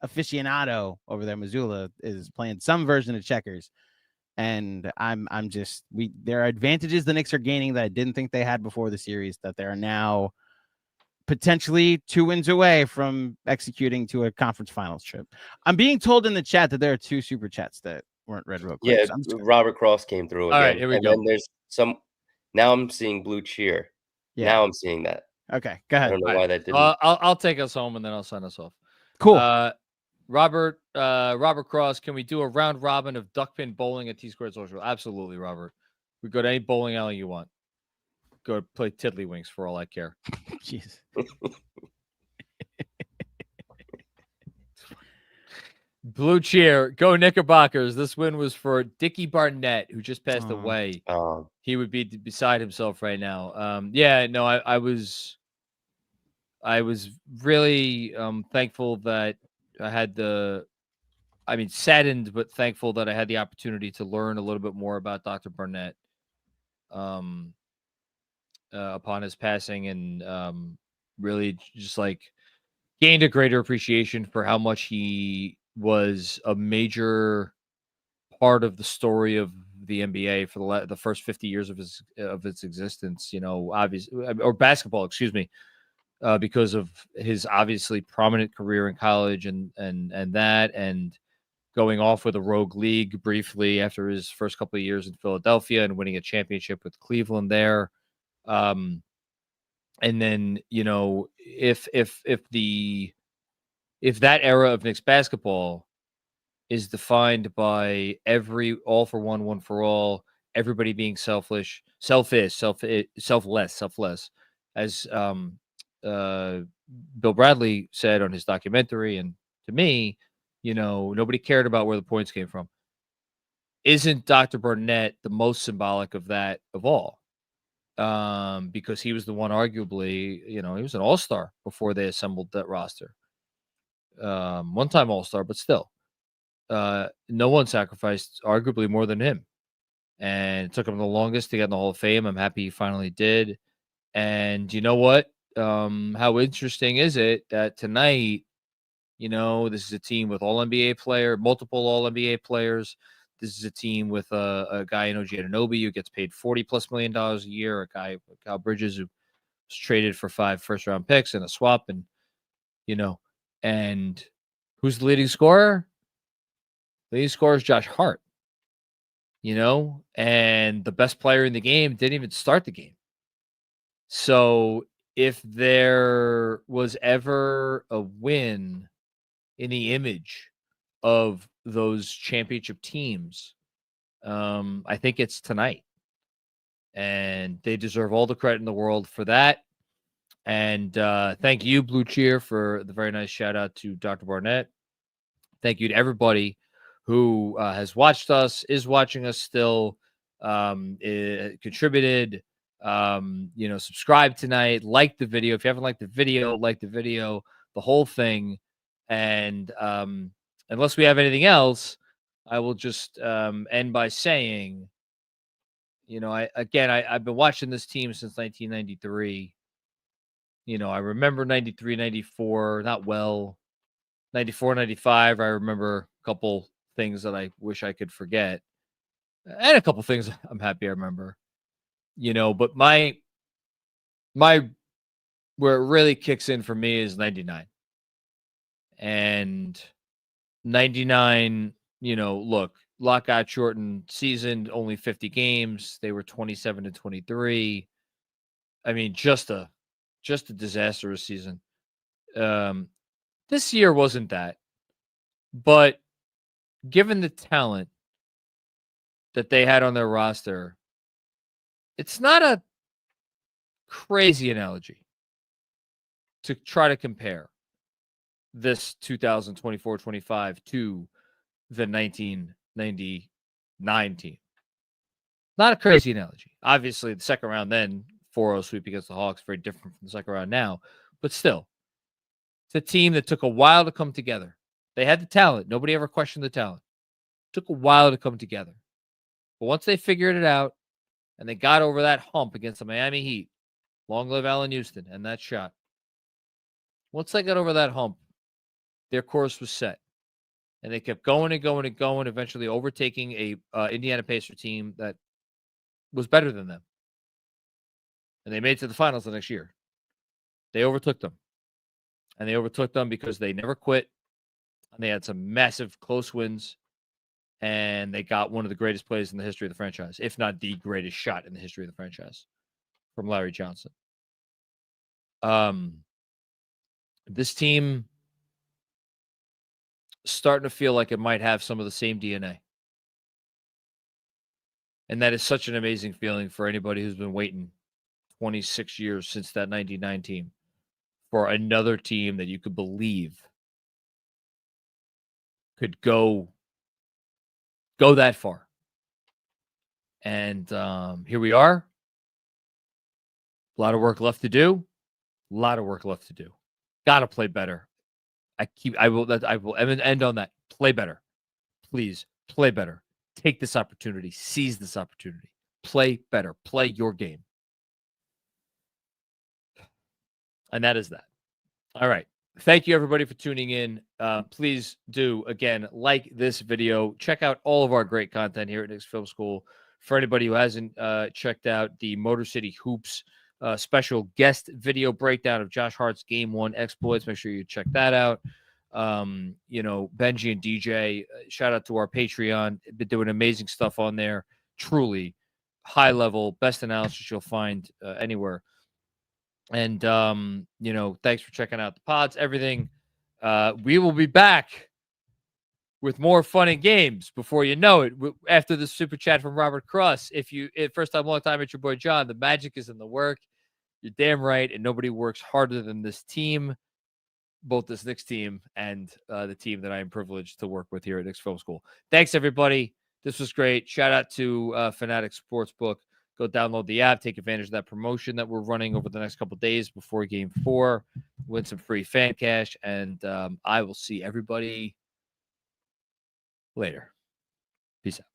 aficionado over there, Mazzulla, is playing some version of checkers. And there are advantages the Knicks are gaining that I didn't think they had before the series, that they are now potentially 2 wins away from executing to a conference finals trip. I'm being told in the chat that there are 2 super chats that weren't read real quick. Yeah, So Robert Cross came through again. All right, here we go. Then there's some. Now I'm seeing Blue Cheer. Yeah. Now I'm seeing that. Okay, go I ahead. don't know why that didn't. I'll take us home and then I'll sign us off. Cool. Robert Cross, can we do a round robin of duckpin bowling at T-Squared Social? Absolutely, Robert. We go to any bowling alley you want. Go play Tiddlywinks for all I care. Jeez. Blue cheer, go Knickerbockers. This win was for Dickie Barnett, who just passed Oh. away. Oh, He would be beside himself right now. Yeah, no, I was really thankful that I had saddened, but thankful that I had the opportunity to learn a little bit more about Dr. Barnett upon his passing, and really just like gained a greater appreciation for how much he was a major part of the story of the NBA for the first 50 years of its existence, obviously, or basketball, excuse me, because of his obviously prominent career in college and going off with a rogue league briefly after his first couple of years in Philadelphia and winning a championship with Cleveland there. And then, if that era of Knicks basketball is defined by all for one for all, everybody being selfless, as Bill Bradley said on his documentary, and to me, nobody cared about where the points came from. Isn't Dr. Barnett the most symbolic of that of all? Because he was the one, arguably, he was an all-star before they assembled that roster. One-time all-star, but still, no one sacrificed arguably more than him, and it took him the longest to get in the Hall of Fame. I'm happy he finally did. And you know what? How interesting is it that tonight, this is a team with multiple All-NBA players. This is a team with a guy in OG Anunoby who gets paid $40+ million a year, a guy, Kyle Bridges, who was traded for 5 first-round picks and a swap, and and who's the leading scorer? The leading scorer is Josh Hart. And the best player in the game didn't even start the game. So if there was ever a win in the image of those championship teams, I think it's tonight. And they deserve all the credit in the world for that. And thank you, Blue Cheer, for the very nice shout out to Dr. Barnett. Thank you to everybody who has watched us, is watching us still, contributed, subscribe tonight, like the video. If you haven't liked the video, like the video, the whole thing. And unless we have anything else, I will just end by saying, I've been watching this team since 1993. I remember 93, 94, not well. 94, 95, I remember a couple things that I wish I could forget. And a couple things I'm happy I remember. But my where it really kicks in for me is 99. And 99, look, lockout shortened season, only 50 games. They were 27-23. I mean, just a disastrous season. This year wasn't that, but given the talent that they had on their roster, it's not a crazy analogy to try to compare this 2024-25 to the 1999 team. Not a crazy analogy. Obviously, the second round then, 4-0 sweep against the Hawks, very different from the second round now, but still. It's a team that took a while to come together. They had the talent. Nobody ever questioned the talent. It took a while to come together. But once they figured it out and they got over that hump against the Miami Heat, long live Allen Houston and that shot. Once they got over that hump, their course was set. And they kept going and going and going, eventually overtaking a Indiana Pacer team that was better than them. And they made it to the finals the next year. They overtook them. And they overtook them because they never quit. And they had some massive close wins. And they got one of the greatest plays in the history of the franchise, if not the greatest shot in the history of the franchise, from Larry Johnson. This team is starting to feel like it might have some of the same DNA. And that is such an amazing feeling for anybody who's been waiting 26 years since that 99 team. For another team that you could believe could go that far. And here we are. A lot of work left to do. A lot of work left to do. Got to play better. I will end on that. Play better. Please play better. Take this opportunity. Seize this opportunity. Play better. Play your game. And that is that. All right. Thank you, everybody, for tuning in. Please do, again, like this video. Check out all of our great content here at Knicks Film School. For anybody who hasn't checked out the Motor City Hoops special guest video breakdown of Josh Hart's Game 1 exploits, make sure you check that out. Benjy and DJ, shout out to our Patreon. Been doing amazing stuff on there. Truly high level, best analysis you'll find anywhere. And, thanks for checking out the pods, everything. We will be back with more fun and games before you know it. After the super chat from Robert Cross, first time, long time, it's your boy John. The magic is in the work. You're damn right. And nobody works harder than this team, both this Knicks team and the team that I am privileged to work with here at Knicks Film School. Thanks, everybody. This was great. Shout out to Fanatic Sportsbook. Go download the app. Take advantage of that promotion that we're running over the next couple of days before Game 4. Win some free fan cash. And I will see everybody later. Peace out.